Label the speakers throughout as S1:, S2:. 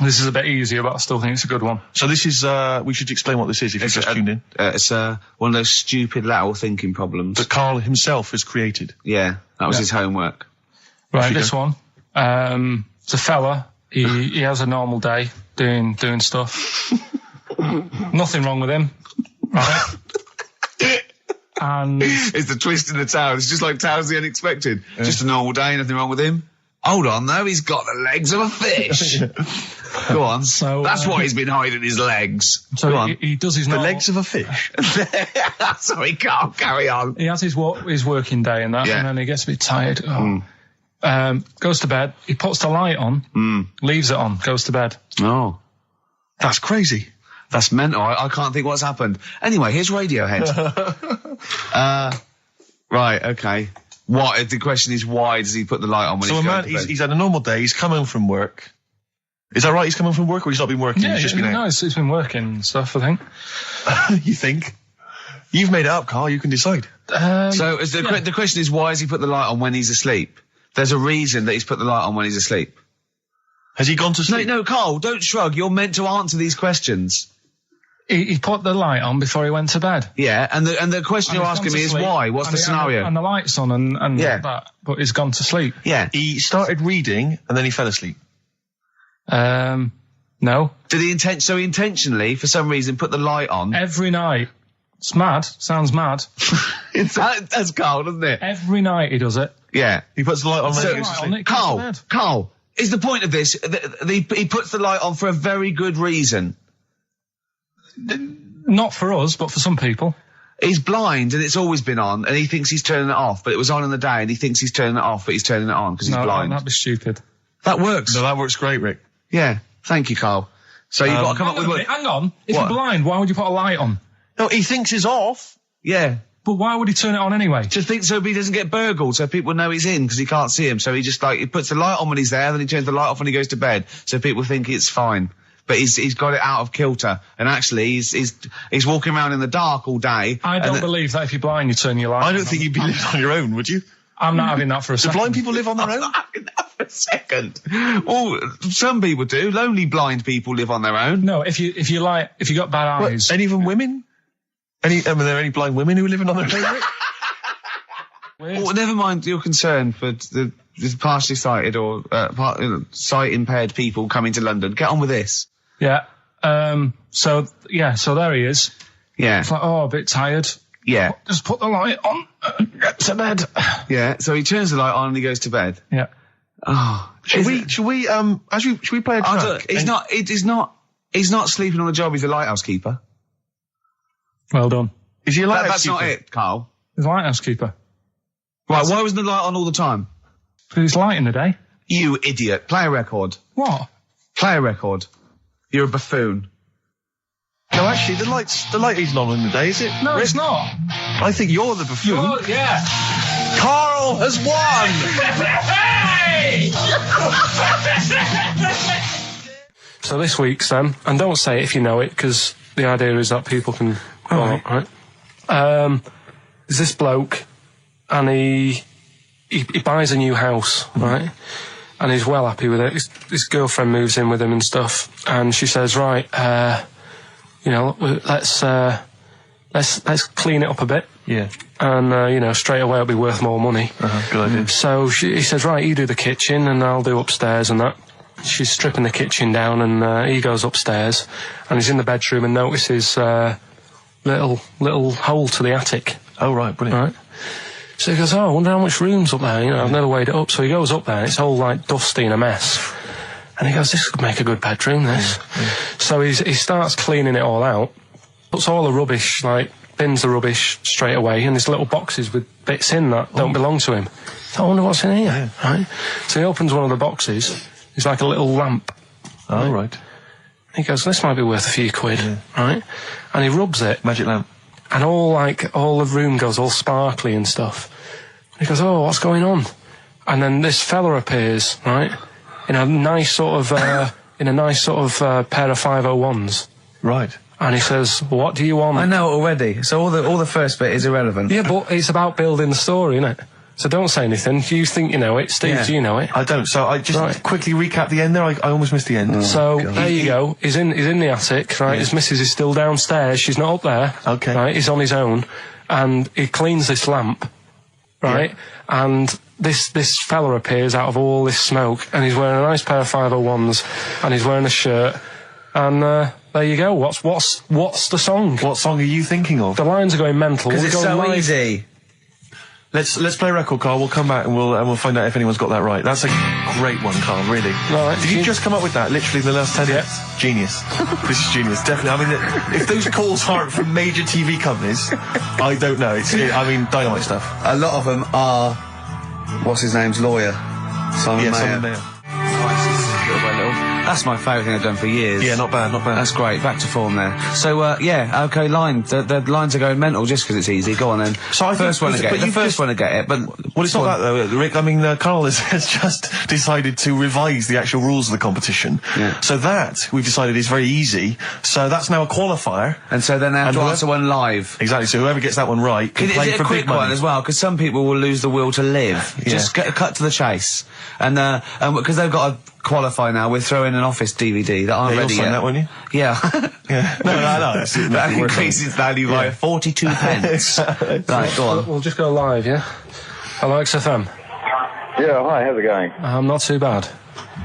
S1: This is a bit easier, but I still think it's a good one.
S2: So this is, we should explain what this is if you've just tuned in.
S3: It's one of those stupid lateral thinking problems.
S2: That Karl himself has created.
S3: Yeah, that was his homework.
S1: Right, this one. It's a fella. He has a normal day doing stuff. Nothing wrong with him. Right? And
S3: it's the twist in the tale. It's just like Tales of the Unexpected. Yeah. Just a normal day, nothing wrong with him. Hold on, though, he's got the legs of a fish. Go on. So, that's what he's been hiding his legs.
S1: So
S3: Go on.
S1: He does his
S2: the legs of a fish.
S3: Sorry, Karl, carry on.
S1: He has his working day and that, and then he gets a bit tired. Goes to bed. He puts the light on, leaves it on, goes to bed.
S3: Oh,
S2: that's crazy.
S3: That's mental. I can't think what's happened. Anyway, here's Radiohead. Right, okay. What? The question is, why does he put the light on when he's going to bed?
S2: He's had a normal day. He's come home from work. Is that right? He's come home from work, or he's not been working?
S1: Yeah,
S2: he's just been out?
S1: No, he's been working and stuff, I think.
S2: You think? You've made it up, Karl. You can decide.
S3: So the question is, why has he put the light on when he's asleep? There's a reason that he's put the light on when he's asleep.
S2: Has he gone to sleep?
S3: No, Karl, don't shrug. You're meant to answer these questions.
S1: He put the light on before he went to bed.
S3: Yeah, and the question you're asking me is why? What's the scenario?
S1: And the light's on and that, but he's gone to sleep.
S3: Yeah.
S2: He started reading and then he fell asleep.
S1: No.
S3: Did he intentionally, for some reason, put the light on?
S1: Every night. It's mad. Sounds mad.
S3: That's Karl, doesn't it?
S1: Every night he does it.
S3: Yeah.
S2: He puts the light on when he goes to sleep.
S3: Karl, is the point of this, he puts the light on for a very good reason.
S1: Not for us, but for some people.
S3: He's blind and it's always been on and he thinks he's turning it off, but it was on in the day and he thinks he's turning it off, but he's turning it on because he's blind.
S1: No, that'd be stupid.
S3: That works.
S2: No, that works great, Rick.
S3: Yeah. Thank you, Karl. So you've got to come up with...
S1: Hang on. If you're blind, why would you put a light on?
S2: No, he thinks it's off.
S3: Yeah.
S1: But why would he turn it on anyway?
S3: Just think so he doesn't get burgled, so people know he's in because he can't see him. So he just he puts the light on when he's there, then he turns the light off when he goes to bed, so people think it's fine. But he's got it out of kilter, and actually he's walking around in the dark all day.
S1: I don't believe that if you're blind, you turn your light on.
S2: I don't think you'd be living on your own, would you?
S1: I'm not having that for a second.
S2: Do blind people live on their own?
S3: I'm not having that for a second. Well, some people do. Lonely blind people live on their own.
S1: No, if you got bad eyes.
S2: Any even women? Are there any blind women who are living on their own?
S3: Well, never mind your concern for the partially sighted or sight impaired people coming to London. Get on with this.
S1: Yeah. So there he is.
S3: Yeah.
S1: It's like, a bit tired.
S3: Yeah.
S1: Just put the light on. Get to bed.
S3: Yeah. So he turns the light on and he goes to bed.
S1: Yeah.
S3: Oh.
S2: Should we play a track?
S3: He's not sleeping on the job. He's a lighthouse keeper.
S1: Well done.
S2: Is he a lighthouse
S3: That's
S2: keeper?
S3: not it, Karl.
S1: He's a lighthouse keeper.
S3: Right. Why wasn't the light on all the time?
S1: Because it's light in the day.
S3: You idiot. Play a record.
S1: What?
S3: Play a record. You're a buffoon.
S2: No, actually, the light isn't on in the day, is it?
S1: No, it's not.
S2: I think you're the buffoon.
S1: Yeah.
S2: Karl has won!
S1: So this week's and don't say it if you know it, because the idea is that people can follow, right? There's this bloke, and he buys a new house, right? And he's well happy with it. His girlfriend moves in with him and stuff, and she says, right, let's clean it up a bit.
S2: Yeah.
S1: And, straight away it'll be worth more money.
S2: Good idea.
S1: So he says, right, you do the kitchen and I'll do upstairs and that. She's stripping the kitchen down and he goes upstairs and he's in the bedroom and notices little hole to the attic.
S2: Oh, right, brilliant.
S1: Right. So he goes, I wonder how much room's up there. I've never weighed it up. So he goes up there and it's all like dusty and a mess. And he goes, this could make a good bedroom, this. Yeah. So he starts cleaning it all out, puts all the rubbish, bins the rubbish straight away, and there's little boxes with bits in that don't belong to him. I wonder what's in here, right? So he opens one of the boxes, it's like a little lamp.
S2: Oh, right.
S1: He goes, this might be worth a few quid, right? And he rubs it.
S2: Magic lamp.
S1: And all the room goes all sparkly and stuff. And he goes, oh, what's going on? And then this fella appears, right? In a nice sort of pair of 501s.
S2: Right.
S1: And he says, what do you want?
S3: I know already. So all the first bit is irrelevant.
S1: Yeah, but it's about building the story, isn't it? So don't say anything. You think you know it. Steve,
S3: Yeah.
S1: do you know it?
S2: I don't. So I just quickly recap the end there. I almost missed the end.
S1: So there you go. He's in the attic, right? His missus is still downstairs. She's not up there.
S2: Okay.
S1: Right? He's on his own, and he cleans this lamp, right? And this fella appears out of all this smoke, and he's wearing a nice pair of 501s, and he's wearing a shirt, and there you go. What's the song?
S2: What song are you thinking of?
S1: The lines are going mental.
S3: Because
S1: We're
S3: it's
S1: going
S3: so
S1: live.
S3: easy.
S2: Let's play a record, Carl. We'll come back and we'll find out if anyone's got that right. That's a great one, Carl. Really.
S1: Right.
S2: Did you just come up with that? Literally the last 10 minutes. Genius. This is genius. Definitely. I mean, if those calls aren't from major TV companies, I don't know. Dynamite stuff.
S3: A lot of them are, what's his name's lawyer? Simon Mayer.
S2: Simon Mayer.
S3: That's my favourite thing I've done for years.
S2: Yeah, not bad, not bad.
S3: That's great. Back to form there. So, okay, line. The lines are going mental just because it's easy. Go on then.
S2: So I think-
S3: first one to get
S2: but
S3: it. The
S2: you've
S3: first
S2: just-
S3: one to get it, but...
S2: Well, it's not that though, Rick. I mean, Carl has just decided to revise the actual rules of the competition.
S3: Yeah.
S2: So that, we've decided, is very easy. So that's now a qualifier.
S3: And so then they have
S2: And
S3: to
S2: whoever-
S3: answer one live.
S2: Exactly. So whoever gets that one right can
S3: Is
S2: play
S3: it
S2: for
S3: a quick
S2: big money.
S3: one as well? Because some people will lose the will to live.
S2: Yeah.
S3: Just cut to the chase. And because they've got to qualify now, we're throwing an Office DVD that aren't
S2: Yeah,
S3: ready
S2: you'll sign
S3: yet.
S2: that, won't you?
S3: Yeah.
S2: Yeah. No.
S3: That increases value by 42 pence. Right, go on.
S1: We'll just go live, yeah? Hello, XFM.
S4: Yeah, hi, how's it going?
S1: Not too bad.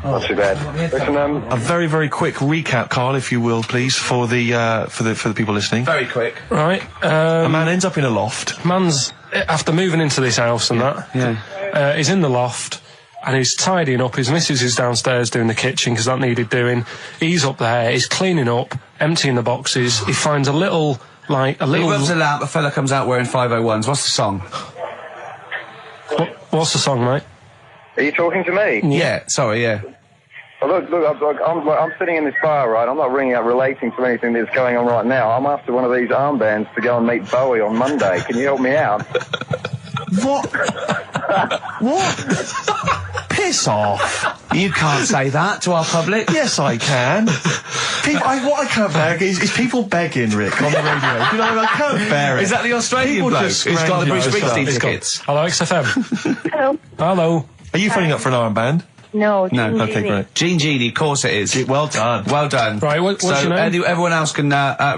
S4: Not too bad. Listen,
S2: A very, very quick recap, Carl, if you will, please, for the people listening.
S3: Very quick.
S1: Right.
S2: A man ends up in a loft.
S1: Man's, after moving into this house and that, he's in the loft, and he's tidying up. His missus is downstairs doing the kitchen because that needed doing. He's up there, he's cleaning up, emptying the boxes. He finds a little...
S3: He rubs a lamp, a fella comes out wearing 501s. What's the song?
S1: What's the song, mate?
S4: are you talking to me?
S3: Yeah, sorry, yeah.
S4: Well, look, I'm sitting in this bar, right? I'm not ringing up relating to anything that's going on right now. I'm after one of these armbands to go and meet Bowie on Monday. Can you help me out?
S2: What? What? Piss off.
S3: You can't say that to our public.
S2: Yes, I can. What I can't bear is people begging, Rick, on the radio. You know, I can't bear it.
S3: Is that the Australian
S2: People
S3: bloke
S2: just
S3: who's got the Bruce
S2: scrounging
S3: Springsteen
S2: stuff.
S3: tickets?
S1: Hello, XFM.
S5: Hello.
S1: Hello.
S2: Are you phoning up for an armband?
S5: No.
S3: No,
S5: Jean
S2: Okay,
S5: Genie.
S2: great.
S3: Gene Genie, of course it is.
S2: Well done.
S3: Well done.
S1: Right, what's
S3: so
S1: your name?
S3: everyone else can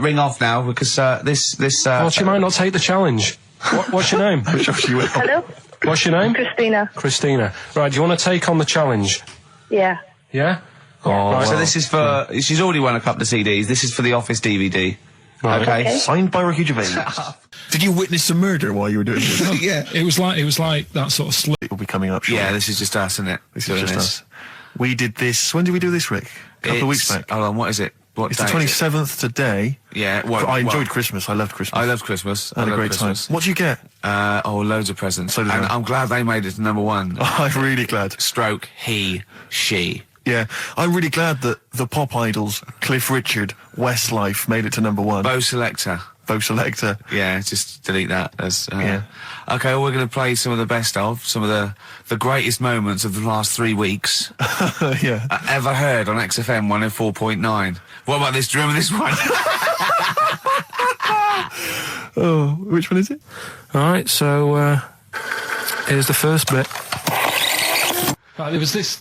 S3: ring off now because this.
S1: Well, she might not take the challenge. What's your name?
S5: Hello.
S1: What's your name?
S5: Christina.
S1: Christina. Right, do you want to take on the challenge?
S5: Yeah.
S1: Yeah?
S2: Oh,
S3: So this is for. She's already won a couple of CDs. This is for the Office DVD.
S1: Right.
S3: Okay.
S2: Signed by Ricky Gervais. Did you witness a murder while you were doing this?
S3: Yeah.
S6: It was like that sort of
S2: It will be coming up shortly.
S3: Yeah. This is just us, isn't it?
S2: This is just us. We did this. When did we do this, Rick? A couple of weeks back.
S3: Hold on. What is it? What
S2: It's the
S3: day is it?
S2: 27th today.
S3: Yeah.
S2: I enjoyed Christmas. I loved Christmas.
S3: I love Christmas.
S2: I had a
S3: love
S2: great
S3: Christmas.
S2: time. What did you get?
S3: Loads of presents.
S2: So did
S3: and
S2: I.
S3: I'm glad they made it to number one.
S2: I'm really glad.
S3: Stroke, he, she.
S2: Yeah, I'm really glad that the pop idols, Cliff Richard, Westlife, made it to number one.
S3: Bo Selector.
S2: Bo Selector.
S3: Yeah, just delete that. As,
S2: Yeah.
S3: Okay, well, we're going to play some of the best of, some of the greatest moments of the last 3 weeks
S2: Yeah.
S3: ever heard on XFM 104.9. What about this? Do you remember this one?
S2: Oh, which one is it?
S1: Alright, so, here's the first bit. Right, there was this,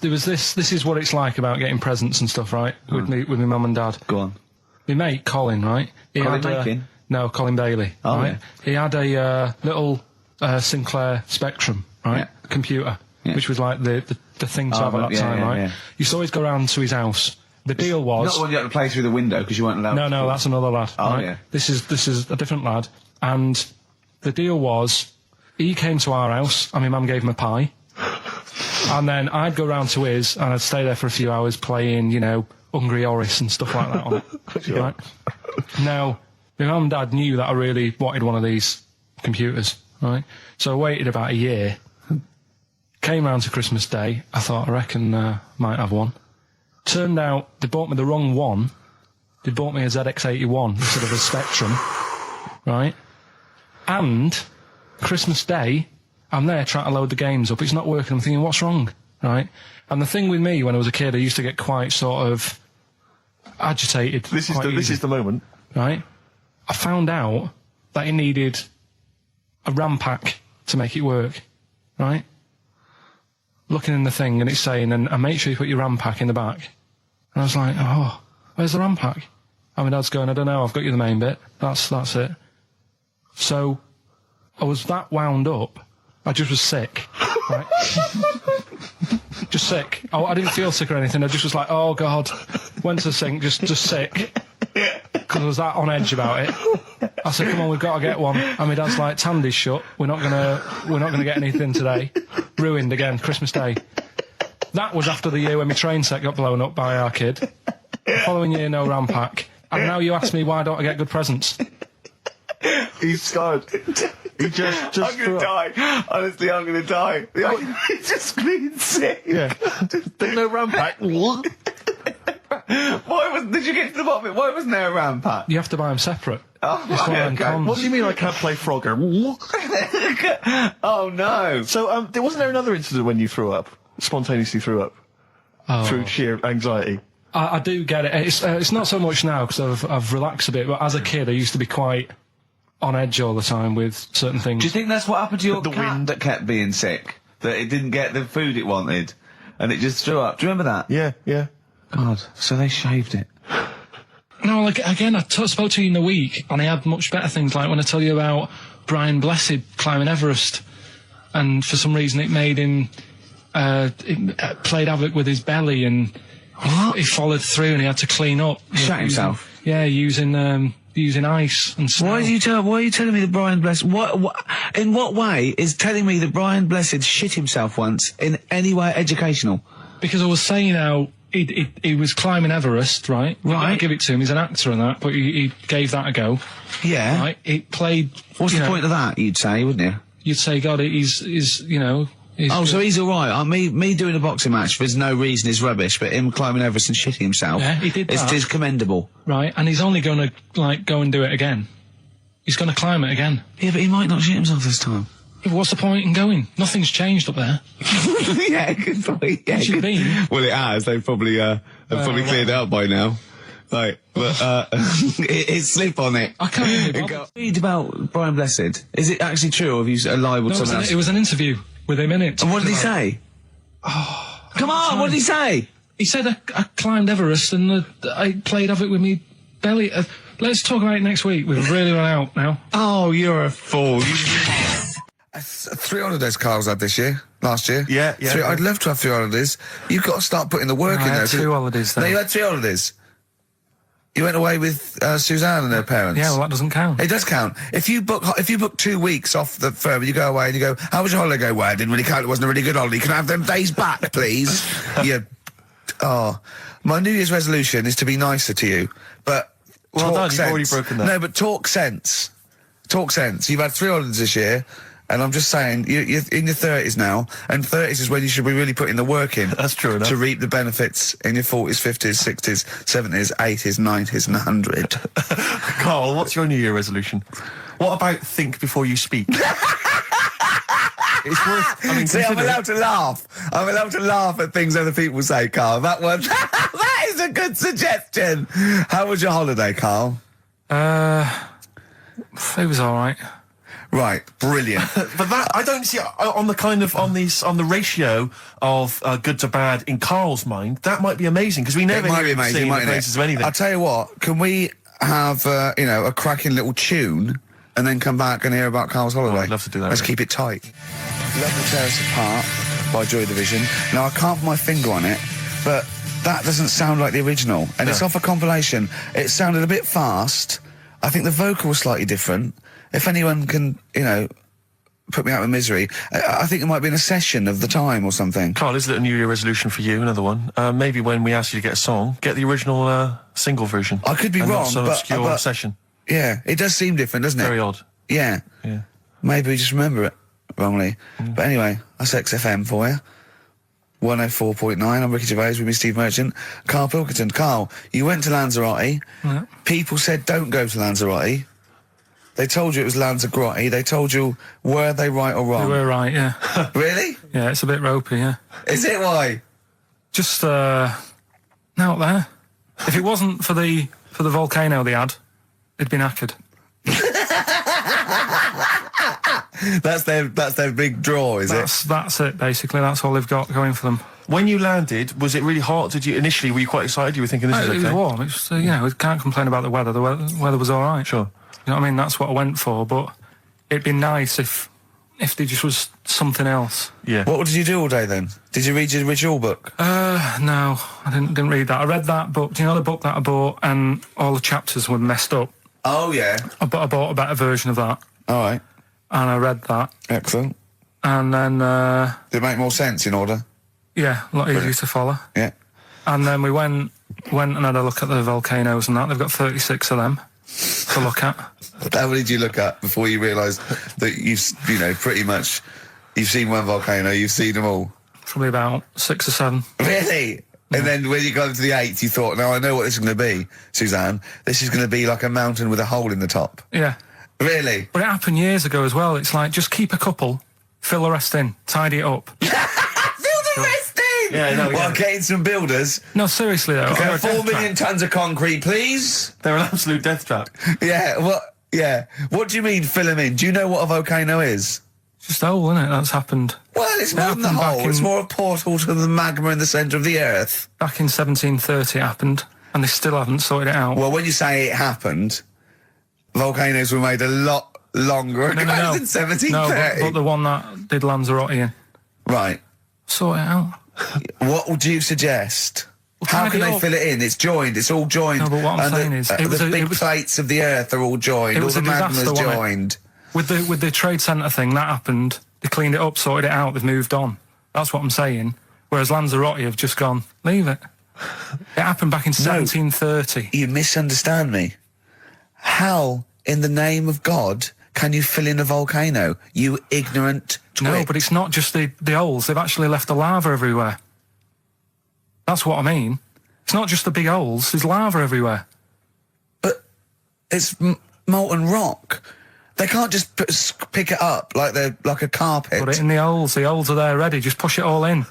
S1: this is what it's like about getting presents and stuff, right? With my mum and dad.
S3: Go on.
S1: My mate, Colin, right? He
S3: Colin
S1: had,
S3: Makin?
S1: No, Colin Bailey,
S3: Oh,
S1: right?
S3: yeah.
S1: He had a, little, Sinclair Spectrum, right?
S3: Yeah.
S1: Computer,
S3: Yeah.
S1: which was like the thing to
S3: Oh,
S1: have at that
S3: yeah,
S1: time,
S3: yeah,
S1: right?
S3: yeah.
S1: Used to always go round to his house. The deal was...
S3: Not the one you had to play through the window because you weren't allowed to.
S1: No, that's another lad.
S3: Oh,
S1: right?
S3: yeah.
S1: This is a different lad. And the deal was, he came to our house, and my mum gave him a pie. And then I'd go round to his, and I'd stay there for a few hours playing, you know, Hungry Horace and stuff like that on it. Right? Now, my mum and dad knew that I really wanted one of these computers, right? So I waited about a year. Came round to Christmas Day. I thought, I reckon might have one. Turned out they bought me the wrong one. They bought me a ZX81 instead of a Spectrum, right? And Christmas Day, I'm there trying to load the games up. It's not working. I'm thinking, what's wrong, right? And the thing with me, when I was a kid, I used to get quite sort of agitated.
S2: This
S1: quite easy,
S2: is the moment.
S1: right? I found out that it needed a RAM pack to make it work. right? Looking in the thing, and it's saying, and make sure you put your RAM pack in the back. And I was like, oh, where's the RAM pack? And my dad's going, I don't know, I've got you the main bit. That's it. So, I was that wound up, I just was sick, right? Just sick. I didn't feel sick or anything, I just was like, oh God. Went to the sink, just sick. Because I was that on edge about it. I said, come on, we've got to get one. And my dad's like, Tandy's shut, we're not gonna get anything today. Ruined again, Christmas Day. That was after the year when my train set got blown up by our kid. The following year, no RAM pack. And now you ask me, why don't I get good presents?
S2: He's scarred. He just
S3: I'm gonna die. Honestly, I'm gonna die. He's just being sick.
S2: Yeah. There's no RAM pack. What?
S3: Did you get to the bottom of it? Why wasn't there a RAM pack?
S1: You have to buy them separate.
S3: Oh,
S1: It's one of them
S3: okay.
S1: cons.
S2: What do you mean I can't play Frogger?
S3: Oh no.
S2: So, wasn't there another incident when you threw up? Spontaneously threw up?
S1: Oh.
S2: Through sheer anxiety?
S1: I do get it. It's not so much now because I've relaxed a bit, but as a kid I used to be quite on edge all the time with certain things.
S3: Do you think that's what happened to your
S2: The
S3: cat
S2: wind.
S3: that kept being sick? That it didn't get the food it wanted? And it just threw up? Do you remember that?
S2: Yeah.
S3: God, so they shaved it.
S1: No, like, again, I spoke to you in the week, and I had much better things, like when I tell you about Brian Blessed climbing Everest, and for some reason it made him, it played havoc with his belly, and he followed through, and he had to clean up.
S3: Shut himself?
S1: Yeah, using ice and snow.
S3: Why are you telling me that Brian Blessed, in what way is telling me that Brian Blessed shit himself once in any way educational?
S1: Because I was saying how he was climbing Everest, right?
S3: Right.
S1: I'll give it to him, he's an actor and that, but he gave that a go.
S3: Yeah.
S1: Right? It played...
S3: What's
S1: you
S3: the
S1: know,
S3: point of that, you'd say, wouldn't you?
S1: You'd say, God, he's you know...
S3: Oh, so he's alright. Me doing a boxing match for no reason is rubbish, but him climbing Everest and shitting himself
S1: Yeah, he did that.
S3: is commendable.
S1: Right, and he's only going to, like, go and do it again. He's going to climb it again.
S3: Yeah, but he might not shit himself this time.
S1: Yeah, but what's the point in going? Nothing's changed up there.
S3: Yeah, good point. Yeah,
S1: It should
S3: good.
S1: be.
S3: Well, it has. They've probably cleared it up by now. Like, but it's slip on it.
S1: I can't even be bothered.
S3: Read about Brian Blessed. Is it actually true, or have you lied with
S1: No,
S3: someone else?
S1: it was an interview with him in it.
S3: And what did he say? Come on, what did he say?
S1: He said I climbed Everest and I played havoc with me belly. Let's talk about it next week. We've really run out now.
S3: Oh, you're a fool. 3 holidays Carl's had this year. Last year.
S2: Yeah.
S3: I'd love to have 3 holidays. You've got to start putting the work
S1: No,
S3: in
S1: I
S3: there.
S1: had 2 holidays
S3: No,
S1: then.
S3: you had 3 holidays. You went away with Suzanne and her parents.
S1: Yeah, well, that doesn't count.
S3: It does count. If you book 2 weeks off the firm and you go away and you go, how was your holiday? Go, well, it didn't really count. It wasn't a really good holiday. Can I have them days back, please? My New Year's resolution is to be nicer to you, but
S2: Well
S3: talk
S2: done,
S3: sense.
S2: you've already broken that.
S3: No, but talk sense. Talk sense. You've had 3 holidays this year, and I'm just saying, you're in your 30s now, and 30s is when you should be really putting the work in.
S2: That's true enough.
S3: To reap the benefits in your 40s, 50s, 60s, 70s, 80s, 90s, and 100.
S2: Carl, what's your New Year resolution? What about think before you speak? It's worth... I mean,
S3: See, I'm
S2: consider-
S3: allowed to laugh. I'm allowed to laugh at things other people say, Carl. That one, that is a good suggestion. How was your holiday, Carl?
S1: It was all right.
S3: Right, brilliant.
S2: But that, I don't see, on the ratio of good to bad in Carl's mind, that might be amazing, because we never
S3: It might
S2: hear
S3: be
S2: him singing
S3: amazing,
S2: the
S3: mightn't
S2: praises
S3: it?
S2: of anything.
S3: I'll tell you what, can we have, a cracking little tune and then come back and hear about Carl's holiday?
S2: I'd love to do that,
S3: Let's
S2: really.
S3: keep it tight. Love to Tear Us Apart by Joy Division. Now, I can't put my finger on it, but that doesn't sound like the original. And it's off a compilation. It sounded a bit fast. I think the vocal was slightly different. If anyone can, put me out of misery, I think it might be in a session of the time or something.
S2: Carl, is it a New Year resolution for you? Another one. Maybe when we ask you to get a song, get the original single version.
S3: I could be
S2: and
S3: wrong,
S2: not some
S3: but-
S2: obscure
S3: but-
S2: session.
S3: Yeah, it does seem different, doesn't it?
S2: Very odd.
S3: Yeah.
S2: Yeah.
S3: Maybe we just remember it wrongly. But anyway, that's XFM for you. 104.9, I'm Ricky Gervais with me, Steve Merchant. Karl Pilkington. Carl, you went to Lanzarote.
S1: Yeah.
S3: People said don't go to Lanzarote. They told you it was Lanzarote. They told you, were they right or
S1: You
S3: wrong?
S1: were right, yeah.
S3: Really?
S1: Yeah, it's a bit ropey, yeah.
S3: Is it why?
S1: Just, out there. If it wasn't for the volcano they had, it'd been knackered.
S3: That's their big draw, is it?
S1: That's it, basically. That's all they've got going for them.
S2: When you landed, was it really hot? Were you quite excited? You were thinking this is okay?
S1: It was warm. It's, we can't complain about the weather. The weather was all right.
S2: Sure.
S1: You know what I mean? That's what I went for, but it'd be nice if there just was something else.
S2: Yeah.
S3: What did you do all day then? Did you read your ritual book?
S1: No, I didn't read that. I read that book. Do you know the book that I bought and all the chapters were messed up?
S3: Oh, yeah.
S1: I bought a better version of that.
S3: All right.
S1: And I read that.
S3: Excellent.
S1: And then...
S3: Did it make more sense in order?
S1: Yeah, a lot easier to follow.
S3: Yeah.
S1: And then we went and had a look at the volcanoes and that. They've got 36 of them to look at.
S3: How many did you look at before you realised that pretty much, you've seen one volcano, you've seen them all?
S1: Probably about 6 or 7.
S3: Really? Yeah. And then when you got to the 8th, you thought, now I know what this is going to be, Suzanne. This is going to be like a mountain with a hole in the top.
S1: Yeah.
S3: Really?
S1: But it happened years ago as well. It's like, just keep a couple, fill the rest in, tidy it up.
S3: Fill the rest in!
S2: Yeah, no,
S3: Well, getting some builders.
S1: No, seriously though.
S3: Okay, 4 million tons of concrete, please.
S2: They're an absolute death trap.
S3: Yeah, what do you mean fill them in? Do you know what a volcano is?
S1: It's just a hole, isn't it? That's happened.
S3: Well, it's more than the hole. It's more a portal to the magma in the centre of the earth.
S1: Back in 1730 it happened, and they still haven't sorted it out.
S3: Well, when you say it happened, volcanoes were made a lot longer ago than 1730.
S1: No, but the one that did Lanzarote in.
S3: Right.
S1: Sort it out.
S3: What would you suggest?
S1: Well,
S3: How can
S1: tidy
S3: they
S1: up.
S3: fill it in? It's joined. It's all joined.
S1: No, but what I'm
S3: And
S1: saying is,
S3: the big plates of the earth are all joined.
S1: It
S3: All
S1: was
S3: the
S1: a disaster,
S3: magma's
S1: wasn't it?
S3: joined.
S1: With the trade centre thing, that happened. They cleaned it up, sorted it out, they've moved on. That's what I'm saying. Whereas Lanzarote have just gone, leave it. It happened back in 1730.
S3: You misunderstand me. How, in the name of God, can you fill in a volcano? You ignorant twit.
S1: No, but it's not just the holes. They've actually left the lava everywhere. That's what I mean. It's not just the big holes. There's lava everywhere.
S3: But it's molten rock. They can't just pick it up like they're like a carpet.
S1: Put it in the holes. The holes are there ready. Just push it all in.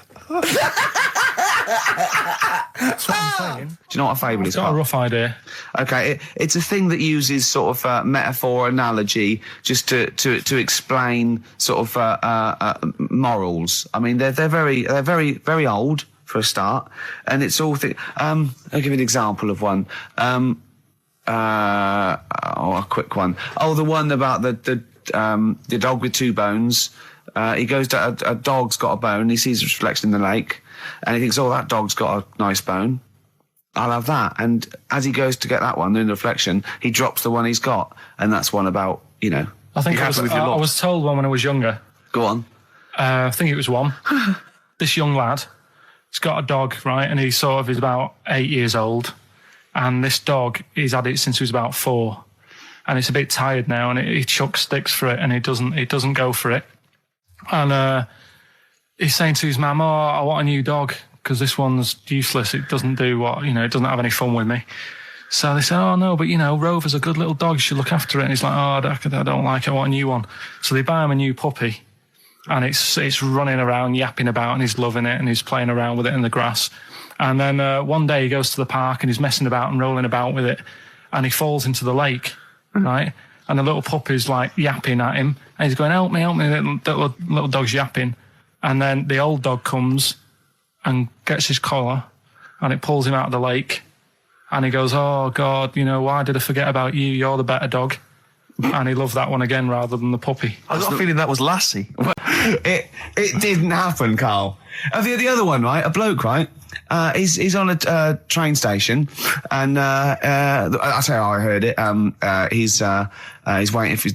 S1: That's what I'm saying.
S3: Do you know what a fable is?
S1: Got a rough idea.
S3: Okay, it's a thing that uses sort of metaphor, analogy, just to explain sort of morals. I mean, they're very old for a start, and it's all. I'll give you an example of one. A quick one. Oh, the one about the dog with 2 bones. He goes to a dog's got a bone. He sees a reflection in the lake, and he thinks, "Oh, that dog's got a nice bone. I'll have that." And as he goes to get that one in the reflection, he drops the one he's got, and that's one about
S1: I think I was told one when I was younger.
S3: Go on.
S1: I think it was one. This young lad, he's got a dog, right, and he sort of is about 8 years old. And this dog, he's had it since he was about 4, and it's a bit tired now, and he chucks sticks for it, and he doesn't go for it. And he's saying to his mum, "Oh, I want a new dog because this one's useless. It doesn't do what it doesn't have any fun with me." So they say, "Oh no, but Rover's a good little dog. You should look after it." And he's like, "Oh, I don't like it. I want a new one." So they buy him a new puppy, and it's running around, yapping about, and he's loving it, and he's playing around with it in the grass. And then one day he goes to the park and he's messing about and rolling about with it, and he falls into the lake, right? And the little puppy's like yapping at him, and he's going, help me, little dog's yapping. And then the old dog comes and gets his collar, and it pulls him out of the lake, and he goes, "Oh God, why did I forget about you? You're the better dog." And he loved that one again rather than the puppy.
S2: I got a feeling that was Lassie.
S3: It didn't happen, Carl. The other one, right? A bloke, right? He's on a train station, and that's how I heard it. He's waiting for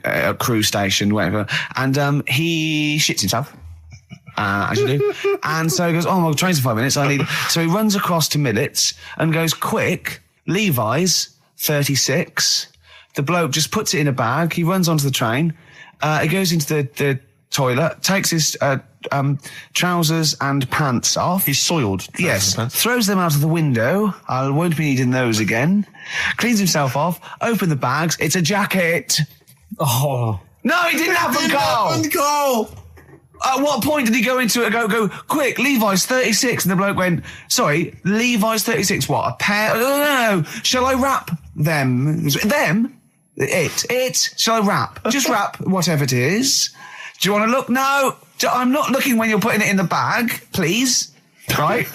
S3: a cruise station, whatever, and he shits himself. As you do. And so he goes, "Oh, my train's in 5 minutes. So he runs across to Millets and goes, "Quick, Levi's 36. The bloke just puts it in a bag. He runs onto the train. He goes into the toilet, takes his trousers and pants off.
S2: He's soiled.
S3: Yes. Throws them out of the window. I won't be needing those again. Cleans himself off. Open the bags. It's a jacket.
S1: Oh.
S3: No, it didn't happen, Carl. At what point did he go into it and go, "Quick, Levi's 36. And the bloke went, "Sorry, Levi's 36, what, a pair? No. Shall I wrap them? Them? Shall I rap? Just rap whatever it is. Do you want to look? No, I'm not looking when you're putting it in the bag, please. Right?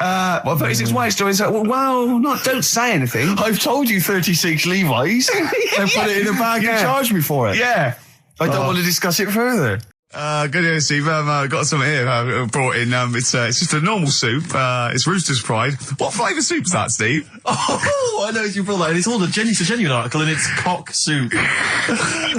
S3: 36 White Stories. Don't say anything.
S2: I've told you 36 Levi's and put it in a bag and charged me for it.
S3: Yeah.
S2: I don't want to discuss it further.
S3: Good evening, Steve. Got some here. Brought in. It's just a normal soup. It's Rooster's Pride. What flavour soup's that, Steve?
S2: Oh, I know you brought that. And it's all a genuine article, and it's cock soup. Can I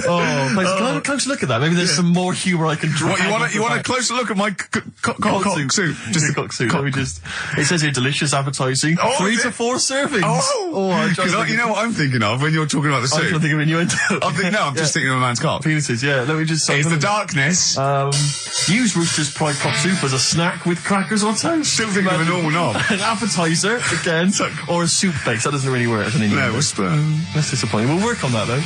S2: have a closer look at that? Maybe there's some more humour I can draw.
S3: You want a closer look at my cock soup?
S2: Just a cock soup. Let me just. It says here delicious, appetising. 3 to 4 servings.
S3: You know what I'm thinking of when you're talking about the soup?
S2: I'm trying to think of innuendo.
S3: I'm just thinking of a man's cock.
S2: Penises. Yeah. Let me just.
S3: It's the darkness.
S2: Use Rooster's Pride cock soup as a snack with crackers or toast.
S3: Still thinking of a normal knob.
S2: An appetiser, again, or a soup base. That doesn't really work as an Indian.
S3: No,
S2: that's disappointing. We'll work on that, though.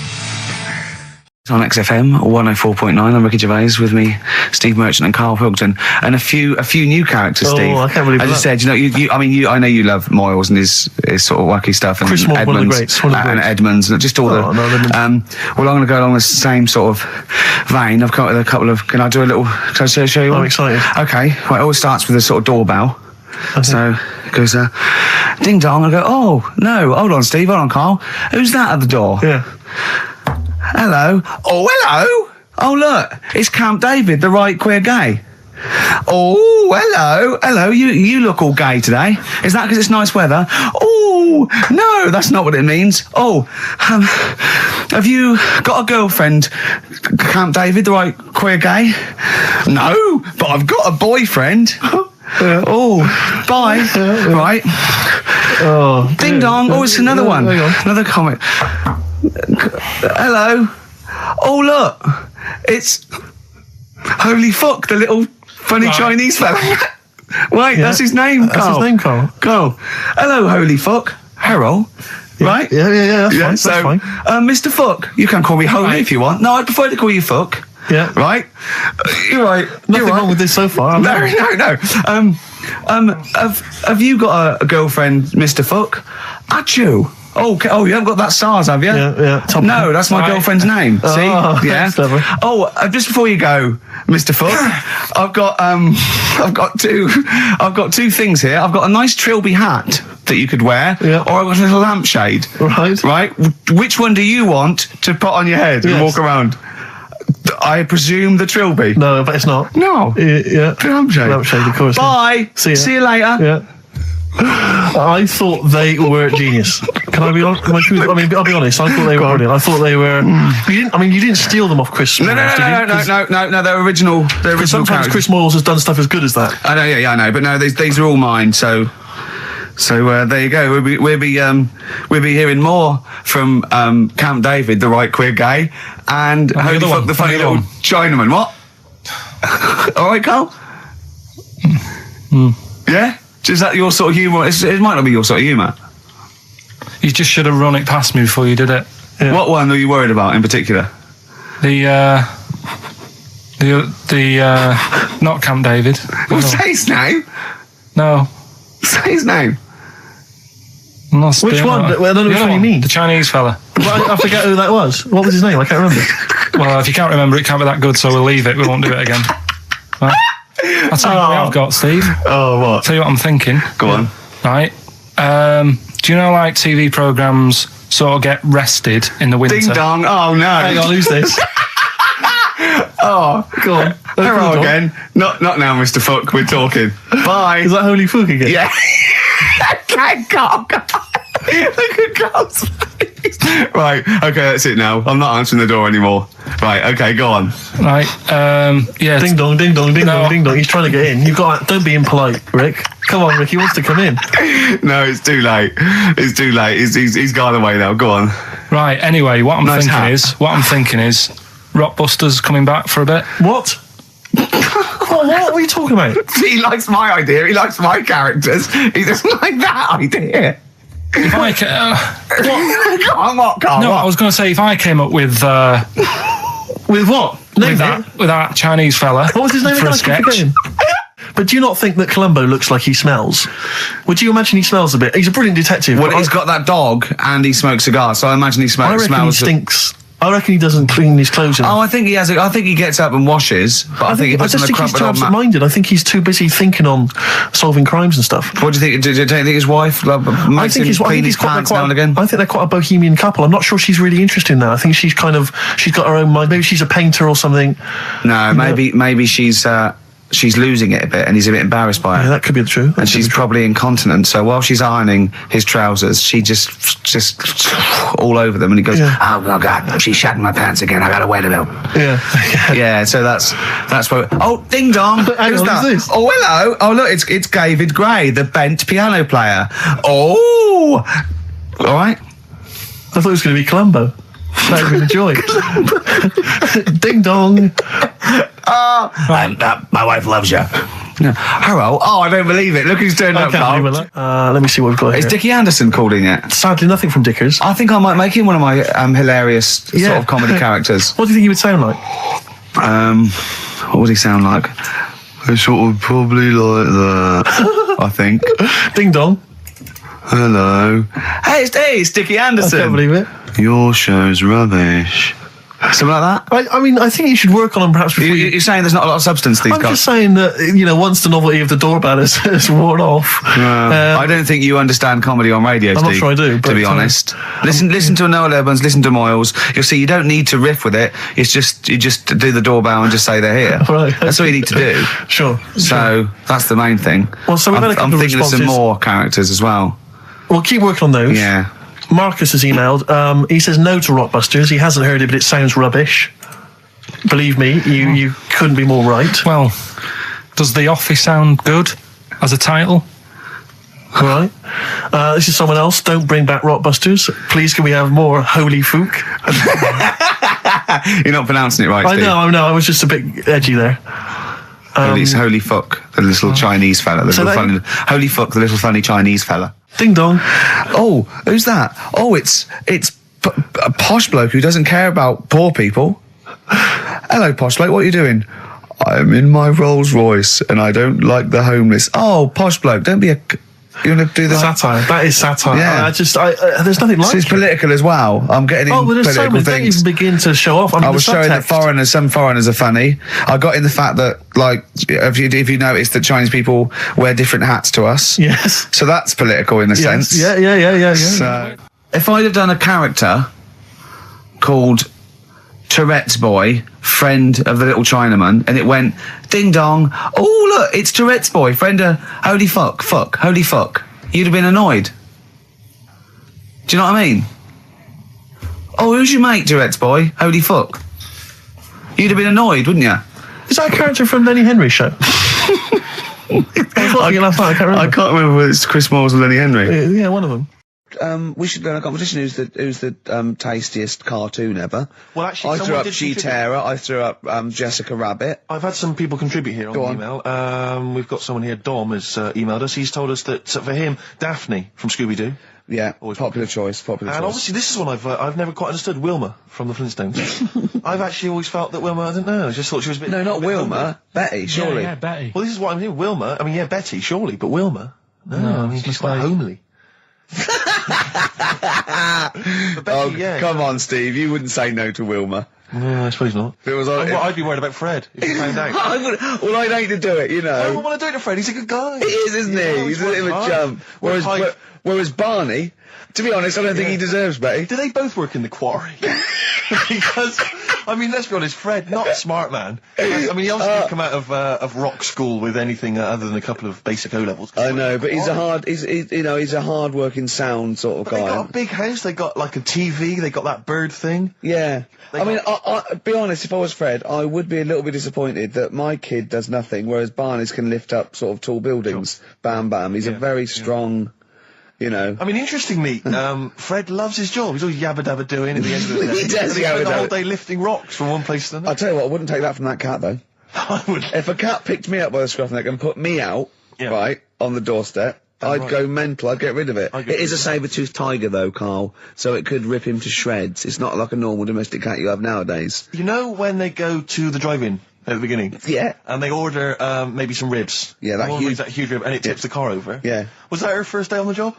S3: On XFM 104.9, I'm Ricky Gervais, with me, Steve Merchant and Karl Pilkington, and a few new characters, Steve.
S2: I can't believe
S3: As
S2: that.
S3: I said, I know you love Moyles and his sort of wacky stuff, and
S2: Chris Moore,
S3: Edmonds,
S2: one of the greats,
S3: and Edmonds, and just all well, I'm going to go along the same sort of vein. I've got a couple of. Can I show you one?
S2: I'm excited.
S3: Okay, well, it always starts with a sort of doorbell. Okay. So it goes, ding dong. I go, oh no, hold on, Steve, hold on, Karl. Who's that at the door?
S2: Yeah.
S3: Hello. Oh, hello. Oh, look, it's Camp David, the right queer gay. Oh, hello. Hello, you look all gay today. Is that because it's nice weather? Oh, no, that's not what it means. Oh, have you got a girlfriend, Camp David, the right queer gay? No, but I've got a boyfriend. Oh, bye. Right.
S2: Oh,
S3: ding dong. Oh, it's another one. Another comic. Hello. Oh, look. It's Holy Fuck, the little funny Chinese fella. Wait, that's his name, Karl.
S2: That's his name, Karl.
S3: Karl. Hello, Holy Fuck. Harold.
S2: Yeah.
S3: Right?
S2: Yeah, that's fine.
S3: Mr. Fuck, you can call me Holy if you want. No, I'd prefer to call you Fuck.
S2: Yeah.
S3: Right? You're right.
S2: Nothing wrong with this so far.
S3: No. Have you got a girlfriend, Mr. Fuck? Achoo. Oh, you haven't got that SARS, have you?
S2: Yeah.
S3: No, that's my girlfriend's name. See? Yeah.
S2: Clever.
S3: Oh, just before you go, Mr. Fuck, I've got two things here. I've got a nice Trilby hat that you could wear, or I've got a little lampshade. Right. Which one do you want to put on your head and walk around? I presume the Trilby.
S2: No, but it's not.
S3: No.
S2: Yeah.
S3: The lampshade.
S2: Lampshade, of course.
S3: Bye.
S2: See
S3: you later.
S2: Yeah. I thought they were genius. Can I be honest? I'll be honest. I thought they were brilliant. I thought they were. You didn't steal them off Chris.
S3: No. They're original. They're original.
S2: Sometimes
S3: characters.
S2: Chris Moyles has done stuff as good as that.
S3: I know. Yeah, I know. But no, these are all mine. So there you go. We'll be hearing more from Camp David, the right queer gay, and Holy Fuck, the funny little Chinaman. What? All right, Karl. Yeah. Is that your sort of humour? It might not be your sort of humour.
S1: You just should have run it past me before you did it.
S3: Yeah. What one are you worried about in particular?
S1: The not Camp David.
S3: Well, say his name.
S1: No.
S3: Say his name.
S2: Which one? I don't know which one you mean.
S1: The Chinese fella.
S2: Well, I forget who that was. What was his name? I can't remember.
S1: Well, if you can't remember, it can't be that good, so we'll leave it. We won't do it again. Right? I'll tell you what I've got, Steve.
S2: Oh, what?
S1: I'll tell you what I'm thinking.
S3: Go on.
S1: Right. Do you know, like, TV programmes sort of get rested in the winter?
S3: Ding dong. Oh, no.
S2: Hang on, who's this?
S3: Oh, go on. Hello again. Not now, Mr. Fuck. We're talking. Bye.
S2: Is that Holy Fuck again?
S3: Yeah. God. Look at Carl's face. Right. Okay, that's it now. I'm not answering the door anymore. Right. Okay, go on.
S1: Right. Yeah.
S2: Ding dong, ding dong, ding dong, ding dong. He's trying to get in. You've got. Don't be impolite, Rick. Come on, Rick. He wants to come in.
S3: No, it's too late. It's too late. He's gone away now. Go on.
S1: Right. Anyway, what I'm thinking is, Rockbusters coming back for a bit.
S2: What? What are you talking about?
S3: He likes my idea. He likes my characters. He doesn't like that idea.
S1: If I
S3: what, Karl?
S1: No, I was going to say, if I came up with
S2: with what?
S1: With that Chinese fella.
S2: What was his name
S1: for
S2: again?
S1: a sketch.
S5: But do you not think that Columbo looks like he smells? Would you imagine he smells a bit? He's a brilliant detective.
S3: Well, he's got that dog and he smokes cigars, so I imagine he
S5: I reckon
S3: smells.
S5: he stinks. I reckon he doesn't clean his clothes enough.
S3: Oh, I think he has. I think he gets up and washes, but I think he puts
S5: I just
S3: on a
S5: think he's
S3: crumpled
S5: too
S3: old
S5: absent-minded. I think he's too busy thinking on solving crimes and stuff.
S3: What do you think? Do you think his wife makes him clean his pants now and again?
S5: I think they're quite a bohemian couple. I'm not sure she's really interested in that. I think she's got her own mind. Maybe she's a painter or something.
S3: No, maybe she's losing it a bit, and he's a bit embarrassed by it.
S5: Yeah, that could be the truth.
S3: And she's probably incontinent, so while she's ironing his trousers, she just all over them, and he goes, "Oh God, she's shatting my pants again. I gotta wait a minute."
S5: Yeah.
S3: Yeah. So that's what. Oh, ding dong! Who's that?
S5: Who's this?
S3: Oh, hello. Oh, look, it's David Gray, the bent piano player. Oh, all right.
S5: I thought it was going to be Columbo. That would be the joy. Ding dong.
S3: My wife loves you. Hello. Oh, I don't believe it. Look who's turned up, Carl.
S5: Let me see what we've got
S3: Is
S5: here.
S3: Dickie Anderson called in yet?
S5: Sadly, nothing from Dickers.
S3: I think I might make him one of my hilarious sort of comedy characters.
S5: What do you think he would sound like?
S3: What would he sound like? Sort of probably like that, I think.
S5: Ding dong.
S3: Hello. Hey, it's Dickie Anderson.
S5: I can't believe it.
S3: Your show's rubbish. Something like that?
S5: I mean, I think you should work on them perhaps before
S3: You're saying there's not a lot of substance these
S5: I'm
S3: guys?
S5: just saying that, once the novelty of the doorbell has worn off.
S3: I don't think you understand comedy on radio,
S5: I'm
S3: Steve.
S5: not sure I do,
S3: to be
S5: but,
S3: honest. Listen to Noel Evans, listen to Moyles. You'll see you don't need to riff with it. It's just, you just do the doorbell and just say they're here.
S5: Right.
S3: That's all you need to do.
S5: Sure.
S3: So, that's the main thing.
S5: Well, so we've had a couple
S3: I'm
S5: of
S3: thinking of some
S5: responses.
S3: more characters as well.
S5: We'll keep working on those.
S3: Yeah.
S5: Marcus has emailed. He says no to Rockbusters. He hasn't heard it, but it sounds rubbish. Believe me, you couldn't be more right.
S6: Well, does The Office sound good as a title?
S5: All right. This is someone else. Don't bring back Rockbusters. Please, can we have more Holy Fook?
S3: You're not pronouncing it right, Steve.
S5: I know. I was just a bit edgy there.
S3: It's Holy Fuck, the little Chinese fella. Holy Fuck, the little funny Chinese fella.
S5: Ding dong.
S3: Oh, who's that? Oh, it's a posh bloke who doesn't care about poor people. Hello, posh bloke, what are you doing? I'm in my Rolls Royce and I don't like the homeless. Oh, posh bloke, don't be a... You want to do the...
S5: Satire. That is satire.
S3: Yeah.
S5: There's nothing like
S3: It's
S5: it.
S3: political as well. I'm getting in
S5: there's so
S3: political
S5: many. Don't
S3: things.
S5: even begin to show off.
S3: I was showing that some foreigners are funny. I got in the fact that, like, if you notice that Chinese people wear different hats to us.
S5: Yes.
S3: So that's political in a sense.
S5: Yeah.
S3: So, if I'd have done a character called Tourette's Boy, friend of the little Chinaman, and it went, ding dong, oh look, it's Tourette's Boy, friend of holy fuck, holy fuck, you'd have been annoyed. Do you know what I mean? Oh, who's your mate, Tourette's Boy, holy fuck? You'd have been annoyed, wouldn't you?
S5: Is that a character from Lenny Henry's show? I can't remember
S3: whether it's Chris Moores or Lenny Henry.
S5: Yeah, one of them.
S3: We should go in a competition. Who's the tastiest cartoon ever?
S2: Well, actually,
S3: I threw up G-Terror. I threw up Jessica Rabbit.
S2: I've had some people contribute here on the email. We've got someone here, Dom, has emailed us. He's told us that for him, Daphne from Scooby-Doo.
S3: Yeah, popular choice.
S2: And obviously this is one I've never quite understood. Wilma from the Flintstones. I've actually always felt that Wilma, I don't know, I just thought she was a bit...
S3: No, not Wilma. Betty, surely.
S6: Yeah, Betty.
S2: Well, this is what I'm hearing. Wilma, I mean, yeah, Betty, surely, but Wilma? No, I mean, she's quite homely. But Betty, yeah.
S3: Come on, Steve, you wouldn't say no to Wilma.
S2: No, I suppose not.
S3: If it was
S2: I'd be worried about Fred if you found out.
S3: I'd hate to do it, you know.
S2: I don't want to do it to Fred, he's a good guy.
S3: He is, isn't he? He's a bit of a chump. Whereas Barney, to be honest, I don't think he deserves Betty.
S2: Do they both work in the quarry? Because, I mean, let's be honest, Fred, not a smart man. I mean, he obviously didn't come out of rock school with anything other than a couple of basic O-levels.
S3: I know, but he's a hard-working, sound sort of guy.
S2: They got a big house, they got like a TV, they got that bird thing.
S3: Yeah. I be honest, if I was Fred, I would be a little bit disappointed that my kid does nothing, whereas Barney's can lift up sort of tall buildings. Sure. Bam, bam. He's a very strong... You know.
S2: I mean, interestingly, Fred loves his job. He's always yabba-dabba doing at the end of the day.
S3: He does
S2: yabba-dabba. He spent the whole day lifting rocks from one place to another.
S3: I'll tell you what, I wouldn't take that from that cat, though.
S2: I would.
S3: If a cat picked me up by the scruff neck and put me out, right, on the doorstep, I'd go mental. I'd get rid of it. It is a saber-toothed tiger, though, Carl, so it could rip him to shreds. It's not like a normal domestic cat you have nowadays.
S2: You know when they go to the drive-in at the beginning.
S7: Yeah.
S2: And they order maybe some ribs.
S7: Yeah, that
S2: huge rib, and it tips the car over.
S7: Yeah.
S2: Was that her first day on the job?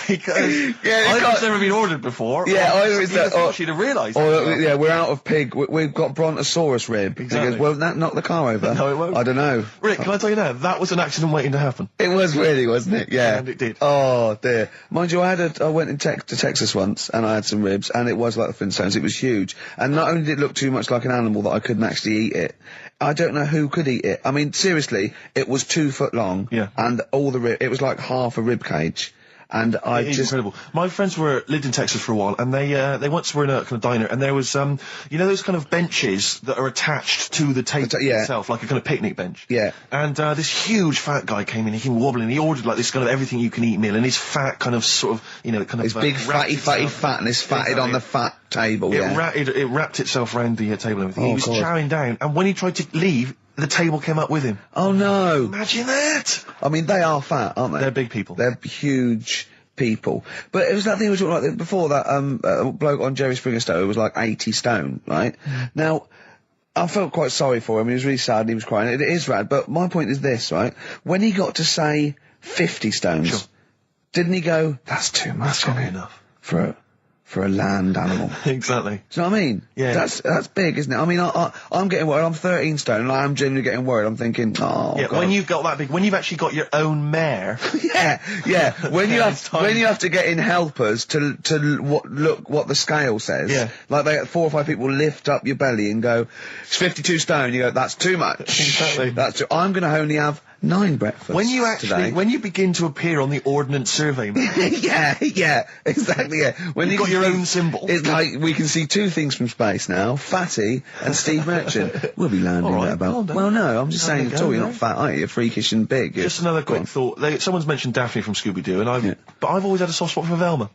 S2: Because
S7: Yeah,
S2: I've never been ordered before.
S7: Yeah, either is that,
S2: she'd have realised.
S7: Yeah, we're out of pig. We've got brontosaurus rib.
S2: Exactly.
S7: He goes, won't that knock the car over?
S2: No, it won't.
S7: I don't know.
S2: Rick, can I tell you now? That was an accident waiting to happen.
S7: It was really, wasn't it? Yeah.
S2: And it did.
S7: Oh dear. Mind you, I went to Texas once, and I had some ribs, and it was like the Flintstones. It was huge, and not only did it look too much like an animal that I couldn't actually eat it. I don't know who could eat it. I mean, seriously, it was 2 foot long.
S2: Yeah.
S7: And all the it was like half a rib cage. And
S2: It is incredible. My friends lived in Texas for a while, and they once were in a kind of diner, and there was you know those kind of benches that are attached to the table itself, like a kind of picnic bench.
S7: Yeah.
S2: And this huge fat guy came in, he came wobbling, he ordered like this kind of everything you can eat meal, and his fat kind of sort of, you know, kind of
S7: It's big fatty fatness fatted on the fat table.
S2: It wrapped itself around the table and everything.
S7: Oh,
S2: He was
S7: God.
S2: chowing down, and when he tried to leave, the table came up with him.
S7: Oh no.
S2: Imagine that!
S7: I mean, they are fat, aren't they?
S2: They're big people.
S7: They're huge people. But it was that thing we were talking about before, that bloke on Jerry Springer Show who was like 80 stone, right? Now, I felt quite sorry for him. He was really sad and he was crying. It is rad, but my point is this, right? When he got to say 50 stones,
S2: Sure.
S7: didn't he go, that's too much,
S2: That's not
S7: isn't it?
S2: enough.
S7: For a land animal.
S2: Exactly.
S7: Do you know what I mean?
S2: Yeah.
S7: That's big, isn't it? I mean, I'm getting worried. I'm 13 stone, and I am genuinely getting worried. I'm thinking, oh,
S2: Yeah,
S7: God.
S2: when you've got that big, when you've actually got your own mare.
S7: Yeah. When you
S2: It's time.
S7: when you have to get in helpers to look what the scale says.
S2: Yeah.
S7: Like 4 or 5 people lift up your belly and go, it's 52 stone. You go, that's too much.
S2: Exactly.
S7: I'm going to only have 9 breakfasts
S2: When you actually,
S7: today.
S2: when you begin to appear on the Ordnance Survey map,
S7: yeah, exactly, yeah. When
S2: You've got
S7: can
S2: your
S7: see-
S2: own symbol.
S7: It's like, we can see 2 things from space now, Fatty and Steve Merchant. We'll be landing
S2: All right,
S7: at about...
S2: well done.
S7: Well, no, I'm just
S2: Have
S7: saying,
S2: a
S7: at
S2: go,
S7: all, you're
S2: yeah.
S7: not fat, are you? You're freakish and big.
S2: just another
S7: Go on.
S2: quick thought. Someone's mentioned Daphne from Scooby-Doo, and
S7: Yeah.
S2: but I've always had a soft spot for Velma.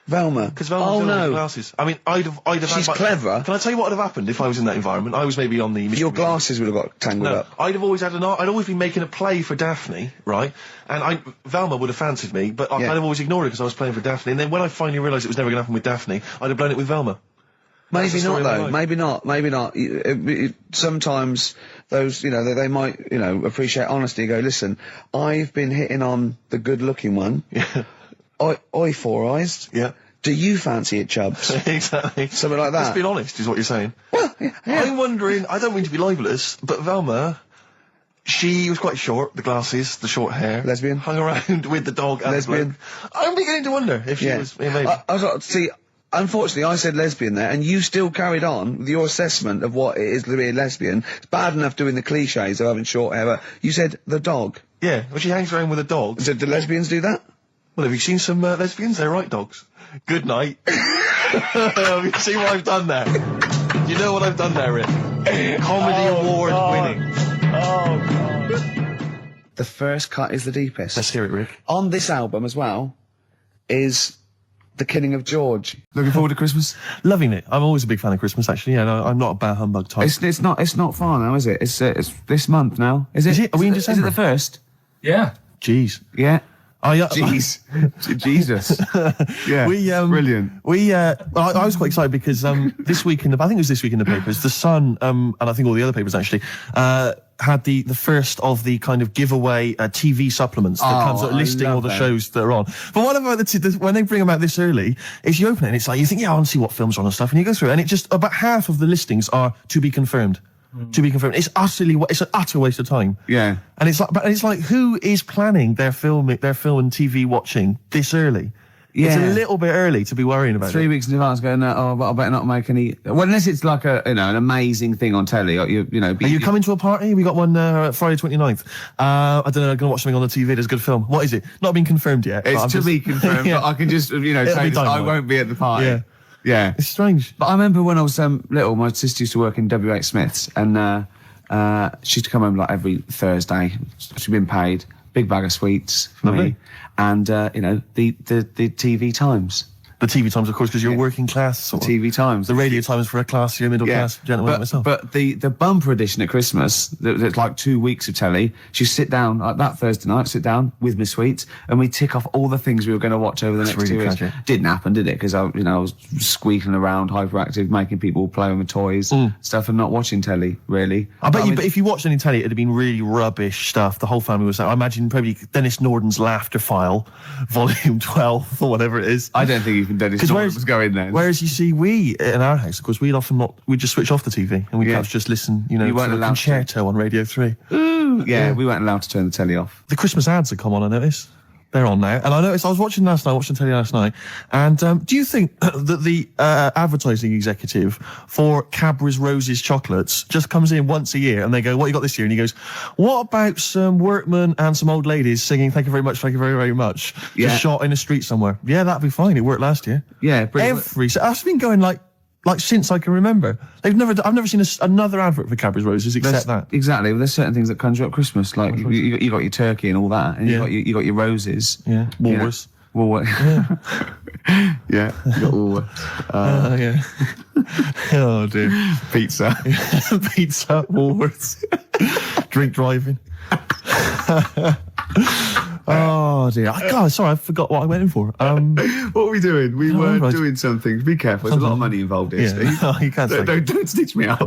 S7: Velma.
S2: Because Velma
S7: Oh,
S2: was
S7: no.
S2: glasses. I mean, I'd have
S7: She's
S2: had
S7: clever.
S2: Can I tell you what would have happened if I was in that environment? I was maybe on the...
S7: Your glasses would have got tangled
S2: No,
S7: up.
S2: I'd have always had I'd always been making a play for Daphne, right? And Velma would have fancied me, but I'd
S7: Yeah.
S2: kind of always ignored it because I was playing for Daphne. And then when I finally realised it was never going to happen with Daphne, I'd have blown it with Velma. That's
S7: Maybe
S2: the
S7: not,
S2: story of my
S7: though.
S2: life.
S7: Maybe not. Sometimes those, they might, appreciate honesty and go, listen, I've been hitting on the good-looking one.
S2: Yeah.
S7: Oi, Four Eyes.
S2: Yeah.
S7: Do you fancy it, Chubbs?
S2: Exactly.
S7: Something like that.
S2: Let's be honest, is what you're saying.
S7: Well, yeah.
S2: I'm wondering, I don't mean to be libelous, but Velma, she was quite short, the glasses, the short hair.
S7: Lesbian?
S2: Hung around with the dog and
S7: Lesbian?
S2: the bloke. I'm beginning to wonder if she was... Yeah, maybe.
S7: I was like, see, unfortunately, I said lesbian there, and you still carried on with your assessment of what it is to be a lesbian. It's bad enough doing the cliches of having short hair, but you said the dog.
S2: Yeah, well, she hangs around with a dog.
S7: So do lesbians do that?
S2: Well, have you seen some lesbians? They're right dogs. Good night. Have you seen what I've done there? You know what I've done there, Rick? Comedy award winning.
S7: The first cut is the deepest.
S2: Let's hear it, Rick.
S7: On this album as well is The Killing of George.
S3: Looking forward to Christmas?
S2: Loving it. I'm always a big fan of Christmas, actually. Yeah, no, I'm not a bah humbug type.
S3: It's not far now, is it? It's this month now. Is it?
S2: Is it? Are we in December?
S3: Is it the first?
S6: Yeah.
S2: Jeez.
S3: Yeah.
S2: Jeez.
S3: Jesus. Yeah. Brilliant.
S2: I was quite excited because this week I think it was this week in the papers, The Sun, and I think all the other papers actually, had the first of the kind of giveaway TV supplements that comes out listing all the shows that are on. But what about when they bring them out this early, is you open it and it's like, you think, yeah, I want to see what films are on and stuff, and you go through it, and it just, about half of the listings are to be confirmed. To be confirmed. It's it's an utter waste of time.
S3: Yeah.
S2: And it's like, who is planning their film and TV watching this early?
S3: Yeah.
S2: It's a little bit early to be worrying about
S3: 3
S2: it.
S3: weeks in advance going, but I better not make any... Well, unless it's like an amazing thing on telly. Or you know...
S2: Are you coming to a party? We got one Friday 29th. I don't know, I'm going to watch something on the TV. There's a good film. What is it? Not been confirmed yet.
S3: It's to be confirmed,
S2: Yeah.
S3: but I can just,
S2: It'll be
S3: say
S2: done,
S3: I
S2: right?
S3: won't be at the party.
S2: Yeah.
S3: Yeah.
S2: It's strange.
S3: But I remember when I was little, my sister used to work in W.H. Smith's, and she used to come home like every Thursday. She'd been paid big bag of sweets for
S2: Lovely.
S3: me, and the TV Times.
S2: The TV times, of course, because you're working class. Sort of.
S3: TV times.
S2: The radio times for a classier, middle class gentleman like myself.
S3: But the bumper edition at Christmas, there's like 2 weeks of telly. She sit down like that Thursday night, sit down with Miss Sweets, and we tick off all the things we were going to watch over the next 2 weeks. Didn't happen, did it? Because I was squeaking around, hyperactive, making people play with my toys, stuff, and not watching telly really.
S2: I bet you. But if you watched any telly, it'd have been really rubbish stuff. The whole family was. I imagine probably Dennis Norden's Laughter File, Volume 12 or whatever it is.
S3: I don't think even Dennis Norden was going then.
S2: Whereas you see, we in our house, of course, we'd just switch off the TV and we'd perhaps just listen, to a concerto on Radio 3.
S3: Yeah, we weren't allowed to turn the telly off.
S2: The Christmas ads have come on, I noticed. They're on now. And I noticed, I was watching telly last night, and do you think that the advertising executive for Cadbury's Roses chocolates just comes in once a year and they go, what you got this year? And he goes, what about some workmen and some old ladies singing thank you very much, thank you very, very much?
S3: Yeah.
S2: Just shot in a street somewhere. Yeah, that'd be fine. It worked last year.
S3: Yeah,
S2: so that's been going like since I can remember. I've never seen another advert for Cadbury's Roses except that.
S3: Exactly. Well, there's certain things that conjure up Christmas, like you got your turkey and all that, and you got your roses.
S2: Yeah. Woolworths.
S3: Woolworths. Yeah. Yeah. You got Woolworths.
S2: Yeah. Oh dear.
S3: Pizza.
S2: Pizza. Woolworths. Drink driving. Oh dear! Sorry, I forgot what I went in for.
S3: What were we doing? We were doing something. Be careful. There's a lot of money involved here, Steve.
S2: Oh, you can't say.
S3: Don't stitch me up.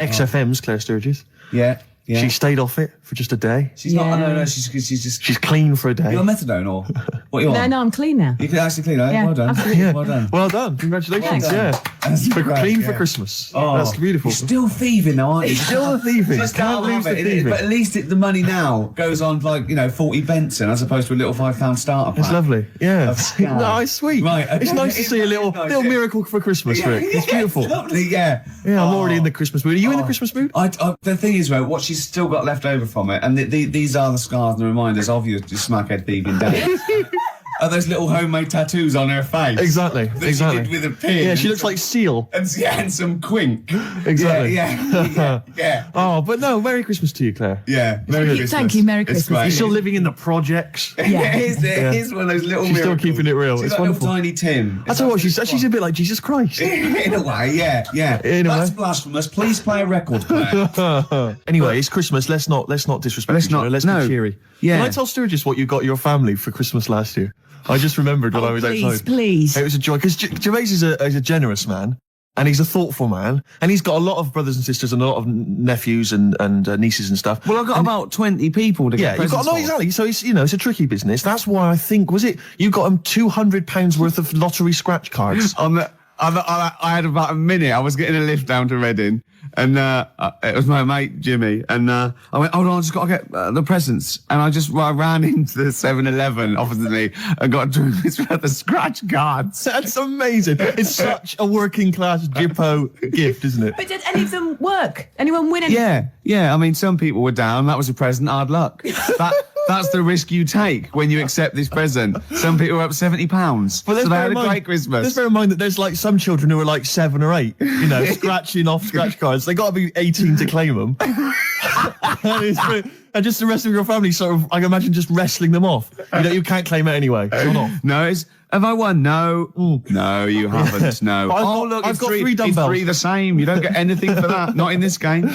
S2: XFM's Claire Sturgis.
S3: Yeah. Yeah.
S2: She stayed off it for just a day.
S3: She's not. No. She's
S2: clean for a day.
S3: You're on methadone or what? You on?
S8: No, I'm clean now.
S3: You can actually clean. Eh?
S8: Yeah,
S3: Well done.
S8: absolutely.
S2: Yeah.
S3: Well done.
S2: Well done. Congratulations.
S8: Thanks.
S2: Yeah.
S3: That's great,
S2: Clean for
S3: yeah.
S2: Christmas.
S3: Oh,
S2: that's beautiful.
S3: You're still thieving though, aren't you?
S2: Still thieving.
S3: Just
S2: Can't lose the thieving.
S3: But at least the money now goes on like 40 Benson as opposed to a little £5 starter pack.
S2: It's lovely. Yeah.
S3: scam.
S2: No, it's sweet.
S3: Right, okay.
S2: It's nice to see a little miracle for Christmas, Rick. It's beautiful.
S3: It's lovely, yeah.
S2: Yeah, I'm already in the Christmas mood. Are you in the Christmas mood?
S3: The thing is, what she's still got left over from it, and these are the scars and the reminders of your smackhead thieving days. Are those little homemade tattoos on her face?
S2: Exactly.
S3: That she did with a pin.
S2: Yeah, she looks like Seal.
S3: And some quink.
S2: Exactly.
S3: Yeah.
S2: Oh, but no, Merry Christmas to you, Claire.
S3: Yeah. Merry Christmas.
S8: Thank you, Merry Christmas.
S2: You're still living in the projects.
S8: Yeah.
S3: It is one of those little
S2: She's still
S3: miracles.
S2: keeping it real.
S3: She's
S2: It's
S3: like
S2: wonderful.
S3: little tiny Tim.
S2: I tell you what, she's a bit like Jesus Christ.
S3: In a way, yeah.
S2: In a
S3: That's
S2: way.
S3: blasphemous. Please play a record, Claire.
S2: Anyway, it's Christmas. Let's not disrespect each other. Let's be cheery.
S3: Yeah.
S2: Can I tell Sturgis what you got your family for Christmas last year? I just remembered when I was outside.
S8: Please.
S2: It was a joy because Gervais is a generous man. And he's a thoughtful man, and he's got a lot of brothers and sisters and a lot of nephews and nieces and stuff.
S3: Well, I've got about 20 people to get
S2: you've got
S3: presents for.
S2: exactly. So it's a tricky business. That's why I think you got him £200 worth of lottery scratch cards.
S3: I had about a minute. I was getting a lift down to Reading, and it was my mate Jimmy, and I went, hold on, I just got to get the presents, and I ran into the 7-Eleven opposite me and got £200 worth of scratch cards.
S2: That's amazing. It's such a working class Jippo gift, isn't it?
S8: But did any of them work? Anyone win anything?
S3: Yeah. I mean, some people were down. That was a present. Hard luck. That's the risk you take when you accept this present. Some people were up £70. So they had a great Christmas.
S2: Let's bear in mind that there's like some children who are like 7 or 8, scratching off scratch cards. They got to be 18 to claim them. And just the rest of your family sort of, I can imagine, just wrestling them off. You can't claim it anyway. It's not off.
S3: No, have I won? No. No, you haven't. No.
S2: I've got 3 dumbbells.
S3: It's 3 the same. You don't get anything for that. Not in this game.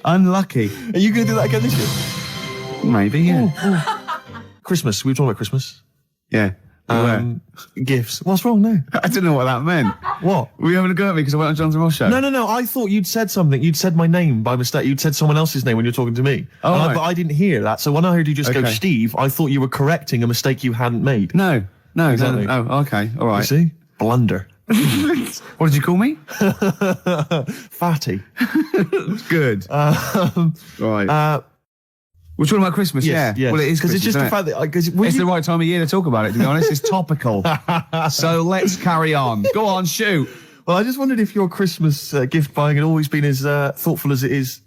S3: Unlucky.
S2: Are you going to do that again this year?
S3: Maybe, yeah.
S2: Christmas. We were talking about Christmas.
S3: Yeah.
S2: Gifts. What's wrong now?
S3: I didn't know what that meant.
S2: What?
S3: Were you having a go at me because I went on Jonathan Ross show?
S2: No. I thought you'd said something. You'd said my name by mistake. You'd said someone else's name when you were talking to me.
S3: Oh, right.
S2: But I didn't hear that. So when I heard you just go, Steve, I thought you were correcting a mistake you hadn't made.
S3: No.
S2: Exactly.
S3: Oh, okay. All right.
S2: You see? Blunder.
S3: What did you call me?
S2: Fatty.
S3: Good. Right. We're talking about Christmas,
S2: yes.
S3: Well, it is
S2: because it's just the fact that
S3: it's the right time of year to talk about it. To be honest, it's topical. So let's carry on. Go on, shoot.
S2: Well, I just wondered if your Christmas gift buying had always been as thoughtful as it is.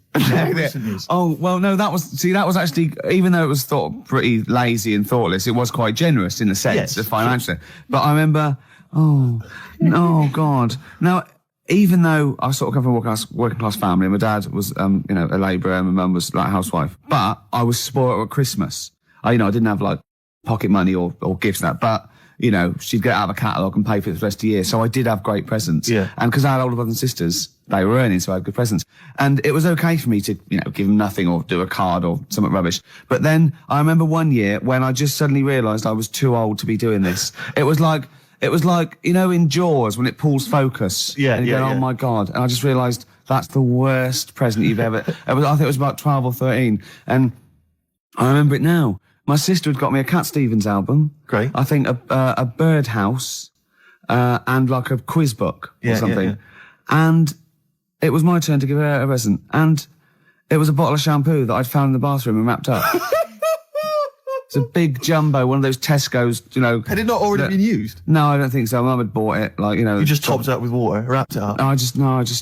S3: Oh, well, no, that was actually, even though it was thought pretty lazy and thoughtless, it was quite generous in the sense of financially. But I remember, oh God. Now, even though I sort of come from a working class family, my dad was, a labourer and my mum was like a housewife, but I was spoiled at Christmas. I didn't have like pocket money or gifts and that, but
S7: you know, she'd get out of a catalogue and pay for it for the rest of the year. So I did have great presents.
S2: Yeah.
S7: And because I had older brothers and sisters, they were earning, so I had good presents. And it was okay for me to, you know, give them nothing or do a card or something rubbish. But then I remember one year when I just suddenly realised I was too old to be doing this. It was like, you know, in Jaws when it pulls focus.
S2: Yeah,
S7: and you go, oh my God. And I just realised that's the worst present you've ever, I think it was about 12 or 13. And I remember it now. My sister had got me a Cat Stevens album.
S2: Great.
S7: I think a Birdhouse, and like a quiz book or something. And it was my turn to give her a present. And it was a bottle of shampoo that I'd found in the bathroom and wrapped up. It's a big jumbo, one of those Tesco's, you know.
S2: Had it not already been used?
S7: No, I don't think so. Mum had bought it, like, you know.
S2: You just topped it up with water, wrapped it up.
S7: I just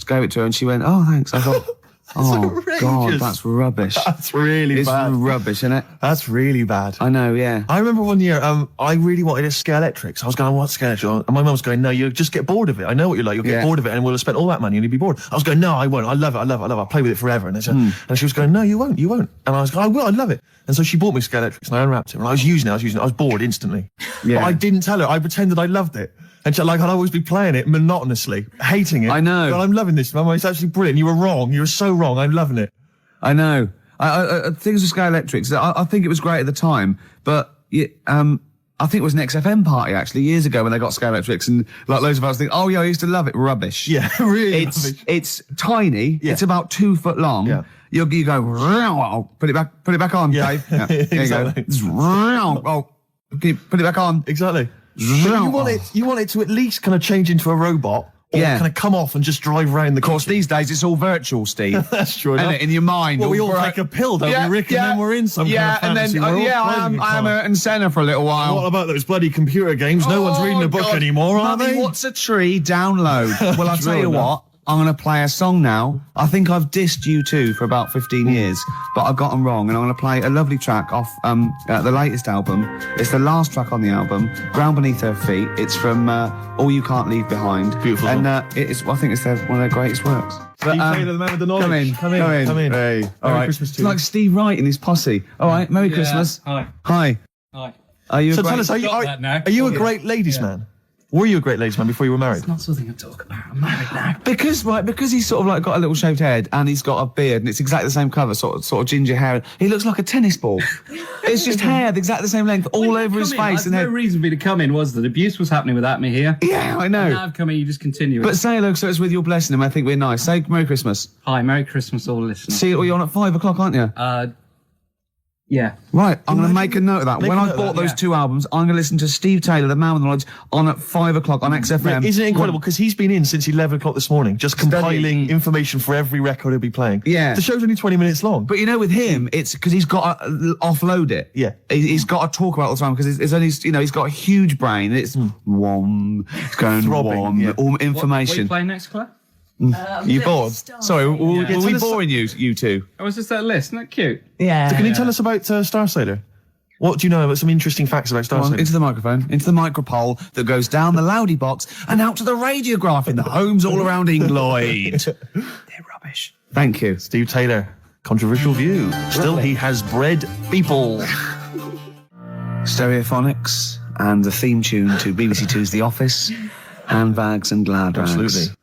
S7: gave it to her and she went, oh, thanks. I thought, oh,
S2: outrageous.
S7: God, that's rubbish.
S2: That's really bad.
S7: It's rubbish, isn't it?
S2: That's really bad.
S7: I know, yeah.
S2: I remember one year, I really wanted a Scalextric. So I was going, I want Scalextric. And my mum was going, no, you'll just get bored of it. I know what you're like. You'll get bored of it and we'll have spent all that money and you'll be bored. I was going, no, I won't. I love it. I'll play with it forever. And, and she was going, no, you won't. And I was going, I will. I love it. And so she bought me Scalextric and I unwrapped it. And I was using it. I was bored instantly. Yeah. But I didn't tell her. I pretended I loved it. And I'd always be playing it monotonously, hating it.
S7: I know.
S2: But I'm loving this, Mum. It's actually brilliant. You were wrong. You were so wrong. I'm loving it.
S7: I know. Things with Scalextrics, I think it was great at the time, but I think it was an XFM party actually years ago when they got Scalextrics, and like loads of us think, oh yeah, I used to love it. Rubbish.
S2: Yeah, really.
S7: It's tiny. Yeah. It's about 2 foot long. Yeah. You go, put it back on, Dave. Yeah. There
S2: Exactly.
S7: you go. Put it back on.
S2: Exactly. But you want it to at least kind of change into a robot. Or kind of come off and just drive around the
S7: Of course, these days it's all virtual, Steve.
S2: That's true.
S7: Isn't it? In your mind.
S2: Well, we all take a pill, don't we, Rick? And then we're in some kind of fantasy world.
S7: I am Ayrton Senna for a little while.
S2: What about those bloody computer games? No one's reading a book anymore, are they?
S7: What's a tree? Download. Well, I'll tell you what. I'm going to play a song now. I think I've dissed U2 for about 15 years, but I got them wrong, and I'm going to play a lovely track off the latest album. It's the last track on the album, Ground Beneath Her Feet. It's from All You Can't Leave Behind.
S2: Beautiful.
S7: And I think it's one of their greatest works.
S2: But, Taylor, the man with the knowledge. Come in.
S7: Hey. All
S2: Merry
S7: right.
S2: Christmas to
S7: It's
S2: you.
S7: like Steve Wright and his posse. All right, Merry Christmas.
S6: Hi.
S7: Hi. Are you
S2: Tell us, are you a great ladies man? Were you a great ladies man before you were married?
S6: It's not something I talk about. I'm married now.
S7: Because he's sort of like got a little shaved head and he's got a beard and it's exactly the same colour, sort of ginger hair. He looks like a tennis ball. It's just hair, the exact same length, all over his face.
S6: No reason for me to come in was that abuse was happening without me here.
S7: Yeah, I know.
S6: And now I've come in, you just continue.
S7: But say hello, so it's with your blessing, and I think we're nice. Say Merry Christmas.
S6: Hi, Merry Christmas, all listeners.
S7: See, you're on at 5 o'clock, aren't you?
S6: Yeah.
S7: Right, I'm going to make a note of that. When I bought those 2 albums, I'm going to listen to Steve Taylor, the man with the knowledge, on at 5 o'clock on XFM.
S2: Isn't it incredible? Because he's been in since 11 o'clock this morning, just compiling information for every record he'll be playing.
S7: Yeah.
S2: The show's only 20 minutes long.
S7: But you know, with him, it's because he's got to offload it.
S2: Yeah.
S7: He's got to talk about it all the time because it's only, you know, he's got a huge brain. And it's wom, it's going
S2: Throbbing,
S7: wom, all information.
S6: What are you playing next, Claire?
S7: You bored? Sorry, were we boring you two?
S6: Oh, was this that list? Isn't that cute?
S8: Yeah.
S2: So can you tell us about Star Sailor? What do you know about some interesting facts about Star Sailor?
S7: Into the microphone, into the micropole that goes down the loudy box and out to the radiograph in the homes all around England. They're rubbish. Thank you.
S2: Steve Taylor, controversial view. Still, he has bred people.
S7: Stereophonics and the theme tune to BBC Two's The Office, Handbags and Glad Rags.
S2: Absolutely.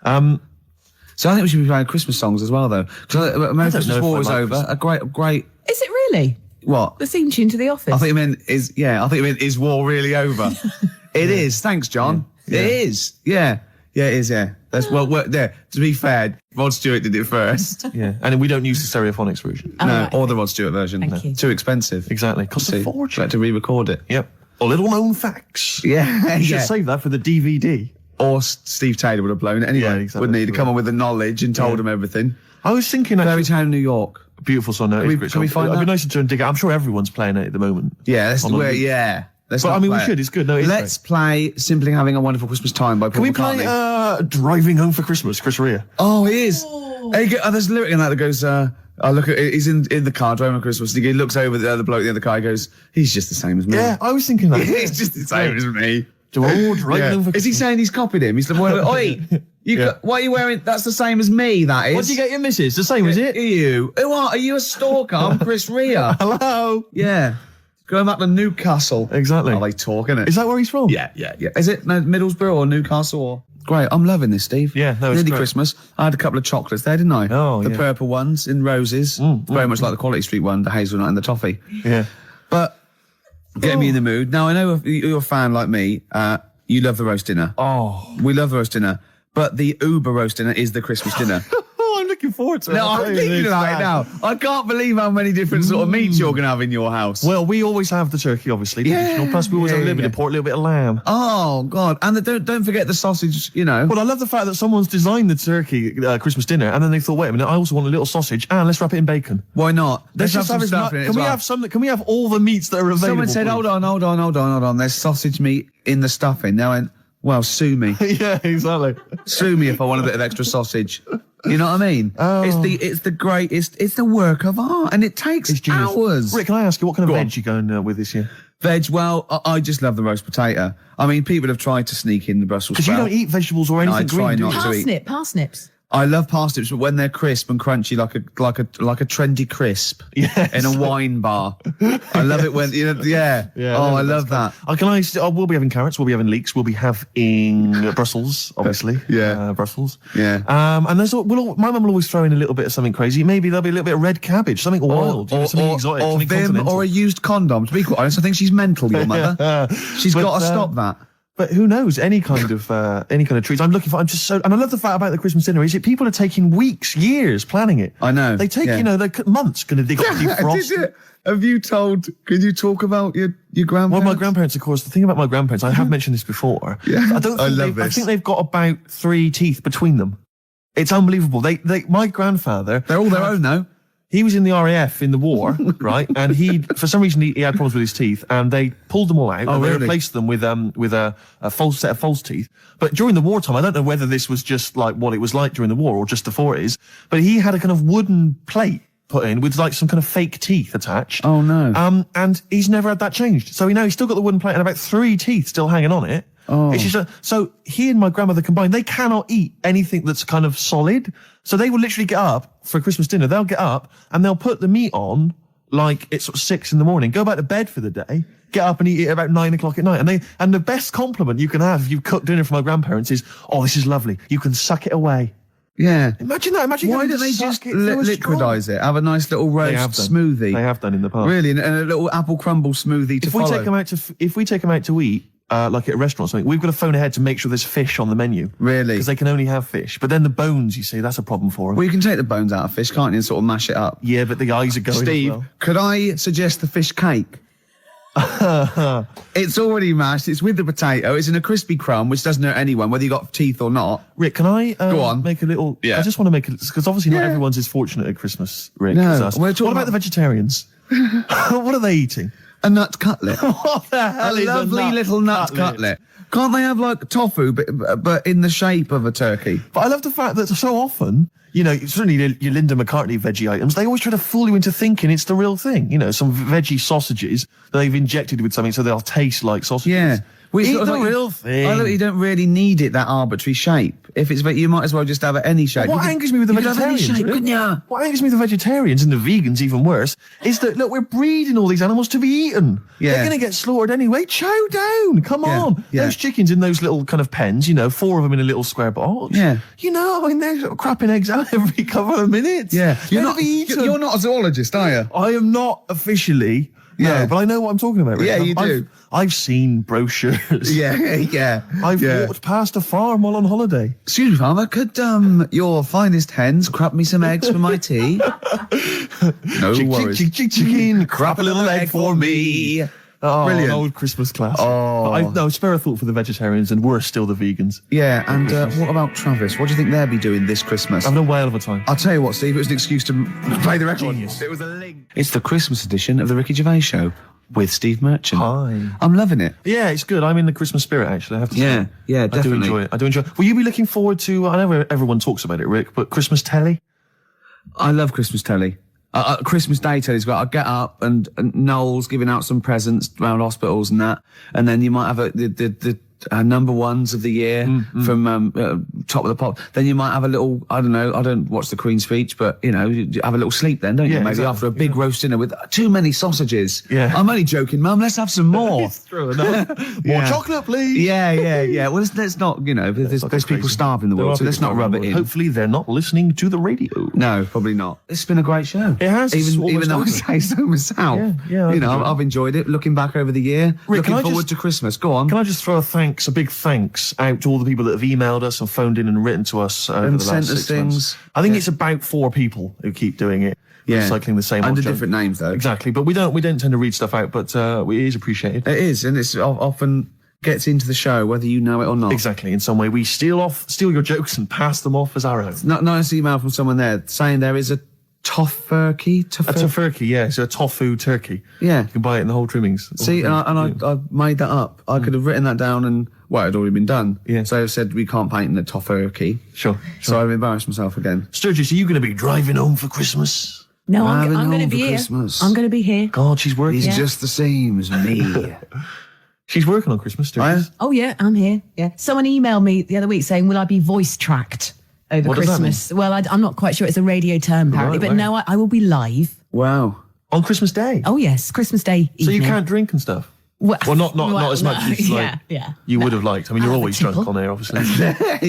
S7: So I think we should be playing Christmas songs as well, though. Because American Christmas War is over. A great.
S8: Is it really?
S7: What?
S8: The theme tune to The Office?
S7: I think it meant is war really over? It is. Thanks, John.
S2: Yeah.
S7: It is. Yeah. Yeah, it is. Yeah. That's there. To be fair, Rod Stewart did it first.
S2: Yeah, and we don't use the Stereophonics version.
S7: Or the Rod Stewart version.
S8: Thank you.
S7: Too expensive.
S2: Exactly. Costs a fortune.
S7: Had to re-record it.
S2: Yep. Or little known facts.
S7: Yeah.
S2: You should save that for the DVD.
S7: Or Steve Taylor would have blown it anyway.
S2: Yeah, exactly.
S7: Wouldn't he? To come on with the knowledge and told him everything.
S2: I was thinking
S7: Fairy Town in New York.
S2: Beautiful song. No,
S7: Can we find that?
S2: It'd be nice to try and dig it. I'm sure everyone's playing it at the moment.
S7: Yeah, Let's
S2: we should. It's good. No,
S7: let's play Simply Having a Wonderful Christmas Time by Paul McCartney.
S2: Can we play Driving Home for Christmas, Chris Rea?
S7: Oh, he is. There's a lyric in that goes, he's in the car driving on Christmas. He looks over the other bloke in the other car. He goes, he's just the same as me.
S2: Yeah, I was thinking that.
S7: He's just the same as me.
S2: Is
S7: he saying he's copied him? He's like, oi, what are you wearing? That's the same as me, that is.
S2: What do you get your missus? The same as it?
S7: Are you? Who are you? A stalker? I'm Chris Rea.
S2: Hello?
S7: Yeah. Going back to Newcastle.
S2: Exactly.
S7: Oh, they talk, innit?
S2: Is that where he's from?
S7: Yeah. Is it Middlesbrough or Newcastle or? Great, I'm loving this, Steve.
S2: Yeah, no, it's
S7: Nearly
S2: great.
S7: Christmas. I had a couple of chocolates there, didn't I?
S2: Oh,
S7: the
S2: yeah.
S7: purple ones in roses. Very much like the Quality Street one, the hazelnut and the toffee.
S2: Yeah.
S7: But getting me in the mood. Now, I know if you're a fan like me, you love the roast dinner.
S2: Oh.
S7: We love the roast dinner. But the Uber roast dinner is the Christmas dinner.
S2: Oh, I'm looking forward to it.
S7: No, I'm thinking about it now. I can't believe how many different sort of meats you're going to have in your house.
S2: Well, we always have the turkey, obviously. Traditional. Plus, we always have a little bit of pork, a little bit of lamb.
S7: Oh, God. And don't forget the sausage, you know.
S2: Well, I love the fact that someone's designed the turkey Christmas dinner, and then they thought, wait a minute, I also want a little sausage, and let's wrap it in bacon.
S7: Why not?
S2: Let's
S7: have
S2: just have
S7: some stuff in it as well.
S2: Can we have all the meats that are available?
S7: Someone said,
S2: please?
S7: hold on. There's sausage meat in the stuffing. Now, I went, well, sue me.
S2: Yeah, exactly.
S7: Sue me if I want a bit of extra sausage. You know what I mean?
S2: Oh.
S7: It's the work of art, and it takes
S2: genius.
S7: hours.
S2: Rick, can I ask you, what kind of
S7: Go
S2: veg
S7: on.
S2: you going with this year?
S7: Veg, well, I just love the roast potato. I mean, people have tried to sneak in the Brussels
S2: Because you
S7: sprout.
S2: don't eat vegetables or anything
S7: I try
S2: green, do you?
S7: not to eat.
S8: Parsnips.
S7: I love parsnips, but when they're crisp and crunchy, like a trendy crisp
S2: Yes.
S7: in a wine bar. I love it when
S2: Yeah,
S7: oh, I love that.
S2: We'll be having carrots, we'll be having leeks, we'll be having Brussels, obviously.
S7: Yeah.
S2: Brussels.
S7: Yeah.
S2: And my mum will always throw in a little bit of something crazy. Maybe there'll be a little bit of red cabbage, something wild, something exotic,
S7: or
S2: something
S7: Vim,
S2: continental.
S7: or a used condom. To be quite honest, I think she's mental, your mother. She's
S2: But,
S7: got to stop that.
S2: But who knows? Any kind of treats. I'm and I love the fact about the Christmas dinner is that people are taking weeks, years planning it.
S7: I know.
S2: They take,
S7: Yeah.
S2: they months going to dig up defrost.
S7: Did you? Have you told? Could you talk about your grandparents?
S2: Well, my grandparents, of course. The thing about my grandparents, I have mentioned this before.
S7: Yeah.
S2: I think they've got about 3 teeth between them. It's unbelievable. My grandfather.
S7: They're all their own, though.
S2: He was in the RAF in the war, right? And for some reason, he had problems with his teeth, and they pulled them all out.
S7: Oh,
S2: and they
S7: really?
S2: replaced them with a false set of false teeth. But during the wartime, I don't know whether this was just like what it was like during the war or just before it is, but he had a kind of wooden plate put in with like some kind of fake teeth attached.
S7: Oh, no.
S2: And he's never had that changed. So he's still got the wooden plate and about 3 teeth still hanging on it.
S7: Oh.
S2: It's just so he and my grandmother combined, they cannot eat anything that's kind of solid. So they will literally get up for Christmas dinner. They'll get up and they'll put the meat on like it's sort of 6 a.m, go back to bed for the day, get up and eat it about 9 o'clock at night. And the best compliment you can have if you've cooked dinner for my grandparents is, oh, this is lovely. You can suck it away.
S7: Yeah.
S2: Imagine that. Imagine
S7: Why
S2: having
S7: don't
S2: to
S7: they
S2: suck
S7: just
S2: it so strong.
S7: liquidize it? Have a nice little
S2: They have
S7: roast
S2: done.
S7: smoothie.
S2: They have done in the past.
S7: Really, and a little apple crumble smoothie to
S2: If we
S7: follow.
S2: take them out to eat, like at a restaurant or something, we've got to phone ahead to make sure there's fish on the menu.
S7: Really?
S2: Because they can only have fish. But then the bones, you see, that's a problem for them.
S7: Well, you can take the bones out of fish, can't you, and sort of mash it up.
S2: Yeah, but the eyes are going
S7: Steve,
S2: as well.
S7: could I suggest the fish cake? It's already mashed. It's with the potato. It's in a crispy crumb, which doesn't hurt anyone, whether you got teeth or not.
S2: Rick, can I
S7: Go on.
S2: make a little...
S7: Yeah.
S2: I just want to make it... Because obviously not
S7: Yeah.
S2: everyone's as fortunate at Christmas, Rick,
S7: No,
S2: as us.
S7: we're
S2: What
S7: talking
S2: about the vegetarians? What are they eating?
S7: A nut cutlet.
S2: What the
S7: A
S2: hell is
S7: lovely little nut cutlet. Can't they have like tofu, but in the shape of a turkey?
S2: But I love the fact that so often, certainly your Linda McCartney veggie items, they always try to fool you into thinking it's the real thing. Some veggie sausages that they've injected with something so they'll taste like sausages.
S7: Yeah. Well,
S2: Eat
S7: sort of
S2: the
S7: like-
S2: real thing.
S7: I look, you don't really need it that arbitrary shape. If it's, you might as well just have it any shape.
S2: What
S7: You
S2: angers me with the
S7: you could have any
S2: vegetarians,
S7: shape,
S2: Rick?
S7: couldn't ya?
S2: What angers me with the vegetarians and the vegans even worse is that, look, we're breeding all these animals to be eaten.
S7: Yeah.
S2: They're going to get slaughtered anyway. Chow down. Come
S7: Yeah,
S2: on.
S7: yeah.
S2: Those chickens in those little kind of pens, 4 of them in a little square box.
S7: Yeah.
S2: They're sort of crapping eggs out every couple of minutes.
S7: Yeah.
S2: They're to be eaten.
S7: You're not a zoologist, are you?
S2: I am not officially.
S7: Yeah.
S2: No, but I know what I'm talking about. Rick.
S7: Yeah, you do.
S2: I've seen brochures.
S7: Yeah.
S2: I've
S7: yeah.
S2: walked past a farm while on holiday.
S7: Excuse me, farmer, could your finest hens crap me some eggs for my tea? No worries.
S2: Chicken, crap a little egg for me. Oh,
S7: Brilliant.
S2: an old Christmas class.
S7: Oh.
S2: No, spare a thought for the vegetarians, and we're still the vegans.
S7: Yeah, and what about Travis? What do you think they'll be doing this Christmas?
S2: Having a whale of a time.
S7: I'll tell you what, Steve, it was an excuse to play the record.
S2: Genius.
S7: It was a link. It's the Christmas edition of the Ricky Gervais Show with Steve Merchant.
S2: Hi.
S7: I'm loving it.
S2: Yeah, it's good. I'm in the Christmas spirit, actually, I have to say.
S7: Yeah,
S2: I do
S7: definitely.
S2: enjoy it. I do enjoy it. Will you be looking forward to, I know everyone talks about it, Rick, but Christmas telly?
S7: I love Christmas telly. Christmas Day telly's got. I get up and Noel's giving out some presents around hospitals and that, and then you might have the number ones of the year from Top of the Pop. Then you might have a little, I don't know, I don't watch the Queen's speech, but, you know, you have a little sleep then, don't you? Maybe after a big roast dinner with too many sausages.
S2: Yeah.
S7: I'm only joking, Mum, let's have some more.
S2: It's true enough. More chocolate, please.
S7: Yeah. Well, let's not, you know, there's people starving in the world, so let's not rub it in.
S2: Hopefully they're not listening to the radio.
S7: No, probably not. It's been a great show.
S2: It has.
S7: Even though I say so myself.
S2: Yeah,
S7: you know, I've enjoyed it. Looking back over the year,
S2: Rick,
S7: looking forward to Christmas. Go on.
S2: Can I just throw a big thanks out to all the people that have emailed us and phoned in and written to us over the last
S7: sent us
S2: 6 months?
S7: things.
S2: I think it's about 4 people who keep doing it. Recycling the same
S7: under
S2: old joke.
S7: different names though.
S2: Exactly, but we don't tend to read stuff out, but it is appreciated.
S7: It is, and it's often gets into the show whether you know it or not.
S2: Exactly. In some way, we steal your jokes and pass them off as our own.
S7: Nice email from someone there saying there is a tofurkey.
S2: A tofurkey, yeah. So a tofu turkey.
S7: Yeah.
S2: You can buy it in the whole trimmings.
S7: See, I made that up. I could have written that down and, well, it had already been done.
S2: Yeah.
S7: So I said we can't paint in the tofurkey.
S2: Sure.
S7: So I've embarrassed myself again.
S2: Sturgis, are you going to be driving home for Christmas?
S8: No,
S7: Driving
S8: I'm going to
S7: home
S8: be
S7: for
S8: here.
S7: Christmas.
S8: I'm going to be here.
S2: God, she's working.
S7: He's just the same as me.
S2: She's working on Christmas, Sturgis.
S8: Oh, yeah, I'm here. Yeah. Someone emailed me the other week saying, will I be voice tracked over
S2: What does that
S8: Christmas? Well, I'm not quite sure. It's a radio term, apparently.
S2: Right,
S8: but no, I will be live.
S7: Wow.
S2: On Christmas Day?
S8: Oh, yes, Christmas Day evening.
S2: So you can't drink and stuff? Well, not as much as you would have liked. I mean, you're always drunk on air, obviously.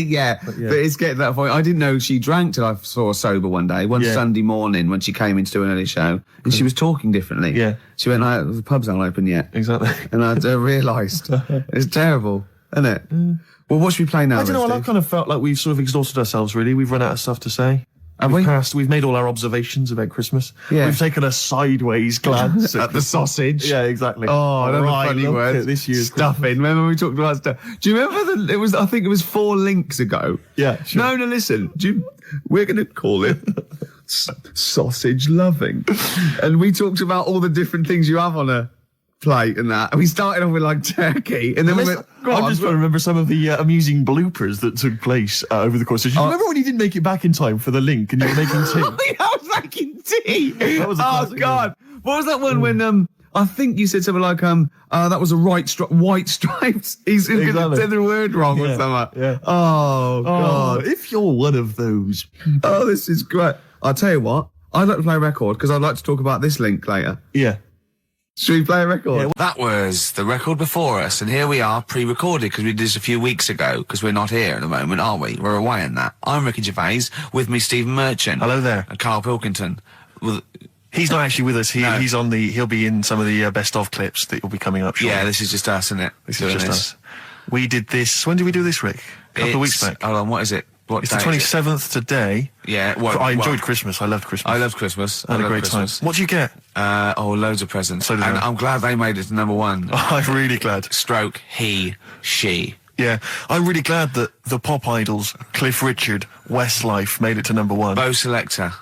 S7: yeah, but it's getting to that point. I didn't know she drank till I saw her sober one day, Sunday morning when she came in to do an early show, and she was talking differently.
S2: Yeah.
S7: She went, the pub's not open yet.
S2: Exactly.
S7: And I realised. It's terrible, isn't it? Well, what should we play now?
S2: I don't know, I kind of felt like we've sort of exhausted ourselves, really. We've run out of stuff to say. We've made all our observations about Christmas.
S7: Yeah.
S2: We've taken a sideways glance
S7: at the sausage.
S2: Yeah, exactly.
S7: Oh, that's
S2: right,
S7: a funny
S2: look
S7: word.
S2: at this year's
S7: stuffing. Remember we talked about stuff? Do you remember I think it was 4 links ago.
S2: Yeah, sure.
S7: No, listen. We're going to call it sausage loving. And we talked about all the different things you have on a plate and that. And we started off with like turkey, and then we went.
S2: I'm just trying to remember some of the amusing bloopers that took place over the course. Do you remember when you didn't make it back in time for the link and you were making tea?
S7: I was making tea.
S2: That was a classic
S7: God! What was that one when I think you said something like that was a white stripes. He's going to say the word wrong or something.
S2: Yeah.
S7: Oh God!
S2: If you're one of those people.
S7: Oh, this is great. I'll tell you what. I'd like to play a record because I'd like to talk about this link later.
S2: Yeah.
S7: Should we play a record?
S2: Yeah.
S9: That was the record before us, and here we are pre-recorded because we did this a few weeks ago because we're not here at the moment, are we? We're away in that. I'm Ricky Gervais, with me Stephen Merchant.
S2: Hello there.
S9: And Karl Pilkington.
S2: He's not actually with us. He'll be in some of the best of clips that will be coming up shortly.
S9: Yeah, this is just us, isn't it?
S2: This is just us. We did this. When did we do this, Rick? A couple of weeks back.
S9: Hold on, what is it?
S2: It's the 27th today.
S9: Yeah.
S2: I enjoyed Christmas. I loved Christmas.
S9: I loved Christmas.
S2: I had a great time. What did you get?
S9: Loads of presents.
S2: So did
S9: and
S2: I.
S9: I'm glad they made it to number 1.
S2: Oh, I'm really glad.
S9: Stroke, he, she.
S2: Yeah, I'm really glad that the pop idols, Cliff Richard, Westlife, made it to number 1.
S9: Bo Selector.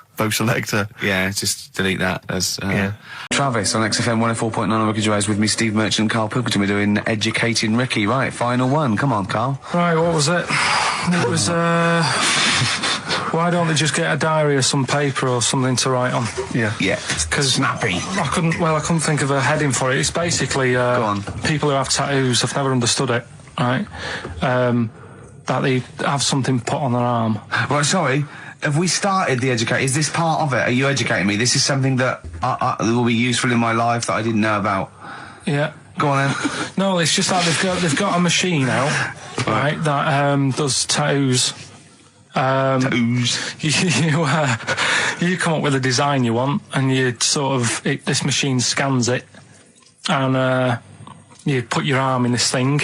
S9: Yeah, just delete that. Travis on XFM 104.9 on Ricky Gervais with me, Steve Merchant and Karl Pilkington. We're doing Educating Ricky. Right, final one. Come on, Karl.
S1: Right, what was it? It was, why don't they just get a diary or some paper or something to write on?
S2: Yeah.
S9: Yeah.
S1: Because
S9: snappy.
S1: I couldn't think of a heading for it. It's basically
S9: Go on.
S1: people who have tattoos. I've never understood it, right? That they have something put on their arm.
S9: Well, sorry. Have we started the educate? Is this part of it? Are you educating me? This is something that will be useful in my life that I didn't know about.
S1: Yeah.
S9: Go on then.
S1: No, it's just that they've got a machine out, right, that does tattoos. You come up with a design you want, and you this machine scans it, and you put your arm in this thing,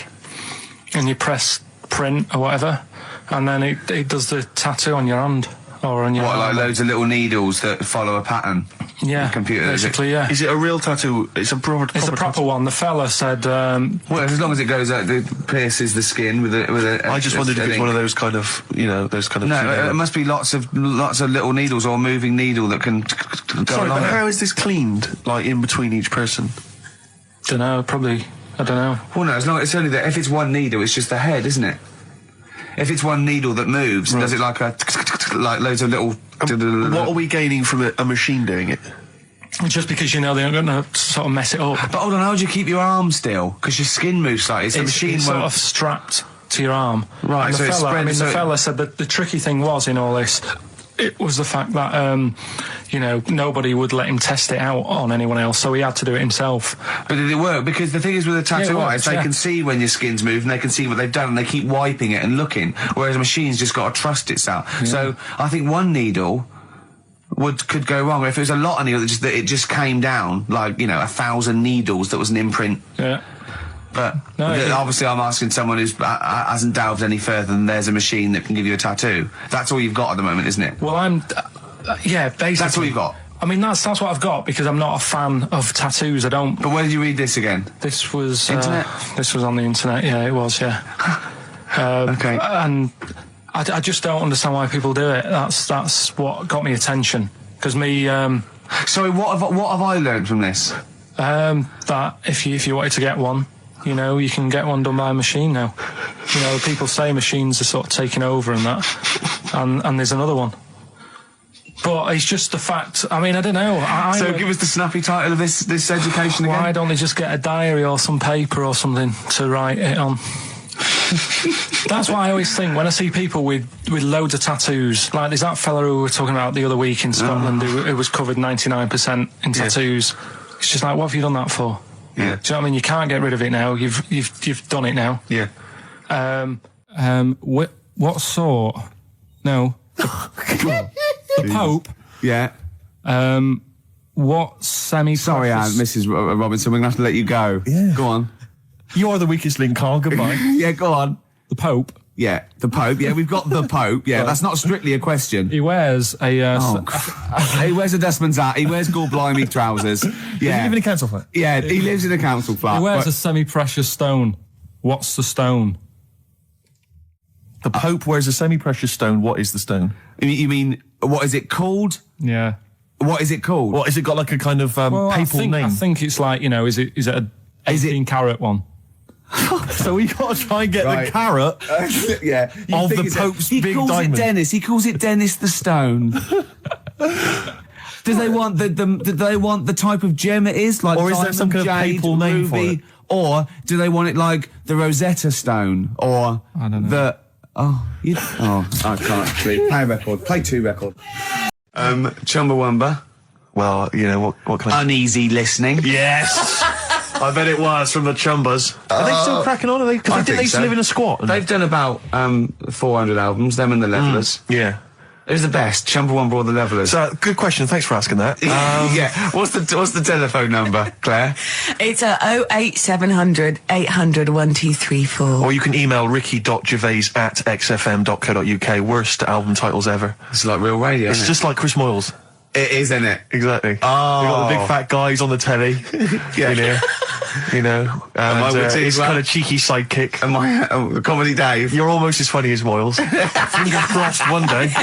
S1: and you press print or whatever, and then it does the tattoo on your hand. Or on your
S9: like loads of little needles that follow a pattern?
S1: Yeah,
S9: the computer,
S1: basically, yeah.
S2: Is it a real tattoo? It's a proper
S1: proper one. The fella said...
S9: well, as long as it goes out, it pierces the skin with a
S2: I just wondered if it's one of those kind of, those kind of...
S9: No, it must be lots of little needles or moving needle that can go
S2: Sorry,
S9: along
S2: but
S9: it.
S2: how is this cleaned, like, in between each person?
S1: Dunno, probably... I don't know.
S9: Well, no, as long as it's only that... If it's one needle, it's just the head, isn't it? If it's one needle that moves, does it like loads of little...
S2: What are we gaining from a machine doing it?
S1: Just because you know they're going to sort of mess it up.
S9: But hold on, how do you keep your arm still? Because your skin moves slightly, so the machine
S1: it's
S9: won't...
S1: sort of strapped to your arm.
S9: Right,
S1: and
S9: so
S1: the
S9: it's
S1: fella,
S9: spread...
S1: I mean,
S9: so
S1: the fella said that the tricky thing was in all this, it was the fact that, you know, nobody would let him test it out on anyone else, so he had to do it himself.
S9: But did it work? Because the thing is with a tattoo artist, they
S1: yeah.
S9: can see when your skin's moved and they can see what they've done and they keep wiping it and looking, whereas a machine's just got to trust itself. Yeah. So I think one needle could go wrong. If it was a lot of needles that it just came down, like, you know, 1,000 needles that was an imprint.
S1: Yeah.
S9: But obviously I'm asking someone who hasn't delved any further than there's a machine that can give you a tattoo. That's all you've got at the moment, isn't it?
S1: Well, yeah, basically.
S9: That's all you've got?
S1: I mean, that's what I've got, because I'm not a fan of tattoos. I don't...
S9: But where did you read this again?
S1: This was...
S9: Internet?
S1: This was on the internet, yeah, it was, yeah.
S9: Okay.
S1: And I just don't understand why people do it. That's what got me attention. Because me...
S9: Sorry, what have I learned from this?
S1: That if you wanted to get one, you know, you can get one done by a machine now. You know, people say machines are sort of taking over and that, and there's another one. But it's just the fact. I mean, I don't know.
S9: So give us the snappy title of this education again.
S1: Why don't they just get a diary or some paper or something to write it on? That's what I always think when I see people with loads of tattoos. Like there's that fella who we were talking about the other week in Scotland who was covered 99% in tattoos. Yeah. It's just like, what have you done that for?
S9: Yeah.
S1: Do you know what I mean? You can't get rid of it now. You've done it now.
S9: Yeah.
S6: What sort? No. The Pope.
S9: Yeah.
S6: What semi?
S9: Sorry, Mrs. Robinson, we're gonna have to let you go.
S2: Yeah.
S9: Go on.
S2: You are the weakest link, Carl. Goodbye.
S9: Yeah, go on.
S6: The Pope.
S9: Yeah, the Pope. Yeah, we've got the Pope. Yeah, that's not strictly a question.
S6: He wears a...
S9: he wears a dustman's hat. He wears gore blimey trousers. Yeah.
S2: Does he live in a council flat?
S9: Yeah, he lives in a council flat.
S6: He wears a semi-precious stone. What's the stone?
S2: The Pope wears a semi-precious stone. What is the stone?
S9: You mean, what is it called?
S6: Yeah.
S9: What is it called?
S2: What, has it got like a kind of papal name?
S6: I think it's like, you know, is it a 18-carat one?
S2: So we got to try and get the carrot
S9: yeah,
S2: of the Pope's big diamond.
S9: He calls it Dennis. He calls it Dennis the Stone. Do they want the type of gem it is? Like,
S2: or is there some kind of papal name for it?
S9: Or do they want it like the Rosetta Stone? Or
S6: I don't know.
S9: I can't actually. Play a record. Play 2 records. Chumbawamba.
S2: Well, you know, what kind of...
S9: Uneasy listening.
S2: Yes! I bet it was from the Chumbas. Are they still cracking on? Are they? Because they used to live in a squat.
S9: They've done about 400 albums, them and the Levellers.
S2: Yeah.
S9: Who's the best, Chumbawamba or the Levellers?
S2: So, good question. Thanks for asking that.
S9: Yeah. What's the telephone number, Claire?
S8: It's 08700 800 1234.
S2: Or you can email ricky.gervais@xfm.co.uk. Worst album titles ever.
S9: It's like real radio,
S2: It's just like Chris Moyles.
S9: It is, isn't it?
S2: Exactly.
S9: Oh.
S2: They got the big fat guys on the telly.
S9: Yeah.
S2: You know. And his kind of cheeky sidekick.
S9: And my Comedy Dave.
S2: You're almost as funny as Moyles. Fingers crossed one day.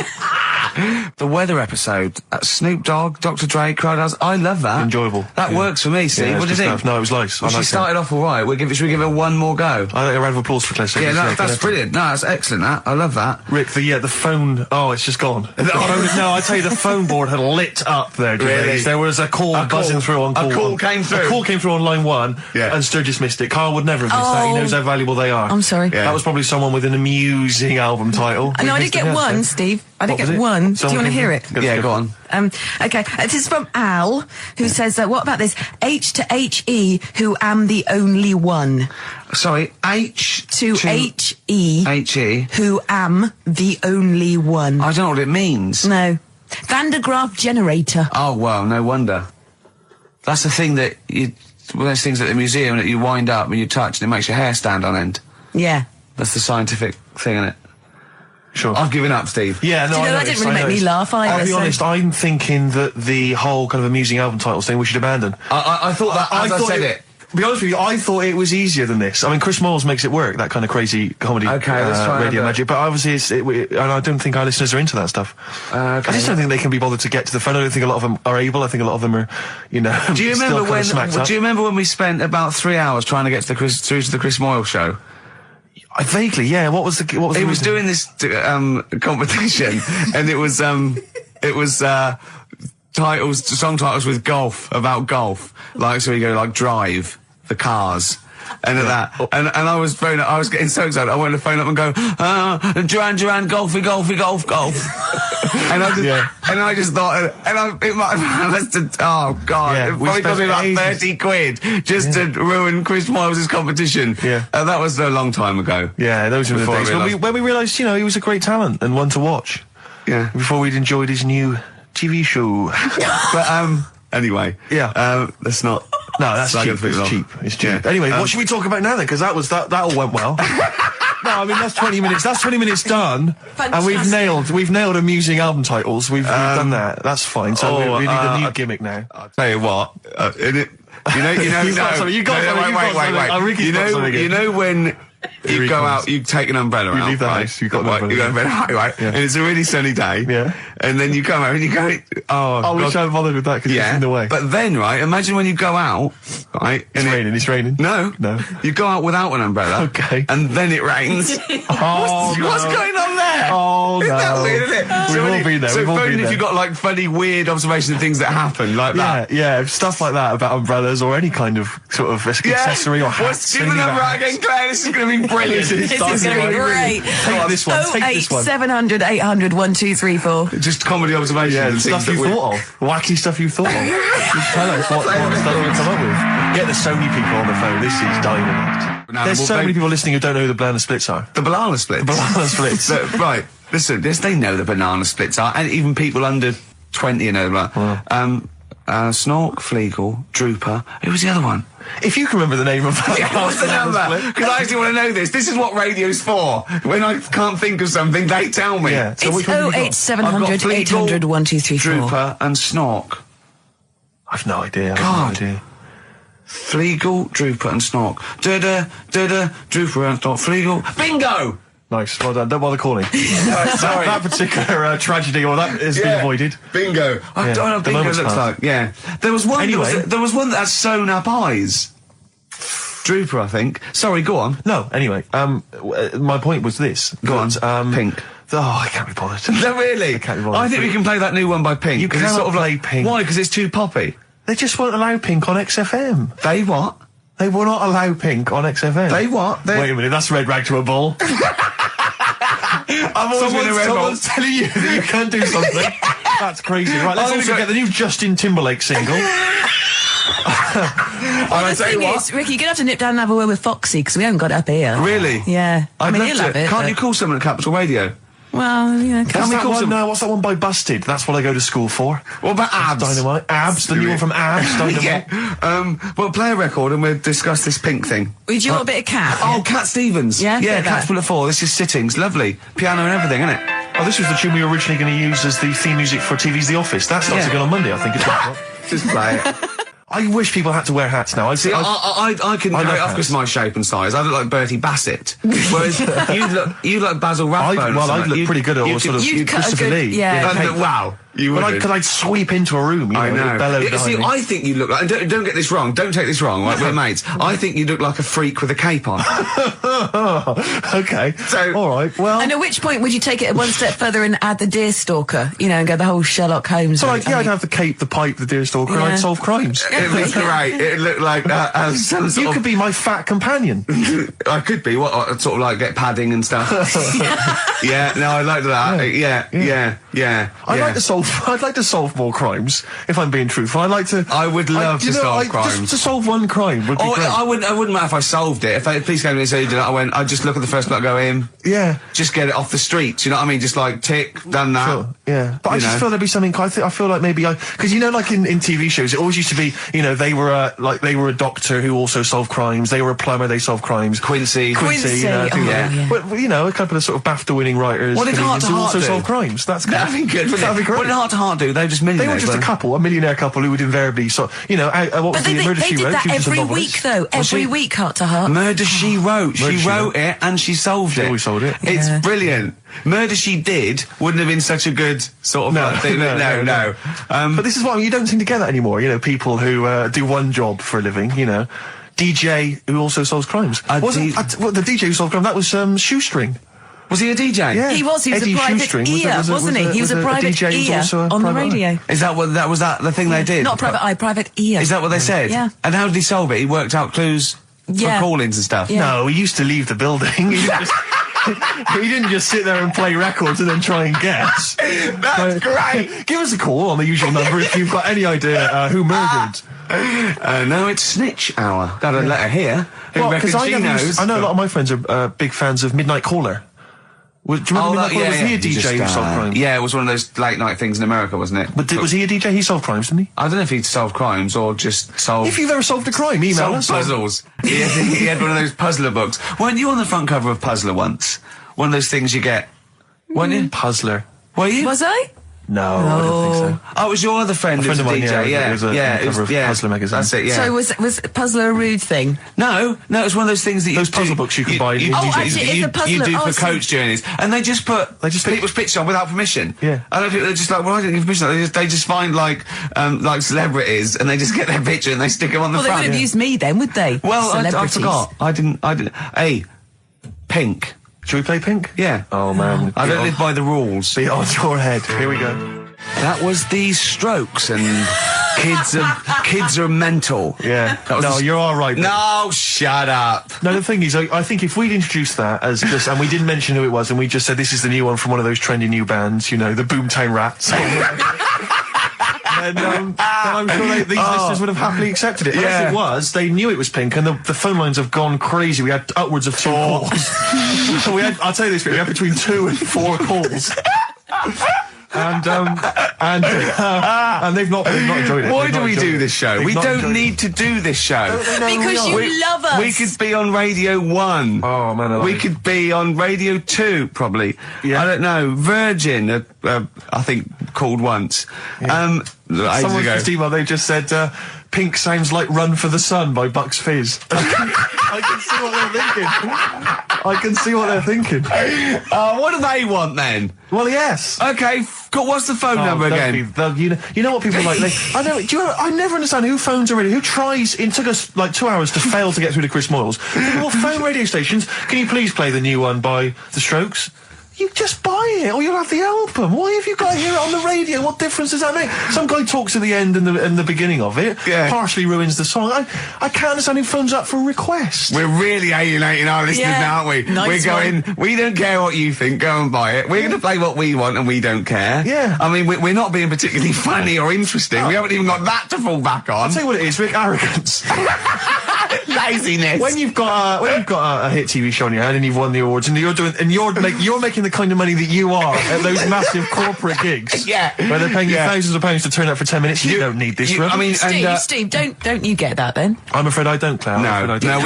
S9: The weather episode, Snoop Dogg, Dr. Dre, Crowdhouse, I love that.
S2: Enjoyable.
S9: That works for me, Steve.
S2: Yeah,
S9: what do you think?
S2: No, it was nice.
S9: Well, she started off all right. Should we give her one more go?
S2: I think a round of applause for Claire.
S9: Yeah, that's brilliant. No, that's excellent, that. I love that.
S2: Rick, the phone... Oh, it's just gone. No, I tell you, the phone board had lit up there, Gervais.
S9: Really?
S2: There was a call buzzing through on call one.
S9: A call came through?
S2: A call came through on line 1, and Sturgis missed it. Carl would never have missed that. He knows how valuable they are.
S8: I'm sorry.
S2: Yeah. That was probably someone with an amusing album title.
S8: No, I did get one, Steve. I did get one. Do you want to hear it?
S9: Yeah, go on.
S8: Okay, this is from Al, who says, what about this? H to H-E, who am the only one.
S9: Sorry, H
S8: to H-E.
S9: H-E.
S8: Who am the only one.
S9: I don't know what it means.
S8: No. Van de Graaff generator.
S9: Oh, well, no wonder. That's the thing that one of those things at the museum that you wind up and you touch and it makes your hair stand on end.
S8: Yeah.
S9: That's the scientific thing, isn't it?
S2: Sure.
S9: I've given up, Steve.
S2: Yeah, no,
S8: do you know, that didn't really make me laugh either.
S2: I'll be honest, I'm thinking that the whole kind of amusing album titles thing we should abandon.
S9: I thought that as I said it.
S2: To be honest with you, I thought it was easier than this. I mean, Chris Moyles makes it work, that kind of crazy comedy
S9: let's try
S2: radio magic, but obviously and I don't think our listeners are into that stuff. I just don't think they can be bothered to get to the phone. I don't think a lot of them are able. I think a lot of them are, you know,
S9: Do you remember when we spent about 3 hours trying to get to through to the Chris Moyles show?
S2: Vaguely, yeah. What was
S9: He was doing this competition, and it was song titles with golf, about golf. Like, so we go like Drive, the Cars. And at that, and I was getting so excited, I wanted to phone up and go, Duran, golfy, golf. and I just thought, it might have, oh God,
S2: Yeah,
S9: it probably cost me about
S2: ages.
S9: 30 quid just to ruin Chris Miles' competition.
S2: Yeah.
S9: And that was a long time ago.
S2: Yeah, those were the
S9: Before I
S2: days when we realised, you know, he was a great talent and one to watch.
S9: Yeah.
S2: Before we'd enjoyed his new TV show.
S9: But, anyway.
S2: Yeah.
S9: Let's not.
S2: No, that's
S9: slag
S2: cheap.
S9: other people
S2: It's
S9: off.
S2: cheap. It's cheap.
S9: Yeah.
S2: Anyway, what should we talk about now then? Because that all went well. No, I mean that's 20 minutes. That's 20 minutes done, and we've nailed amusing album titles. We've done that. That's fine. So we need a new gimmick now.
S9: I'll tell you what. Wait. You know when you go out, you take an umbrella out.
S2: leave the
S9: right?
S2: house, you got an umbrella.
S9: You got an umbrella, right?
S2: Yeah.
S9: And it's a really sunny day.
S2: Yeah.
S9: And then you come out and you go,
S2: I wish I hadn't bothered with that because it's in the way.
S9: But then, right, imagine when you go out, right?
S2: It's raining.
S9: No. You go out without an umbrella.
S2: Okay.
S9: And then it rains.
S2: Oh,
S9: What's going on there?
S2: Oh,
S9: Isn't that
S2: no.
S9: weird, isn't it?
S2: We've all been there,
S9: So
S2: we've all
S9: phone
S2: been
S9: if
S2: there.
S9: you've got like funny, weird observations and things that happen like that.
S2: Yeah, stuff like that about umbrellas or any kind of sort of accessory or hats.
S9: Give the number out again, Claire. This is going to be brilliant.
S8: This is going to be great.
S2: Take this one. Take this one.
S8: 08700 800 1234.
S9: Just comedy observations.
S2: Yeah,
S9: and
S2: stuff
S9: things
S2: you
S9: that
S2: thought of. Wacky stuff you thought of. Just tell us what stuff you come up with. Get the Sony people on the phone. This is dynamite.
S9: No,
S2: There's
S9: well,
S2: so many people listening who don't know who the banana splits are.
S9: The banana splits.
S2: Banana splits.
S9: Right. Listen, they know the banana splits are, and even people under 20 know that. Snork, Fleagle, Drooper. Who was the other one?
S2: If you can remember the name of that,
S9: What's the number? Because I actually want to know this. This is what radio's for. When I can't think of something, they tell me.
S2: Yeah. So
S8: It's
S2: which one have you got?
S8: 08700
S9: Fleagle,
S8: 800 1234.
S9: Drooper and Snork.
S2: I've no idea.
S9: God. Fleagle, Drooper and Snork. Drooper and Snork. Fleagle. Bingo!
S2: Nice. Well done. Don't bother calling.
S9: Sorry.
S2: That particular tragedy or that has been avoided.
S9: Bingo. I don't know what
S2: the
S9: bingo
S2: moment's
S9: looks
S2: passed.
S9: like. Yeah. There was one.
S2: Anyway.
S9: There was one that had sewn up eyes. Drooper, I think. Sorry, go on.
S2: No, anyway, my point was this.
S9: Go on.
S2: Pink. I can't be bothered.
S9: No, really?
S2: I can't be bothered.
S9: I think we can play that new one by Pink.
S2: You
S9: 'cause it's
S2: cannot
S9: sort of
S2: play
S9: like,
S2: Pink.
S9: Why? Because it's too poppy.
S2: They just won't allow Pink on XFM.
S9: They what?
S2: They will not allow Pink on XFM.
S9: They what?
S2: Wait a minute, that's red rag to a bull.
S9: I've always been a rebel.
S2: Someone's telling you that you can't do something. That's crazy. Right, let's
S9: I'm
S2: also
S9: gonna
S2: get the new Justin Timberlake single.
S8: Well, the thing is, Ricky, you're going to have to nip down and have a word with Foxy, because we haven't got it up here.
S9: Really?
S8: Yeah. I mean,
S9: I'd
S8: he'll
S9: love
S8: have
S9: to.
S8: it.
S9: Can't
S8: but-
S9: you call someone at Capital Radio?
S8: Well, yeah.
S2: What's that one by Busted? That's what I go to school for.
S9: What about Abs?
S2: Dynamite. Abs, the new one from Abs. Dynamite.
S9: Yeah. Well, play a record and we'll discuss this Pink thing.
S8: Would you want a bit of Cat?
S9: Oh, Cat Stevens.
S8: Yeah,
S9: Yeah,
S8: bit of
S9: Cat's
S8: that.
S9: full of four. This is Sittings. Lovely. Piano and everything, isn't it?
S2: Oh, this was the tune we were originally going to use as the theme music for TV's The Office. That starts again on Monday, I think.
S9: Just play it.
S2: I wish people had to wear hats now.
S9: I can
S2: I
S9: carry
S2: love
S9: it off
S2: hats.
S9: because my shape and size. I look like Bertie Bassett. Whereas you look Basil Rathbone.
S2: I'd look pretty good at all sort of
S8: You'd cut a
S2: Christopher
S8: good-
S2: Lee.
S8: yeah.
S2: Cape.
S9: Wow. You would.
S2: Because I'd sweep into a room, you know,
S9: I know.
S2: bellow behind
S9: See,
S2: me.
S9: I think you look like. And don't get this wrong. Don't take this wrong. Right, we're mates. I think you look like a freak with a cape on.
S2: Okay.
S9: So-
S2: all right. Well,
S8: And at which point would you take it one step further and add the Deerstalker, you know, and go the whole Sherlock Holmes
S2: so
S8: route?
S2: like, I'd have the cape, the pipe, the Deerstalker, and
S8: Yeah.
S2: I'd solve crimes.
S9: It looked great. It looked like some sort
S2: You
S9: of.
S2: could be my fat companion.
S9: I could be. What? Sort of like get padding and stuff. Yeah. No, I like that. Yeah.
S2: I'd like to solve more crimes. If I'm being truthful, I'd like to.
S9: I would love to solve crimes.
S2: Just to solve one crime would be
S9: Oh,
S2: great.
S9: I wouldn't matter if I solved it. If the police came to me and said, I'd just look at the first block, go in,
S2: Yeah.
S9: just get it off the street. You know what I mean? Just like tick, done that.
S2: Sure, yeah. But I
S9: You
S2: just
S9: know.
S2: feel there'd be something. I feel like maybe because you know, like in TV shows, it always used to be, you know, they were a doctor who also solved crimes. They were a plumber, they solved crimes.
S9: Quincy.
S2: You know,
S8: Quincy,
S2: things like
S8: oh,
S2: that.
S8: yeah.
S2: But you know, a couple of sort of BAFTA-winning writers.
S9: What did Heart
S2: comedians
S9: to
S2: who
S9: Heart
S2: also
S9: do?
S2: solve crimes. That's good.
S9: That'd be good, wouldn't
S2: That'd
S9: it?
S2: be great.
S9: What did Heart to Heart do? They were just millionaires.
S2: They were just a
S9: weren't
S2: couple, a millionaire couple who would invariably, what was
S8: But
S2: the
S8: they
S2: Murder
S8: did
S2: She Wrote?
S8: that
S2: She was just a
S8: every
S2: novelist.
S8: week, though. Every week, Heart to Heart.
S9: Murder She Wrote.
S2: Murder,
S9: She
S2: She
S9: wrote
S2: Wrote.
S9: it and she solved it.
S2: always solved it.
S9: It's
S8: Yeah.
S9: brilliant. Murder She Did wouldn't have been such a good sort of
S2: No,
S9: thing. No.
S2: But this is what you don't seem to get that anymore. You know, people who do one job for a living. You know, DJ who also solves crimes.
S9: The
S2: the DJ who solved crime? That was Shoestring.
S9: Was he a DJ?
S2: Yeah.
S8: He was
S2: Eddie
S8: a private
S2: Shoestring,
S8: ear, wasn't he? He was a private
S2: DJ, he was
S8: ear
S2: also a
S8: on the
S2: private eye.
S8: radio.
S9: Is that what that was the thing they did?
S8: Not private eye, private ear.
S9: Is that what they said?
S8: Yeah.
S9: And how did he solve it? He worked out clues
S8: Yeah.
S9: for call-ins and stuff.
S8: Yeah.
S2: No, he used to leave the building. He didn't just sit there and play records and then try and guess.
S9: That's great.
S2: Give us a call on the usual number if you've got any idea who murdered.
S9: No, it's Snitch Hour. Got a letter here. Who reckons she knows?
S2: I know a lot of my friends are big fans of Midnight Caller. Do you remember Midnight Caller? Was he a DJ who solved crimes?
S9: Yeah, it was one of those late night things in America, wasn't it?
S2: But was he a DJ? He solved crimes, didn't he?
S9: I don't know if he'd solved crimes or just solved...
S2: If you've ever solved a crime, email
S9: solved
S2: us.
S9: puzzles. he had one of those puzzler books. Weren't you on the front cover of Puzzler once? One of those things you get. Weren't you?
S2: Puzzler.
S9: Were you?
S8: Was I?
S2: No, I don't think so.
S9: Oh, it was your other friend who was a
S2: of mine,
S9: DJ,
S2: yeah, it was a cover of Puzzler magazine.
S9: That's it, yeah.
S8: So was Puzzler a rude thing?
S9: No, it was one of those things that
S2: Those puzzle books you can buy.
S8: actually, it's a puzzler.
S9: You do
S8: Oh,
S9: for
S8: so-
S9: coach journeys, and they just put people's pictures on without permission.
S2: Yeah.
S9: I don't think they're just like, well, I didn't give permission. They just find like celebrities, and they just get their picture and they stick them on the
S8: Well, they
S9: front.
S8: would have used me then, would they?
S9: Well, I
S8: Celebrities.
S9: forgot. I didn't. Hey, Pink.
S2: Should we play Pink?
S9: Yeah.
S2: Oh man.
S9: I don't live by the rules.
S2: Be on your head. Here we go.
S9: That was the Strokes, and kids are mental.
S2: Yeah.
S9: That was
S2: No, you're all right.
S9: No, shut up.
S2: No, the thing is, I think if we'd introduced that as just, and we didn't mention who it was, and we just said this is the new one from one of those trendy new bands, you know, the Boomtown Rats. then I'm sure these listeners would have happily accepted it. But
S9: Yeah.
S2: as it was, they knew it was Pink, and the phone lines have gone crazy. We had upwards of 2 calls. So I'll tell you this, we had between 2 and 4 calls. And they've not enjoyed it.
S9: Why
S2: They've
S9: do
S2: not
S9: we
S2: enjoyed
S9: do
S2: it.
S9: this show?
S2: They've
S9: We
S2: not
S9: don't
S2: enjoyed
S9: need to do this show.
S8: Because you love us.
S9: We could be on Radio 1.
S2: Oh, man,
S9: We could be on Radio 2, probably.
S2: Yeah.
S9: I don't know. Virgin, I think, called once. Ages
S2: Someone
S9: ago.
S2: just emailed, they just said, Pink sounds like Run for the Sun by Bucks Fizz. I can see what they're thinking. I can see what they're thinking.
S9: What do they want then?
S2: Well, yes.
S9: Okay, what's the phone number again?
S2: You know what people are like. I never understand who phones a radio. Who tries? It took us like 2 hours to fail to get through to Chris Moyles. People phone radio stations. Can you please play the new one by The Strokes? You just buy it, or you'll have the album. Why have you got to hear it on the radio? What difference does that make? Some guy talks at the end and the beginning of it, partially ruins the song. I can't understand who phones up for a request.
S9: We're really alienating our listeners now, aren't we?
S8: Nice
S9: we don't care what you think, go and buy it. We're going to play what we want and we don't care.
S2: Yeah.
S9: I mean, we're not being particularly funny or interesting. We haven't even got that to fall back on.
S2: I'll tell you what it is, Rick, arrogance.
S9: Laziness.
S2: When you've got a hit TV show on your hand and you've won the awards and you're making the kind of money that you are at those massive corporate gigs,
S9: Yeah.
S2: where they're paying you thousands of pounds to turn up for 10 minutes. You don't need this.
S9: I mean,
S8: Steve, don't you get that then?
S2: I'm afraid I don't, Claire.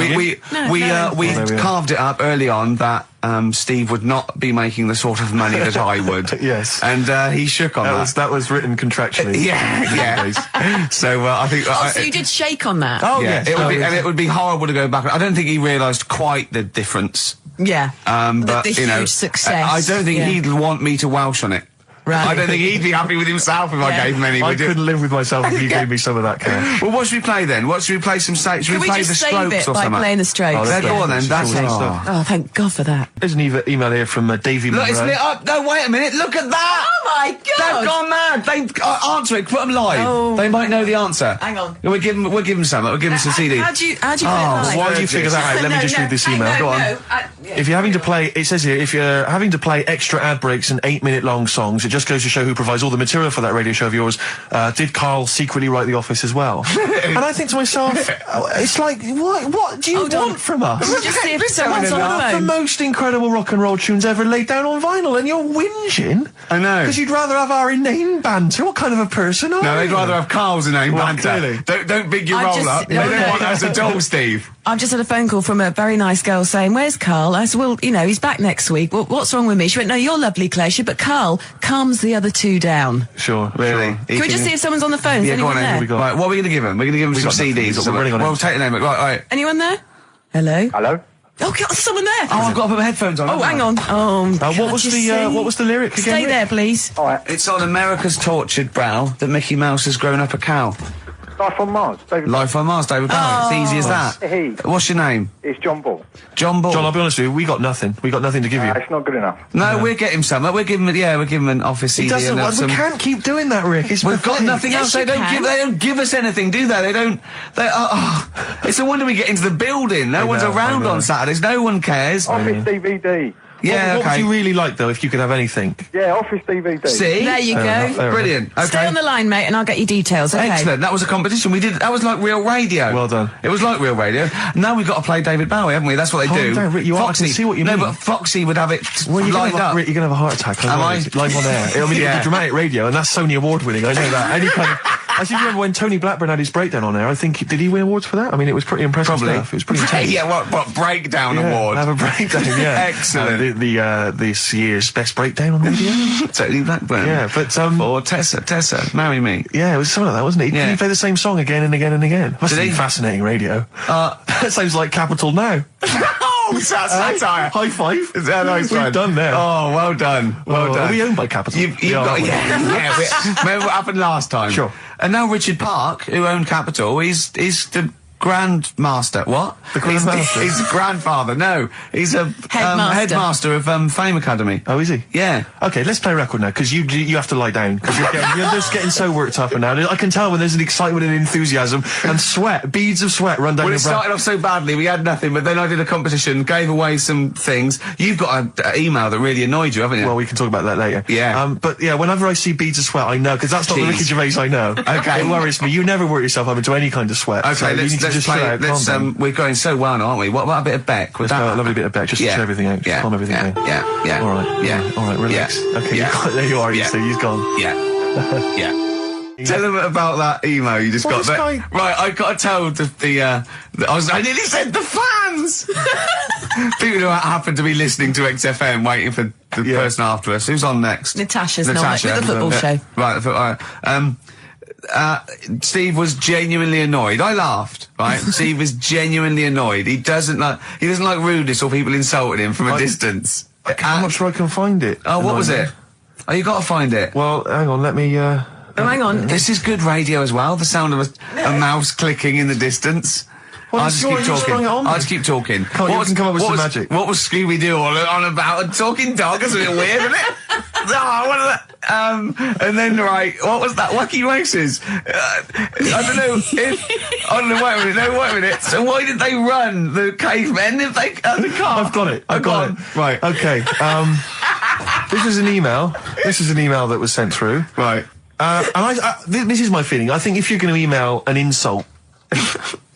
S9: We carved it up early on that Steve would not be making the sort of money that I would.
S2: Yes.
S9: And he shook on that.
S2: That was written contractually.
S9: Yeah. So I think.
S8: So you did shake on that?
S2: Oh,
S9: yeah,
S2: yes.
S9: it would be horrible to go back. I don't think he realised quite the difference.
S8: Yeah.
S9: But
S8: the
S9: you know,
S8: huge success.
S9: I don't think
S8: Yeah.
S9: he'd want me to Welsh on it.
S8: Right.
S9: I don't think he'd be happy with himself if I gave him any.
S2: I
S9: would you?
S2: couldn't live with myself if you gave me some of that cash.
S9: Well, what should we play then? What should we play? Should
S8: Can we
S9: play
S8: just
S9: the
S8: save
S9: Strokes
S8: it
S9: or
S8: by
S9: something?
S8: playing the Strokes?
S2: that's
S9: Go on
S2: great.
S9: then. That's
S2: Cool
S9: it.
S2: stuff.
S8: Oh, thank God for that.
S2: There's an email here from Davey
S9: Look,
S2: Monroe.
S9: it's lit up. No, wait a minute. Look at that.
S8: Oh my
S9: They've
S8: God!
S9: gone mad. They answer it. Put them live.
S8: Oh.
S9: They might know the answer.
S8: Hang on.
S9: We'll give them some. We'll give them some CD.
S8: How do you put it live?
S2: While you figure that out, let me just read this email.
S9: Go on.
S2: If you're having to play, it says here, if you're having to play extra ad breaks and 8-minute long songs, it just goes to show who provides all the material for that radio show of yours. Did Karl secretly write The Office as well? And I think to myself, it's like, what do you want from us?
S8: Just see if someone's on the
S2: The
S8: phone.
S2: most incredible rock and roll tunes ever laid down on vinyl, and you're whinging.
S9: I know.
S2: Because you'd rather have our inane banter. What kind of a person are you?
S9: No, they'd rather have Carl's name banter.
S2: clearly.
S9: Don't big your
S8: I
S9: roll
S8: just-
S9: up. They
S8: no,
S9: don't
S8: no.
S9: want us at all, Steve.
S8: I've just had a phone call from a very nice girl saying, "Where's Karl?" I said, "Well, you know, he's back next week. What's wrong with me?" She went, "No, you're lovely, Claire." She said, "But Karl calms the other two down."
S2: Sure,
S9: Really?
S2: sure.
S8: Can we just see if someone's on the phone? Is
S9: Yeah, go
S8: anyone
S9: on
S8: there?
S9: then.
S2: we got?
S9: Right, what are we going to give them? We're going to give them some
S2: got nothing.
S9: CDs or
S2: We're running
S9: something.
S2: on
S9: Well, take the name. Right.
S8: Anyone there? Hello?
S4: Hello?
S8: Oh, God, there's someone there.
S9: Oh, I've got to put my headphones on.
S8: Oh,
S9: haven't I?
S8: hang on. Oh,
S2: What was the lyric again?
S8: Stay
S2: Rick?
S8: there, please.
S4: All right.
S9: It's on America's tortured brow that Mickey Mouse has grown up a cow.
S4: Life on Mars, David.
S9: Life on Mars, David Bowie. It's easy as that.
S4: He.
S9: What's your name?
S4: It's John Ball.
S9: John Ball.
S2: John, I'll be honest with you, we got nothing. We got nothing to give you.
S4: It's not good enough.
S9: No, we'll get him some. We'll give him, we'll give him an office CD.
S2: He doesn't.
S9: and
S2: We can't keep doing that, Rick. It's
S9: We've got
S2: pathetic.
S9: nothing else. They don't give us anything, do they? They don't. It's a wonder we get into the building. No one's around on Saturdays. No one cares.
S4: Office DVD.
S9: Yeah,
S2: What would you really like, though, if you could have anything?
S4: Yeah, Office DVD.
S9: See?
S8: There you go.
S9: Brilliant. Okay.
S8: Stay on the line, mate, and I'll get you details, okay?
S9: Excellent. That was a competition. We did. That was like real radio.
S2: Well done.
S9: It was like real radio. Now we've got to play David Bowie, haven't we? That's what they
S2: Calm
S9: do.
S2: down, Rick, I can see what you mean.
S9: No, but Foxy would have it lined up.
S2: Rick, you're going to have a heart attack.
S9: Am I?
S2: Live on air. I mean,
S9: Yeah.
S2: the dramatic radio, and that's Sony Award winning. I know that. Any kind of. I seem to remember when Tony Blackburn had his breakdown on air. I think did he win awards for that? I mean, it was pretty impressive stuff. It was pretty intense.
S9: Yeah, what breakdown award?
S2: Have a breakdown. Yeah,
S9: Excellent.
S2: This year's best breakdown on radio.
S9: Tony Blackburn.
S2: Yeah, but
S9: or Tessa, marry me.
S2: Yeah, it was something like that, wasn't it?
S9: Yeah.
S2: He played the same song again and again and again. Must
S9: Did
S2: have
S9: he?
S2: been fascinating radio. That sounds like Capital Now.
S9: Oh, it's that satire.
S2: High five.
S9: Is that nice
S2: We've
S9: one?
S2: done there.
S9: Oh, well done. Well done.
S2: Are we owned by Capital?
S9: You've got, remember what happened last time?
S2: Sure.
S9: And now Richard Park, who owned Capital, he's the Grandmaster. What?
S2: The Grandmaster?
S9: He's the grandfather. No, he's a headmaster of Fame Academy.
S2: Oh, is he?
S9: Yeah.
S2: Okay, let's play a record now, because you have to lie down, because you're just getting so worked up and now. I can tell when there's an excitement and enthusiasm, and sweat, beads of sweat run down
S9: Well,
S2: your
S9: it started off so badly, we had nothing, but then I did a competition, gave away some things. You've got an email that really annoyed you, haven't you?
S2: Well, we can talk about that later.
S9: Yeah.
S2: But yeah, whenever I see beads of sweat, I know, because that's not the
S9: Jeez.
S2: Ricky Gervais I know.
S9: Okay.
S2: It worries me. You never work yourself up into any kind of sweat.
S9: Okay,
S2: so you need to
S9: let's
S2: just
S9: play.
S2: chill out, calm down.
S9: We're going so well now, aren't we? What about a bit of Beck?
S2: Let's play a lovely bit of Beck, just to chill everything out, just calm everything down.
S9: Yeah.
S2: All right.
S9: Yeah.
S2: All right, relax.
S9: Yeah.
S2: Okay,
S9: Yeah.
S2: there you are, you
S9: Yeah.
S2: see, he's gone.
S9: Yeah. Yeah. Tell them about that email you just
S2: Well,
S9: got.
S2: this
S9: That,
S2: guy-
S9: right, I got to tell I nearly said the fans! People who happen to be listening to XFM waiting for the person after us. Who's on next?
S8: Natasha's not with the football show.
S9: Right, Steve was genuinely annoyed. I laughed, right? Steve was genuinely annoyed. He doesn't like rudeness or people insulting him from a distance.
S2: I'm not sure I can find it.
S9: Oh, what was it? Oh, you got to find it.
S2: Well, hang on, let me,
S8: Oh, hang on.
S9: This is good radio as well. The sound of a mouse clicking in the distance.
S2: Well,
S9: I'll just keep
S2: you sprung
S9: talking.
S2: it on me.
S9: I'll just keep talking.
S2: You can come up with some magic.
S9: What was Scooby-Doo all on about? A talking dog? That's a bit weird, isn't it? What is that? And then, right, what was that? Wacky Races. I don't know if... wait a minute. So why did they run, the cavemen, if they... the car?
S2: I've got it. I've got it.
S9: Right.
S2: Okay. This is an email. This is an email that was sent through.
S9: Right.
S2: And this is my feeling. I think if you're going to email an insult,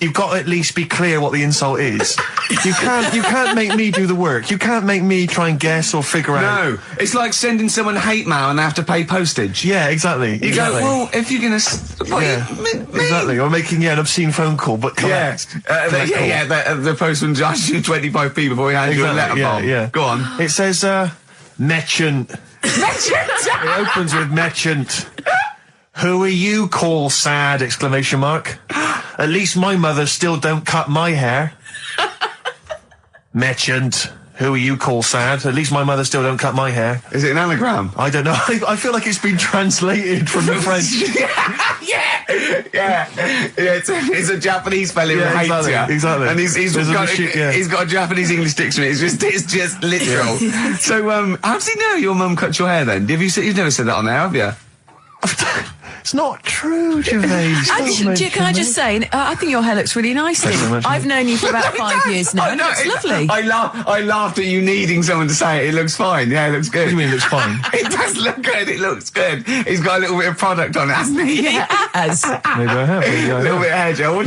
S2: you've got to at least be clear what the insult is. You can't make me do the work. You can't make me try and guess or figure out.
S9: No, it's like sending someone hate mail and they have to pay postage.
S2: Yeah, exactly.
S9: You go, well, if you're gonna...
S2: Exactly. Or making an obscene phone call, but collect.
S9: The postman charges you 25p before he hands you a letter bomb.
S2: Yeah.
S9: Go on.
S2: It says, merchant. It opens with merchant. Who are you, call sad, exclamation mark. At least my mother still don't cut my hair. Merchant. Who are you, call sad? At least my mother still don't cut my hair.
S9: Is it an anagram?
S2: I don't know. I feel like it's been translated from the French.
S9: Yeah. It's a Japanese spelling of hate ya.
S2: Exactly.
S9: And he's got a Japanese English dictionary. It's just literal. So, how does he know your mum cut your hair then? You've never said that on there, have you?
S2: It's not true, Gervais.
S8: Can I just say, I think your hair looks really nice.
S2: Thanks very much.
S8: I've known you for about 5 years now. It's lovely.
S9: I laughed at you needing someone to say it. It looks fine. Yeah, it looks good.
S2: What do you mean it looks fine?
S9: It does look good. It looks good. He's got a little bit of product on it, hasn't he?
S8: Yes.
S2: Maybe I have.
S9: A little bit of hair gel.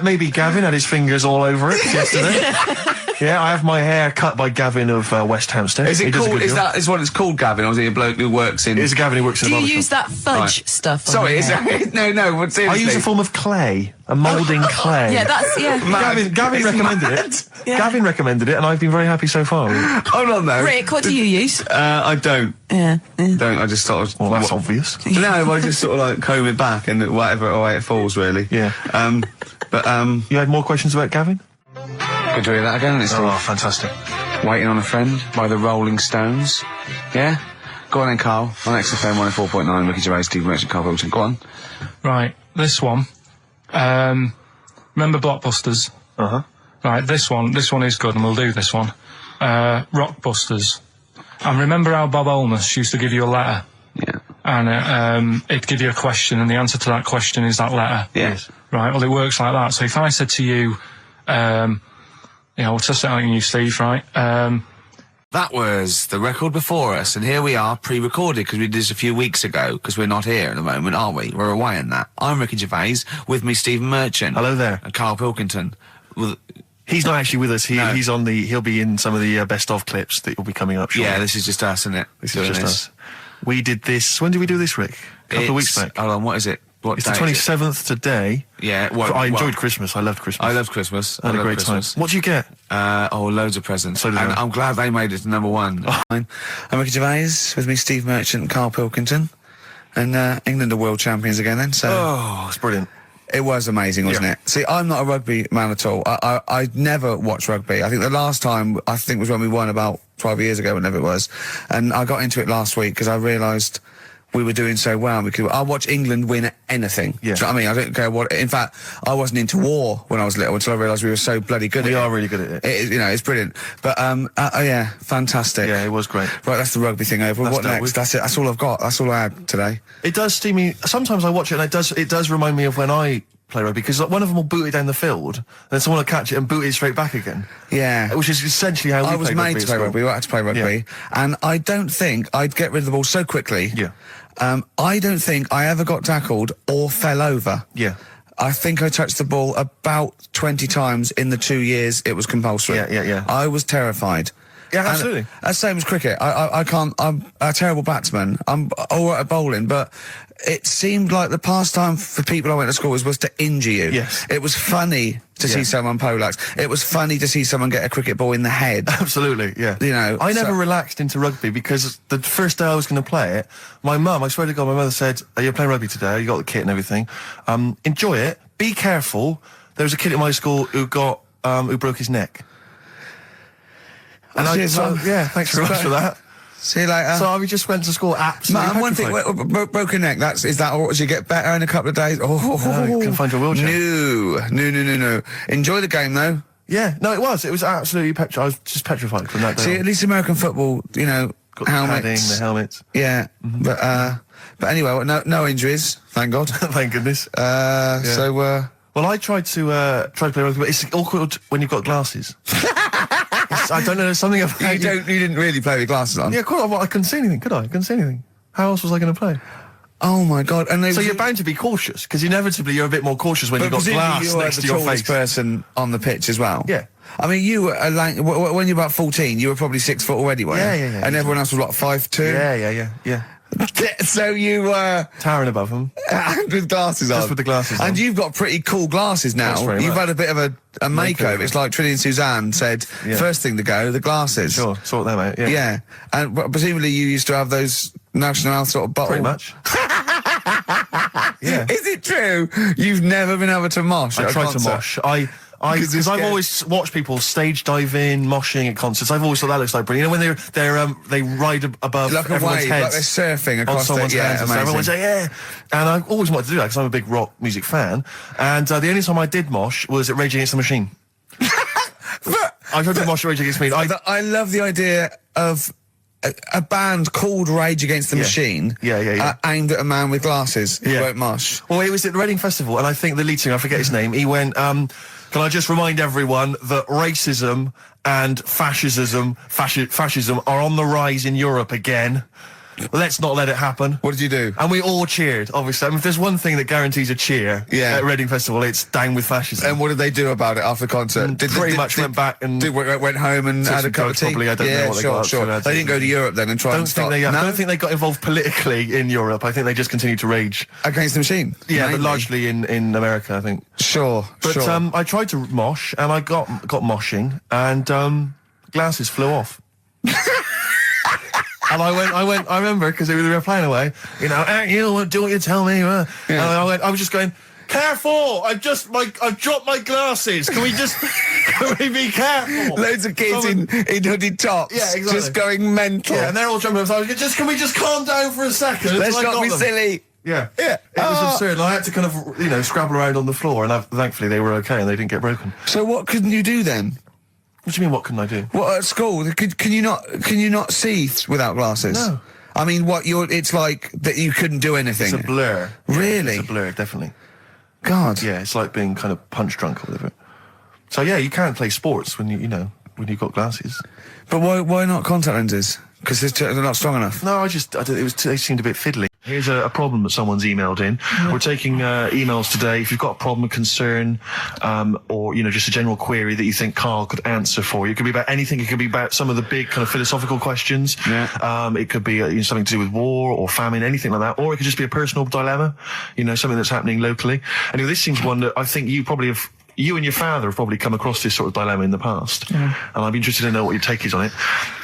S2: Maybe Gavin had his fingers all over it yesterday. Yeah, I have my hair cut by Gavin of West Hampstead.
S9: Is it called? Is what it's called, Gavin, or is he a bloke who works in?
S2: It's Gavin who works in.
S8: Do
S2: a
S8: you
S2: barber
S8: use
S2: shop.
S8: that fudge stuff?
S9: Sorry, no. But seriously,
S2: I use a form of clay, a moulding clay.
S8: Yeah, that's
S2: Gavin recommended it.
S8: Yeah.
S2: Gavin recommended it, and I've been very happy so far.
S9: Hold on though.
S8: Rick, what do you use?
S9: I don't.
S8: Yeah.
S9: Don't. I just sort of.
S2: Well, that's obvious.
S9: No, I just sort of like comb it back and whatever way it falls, really.
S2: Yeah. You had more questions about Gavin?
S9: Could do that again. It's
S2: fantastic.
S9: Waiting on a Friend by the Rolling Stones. Yeah? Go on then, Carl. On XFM 104.9, Ricky Gervais, Steve Merchant, Karl Pilkington. Go on.
S6: Right, this one Remember Blockbusters?
S2: Uh-huh.
S6: Right, this one is good, and we'll do this one. Rockbusters. And remember how Bob Holness used to give you a letter?
S3: Yeah.
S6: And it'd give you a question, and the answer to that question is that letter.
S3: Yes.
S6: Right, well, it works like that. So if I said to you, we'll test it out on you, Steve, right?
S9: That was the record before us, and here we are, pre-recorded, because we did this a few weeks ago, because we're not here at the moment, aren't we? We're away in that. I'm Ricky Gervais, with me Stephen Merchant.
S2: Hello there.
S9: And Karl Pilkington. Well,
S2: He's not actually with us.
S9: No.
S2: He'll be in some of the best of clips that will be coming up shortly.
S9: yeah, this is just us, isn't it?
S2: This is just us. We did this. When did we do this, Rick? A couple of weeks back.
S9: Hold on, what is it? What
S2: It's the
S9: day is it?
S2: 27th today.
S9: Yeah, well,
S2: I enjoyed Christmas. I loved Christmas.
S9: I love Christmas.
S2: I had a
S9: love
S2: great
S9: Christmas.
S2: time. What do you get?
S9: Loads of presents.
S2: So did
S9: and
S2: I.
S9: I'm glad they made it to number one. I'm Ricky Gervais, with me Steve Merchant and Karl Pilkington. And England are world champions again then, so...
S2: Oh, it's brilliant.
S7: It was amazing, wasn't
S2: Yeah.
S7: it? See, I'm not a rugby man at all. I never watched rugby. I think the last time, was when we won about 12 years ago, whenever it was. And I got into it last week because I realised we were doing so well. I watch England win anything.
S2: Yeah.
S7: Do you know what I mean? I don't care what... In fact, I wasn't into war when I was little until I realised we were so bloody good at it.
S2: We are really good at it.
S7: It's brilliant. But, yeah, fantastic.
S2: Yeah, it was great.
S7: Right, that's the rugby thing over.
S2: That's
S7: What
S2: dealt
S7: next?
S2: with.
S7: That's it. That's all I've got. That's all I had today.
S2: It does steam me. Sometimes I watch it and it does remind me of when I play rugby, because one of them will boot it down the field, and then someone will catch it and boot it straight back again.
S7: Yeah.
S2: Which is essentially how we
S7: I was
S2: played
S7: made
S2: rugby
S7: to
S2: at
S7: play
S2: school.
S7: rugby. We had to play rugby.
S2: Yeah.
S7: And I don't think I'd get rid of the ball so quickly.
S2: Yeah.
S7: I don't think I ever got tackled or fell over.
S2: Yeah.
S7: I think I touched the ball about 20 times in the 2 years it was compulsory.
S2: Yeah.
S7: I was terrified.
S2: Yeah,
S7: And
S2: absolutely.
S7: that's same as cricket. I can't, I'm a terrible batsman. I'm all right at bowling, but it seemed like the pastime for people I went to school with was to injure you.
S2: Yes.
S7: It was funny to see someone poleaxe. It was funny to see someone get a cricket ball in the head.
S2: Absolutely, yeah.
S7: You know,
S2: I never
S7: so-
S2: relaxed into rugby because the first day I was going to play it, my mum, I swear to God, my mother said, "You're playing rugby today, you got the kit and everything. Enjoy it, be careful." There was a kid at my school who broke his neck. And
S7: Cheers, Mum.
S2: yeah, thanks very much for that.
S7: See you later.
S2: So I just went to school absolutely
S7: Man, one thing,
S2: petrified.
S7: broken neck, is that, or does you get better in a couple of days? Oh,
S2: you can find your wheelchair.
S7: No. Enjoy the game, though.
S2: Yeah, no, it was absolutely petrified. I was just petrified from that day
S7: See,
S2: on.
S7: at least American football,
S2: Got the
S7: helmets.
S2: padding, the helmets.
S7: Yeah, but anyway, well, no injuries, thank God.
S2: Thank goodness.
S7: So,
S2: Well, I tried to play rugby, but it's awkward when you've got glasses. I don't know, there's something about
S7: you didn't really play with glasses on?
S2: Yeah, I couldn't see anything, could I? I couldn't see anything. How else was I going to play?
S7: Oh my God! And
S2: So you're bound to be cautious, because inevitably you're a bit more cautious when you've got glass
S7: you were
S2: next
S7: the
S2: to your
S7: tallest
S2: face.
S7: person on the pitch as well.
S2: Yeah.
S7: I mean, you were when you were about 14, you were probably 6 foot already, weren't you?
S2: Yeah.
S7: And everyone else was what, 5'2"?
S2: Yeah.
S7: So you were
S2: Towering above them.
S7: with glasses on.
S2: Just with the glasses on.
S7: And you've got pretty cool glasses now.
S2: Thanks very
S7: You've
S2: much.
S7: had a bit of a makeover. It's like Trinity and Suzanne said,
S2: Yeah.
S7: first thing to go, the glasses.
S2: Sure, sort them out, yeah.
S7: Yeah. And presumably you used to have those national health sort of bottle.
S2: Pretty much. Yeah.
S7: Is it true? You've never been able to mosh?
S2: I
S7: at a
S2: tried to
S7: concert?
S2: mosh.
S7: Because
S2: Because
S7: you're
S2: I've
S7: scared.
S2: always watched people stage dive in, moshing at concerts. I've always thought that looks like brilliant. You know, when they ride above
S7: Like a
S2: everyone's
S7: wave,
S2: heads.
S7: like they're surfing
S2: on
S7: across
S2: someone's
S7: yeah,
S2: hands, and so
S7: amazing.
S2: everyone say yeah. And I always wanted to do that because I'm a big rock music fan. And the only time I did mosh was at Rage Against the Machine. I tried to mosh at Rage Against the Machine.
S7: I love the idea of a band called Rage Against the
S2: Yeah.
S7: Machine.
S2: Yeah.
S7: Aimed at a man with glasses who
S2: Yeah.
S7: won't mosh.
S2: Well, it was at the Reading Festival, and I think the lead singer, I forget his name, he went, can I just remind everyone that racism and fascism are on the rise in Europe again. Let's not let it happen.
S7: What did you do?
S2: And we all cheered, obviously. I mean, if there's one thing that guarantees a cheer at Reading Festival, it's down with fascism.
S7: And what did they do about it after the concert?
S2: Pretty much went back and
S7: went home and
S2: took
S7: had a
S2: some
S7: cup of
S2: drugs,
S7: tea.
S2: probably. I don't know what they got up to.
S7: They didn't go to Europe then and try
S2: I
S7: and stop.
S2: don't think they got involved politically in Europe. I think they just continued to rage.
S7: Against the Machine.
S2: Yeah, but
S7: mainly.
S2: largely in America, I think.
S7: Sure.
S2: But I tried to mosh, and I got moshing, and glasses flew off. And I remember, because they were playing away, you do what you tell me. And I was just going, careful! I've dropped my glasses. Can we be careful?
S7: Loads of kids in hooded tops.
S2: Yeah, exactly.
S7: Just going mental.
S2: Yeah, and they're all jumping up. So can we just calm down for a second?
S7: Let's
S2: until I
S7: not
S2: got
S7: be
S2: them?
S7: silly.
S2: Yeah. It was absurd. And I had to kind of, scrabble around on the floor, and thankfully they were okay and they didn't get broken.
S7: So what couldn't you do then?
S2: What do you mean, what couldn't I do?
S7: What, at school? Can you not see without glasses?
S2: No.
S7: I mean, it's like that you couldn't do anything.
S2: It's a blur.
S7: Really?
S2: It's a blur, definitely.
S7: God.
S2: Yeah, it's like being kind of punch drunk or whatever. So yeah, you can't play sports when when you've got glasses.
S7: But why not contact lenses? Because they're not strong enough.
S2: No, they seemed a bit fiddly. Here's a problem that someone's emailed in. We're taking emails today. If you've got a problem, a concern, or just a general query that you think Karl could answer for you, it could be about anything. It could be about some of the big kind of philosophical questions.
S7: Yeah.
S2: It could be something to do with war or famine, anything like that, or it could just be a personal dilemma. Something that's happening locally. Anyway, this seems one that I think you and your father have probably come across this sort of dilemma in the past. And I'd be interested to know what your take is on it.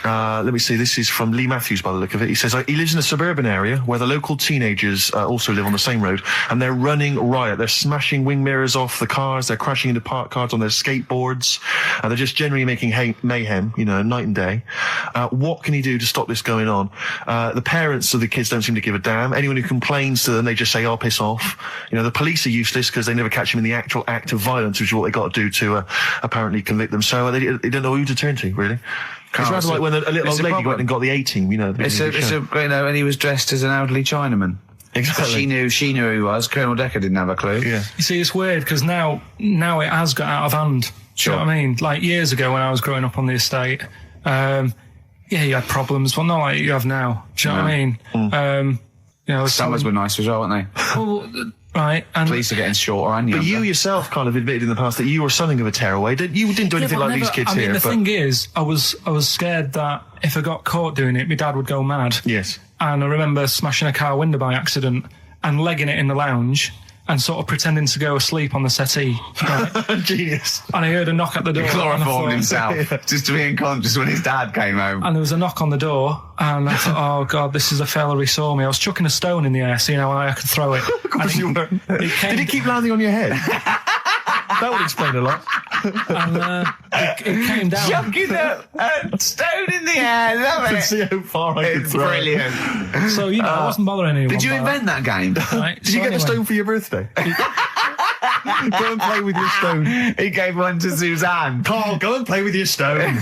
S2: Let me see, this is from Lee Matthews by the look of it. He says, he lives in a suburban area where the local teenagers also live on the same road, and they're running riot. They're smashing wing mirrors off the cars, they're crashing into parked cars on their skateboards, and they're just generally making mayhem, night and day. What can he do to stop this going on? The parents of the kids don't seem to give a damn. Anyone who complains to them, they just say, "Oh, piss off." The police are useless because they never catch him in the actual act of violence, which is what they got to do to apparently convict them. So they don't know who to turn to, really. It's rather like when a little old lady went and got the A-team,
S3: and he was dressed as an elderly Chinaman.
S2: Exactly.
S3: She knew who he was. Colonel Decker didn't have a clue.
S2: Yeah.
S6: You see, it's weird because now it has got out of hand. Do you know what I mean? Like years ago when I was growing up on the estate, you had problems, but not like you have now. Do you know what I mean?
S3: Summers were nice as well, weren't they?
S6: Well, right. And
S3: police are getting shorter and younger.
S2: But you yourself kind of admitted in the past that you were something of a tearaway. You didn't do anything like these kids here.
S6: The thing is, I was scared that if I got caught doing it, my dad would go mad.
S2: Yes.
S6: And I remember smashing a car window by accident and legging it in the lounge and sort of pretending to go asleep on the settee. Right?
S2: Genius.
S6: And I heard a knock at the door.
S3: He chloroformed himself just to be unconscious when his dad came home.
S6: And there was a knock on the door, and I thought, oh God, this is a fella who saw me. I was chucking a stone in the air, seeing how high I could throw it.
S2: Of course you were. Did it keep landing on your head? That would explain a lot.
S6: And it came down.
S3: Chucking a stone in the air, love it.
S2: To see how far I could throw
S3: brilliant.
S6: It. So, I wasn't bothering anyone.
S3: Did you invent that game?
S6: Right,
S2: Did you get the stone for your birthday? Go and play with your stone.
S3: He gave one to Suzanne.
S2: Karl, go and play with your stone.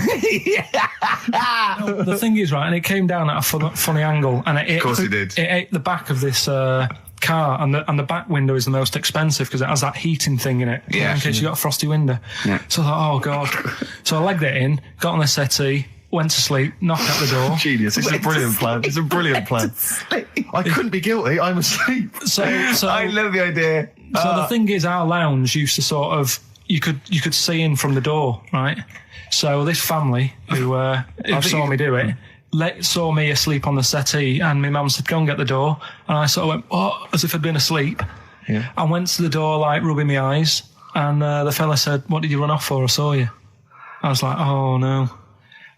S6: No, the thing is, right, and it came down at a funny angle, and
S3: of course it did.
S6: It ate the back of this car, and the back window is the most expensive because it has that heating thing in it.
S3: Yeah.
S6: In case you got a frosty window.
S3: Yeah.
S6: So I thought, oh God. So I legged it in, got on the settee, went to sleep, knocked at the door.
S2: Genius. It's a brilliant plan. It's a brilliant plan. I couldn't be guilty. I'm asleep.
S6: So
S3: I love the idea.
S6: So the thing is, our lounge used to sort of, you could see in from the door, right? So this family who saw me do it, saw me asleep on the settee, and my mum said, go and get the door. And I sort of went, what? As if I'd been asleep.
S2: Yeah.
S6: I went to the door, like, rubbing my eyes, and the fella said, what did you run off for? I saw you. I was like, oh no.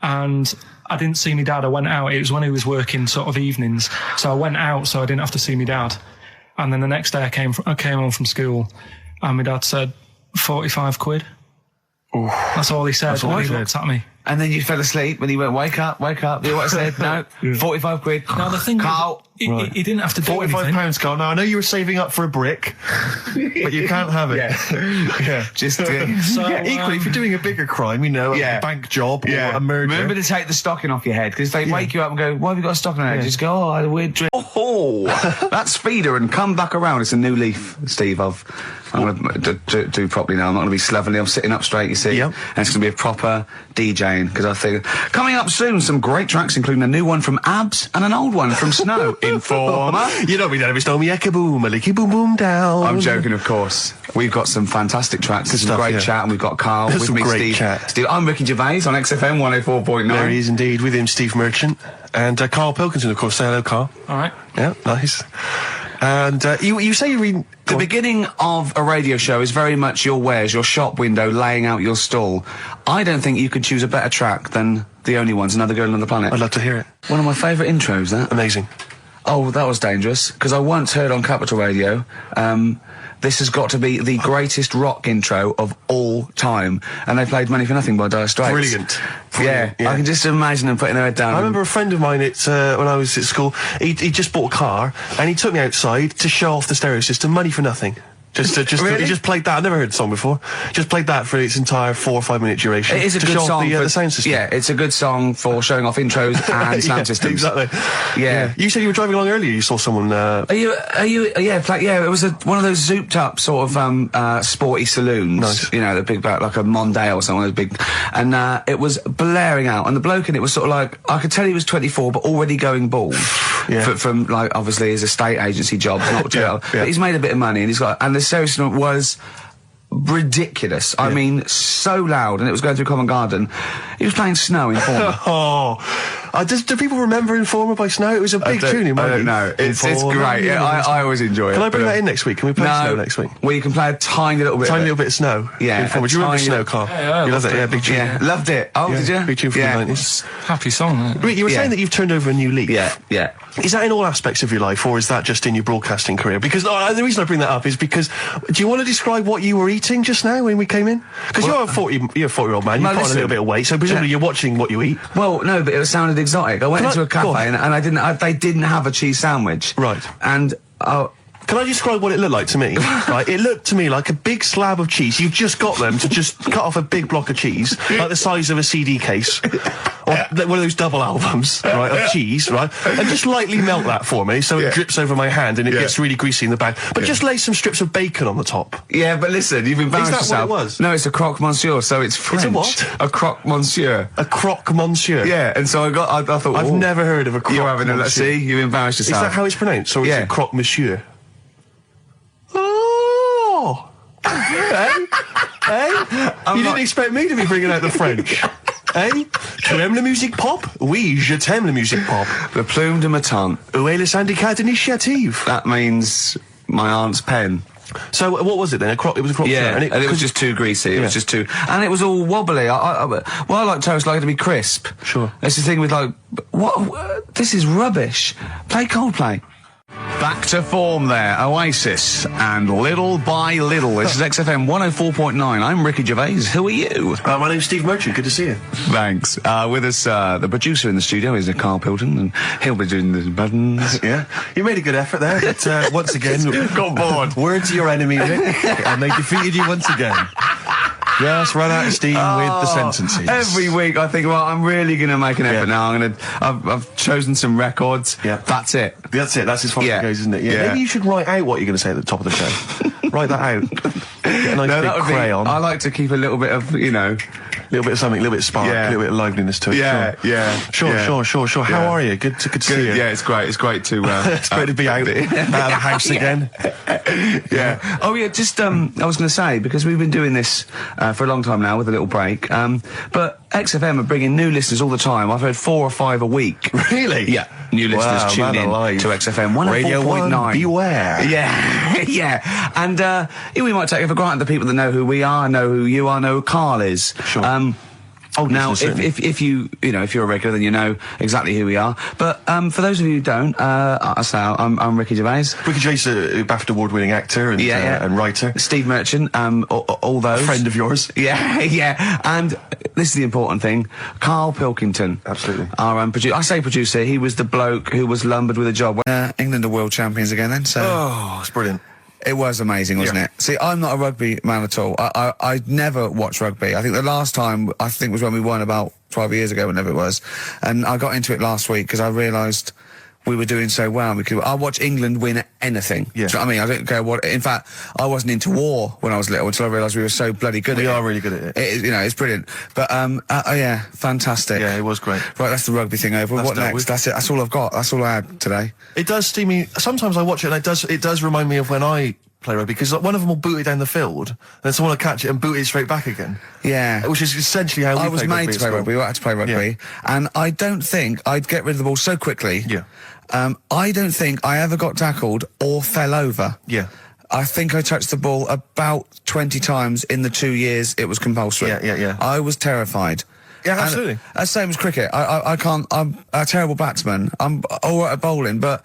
S6: And I didn't see my dad. I went out. It was when he was working sort of evenings. So I went out so I didn't have to see my dad. And then the next day I came home from school, and my dad said, 45 quid.
S2: Ooh.
S6: That's all he said.
S2: That's all
S6: he
S2: he said.
S6: looked at me.
S3: And then you fell asleep when he went, wake up. You know what I said? No, 45 quid.
S6: Now the thing
S3: Karl.
S6: he didn't have to do
S2: £45,
S6: anything.
S2: Karl. Now, I know you were saving up for a brick, but you can't have it. Yeah.
S3: Just
S6: So,
S2: equally, if you're doing a bigger crime, a bank job or a murder.
S3: Remember to take the stocking off your head, because if they wake you up and go, why have you got a stocking on your head? Just go, oh, I had a weird dream. Oh, that's Feeder and Come Back Around. It's a new leaf, Steve. I'm going to do properly now. I'm not going to be slovenly. I'm sitting up straight, you see.
S2: Yep.
S3: And it's going to be a proper DJing, because I think coming up soon, some great tracks, including a new one from Abs and an old one from Snow. Informer.
S2: You know me, David Stone, me boom, a licky boom boom down.
S3: I'm joking, of course. We've got some fantastic tracks. There's some great chat, and we've got Karl with
S2: some
S3: me,
S2: great
S3: Steve.
S2: chat.
S3: Steve, I'm Ricky Gervais on XFM 104.9.
S2: There he is indeed, with him, Steve Merchant. And Karl Pilkington, of course. Say hello, Karl.
S6: All right.
S2: Yeah, nice. And you say you read...
S3: The beginning of a radio show is very much your wares, your shop window, laying out your stall. I don't think you could choose a better track than The Only Ones, Another Girl on the Planet.
S2: I'd love to hear it.
S3: One of my favourite intros, that.
S2: Amazing.
S3: Oh, that was dangerous, because I once heard on Capital Radio,
S9: this has got to be the greatest rock intro of all time. And they played Money for Nothing by Dire Straits.
S2: Brilliant.
S9: Yeah, I can just imagine them putting their head down.
S2: I remember a friend of mine when I was at school, he just bought a car and he took me outside to show off the stereo system, Money for Nothing.
S9: Really?
S2: He just played that. I've never heard the song before. Just played that for its entire 4 or 5 minute duration.
S9: It is a
S2: to
S9: good
S2: show off
S9: song.
S2: the sound system.
S9: Yeah, it's a good song for showing off intros and sound systems.
S2: Exactly.
S9: Yeah.
S2: You said you were driving along earlier. You saw someone.
S9: Yeah, it was one of those zooped up sort of sporty saloons.
S2: Nice.
S9: You know, the big like a Mondale or something, big, and it was blaring out. And the bloke in it was sort of like, I could tell he was 24, but already going bald.
S2: Yeah.
S9: From like obviously his estate agency job, not jail. But he's made a bit of money, and the stereo system was ridiculous. I mean, so loud, and it was going through Covent Garden. He was playing Snow in Informer.
S2: Do people remember Informer by Snow? It was a big tune in my
S9: I don't know. It's great. Yeah, I always enjoy it.
S2: Can I bring that in next week? Can we play Snow next week?
S9: Well, you can play a tiny little bit.
S2: Tiny little bit of Snow.
S9: Yeah.
S2: Informer. Do you remember Snow, Carl?
S1: Yeah,
S2: you loved it. Yeah, big tune.
S9: Yeah, loved it. Oh, did you?
S2: Big tune from the 90s.
S1: Happy song. Isn't it?
S2: Rick, you were saying that you've turned over a new leaf.
S9: Yeah.
S2: Is that in all aspects of your life, or is that just in your broadcasting career? Because the reason I bring that up is because, do you want to describe what you were eating just now when we came in? Because you're a 40-year-old man. You've put on a little bit of weight, so presumably you're watching what you eat.
S9: Well, no, but it sounded exotic. I went into a cafe and they didn't have a cheese sandwich.
S2: Right.
S9: And
S2: can I describe what it looked like to me? Right, it looked to me like a big slab of cheese. You've just got them to just cut off a big block of cheese, like the size of a CD case, or one of those double albums, right, of cheese, right, and just lightly melt that for me so it drips over my hand and it gets really greasy in the bag. But just lay some strips of bacon on the top.
S9: Yeah, but listen, you've embarrassed yourself.
S2: Is that what it was?
S9: No, it's a croque monsieur, so it's French.
S2: It's a what?
S9: A croque monsieur.
S2: A croque monsieur.
S9: Yeah, and so I thought,
S2: I've never heard of a croque
S9: You're having a
S2: monsieur.
S9: See, you've embarrassed yourself.
S2: Is that how it's pronounced, or is it croque monsieur? Oh! You didn't expect me to be bringing out the French. Tu aimes la musique pop? Oui, je t'aime la musique pop.
S9: Le plume de ma tante.
S2: Où est le syndicat d'initiative?
S9: That means my aunt's pen.
S2: So what was it then? It was a croque
S9: yeah,
S2: monsieur,
S9: and it was just too greasy. It was just too, and it was all wobbly. I like toast, like it to be crisp.
S2: Sure.
S9: That's the thing with like, what? This is rubbish. Play Coldplay. Back to form there, Oasis, and Little by Little. This is XFM 104.9. I'm Ricky Gervais. Who are you?
S2: My name's Steve Merchant. Good to see you.
S9: Thanks. With us, the producer in the studio is Karl Pilkington, and he'll be doing the buttons.
S2: Yeah, you made a good effort there, but once again,
S9: got bored.
S2: Words are your enemy, Rick, and they defeated you once again. Just run out of steam with the sentences.
S9: Every week I think, well, I'm really going to make an effort now. I've chosen some records.
S2: Yeah.
S9: That's it.
S2: That's as far as it goes, isn't it? Yeah. Maybe you should write out what you're going to say at the top of the show. Write that out. Get a nice big crayon.
S9: I like to keep a little bit of,
S2: a little bit of something, a little bit of spark, a little bit of liveliness to it. Sure. How are you? Good to see you.
S9: Yeah, it's great. It's great to
S2: it's great to be out of the house again.
S9: Yeah. Oh yeah, just I was going to say, because we've been doing this for a long time now with a little break, but XFM are bringing new listeners all the time. I've heard 4 or 5 a week.
S2: Really?
S9: Yeah. New listeners tune in to XFM 104.9.
S2: Beware.
S9: Yeah. And we might take it for granted the people that know who we are, know who you are, know who Karl is.
S2: Sure.
S9: Now, if you're a regular, then you know exactly who we are. But for those of you who don't, I'm Ricky Gervais.
S2: Ricky Gervais, BAFTA award-winning actor and writer.
S9: Steve Merchant, all those.
S2: A friend of yours.
S9: Yeah. And this is the important thing. Karl Pilkington.
S2: Absolutely.
S9: Our producer. I say producer. He was the bloke who was lumbered with a job. England are world champions again then, so.
S2: Oh, it's brilliant.
S7: It was amazing, wasn't it? See, I'm not a rugby man at all. I never watched rugby. I think the last time, was when we won about 12 years ago, whenever it was. And I got into it last week because I realised we were doing so well. I watch England win anything.
S2: Yeah.
S7: Do you know what I mean? I don't care what. In fact, I wasn't into war when I was little until I realised we were so bloody good at it.
S2: We are really good at it.
S7: It's brilliant. But, yeah, fantastic.
S2: Yeah, it was great.
S7: Right, that's the rugby thing over. What next? That's it. That's all I've got. That's all I had today.
S2: It does steam me. Sometimes I watch it and it does remind me of when I play rugby, because one of them will boot it down the field, and then someone will catch it and boot it straight back again.
S7: Yeah.
S2: Which is essentially how
S7: I was made to play rugby. We had to play rugby. And I don't think I'd get rid of the ball so quickly.
S2: Yeah.
S7: I don't think I ever got tackled or fell over.
S2: Yeah.
S7: I think I touched the ball about 20 times in the 2 years it was compulsory.
S2: Yeah.
S7: I was terrified.
S2: Yeah, absolutely.
S7: Same as cricket. I can't. I'm a terrible batsman. I'm all right at bowling, but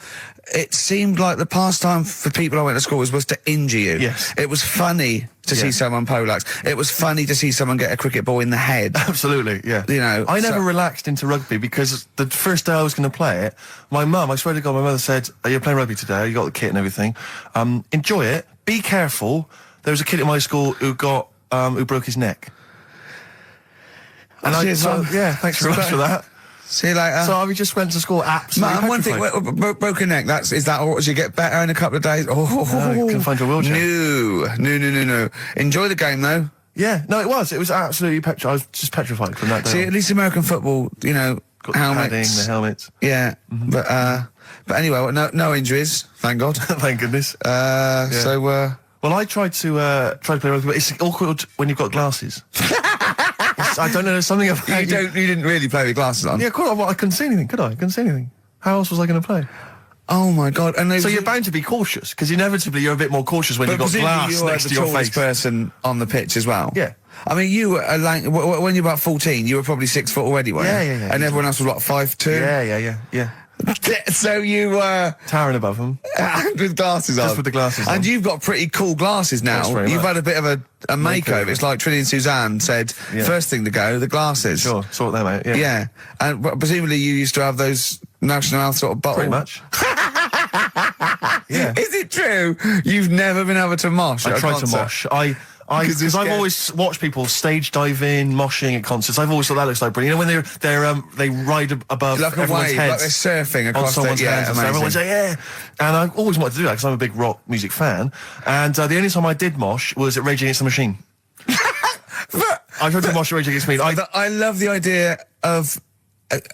S7: it seemed like the pastime for people I went to school was to injure you.
S2: Yes.
S7: It was funny to see someone poleaxe. It was funny to see someone get a cricket ball in the head.
S2: Absolutely, yeah.
S7: You know,
S2: I never relaxed into rugby because the first day I was going to play it, my mum, I swear to God, my mother said, "Are you playing rugby today? You got the kit and everything. Enjoy it. Be careful." There was a kid at my school who broke his neck. And
S7: cheers, Mum.
S2: yeah, thanks very much for that.
S7: See you later.
S2: So I just went to school absolutely
S7: One thing, broken neck, is that or you get better in a couple of days? Oh,
S2: you can find your wheelchair.
S7: No. Enjoy the game, though.
S2: Yeah, no, it was absolutely I was just petrified from that day.
S7: See, at least American football, you know,
S2: got the padding, the helmets.
S7: Yeah, but anyway, no injuries, thank God.
S2: Thank goodness.
S7: So,
S2: well, I tried to play rugby, but it's awkward when you've got glasses. I don't know, there's something about
S7: you didn't really play with glasses on.
S2: Yeah, of course, I couldn't see anything, could I? I couldn't see anything. How else was I going to play?
S7: Oh my God! And
S2: so you're bound to be cautious because inevitably you're a bit more cautious when you've got glass next to your face.
S7: But the tallest person on the pitch as well.
S2: Yeah.
S7: I mean, you were when you were about 14, you were probably 6 foot already, weren't you?
S2: Yeah.
S7: And everyone else was what, 5'2"?
S2: Yeah.
S7: So you were
S2: towering above them,
S7: with glasses on.
S2: Just with the glasses on.
S7: And you've got pretty cool glasses now. You've had a bit of a makeover. It's like Trinity and Suzanne said. First thing to go, the glasses.
S2: Sure, sort them out.
S7: Yeah. And presumably you used to have those National Health sort of bottle.
S2: Pretty much. Yeah.
S7: Is it true? You've never been able to mosh?
S2: I tried to mosh. Because I've always watched people stage dive in, moshing at concerts. I've always thought that looks like brilliant. You know, when they ride above
S7: like
S2: everyone's
S7: wave,
S2: heads,
S7: like they're surfing across
S2: someone's heads. And everyone's like, yeah. And I always wanted to do that because I'm a big rock music fan. And the only time I did mosh was at Rage Against the Machine. I tried to mosh at Rage Against the Machine.
S7: I love the idea of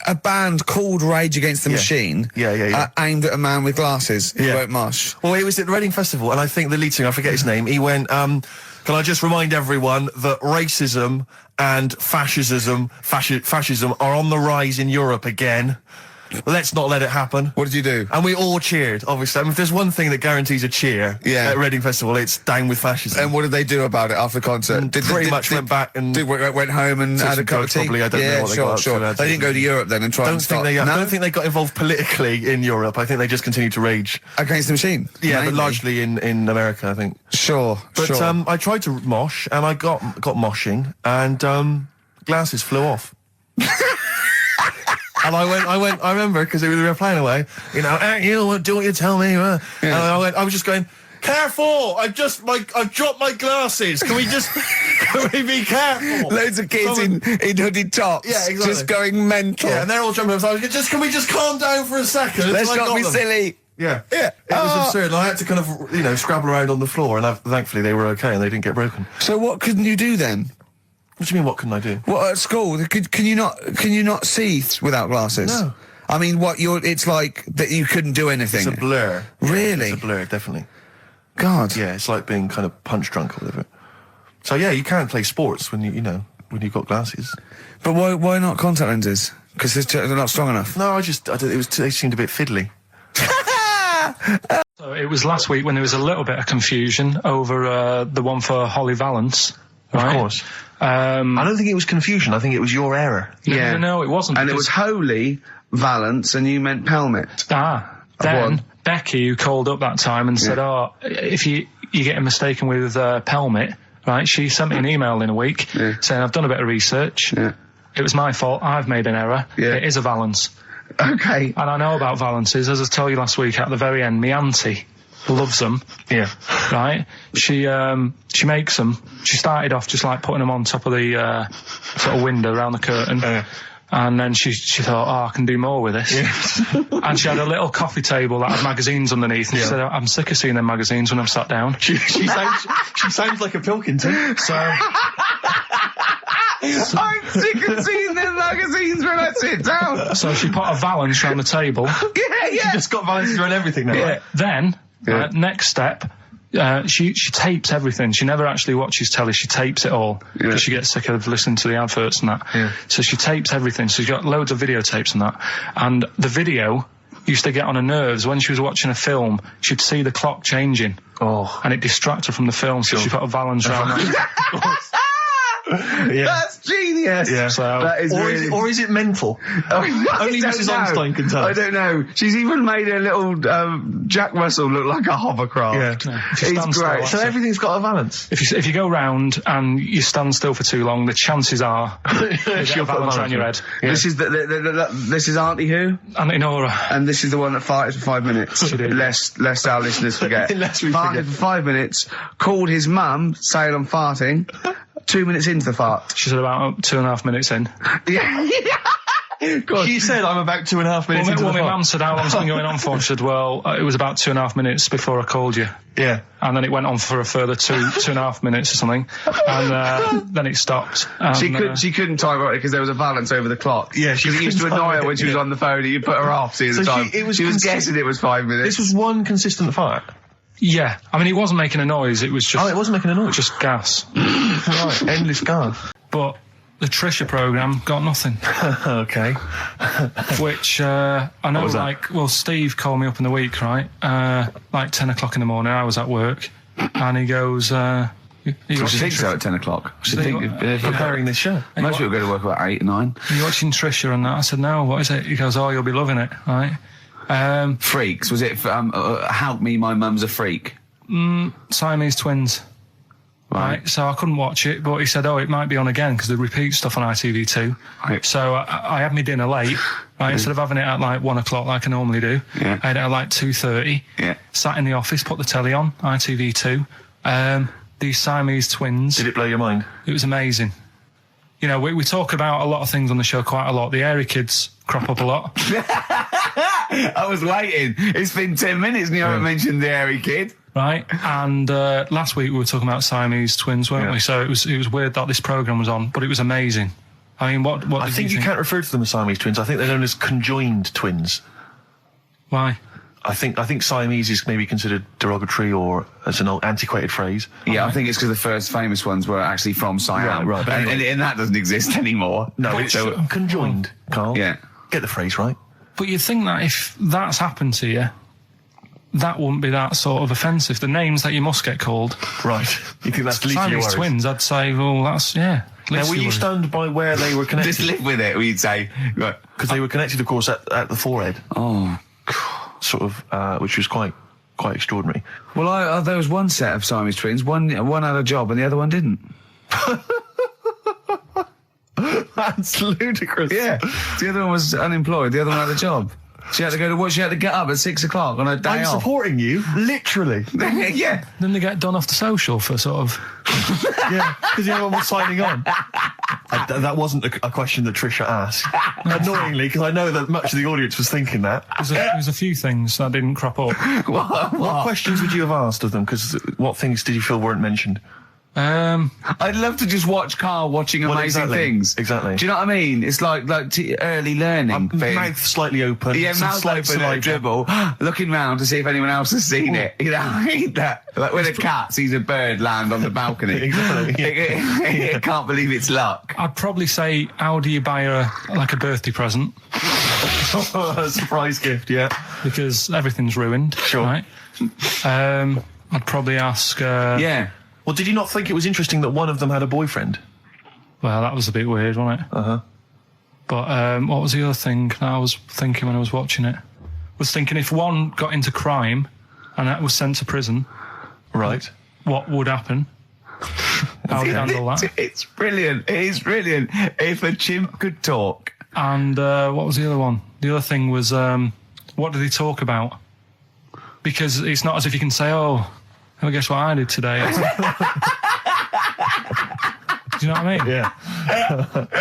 S7: a band called Rage Against the Machine.
S2: Yeah.
S7: Aimed at a man with glasses who won't mosh.
S2: Well, it was at the Reading Festival, and I think the lead singer, I forget his name, he went, can I just remind everyone that racism and fascism are on the rise in Europe again. Let's not let it happen.
S7: What did you do?
S2: And we all cheered, obviously. I mean, if there's one thing that guarantees a cheer at Reading Festival, it's down with fascism.
S7: And what did they do about it after the concert?
S2: Pretty much went back and...
S7: went home and had a cup of tea?
S2: Probably, I don't know what they got
S7: sure. They didn't go to Europe then and try and stop...
S2: I don't think they got involved politically in Europe. I think they just continued to rage.
S7: Against the Machine?
S2: Yeah, but largely in America, I think.
S7: Sure.
S2: I tried to mosh, and I got moshing, and glasses flew off. And I remember, because we were playing away, you know, you do what you tell me. And I was just going, careful! I've dropped my glasses. Can we be careful?
S7: Loads of kids in hooded tops.
S2: Yeah, exactly.
S7: Just going mental.
S2: Yeah, and they're all jumping up. So I was going, can we just calm down for a second?
S7: Let's not be silly.
S2: Yeah. It was absurd. And I had to kind of, scrabble around on the floor, and thankfully they were okay and they didn't get broken.
S7: So what couldn't you do then?
S2: What do you mean, what couldn't I do?
S7: What, at school? Can you not see without glasses?
S2: No.
S7: I mean, it's like that you couldn't do anything.
S2: It's a blur.
S7: Really?
S2: It's a blur, definitely.
S7: God.
S2: Yeah, it's like being kind of punch drunk or whatever. So yeah, you can't play sports when you've got glasses.
S7: But why not contact lenses? Because they're not strong enough.
S2: No, they seemed a bit fiddly.
S6: So it was last week when there was a little bit of confusion over the one for Holly Valance. Right?
S2: Of course. I don't think it was confusion. I think it was your error.
S6: No, it wasn't.
S3: And it was Holy Valance, and you meant Pelmet.
S6: Then Becky, who called up that time and said, if you're getting mistaken with Pelmet, right, she sent me an email in a week saying, I've done a bit of research. Yeah. It was my fault. I've made an error. Yeah. It is a Valance.
S3: Okay.
S6: And I know about Valances. As I told you last week, at the very end, my auntie loves them. Yeah. Right? She makes them. She started off just like putting them on top of the sort of window around the curtain. And then she thought, I can do more with this. Yeah. And she had a little coffee table that had magazines underneath. And she said, I'm sick of seeing them magazines when I'm sat down.
S2: She sounds like a Pilkington.
S6: So...
S3: I'm sick of seeing them magazines when I sit down.
S6: So she put a Valance around the table.
S2: She just got Valances around everything now.
S6: Yeah. Then, next step, she tapes everything. She never actually watches telly. She tapes it all because she gets sick of listening to the adverts and that. Yeah. So she tapes everything. So she's got loads of videotapes and that. And the video used to get on her nerves. When she was watching a film, she'd see the clock changing. And it distracted her from the film. So she put a Valance around that.
S3: That's genius.
S2: Yeah.
S1: So,
S3: That is
S2: Or is it mental? Only Mrs. Einstein can tell
S3: I
S2: us.
S3: don't know. She's even made her little Jack Russell look like a hovercraft.
S2: Yeah.
S1: If you stand
S3: It's
S1: still,
S3: great.
S1: that's
S2: So
S1: it.
S2: everything's got a balance.
S1: If you go round and you stand still for too long, the chances are you get a
S2: She'll put a
S1: balance
S2: balance
S1: around your
S2: on.
S1: head.
S2: Yeah.
S3: This is this is Auntie Who,
S1: And Nora.
S3: and this is the one that farted for 5 minutes.
S1: She did.
S3: Lest our listeners forget.
S2: Lest we
S3: farted
S2: forget.
S3: for 5 minutes. Called his mum, saying I'm farting. 2 minutes into the fart.
S1: She said about 2.5 minutes in.
S3: Yeah. God.
S2: She said I'm about 2.5 minutes into
S1: Well,
S2: the
S1: my
S2: fart.
S1: mum said, how long's it been going on for? She said, well, it was about 2.5 minutes before I called you.
S2: Yeah.
S1: And then it went on for a further 2.5 minutes or something. And then it stopped. And,
S3: She couldn't time it because there was a balance over the clock.
S2: Yeah, she
S3: because it used to
S2: couldn't
S3: annoy
S2: time
S3: her
S2: it,
S3: when she was
S2: yeah.
S3: on the phone and you put her off seeing
S2: So
S3: the time.
S2: she was
S3: guessing it was 5 minutes.
S2: This was one consistent fart.
S1: yeah. I mean, it wasn't making a noise. It was just...
S2: Oh, it wasn't making a noise.
S1: Just gas.
S2: Right, endless gas.
S1: But the Trisha programme got nothing.
S2: Okay.
S1: Which, I know,
S2: was that?
S1: like, well, Steve called me up in the week, right? Like 10 o'clock in the morning, I was at work. And he goes,
S9: What do you think so at 10 o'clock?
S1: So you got-
S2: Preparing this show.
S9: Most people go to work about 8, 9.
S1: Are you watching Trisha and that? I said, no, what is it? He goes, oh, you'll be loving it, right?
S9: Freaks, was it, Help Me, My Mum's a Freak?
S1: Siamese twins. Right. So I couldn't watch it, but he said, oh, it might be on again because they repeat stuff on ITV2.
S9: Right.
S1: So I had my dinner late, right? Instead of having it at like 1 o'clock like I normally do,
S9: Yeah.
S1: I had it at like 2:30.
S9: Yeah.
S1: Sat in the office, put the telly on, ITV2. These Siamese twins.
S2: Did it blow your mind?
S1: It was amazing. You know, we talk about a lot of things on the show quite a lot. The Airy Kids crop up a lot.
S9: I was waiting. It's been 10 minutes and you haven't mentioned the hairy kid.
S1: Right, and last week we were talking about Siamese twins, weren't
S2: Yeah.
S1: we? So it was weird that this programme was on, but it was amazing. I mean, what
S2: I
S1: did
S2: think you can't refer to them as Siamese twins. I think they're known as conjoined twins.
S1: Why?
S2: I think Siamese is maybe considered derogatory or as an old antiquated phrase.
S9: Yeah, I think it's because the first famous ones were actually from Siam.
S2: Right, but
S9: and that doesn't exist anymore.
S2: No, it's conjoined, Carl.
S9: Yeah.
S2: Get the phrase right.
S1: But you'd think that if that's happened to you, that wouldn't be that sort of offensive. The names that you must get called.
S2: Right. You think that's the least of your
S1: Siamese
S2: worries?
S1: twins, I'd say, well, that's, yeah.
S2: Now,
S1: least
S2: were
S1: of your
S2: you
S1: worries.
S2: stunned by where they were connected?
S9: Just live with it, you'd say. Right.
S2: Because they were connected, of course, at the forehead.
S9: Oh.
S2: Sort of, which was quite extraordinary.
S9: Well, there was one set of Siamese twins. One had a job and the other one didn't.
S2: That's ludicrous.
S9: Yeah. The other one was unemployed. The other one had a job. She had to go to work. She had to get up at 6 o'clock on a day
S2: I'm
S9: off.
S2: supporting you, literally.
S9: Yeah.
S1: Then they get done off the social for sort of...
S2: Yeah, because the other one was signing on. That wasn't a question that Trisha asked. Annoyingly, because I know that much of the audience was thinking that.
S1: There's a few things that didn't crop up.
S2: What questions would you have asked of them? Because what things did you feel weren't mentioned?
S9: I'd love to just watch Carl watching amazing
S2: exactly.
S9: things.
S2: Exactly.
S9: Do you know what I mean? It's like early learning. thing.
S2: Mouth slightly open.
S9: Yeah,
S2: some
S9: mouth
S2: slight
S9: open at a
S2: saliva.
S9: dribble, looking round to see if anyone else has seen it. You know, I hate that. Like when a cat sees a bird land on the balcony.
S2: Exactly,
S9: It can't believe it's luck.
S1: I'd probably say, how do you buy her, like, a birthday present?
S2: A surprise gift, yeah.
S1: Because everything's ruined.
S2: Sure.
S1: Right? I'd probably ask...
S9: Yeah.
S2: Well, did you not think it was interesting that one of them had a boyfriend?
S1: Well, that was a bit weird, wasn't it?
S2: Uh-huh.
S1: But what was the other thing that I was thinking when I was watching it? I was thinking if one got into crime and that was sent to prison,
S2: Right.
S1: what would happen? How would you handle that?
S9: It's brilliant. It is brilliant. If a chimp could talk.
S1: And what was the other one? The other thing was, what did he talk about? Because it's not as if you can say, oh, well, guess what I did today? Do you know what I mean?
S2: Yeah.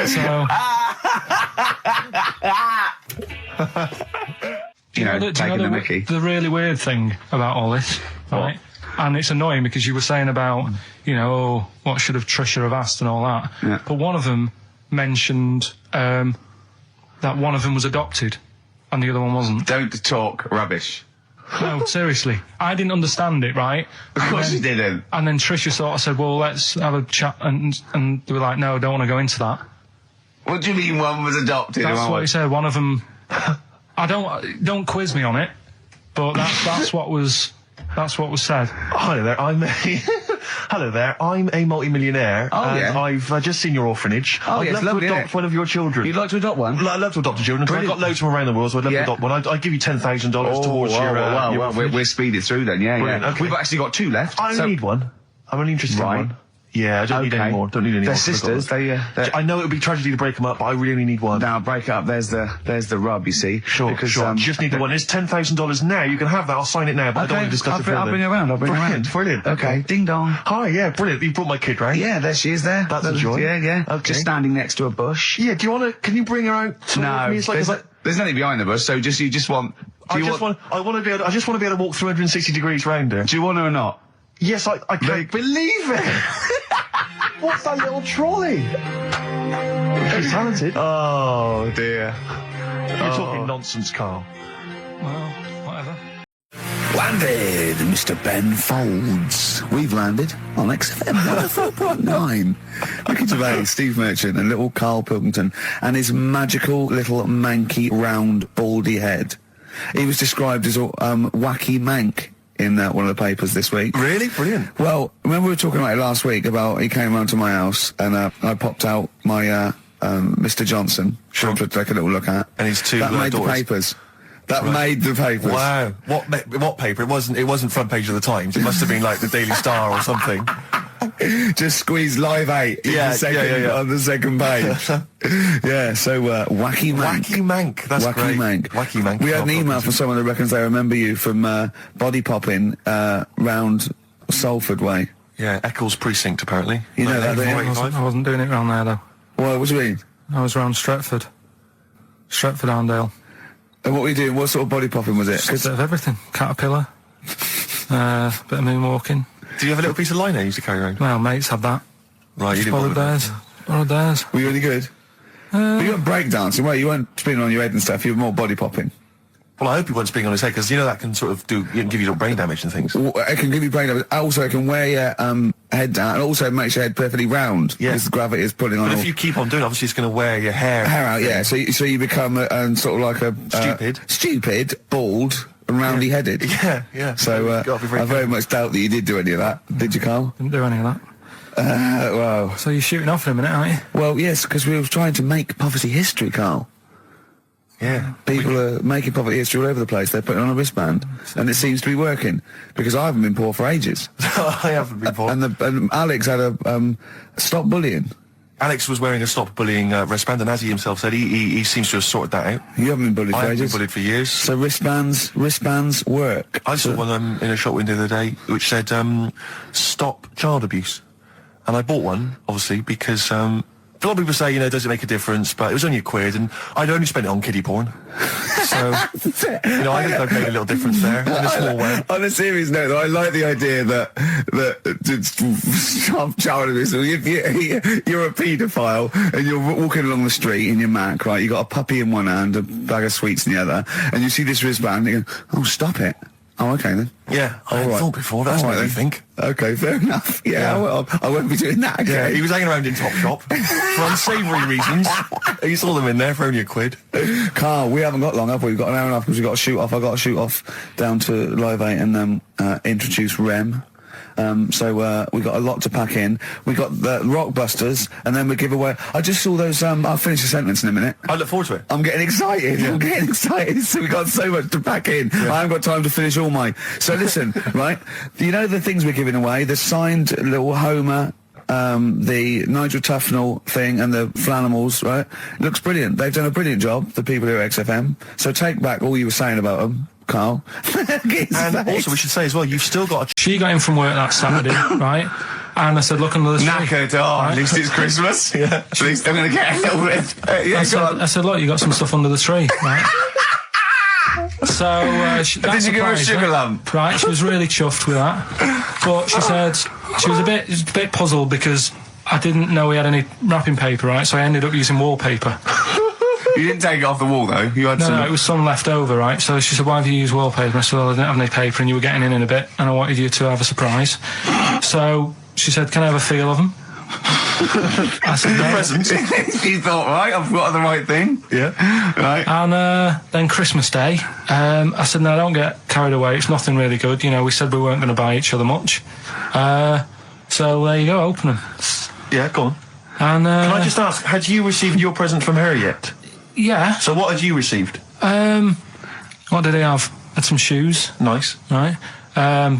S1: So...
S9: Taking the mickey.
S1: The really weird thing about all this, right? And it's annoying because you were saying about, you know, oh, what should have Trisha have asked and all that.
S9: Yeah.
S1: But one of them mentioned that one of them was adopted and the other one wasn't.
S9: Don't talk rubbish.
S1: No, seriously. I didn't understand it, right?
S9: Of course you didn't.
S1: And then Trisha sort of said, well, let's have a chat. And they were like, no, I don't want to go into that.
S9: What do you mean one was adopted?
S1: That's
S9: and one
S1: what he
S9: was...
S1: said. One of them... don't quiz me on it, but that's what was said.
S2: Hi there, Hello there, I'm a multi-millionaire, and
S7: yeah.
S2: I've just seen your orphanage.
S7: Oh,
S2: I'd
S7: yes,
S2: love
S7: lovely,
S2: to
S7: innit?
S2: adopt one of your children.
S7: You'd like to adopt one?
S2: I'd love to adopt a children, 'cause I've got
S7: Brilliant.
S2: loads from around the world, so I'd love to adopt one. I'd give you $10,000 towards your orphanage.
S3: We'll speed it through then, yeah.
S2: Brilliant, okay.
S3: We've actually got 2 left.
S2: I only need one. I'm only interested in
S3: Right.
S2: one. Yeah, I don't need any more. Don't need any
S3: They're
S2: more.
S3: sisters,
S2: I know it would be tragedy to break them up, but I really only need one.
S3: Now, break it up, there's the rub, you see.
S2: Sure,
S3: because,
S2: sure. Just need the one. It's $10,000 now. You can have that. I'll sign it now, but I don't want to discuss it further.
S3: I'll bring it around,
S2: Brilliant.
S3: Okay, ding dong.
S2: Hi, yeah, brilliant. You brought my kid round.
S3: Yeah, there she is there.
S2: That's a joy.
S3: Yeah.
S2: Okay.
S3: Just standing next to a bush.
S2: Yeah, do you want to, can you bring her out to
S3: No,
S2: me? It's like,
S3: there's nothing behind the bush, so you just want...
S2: I just want to be able to walk 360 degrees round her.
S3: Do you want her or not?
S2: Yes, I can't believe it. What's that little trolley? She's talented.
S3: Oh, dear.
S2: You're talking nonsense, Carl.
S6: Well, whatever.
S7: Landed, Mr. Ben Folds. We've landed on XFM 104.9. Ricky Gervais, Steve Merchant, and little Karl Pilkington, and his magical little manky, round, baldy head. He was described as a wacky mank in one of the papers this week.
S2: Really? Brilliant.
S7: Well, remember we were talking about it last week about he came round to my house and I popped out my Mr. Johnson to take a little look at.
S2: And his 2
S7: that made
S2: daughters.
S7: the papers. That made the papers.
S2: Wow. What paper? It wasn't front page of the Times. It must have been like the Daily Star or something.
S7: Just squeeze Live 8 in the second, on the second page. Yeah, so Wacky Mank.
S2: Wacky Mank, that's
S7: Wacky
S2: great.
S7: Mank.
S2: Wacky Mank.
S7: We had an email from someone that reckons they remember you from body popping round Salford Way.
S2: Yeah, Eccles Precinct, apparently.
S7: You know that, don't you?
S6: I wasn't doing it round there, though.
S7: Well, what do you mean?
S6: I was round Stretford. Stretford Arndale.
S7: And what were you doing? What sort of body popping was it?
S6: Just a bit of everything. Caterpillar. Bit of moonwalking.
S2: Do you have a little piece of line you used to carry around?
S6: Well, mates had that.
S2: Right, you didn't
S6: Followed
S2: bother with
S6: theirs. Followed theirs.
S7: Were you any good? But you weren't breakdancing, well, you weren't spinning on your head and stuff, you were more body popping.
S2: Well, I hope he wasn't spinning on his head, because you know that can sort of give you little brain damage and things.
S7: It can give you brain damage. Also, it can wear your head down, and also it makes your head perfectly round.
S2: Yeah.
S7: Because the gravity is pulling on.
S2: But if you keep on doing it, obviously it's going to wear your hair
S7: out, yeah. So you become sort of like a stupid, bald, and roundy headed.
S2: Yeah.
S7: So I very much doubt that you did do any of that. Did you, Carl?
S6: Didn't do any of that.
S7: Well.
S6: So you're shooting off in a minute, aren't you?
S7: Well, yes, because we were trying to make poverty history, Carl.
S2: Yeah.
S7: People are making poverty history all over the place. They're putting on a wristband, and it seems to be working, because I haven't been poor for ages.
S2: I haven't been poor.
S7: And Alex had a stop bullying.
S2: Alex was wearing a stop bullying wristband, and as he himself said, he seems to have sorted that out.
S7: You haven't been bullied
S2: I
S7: for
S2: haven't
S7: ages.
S2: been bullied for years.
S7: So wristbands work.
S2: I saw one in a shop window the other day which said stop child abuse, and I bought one obviously because a lot of people say, you know, does it make a difference? But it was only £1, and I'd only spent it on kiddie porn. So, you know, I think I've made a little difference there in a small way.
S7: On a serious note, though, I like the idea that child abuse. If you're a paedophile and you're walking along the street in your Mac, right? You got a puppy in one hand, a bag of sweets in the other, and you see this wristband, and you go, "Oh, stop it." Oh, okay then.
S2: Yeah, I hadn't thought before. That's what I think.
S7: Okay, fair enough. Yeah. Well, I won't be doing that again.
S2: Yeah, he was hanging around in Topshop for unsavoury reasons. You saw them in there for only £1.
S7: Carl, we haven't got long, have we? We've got an hour and a half because we've got to shoot off. I've got to shoot off down to Live 8 and then introduce Rem. So we got a lot to pack in. We got the Rockbusters, and then we give away. I just saw those. I'll finish the sentence in a minute.
S2: I look forward to it.
S7: I'm getting excited.
S2: Yeah.
S7: I'm getting excited. So we got so much to pack in.
S2: Yeah.
S7: I haven't got time to finish all my. So listen, right? You know the things we're giving away. The signed little Homer. The Nigel Tufnell thing and the Flanimals, right? Looks brilliant. They've done a brilliant job, the people here at XFM. So take back all you were saying about them, Carl.
S2: And also, we should say as well, you've still got a...
S6: She got in from work that Saturday, right? And I said, look under the tree.
S3: Knackered. Oh, at least it's Christmas.
S2: Yeah.
S3: At least I'm going to get a little bit.
S6: I said, look, you got some stuff under the tree, right? So
S3: Did you give her a sugar lump?
S6: Right, she was really chuffed with that. But she said she was a bit puzzled because I didn't know we had any wrapping paper, right? So I ended up using wallpaper.
S3: You didn't take it off the wall, though. You had some...
S6: No, it was some left over, right? So she said, why have you used wallpaper? I said, well, I didn't have any paper and you were getting in a bit and I wanted you to have a surprise. So she said, can I have a feel of them? I said, no.
S3: Presents. You thought, right, I've got the right thing.
S2: Yeah.
S3: Right.
S6: And then Christmas Day, I said, no, don't get carried away. It's nothing really good. You know, we said we weren't going to buy each other much. So there you go, open them.
S2: Yeah, go on.
S6: And
S2: Can I just ask, had you received your present from her yet?
S6: yeah.
S2: So what had you received?
S6: What did he have? Had some shoes,
S2: Nice.
S6: right?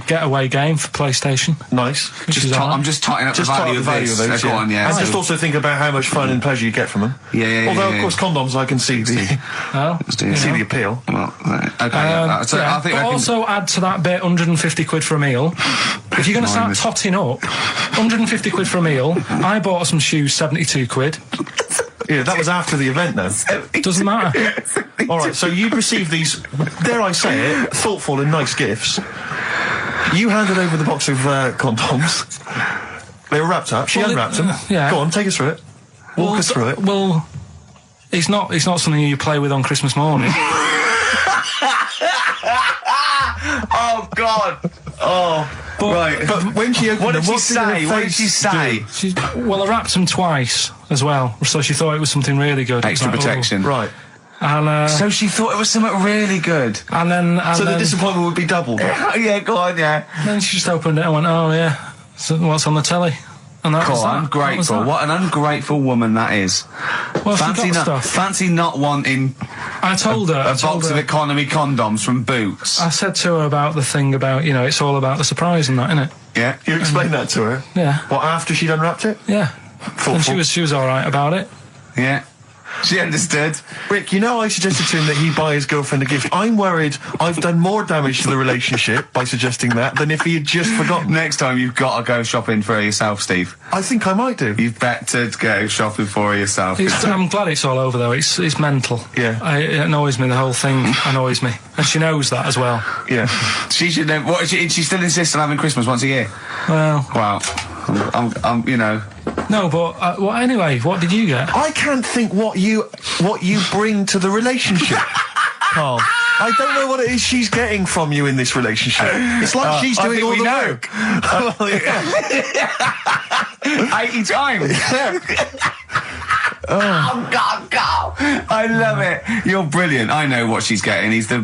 S6: Getaway game for PlayStation.
S2: Nice.
S6: Which is all right.
S9: I'm just totting up
S2: Just
S9: the
S2: type
S9: value
S2: the
S9: of
S2: value
S9: this.
S2: of those,
S9: Go on, yeah.
S2: And
S9: so-
S2: just also think about how much fun and pleasure you get from them.
S9: Yeah.
S2: Although, of course, condoms, I can see the
S6: Well,
S2: see the appeal.
S9: Well, okay. So
S6: yeah,
S9: I think
S6: but
S9: I can.
S6: also add to that bit 150 quid for a meal. If you're going to start
S9: Minus.
S6: totting up, 150 quid for a meal. I bought some shoes, 72 quid.
S2: Yeah, that was after the event, though.
S6: Doesn't matter.
S2: All right, so you'd received these, dare I say it, thoughtful and nice gifts. You handed over the box of condoms. They were wrapped up. She
S6: Well,
S2: unwrapped them.
S6: yeah.
S2: Go on, take us through it. Walk us through it.
S6: Well, it's not something you play with on Christmas morning.
S9: Oh God! Oh, right.
S2: But when she opened
S9: What
S2: them,
S9: did she
S2: her
S9: say? What did
S2: face
S9: she say?
S6: Well, I wrapped them twice as well, so she thought it was something really good. It was
S9: Extra
S6: like,
S9: protection.
S2: do? Right.
S6: And,
S9: So she thought it was something really good.
S6: and then
S2: So the disappointment would be doubled.
S9: Yeah, go on, yeah.
S6: then she just opened it and went, oh yeah, so what's on the telly? And that was
S9: Cool,
S6: that.
S9: ungrateful.
S6: That was
S9: What an ungrateful woman that is.
S6: that. Well, she got stuff.
S9: Fancy not wanting
S6: I told her.
S9: a box of economy condoms from Boots.
S6: I said to her about the thing about, it's all about the surprise and that, innit?
S9: Yeah.
S2: You explained that to her?
S6: Yeah.
S2: What, after she'd unwrapped it?
S6: Yeah.
S2: Thoughtful.
S6: And she was all right about it.
S9: Yeah. She understood.
S2: Rick, I suggested to him that he buy his girlfriend a gift. I'm worried I've done more damage to the relationship by suggesting that than if he had just forgotten.
S9: Next time you've got to go shopping for her yourself, Steve.
S2: I think I might do.
S9: You've better go shopping for her yourself.
S6: I'm glad it's all over though. It's mental.
S2: Yeah.
S6: It annoys me. The whole thing annoys me, and she knows that as well.
S2: Yeah.
S9: She should know. What, she still insists on having Christmas once a year.
S6: Well,
S9: Wow. I'm
S6: no, but well, anyway, what did you get?
S2: I can't think what you bring to the relationship, Carl. I don't know what it is she's getting from you in this relationship. It's like she's doing all the work. Well, yeah.
S9: 80 times. Oh God, God! I love it. You're brilliant. I know what she's getting. He's the.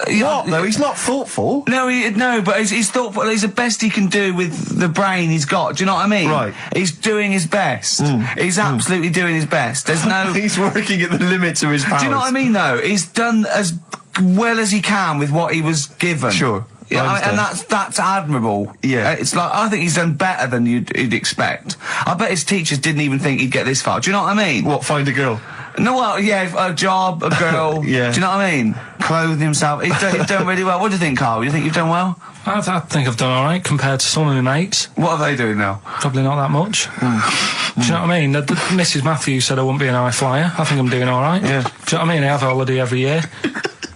S2: What? No, he's not thoughtful.
S9: No, but he's thoughtful. He's the best he can do with the brain he's got. Do you know what I mean?
S2: Right.
S9: He's doing his best. He's absolutely doing his best. There's no.
S2: He's working at the limits of his powers.
S9: Do you know what I mean? Though he's done as well as he can with what he was given.
S2: Sure.
S9: Yeah, and that's admirable.
S2: Yeah.
S9: It's like, I think he's done better than you'd expect. I bet his teachers didn't even think he'd get this far. Do you know what I mean?
S2: What, find a girl?
S9: No, well, yeah, a job, a girl.
S2: Yeah.
S9: Do you know what I mean? Clothing himself. He's done really well. What do you think, Carl? You think you've done well?
S6: I think I've done all right compared to some of my mates.
S9: What are they doing now?
S6: Probably not that much. Do you know what I mean? Mrs. Matthews said I wouldn't be an high flyer. I think I'm doing all right.
S2: Yeah.
S6: Do you know what I mean? I have a holiday every year.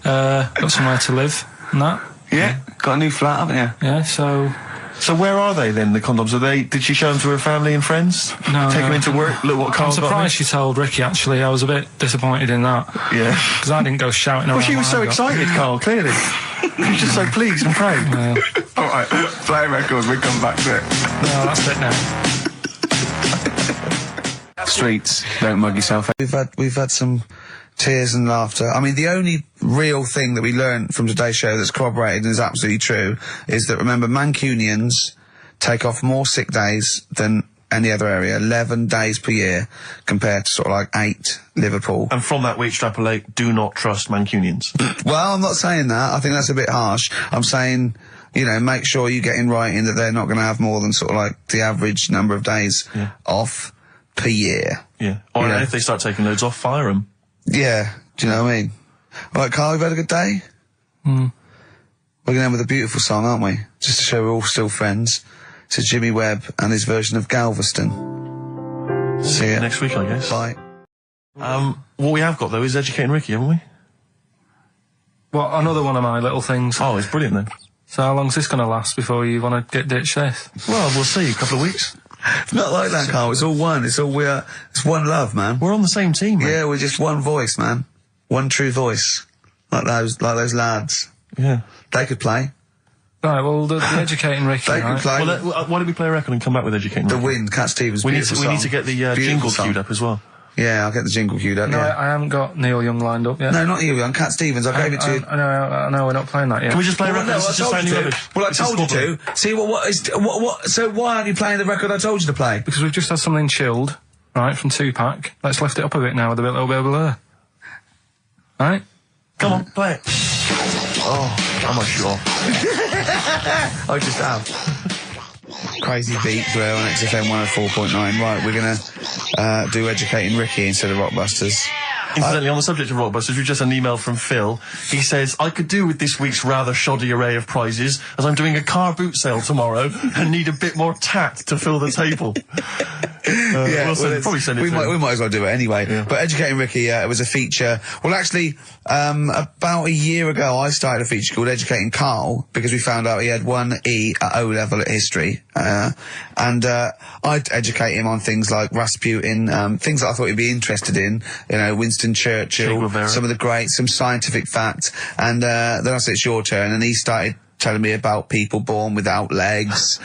S6: Got somewhere to live and that.
S9: Yeah. Got a new flat, haven't you?
S6: Yeah, so
S2: where are they then, the condoms? Did she show them to her family and friends?
S6: No,
S2: Take
S6: no.
S2: them into work? Look what
S6: I'm
S2: Carl's got.
S6: surprised she told Ricky, actually. I was a bit disappointed in that.
S2: Yeah.
S6: Because I didn't go shouting around.
S2: Well, she was
S6: what
S2: so
S6: I got.
S2: excited, Carl, clearly. She was just so pleased and proud.
S6: Well,
S9: All right. Play a record. We come back to it.
S6: no, that's it now.
S9: Streets. Don't mug yourself. We've had some tears and laughter. I mean, the only real thing that we learned from today's show that's corroborated and is absolutely true is that, remember, Mancunians take off more sick days than any other area, 11 days per year, compared to sort of like 8 Liverpool.
S2: And from that we extrapolate, do not trust Mancunians.
S7: Well, I'm not saying that. I think that's a bit harsh. I'm saying, make sure you get in writing that they're not going to have more than sort of like the average number of days off per year.
S2: Yeah. Or if they start taking loads off, fire them.
S7: Yeah. Do you know what I mean? All right, Carl, we've had a good day? We're going to end with a beautiful song, aren't we? Just to show we're all still friends. To Jimmy Webb and his version of Galveston. See ya.
S2: Next week, I guess.
S7: Bye.
S2: What we have got, though, is Educating Ricky, haven't we?
S6: What, another one of my little things.
S2: Oh, it's brilliant, then.
S6: So how long's this going to last before you want to get ditched this?
S2: Well, we'll see. A couple of weeks.
S7: It's not like that, Carl. It's all one. It's one love, man.
S2: We're on the same team, mate.
S7: Yeah, we're just one voice, man. One true voice. Like those lads.
S2: Yeah.
S7: They could play.
S6: Right, well, the Educating Ricky,
S7: They could
S6: right?
S7: play.
S2: Well, why don't we play a record and come back with Educating
S7: The
S2: Ricky?
S7: Wind, Cat Stevens.
S2: We need
S7: beautiful
S2: to
S7: song.
S2: get the
S7: Beautiful
S2: jingle
S7: song.
S2: queued up as well.
S7: Yeah, I'll get the jingle queued up.
S6: No,
S7: yeah.
S6: I haven't got Neil Young lined up yet.
S7: No, not you, Cat Stevens. I gave it to you.
S6: I know, we're not playing that yet.
S5: Can we just play a
S7: Well,
S5: record?
S7: no,
S5: This
S7: I
S5: is just
S7: told you
S5: sounding
S7: to.
S5: rubbish.
S7: Well, I
S5: This is
S7: told you
S5: squabbling.
S7: to. See, so why aren't you playing the record I told you to play?
S6: Because we've just had something chilled, right, from Tupac. Let's lift it up a bit now with a little bit of blur. Right?
S5: Come on, play it. Oh, I'm not sure.
S7: I just have. Crazy beat as well on XFM 104.9. Right, we're gonna do Educating Ricky instead of Rockbusters.
S5: Incidentally, on the subject of Rockbusters, we've just had an email from Phil. He says, I could do with this week's rather shoddy array of prizes, as I'm doing a car boot sale tomorrow and need a bit more tact to fill the table. Probably send it
S7: we
S5: through.
S7: might as well do it anyway.
S5: Yeah.
S7: But Educating Ricky, it was a feature. Well, actually, about a year ago, I started a feature called Educating Karl because we found out he had 1 E at O level at history, and I'd educate him on things like Rasputin, things that I thought he'd be interested in. You know, Winston Churchill, some of the greats, some scientific facts, and then I said, it's your turn, and he started telling me about people born without legs.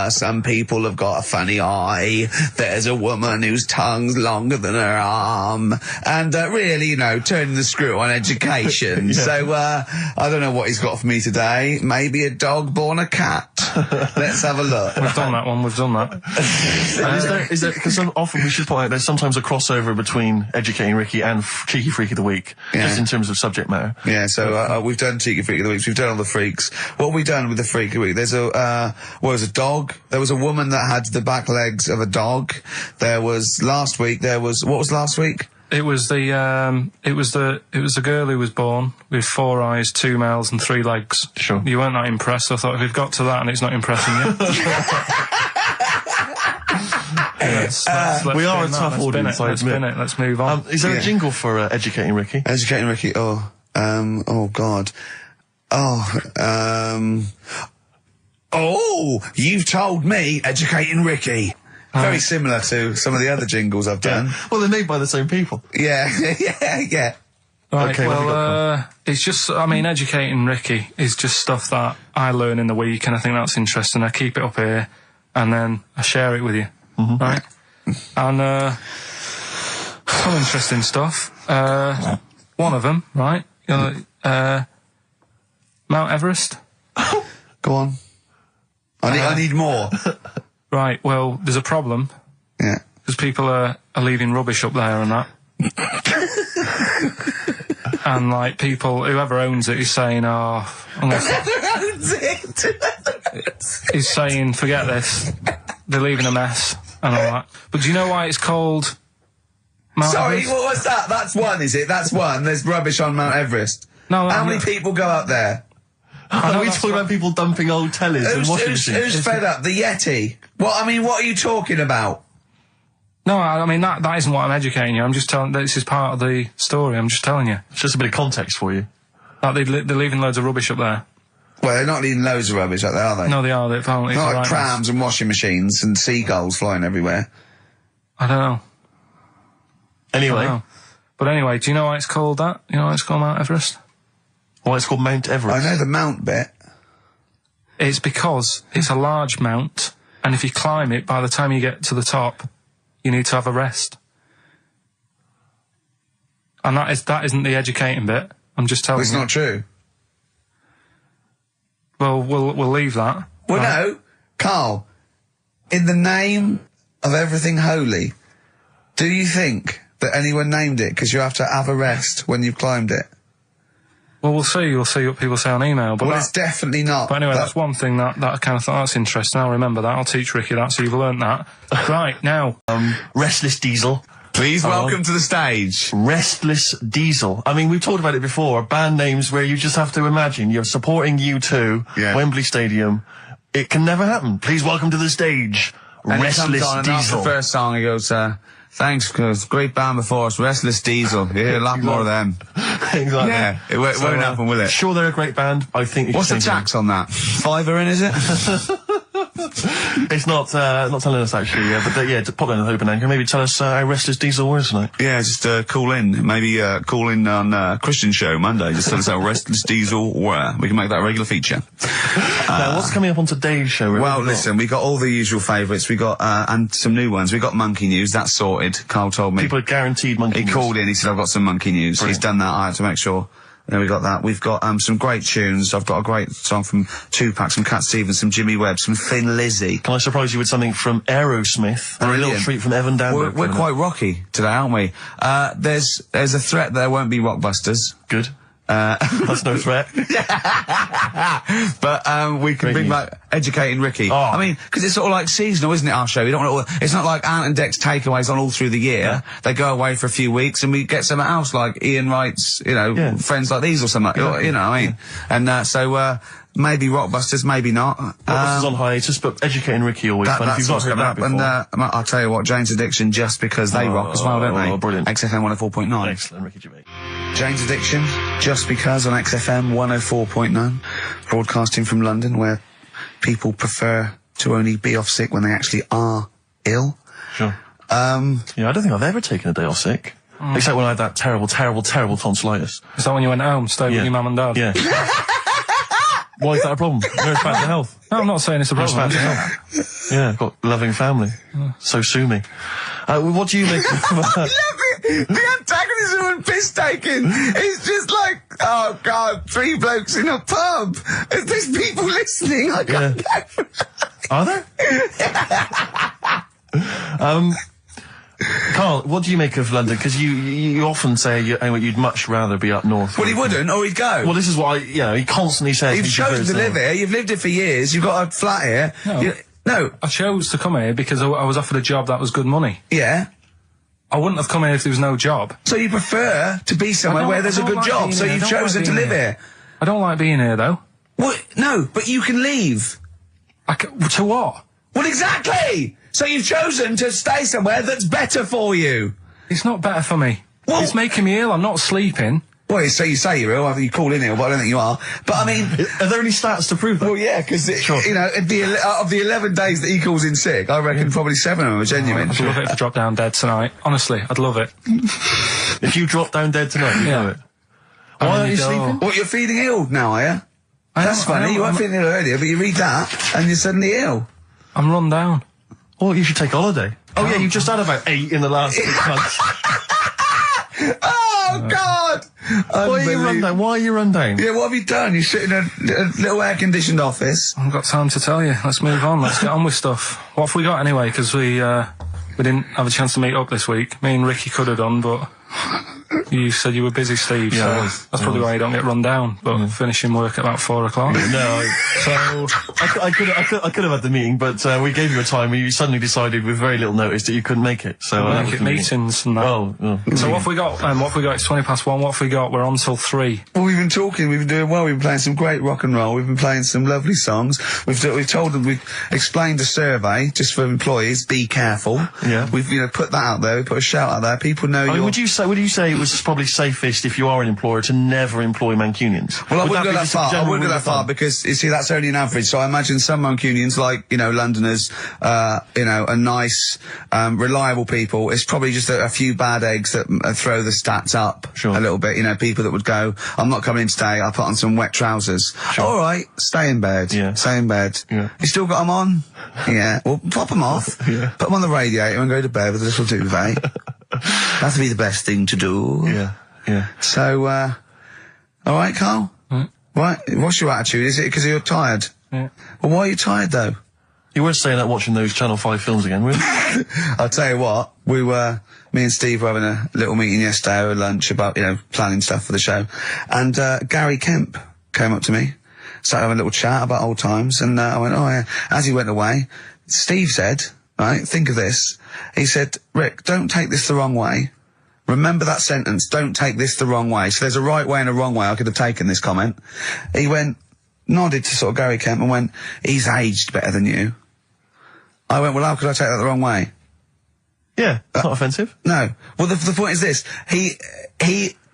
S7: Some people have got a funny eye. There's a woman whose tongue's longer than her arm. And really, you know, turning the screw on education.
S5: Yeah.
S7: So, I don't know what he's got for me today. Maybe a dog born a cat. Let's have a look.
S6: We've done that one, we've done that.
S5: Is there, because often we should point out there's sometimes a crossover between Educating Ricky and Cheeky Freak of the Week, just in terms of subject matter.
S7: Yeah, so we've done Cheeky Freak of the Week, we've done all the freaks. What have we done with the Freak of the Week? There's a dog. There was a woman that had the back legs of a dog. There was last week, what was last week?
S6: It was the girl who was born with 4 eyes, 2 mouths and 3 legs.
S5: Sure.
S6: You weren't that impressed. I thought if we've got to that and it's not impressing you.
S5: We are a tough audience, I
S6: Let's
S5: admit.
S6: spin it. Let's move on.
S5: Is there a jingle for Educating Ricky?
S7: Educating Ricky, oh God. You've told me Educating Ricky. Very similar to some of the other jingles I've done.
S5: Well, they're made by the same people.
S7: Yeah.
S6: Right,
S5: Okay,
S6: well, it's just, I mean, Educating Ricky is just stuff that I learn in the week, and I think that's interesting. I keep it up here, and then I share it with you, right? And, some interesting stuff. One of them, right? Mount Everest.
S7: Go on. I need more.
S6: Right, well, there's a problem.
S7: Yeah.
S6: Because people are leaving rubbish up there and that. And, like, whoever owns it is saying,
S7: Whoever owns it?
S6: he's saying, forget this. They're leaving a mess and all that. But do you know why it's called Mount
S7: Sorry,
S6: Everest?
S7: what was that? That's one, is it? That's one. There's rubbish on Mount Everest.
S6: No,
S7: How many people go up there?
S5: Are we talking about people dumping old tellies and washing machines?
S7: Who's fed up? The Yeti? What are you talking about?
S6: No, I mean, that isn't what I'm educating you. I'm just telling, this is part of the story. I'm just telling you.
S5: It's just a bit of context for you.
S6: Like, they're leaving loads of rubbish up there.
S7: Well, they're not leaving loads of rubbish up there, are they?
S6: No, they are. They're apparently.
S7: Not like
S6: right
S7: trams and washing machines and seagulls flying everywhere.
S6: I don't know.
S5: Anyway.
S6: I don't know. But anyway, do you know why it's called that? You know why it's called Mount Everest?
S5: Why it's called Mount Everest?
S7: I know the mount bit.
S6: It's because it's a large mount, and if you climb it, by the time you get to the top, you need to have a rest. And that isn't the educating bit. I'm just telling you.
S7: It's not true.
S6: Well, we'll leave that.
S7: Well,
S6: right?
S7: no, Carl. In the name of everything holy, do you think that anyone named it because you have to have a rest when you've climbed it?
S6: Well, we'll see. You'll see what people say on email. But
S7: Well, it's definitely not.
S6: But anyway, that's one thing that I kind of thought, that's interesting. I'll remember that. I'll teach Ricky that, so you've learnt that. Right, now.
S5: Restless Diesel.
S3: Please welcome to the stage.
S5: Restless Diesel. I mean, we've talked about it before. Band names where you just have to imagine you're supporting U2,
S3: Yeah.
S5: Wembley Stadium. It can never happen. Please welcome to the stage,
S3: And he
S5: Restless
S3: comes on and after
S5: Diesel.
S3: the first song he goes, thanks, cause great band before us, Restless Diesel. You hear a lot more of them.
S5: Exactly.
S3: Yeah, it won't happen, will it?
S5: Sure, they're a great band. I think.
S3: What's the tax on that? £5 in, is it?
S5: It's not telling us actually, but yeah, to pop down to the open anchor, maybe tell us how restless Diesel was tonight.
S3: Yeah, just call in. Maybe call in on Christian Show Monday. Just tell us how restless Diesel were. We can make that a regular feature.
S5: Now, what's coming up on today's show?
S3: Well, listen, we got all the usual favourites. We got and some new ones. We got Monkey News. That's sorted. Carl told me.
S5: People are guaranteed Monkey News.
S3: He called in. He said, "I've got some Monkey News."
S5: Brilliant.
S3: He's done that. I have to make sure. Then we got that. We've got some great tunes. I've got a great song from Tupac, some Cat Stevens, some Jimmy Webb, some Thin Lizzy.
S5: Can I surprise you with something from Aerosmith? And a little treat from Evan Danberg.
S3: We're quite rocky today, aren't we? There's a threat there won't be Rockbusters.
S5: Good. That's no threat.
S3: But we can bring back Educating Ricky.
S5: Oh.
S3: I mean, because it's sort of like seasonal, isn't it, our show? We don't want it's not like Ant and Dec's takeaways on all through the year. Yeah. They go away for a few weeks and we get something else like Ian Wright's, Friends Like These or something like that. You know what I mean? Yeah. And so maybe Rockbusters, maybe not.
S5: Rockbusters on hiatus, but Educating Ricky always fun. If you've not heard that before.
S3: And I'll tell you what, Jane's Addiction, just because they rock as well, don't they?
S5: Oh, brilliant.
S3: XFM 104.9.
S5: Excellent, Ricky Gervais.
S3: Jane's Addiction, just because on XFM 104.9, broadcasting from London, where people prefer to only be off sick when they actually are ill.
S5: Sure. Yeah, I don't think I've ever taken a day off sick. Except when I had that terrible tonsillitis.
S6: Is that when you went home, stayed with your mum and dad?
S5: Yeah. Why is that a problem? No, it's bad for health.
S6: No, I'm not saying it's a problem.
S5: It's bad for health. Yeah, I've got a loving family. So sue me. What do you make of
S3: The antagonism and piss taking is just like, oh God, 3 blokes in a pub. There's people listening. I can't know.
S5: Are there? Carl, what do you make of London? Because you often say you'd much rather be up north.
S3: Well, he wouldn't, or he'd go.
S5: Well, this is what he constantly says.
S3: You've chosen to live here. You've lived here for years. You've got a flat here. No.
S6: I chose to come here because I was offered a job that was good money.
S3: Yeah.
S6: I wouldn't have come here if there was no job.
S3: So you prefer to be somewhere where there's a good job, so you've chosen to live here.
S6: I don't like being here, though.
S3: What? No, but you can leave.
S6: To what?
S3: Well, exactly! So you've chosen to stay somewhere that's better for you.
S6: It's not better for me. Well, it's making me ill. I'm not sleeping.
S3: Well, so you say you're ill, either you call in ill, but I don't think you are. But I mean...
S5: Are there any stats to prove that?
S3: Well, yeah, because, of the 11 days that he calls in sick, I reckon probably 7 of them are genuine.
S6: I'd love it if I dropped down dead tonight. Honestly, I'd love it.
S5: If you drop down dead tonight, you know it. Why aren't you sleeping?
S3: What, you're feeling ill now, are you? That's funny. You weren't feeling ill earlier, but you read that, and you're suddenly ill.
S6: I'm run down.
S5: Well, you should take a holiday. Oh, yeah, you've just had about 8 in the last 6 months.
S3: Oh, God!
S5: Why are you run down? Why are you run down?
S3: Yeah, what have you done? You sit in a little air-conditioned office.
S6: I haven't got time to tell you. Let's move on. Let's get on with stuff. What have we got anyway? Because we didn't have a chance to meet up this week. Me and Ricky could have done, but you said you were busy, Steve.
S5: Yeah,
S6: so that's probably why you don't get run down. But finishing work at about 4 o'clock.
S5: No, so I could have had the meeting, but we gave you a time and you suddenly decided with very little notice that you couldn't make it. So
S6: make it meetings and that. So what have we got? What have we got? It's 1:20. What have we got? We're on till 3.
S3: Well, we've been talking. We've been doing well. We've been playing some great rock and roll. We've been playing some lovely songs. We've told them. We've explained a survey just for employees. Be careful.
S5: Yeah.
S3: We've put that out there. We put a shout out there. People know.
S5: Would you say it was probably safest if you are an employer to never employ Mancunians?
S3: Well, I wouldn't go that far. I wouldn't go that far because, you see, that's only an average. So I imagine some Mancunians, like, Londoners, are nice, reliable people. It's probably just a few bad eggs that throw the stats up a little bit. People that would go, I'm not coming in today, I'll put on some wet trousers. Sure. All right, stay in bed.
S5: Yeah.
S3: Stay in bed.
S5: Yeah.
S3: You still got them on? Yeah. Well, pop them off.
S5: Yeah.
S3: Put them on the radiator and go to bed with a little duvet. That'd be the best thing to do.
S5: Yeah. Yeah.
S3: So, all right, Carl? Right. What's your attitude? Is it because you're tired?
S6: Yeah.
S3: Well, why are you tired, though?
S5: You weren't staying up watching those Channel 5 films again, were you?
S3: I'll tell you what, me and Steve were having a little meeting yesterday over lunch about, planning stuff for the show. And, Gary Kemp came up to me, started having a little chat about old times, and, I went, oh yeah. As he went away, Steve said, right, think of this. He said, Rick, don't take this the wrong way. Remember that sentence, don't take this the wrong way. So there's a right way and a wrong way. I could have taken this comment. He nodded to sort of Gary Kemp and went, he's aged better than you. I went, well, how could I take that the wrong way?
S5: Yeah, it's not offensive.
S3: No. Well, the point is this. He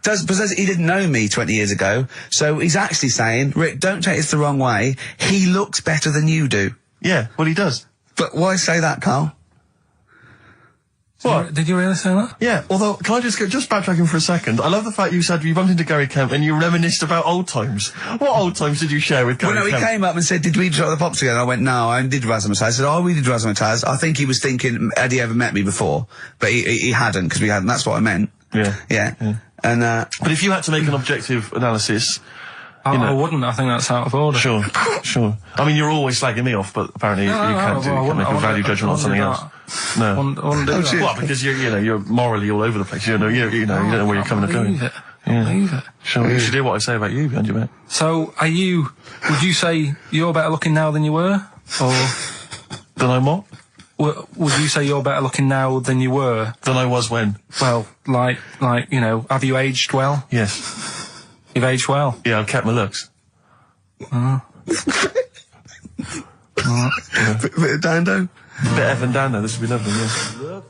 S3: didn't know me 20 years ago, so he's actually saying, Rick, don't take this the wrong way. He looks better than you do.
S5: Yeah, well, he does.
S7: But why say that, Carl?
S5: What?
S6: Did you really say that?
S5: Yeah, although, can I just backtracking for a second? I love the fact you said you bumped into Gary Kemp and you reminisced about old times. What old times did you share with Gary
S7: Well, no,
S5: Kemp?
S7: he came up and said, did we drop the pops together? I went, no, I did Razzmatazz. I said, oh, we did Razzmatazz. I think he was thinking, had he ever met me before? But he hadn't, because we hadn't. That's what I meant.
S5: Yeah.
S7: Yeah. And,
S5: But if you had to make an objective analysis...
S6: I wouldn't. I think that's out of order.
S5: Sure. I mean, you're always slagging me off, but apparently you can't make a value judgment on something else. No.
S6: I wouldn't do that.
S5: Well, because you're morally all over the place. You don't know where you're coming and going.
S6: Believe it.
S5: Sure, you should hear what I say about you behind your back.
S6: So, would you say you're better looking now than you were? Or
S5: Than I'm what?
S6: would you say you're better looking now than you were?
S5: Than I was when?
S6: Well, have you aged well?
S5: Yes.
S6: You've aged well.
S5: Yeah, I've kept my looks.
S7: bit of Dando?
S5: Bit Evan Dando, this would be lovely, yeah.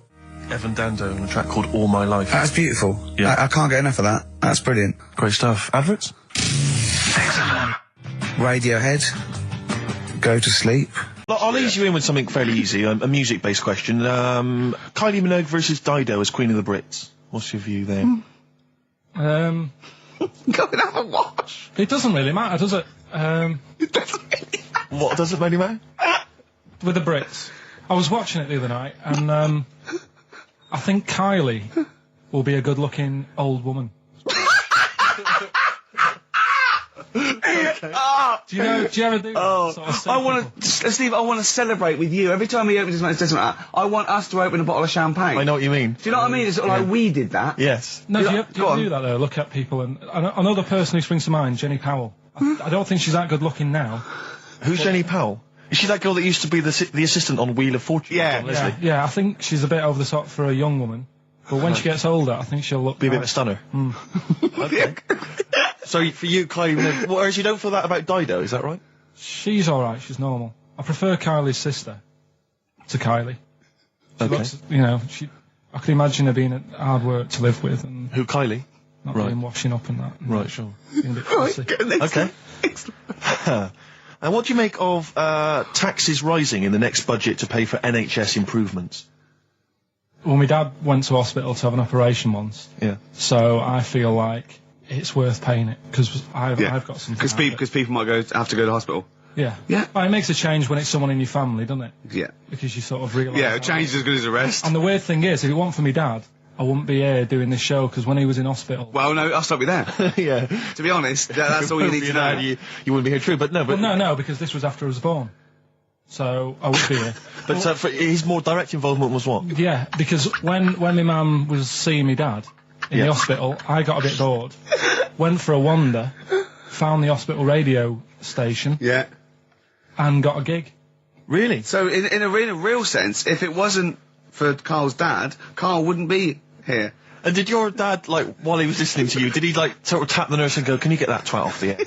S5: Evan Dando on a track called All My Life.
S7: That's beautiful.
S5: Yeah.
S7: I can't get enough of that. That's brilliant.
S5: Great stuff. Adverts?
S7: Radiohead. Go to sleep.
S2: I'll ease you in with something fairly easy, a music-based question. Kylie Minogue versus Dido as Queen of the Brits. What's your view there?
S7: Go and have a wash.
S6: It doesn't really matter, does it?
S2: What does it really matter?
S6: With the Brits. I was watching it the other night, and I think Kylie will be a good-looking old woman. Do you ever do that? Sort of
S3: Steve, I want to celebrate with you. Every time he opens his mouth, says something like that, I want us to open a bottle of champagne.
S2: I know what you mean.
S3: Do you know what I mean? It's sort of like we did that.
S2: Yes.
S6: No, do you ever do that, though? Look at people, and another person who springs to mind, Jenny Powell. I don't think she's that good-looking now.
S2: Who's Jenny Powell? Is she that girl that used to be the assistant on Wheel of Fortune?
S3: Yeah.
S6: Yeah, I think she's a bit over the top for a young woman. But when she gets older, I think she'll
S2: Be a bit of a stunner. Okay. So for you, Kylie Minogue, whereas you don't feel that about Dido, is that right?
S6: She's alright, she's normal. I prefer Kylie's sister to Kylie. She looks, I can imagine her being hard work to live with and
S2: Who, Kylie?
S6: not being washing up and that. And
S2: Right, sure.
S6: being a bit fussy.
S2: Okay. And what do you make of taxes rising in the next budget to pay for NHS improvements?
S6: Well, my dad went to hospital to have an operation once.
S2: Yeah.
S6: So I feel like it's worth paying it, because I've got something.
S3: Because people might have to go to hospital.
S6: Yeah.
S3: Yeah.
S6: But it makes a change when it's someone in your family, doesn't it?
S3: Yeah.
S6: Because you sort of realise...
S3: Yeah, a change is as good as a rest.
S6: And the weird thing is, if it weren't for me dad, I wouldn't be here doing this show, because when he was in hospital...
S3: Well, no, I'll stop you there.
S2: Yeah.
S3: To be honest, that's all you need to know.
S2: You wouldn't be here, true, but no. But
S6: no, because this was after I was born. So I would be here.
S2: But for his more direct involvement was what?
S6: Yeah, because when my mum was seeing me dad in the hospital, I got a bit bored, went for a wander, found the hospital radio station, and got a gig.
S2: Really?
S3: So in a real sense, if it wasn't for Carl's dad, Carl wouldn't be here.
S2: And did your dad, while he was listening to you, did he, sort of tap the nurse and go, can you get that twat off the air?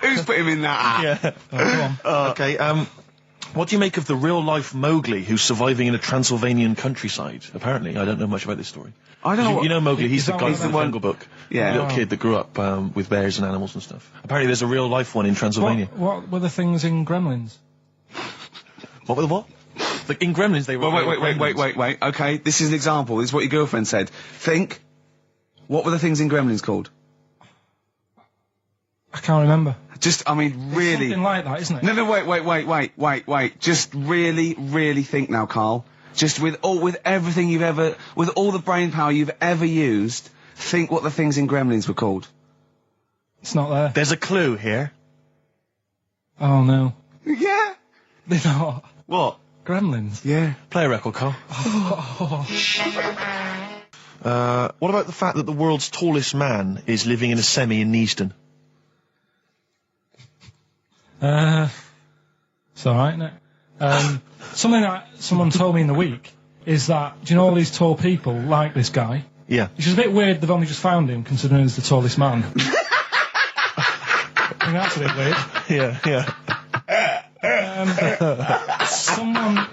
S3: Who's put him in that?
S2: Yeah.
S6: Go on.
S2: Okay, what do you make of the real-life Mowgli who's surviving in a Transylvanian countryside? Apparently, I don't know much about this story.
S3: I don't know.
S2: You know Mowgli, he's the guy
S6: He's
S2: from
S6: the
S2: the Jungle Book.
S3: Yeah.
S2: The little kid that grew up with bears and animals and stuff. Apparently there's a real-life one in Transylvania.
S6: What were the things in Gremlins?
S2: What were the what? In Gremlins they were...
S3: Wait. Okay, this is an example. This is what your girlfriend said. Think, what were the things in Gremlins called?
S6: I can't remember.
S3: Really...
S6: Something like that, isn't it?
S3: No, wait. Just really think now, Carl. Just with everything you've ever... With all the brain power you've ever used, think what the things in Gremlins were called.
S6: It's not there.
S2: There's a clue here.
S6: Oh, no.
S3: Yeah.
S6: They're not.
S2: What?
S6: Gremlins.
S3: Yeah.
S2: Play a record, Carl. What about the fact that the world's tallest man is living in a semi in Neasden?
S6: It's alright, isn't it? Something that someone told me in the week is that, do you know all these tall people like this guy?
S2: Yeah.
S6: It's just a bit weird they've only just found him, considering he's the tallest man. I think that's a bit weird.
S2: Yeah.
S6: Someone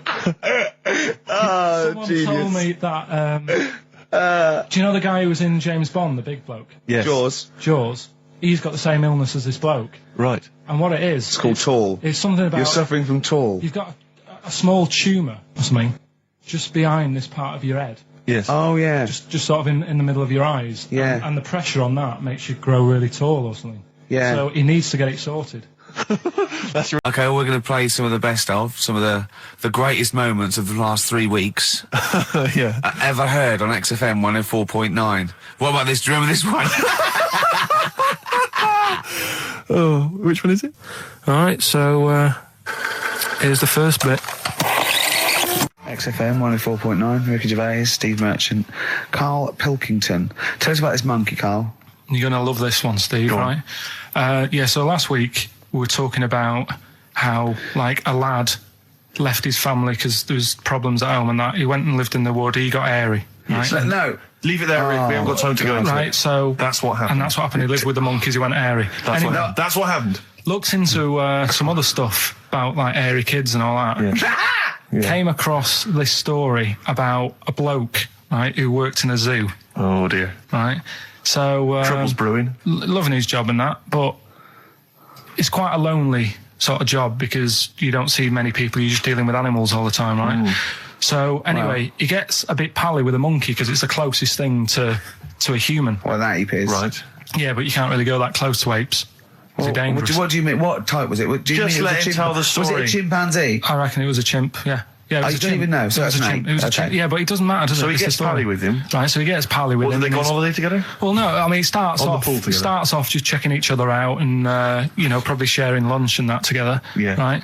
S6: told me that, do you know the guy who was in James Bond, the big bloke?
S2: Yes.
S3: Jaws.
S6: Jaws? he's got the same illness as this bloke.
S2: Right.
S6: And what it is...
S7: It's called tall.
S6: It's something about...
S7: You're suffering from tall.
S6: You've got a small tumour or something just behind this part of your head.
S2: Yes.
S7: Oh, yeah.
S6: Just sort of in the middle of your eyes.
S7: Yeah.
S6: And the pressure on that makes you grow really tall or something.
S7: Yeah.
S6: So he needs to get it sorted.
S2: That's right.
S9: Okay, we're going to play some of the best of, some of the greatest moments of the last 3 weeks
S2: Yeah.
S9: ever heard on XFM 104.9. What about this? Do you remember this one?
S2: Oh, which one is it?
S6: All right, so here's the first bit.
S7: XFM 104.9, Ricky Gervais, Steve Merchant, Karl Pilkington. Tell us about this monkey, Karl.
S6: You're going to love this one, Steve, right? Yeah, so last week we were talking about how, like, a lad left his family because there was problems at home and that. He went and lived in the wood. He got airy. Right?
S7: No.
S2: Leave it there, Rick. We haven't got time to go into
S6: Right,
S2: it.
S6: so...
S2: That's what happened.
S6: And that's what happened. He lived with the monkeys. He went airy.
S2: That's
S6: Anyway,
S2: what happened.
S6: looked into some other stuff about, like, airy kids and all that.
S2: Yeah.
S6: Came across this story about a bloke, right, who worked in a zoo,
S2: Oh, dear.
S6: right? So...
S2: Trouble's brewing.
S6: Loving his job and that, but it's quite a lonely sort of job because you don't see many people. You're just dealing with animals all the time, right? So anyway, he gets a bit pally with a monkey because it's the closest thing to a human.
S7: What that ape is.
S2: Right.
S6: Yeah, but you can't really go that close to apes. They're dangerous.
S7: What do you mean? What type was it? Do you
S2: Just
S7: mean
S2: let him tell the
S7: Was it
S2: story.
S7: a chimpanzee?
S6: I reckon it was a chimp. Yeah. Yeah, it was
S7: you
S6: a
S7: don't
S6: chimp.
S7: even know, so
S6: it was
S7: that's
S6: a
S7: an
S6: chimp.
S7: ape.
S6: It was a
S7: Okay.
S6: chimp. Yeah, but it doesn't matter, does
S2: So
S6: it?
S2: he
S6: It's the
S2: gets
S6: story.
S2: pally with him.
S6: Right, so he gets pally with
S2: What,
S6: him.
S2: did they go on
S6: and
S2: holiday together?
S6: well, no, I mean, it starts
S2: On the
S6: off
S2: pool together.
S6: just checking each other out and, you know, probably sharing lunch and that together.
S2: Yeah.
S6: Right?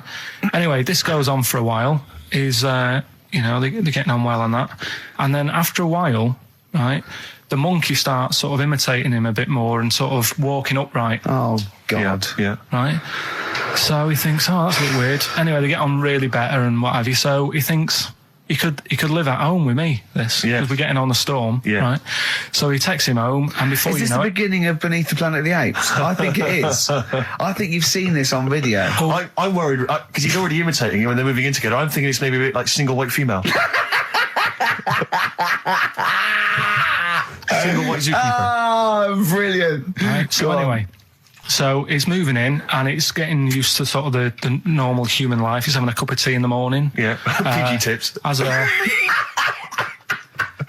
S6: Anyway, this goes on for a while. You know, they're getting on well on that. And then after a while, right, the monkey starts sort of imitating him a bit more and sort of walking upright.
S7: Oh, God.
S2: Yeah.
S6: Right? So he thinks, oh, that's a bit weird. Anyway, they get on really better and what have you. So he thinks he could live at home with me, this.
S2: Yeah.
S6: Because we're getting on the storm.
S2: Yeah.
S6: Right? So he takes him home and before
S7: Is
S6: you
S7: this
S6: know
S7: the
S6: it...
S7: beginning of Beneath the Planet of the Apes? I think it is. I think you've seen this on video.
S2: I'm worried, because he's already imitating him when they're moving in together. I'm thinking it's maybe a bit like single white female. Single white zookeeper.
S7: Oh, brilliant.
S6: Right, so anyway, so he's moving in and it's getting used to sort of the normal human life. He's having a cup of tea in the morning.
S2: Yeah. PG tips.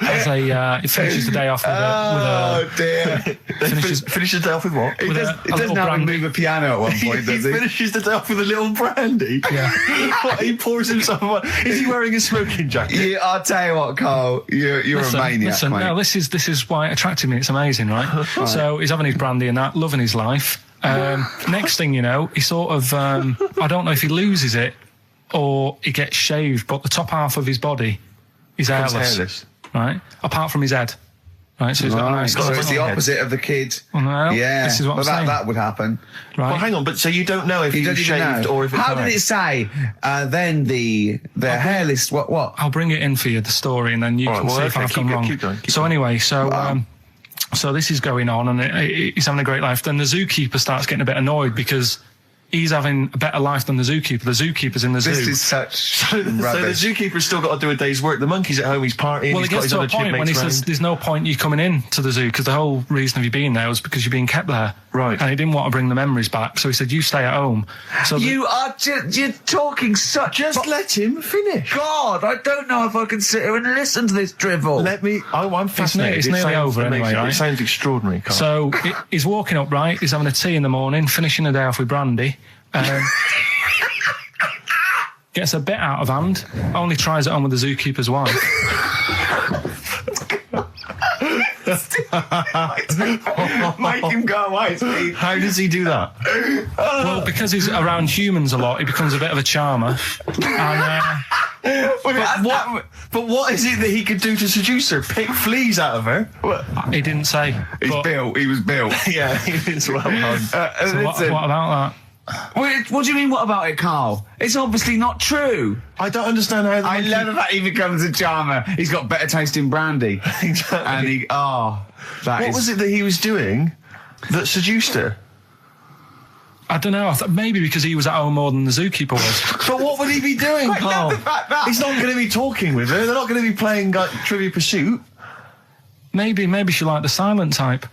S6: He finishes the day off with
S7: Oh, dear.
S2: Finishes the day off with what?
S7: He
S6: with
S7: does,
S6: a
S7: he doesn't
S6: little
S7: have to
S6: brandy.
S7: move a piano at one point,
S2: He
S7: does he?
S2: finishes the day off with a little brandy.
S6: Yeah.
S2: What, he pours himself one. Is he wearing a smoking jacket?
S7: I'll tell you what, Carl. You're a maniac,
S6: listen,
S7: mate.
S6: no, this is why it attracted me. It's amazing, right? So he's having his brandy and that, loving his life. Next thing you know, he sort of, I don't know if he loses it or he gets shaved, but the top half of his body is hairless. Right? Apart from his head. Right, so he's got a nice
S7: So it's the
S6: little head.
S7: opposite of the kid.
S6: Well,
S7: Yeah.
S6: this is what I'm saying.
S7: that would happen.
S6: Right?
S2: Well, hang on, but so you don't know if
S7: You
S2: he
S7: don't
S2: was
S7: even
S2: shaved
S7: know.
S2: or if it's
S7: How did it say? Then the hairless. What?
S6: I'll bring it in for you, the story, and then you
S2: All
S6: can
S2: right,
S6: see
S2: well,
S6: if
S2: okay,
S6: I've
S2: keep
S6: gone
S2: going,
S6: wrong.
S2: keep going.
S6: So anyway, so this is going on, and he's having a great life. Then the zookeeper starts getting a bit annoyed because he's having a better life than the zookeeper. The zookeeper's in the zoo.
S7: This is such
S2: So the
S7: rubbish.
S2: zookeeper's still got to do a day's work. The monkey's at home, he's partying,
S6: Well,
S2: he's
S6: it
S2: got
S6: gets
S2: his
S6: to a
S2: other
S6: point when he
S2: chipmates
S6: says,
S2: round.
S6: there's no point you coming in to the zoo, because the whole reason of you being there was because you're being kept there.
S2: Right.
S6: And he didn't want to bring the memories back, so he said, you stay at home. So
S7: You are you're talking such.
S2: Just let him finish.
S7: God, I don't know if I can sit here and listen to this drivel.
S2: I'm fascinated.
S6: it's
S2: It
S6: nearly
S2: sounds
S6: over anyway,
S2: amazing.
S6: right?
S2: It sounds extraordinary, Carl.
S6: So he's walking up, right? He's having a tea in the morning, finishing the day off with brandy. Gets a bit out of hand. Only tries it on with the zookeeper's wife.
S7: Make him go away, Steve.
S2: How does he do that?
S6: Well, because he's around humans a lot, he becomes a bit of a charmer. And
S2: But what is it that he could do to seduce her? Pick fleas out of her?
S6: he didn't say.
S7: He was built.
S2: Yeah, it's well done.
S6: So what about that?
S7: Wait, what do you mean, what about it, Carl? It's obviously not true.
S2: I don't understand how the
S7: I
S2: monkey-
S7: love the fact he becomes a charmer. He's got better taste in brandy.
S2: Exactly.
S7: And
S2: What was it that he was doing that seduced her?
S6: I don't know. I thought maybe because he was at home more than the zookeeper was.
S2: But what would he be doing,
S7: I love
S2: Carl?
S7: the fact that-
S2: He's not going to be talking with her. They're not going to be playing like Trivia Pursuit.
S6: Maybe she liked the silent type.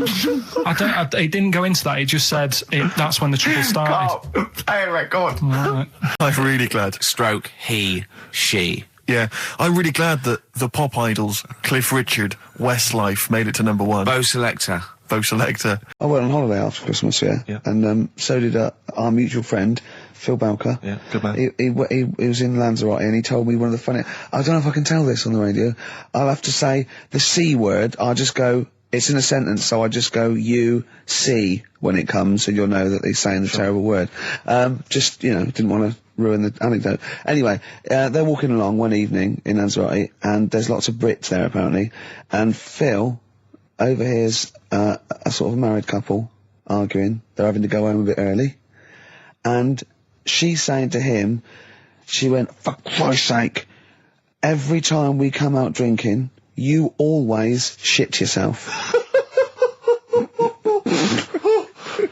S6: It didn't go into that. It just said that's when the trouble started.
S3: Anyway, go on.
S6: Right.
S2: I'm really glad.
S9: Stroke, he, she.
S2: Yeah, I'm really glad that the pop idols, Cliff Richard, Westlife, made it to number 1.
S9: Bo Selector.
S2: Bo Selector.
S7: I went on holiday after Christmas, yeah. And so did our mutual friend, Phil Balker.
S2: Yeah, good man.
S7: He was in Lanzarote and he told me one of the funny... I don't know if I can tell this on the radio. I'll have to say the C word. I'll just go... It's in a sentence, so I just go, you, see, when it comes, so you'll know that he's saying the terrible word. Just, didn't want to ruin the anecdote. Anyway, they're walking along one evening in Lanzarote, and there's lots of Brits there, apparently, and Phil overhears a sort of married couple arguing. They're having to go home a bit early, and she's saying to him, she went, for Christ's sake, every time we come out drinking, you always shit yourself.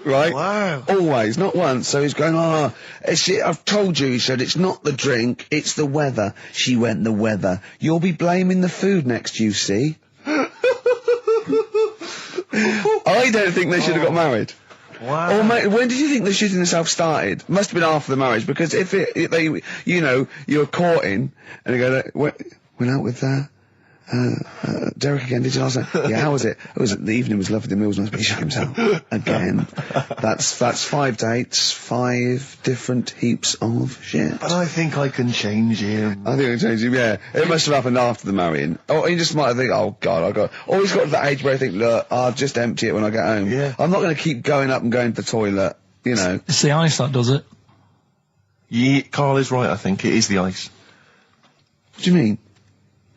S7: Right?
S2: Wow.
S7: Always, not once. So he's going, I've told you, he said, it's not the drink, it's the weather. She went, the weather. You'll be blaming the food next, you see. I don't think they should have got married.
S2: Wow.
S7: Or mate, when did you think the shitting themselves started? Must have been after the marriage, because if you're courting, and you go, went out with Derek again, did you last night? Yeah, how was it? The evening was lovely, the meals must be shut himself. Again. That's 5 dates, 5 different heaps of shit.
S2: But I think I can change him.
S7: I think I can change him, yeah. It must have happened after the marrying. Or he just might think, oh God, or he's got to that age where I think, look, I'll just empty it when I get home.
S2: Yeah.
S7: I'm not going to keep going up and going to the toilet,
S6: It's the ice that does it.
S2: Yeah, Carl is right, I think. It is the ice.
S7: What do you mean?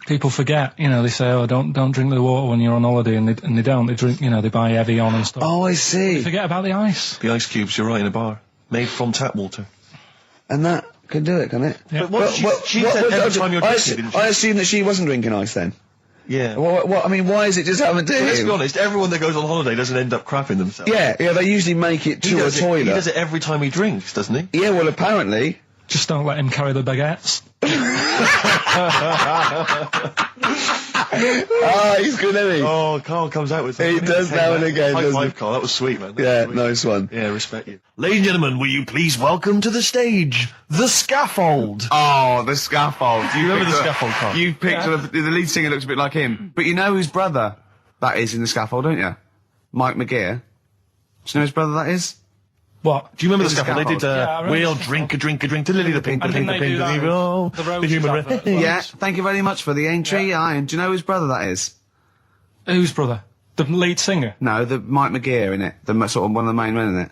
S6: People forget, they say, oh, don't drink the water when you're on holiday, and they don't. They drink, they buy Evian and stuff.
S7: Oh, I see.
S6: They forget about the ice.
S2: The ice cubes, you're right, in a bar. Made from tap water.
S7: And that can do it, can it?
S6: Yeah.
S2: But she said every time you're drinking, didn't she?
S7: I assume that she wasn't drinking ice then.
S2: Yeah.
S7: What, I mean, why is it just happened to him?
S2: Let's be honest, everyone that goes on holiday doesn't end up crapping themselves.
S7: Yeah, they usually make it to a toilet.
S2: He does it every time he drinks, doesn't he?
S7: Yeah, well, apparently.
S6: Just don't let him carry the baguettes.
S7: He's good, isn't he?
S2: Oh, Carl comes out with
S7: He
S2: something.
S7: does now and again,
S2: High
S7: doesn't
S2: five,
S7: he?
S2: Carl. That was sweet, man.
S7: Yeah, nice one.
S2: Yeah, respect you. Ladies and gentlemen, will you please welcome to the stage the scaffold?
S3: Oh, the scaffold.
S2: Do you remember the scaffold, Carl?
S3: You picked the lead singer looks a bit like him. But you know whose brother that is in the scaffold, don't you? Mike McGear. Do you know whose brother that is?
S6: What?
S2: Do you remember the
S3: The
S2: scaffold? They did,
S6: Yeah, I remember
S2: we'll
S6: the
S2: drink, to Lily the Pink,
S6: I think they do that with the Roses advert as well.
S3: Yeah, thank you very much for the entry, Ian. Do you know whose brother that is?
S6: Whose brother? The lead singer?
S3: No, the Mike McGear in it. Sort of one of the main men in it.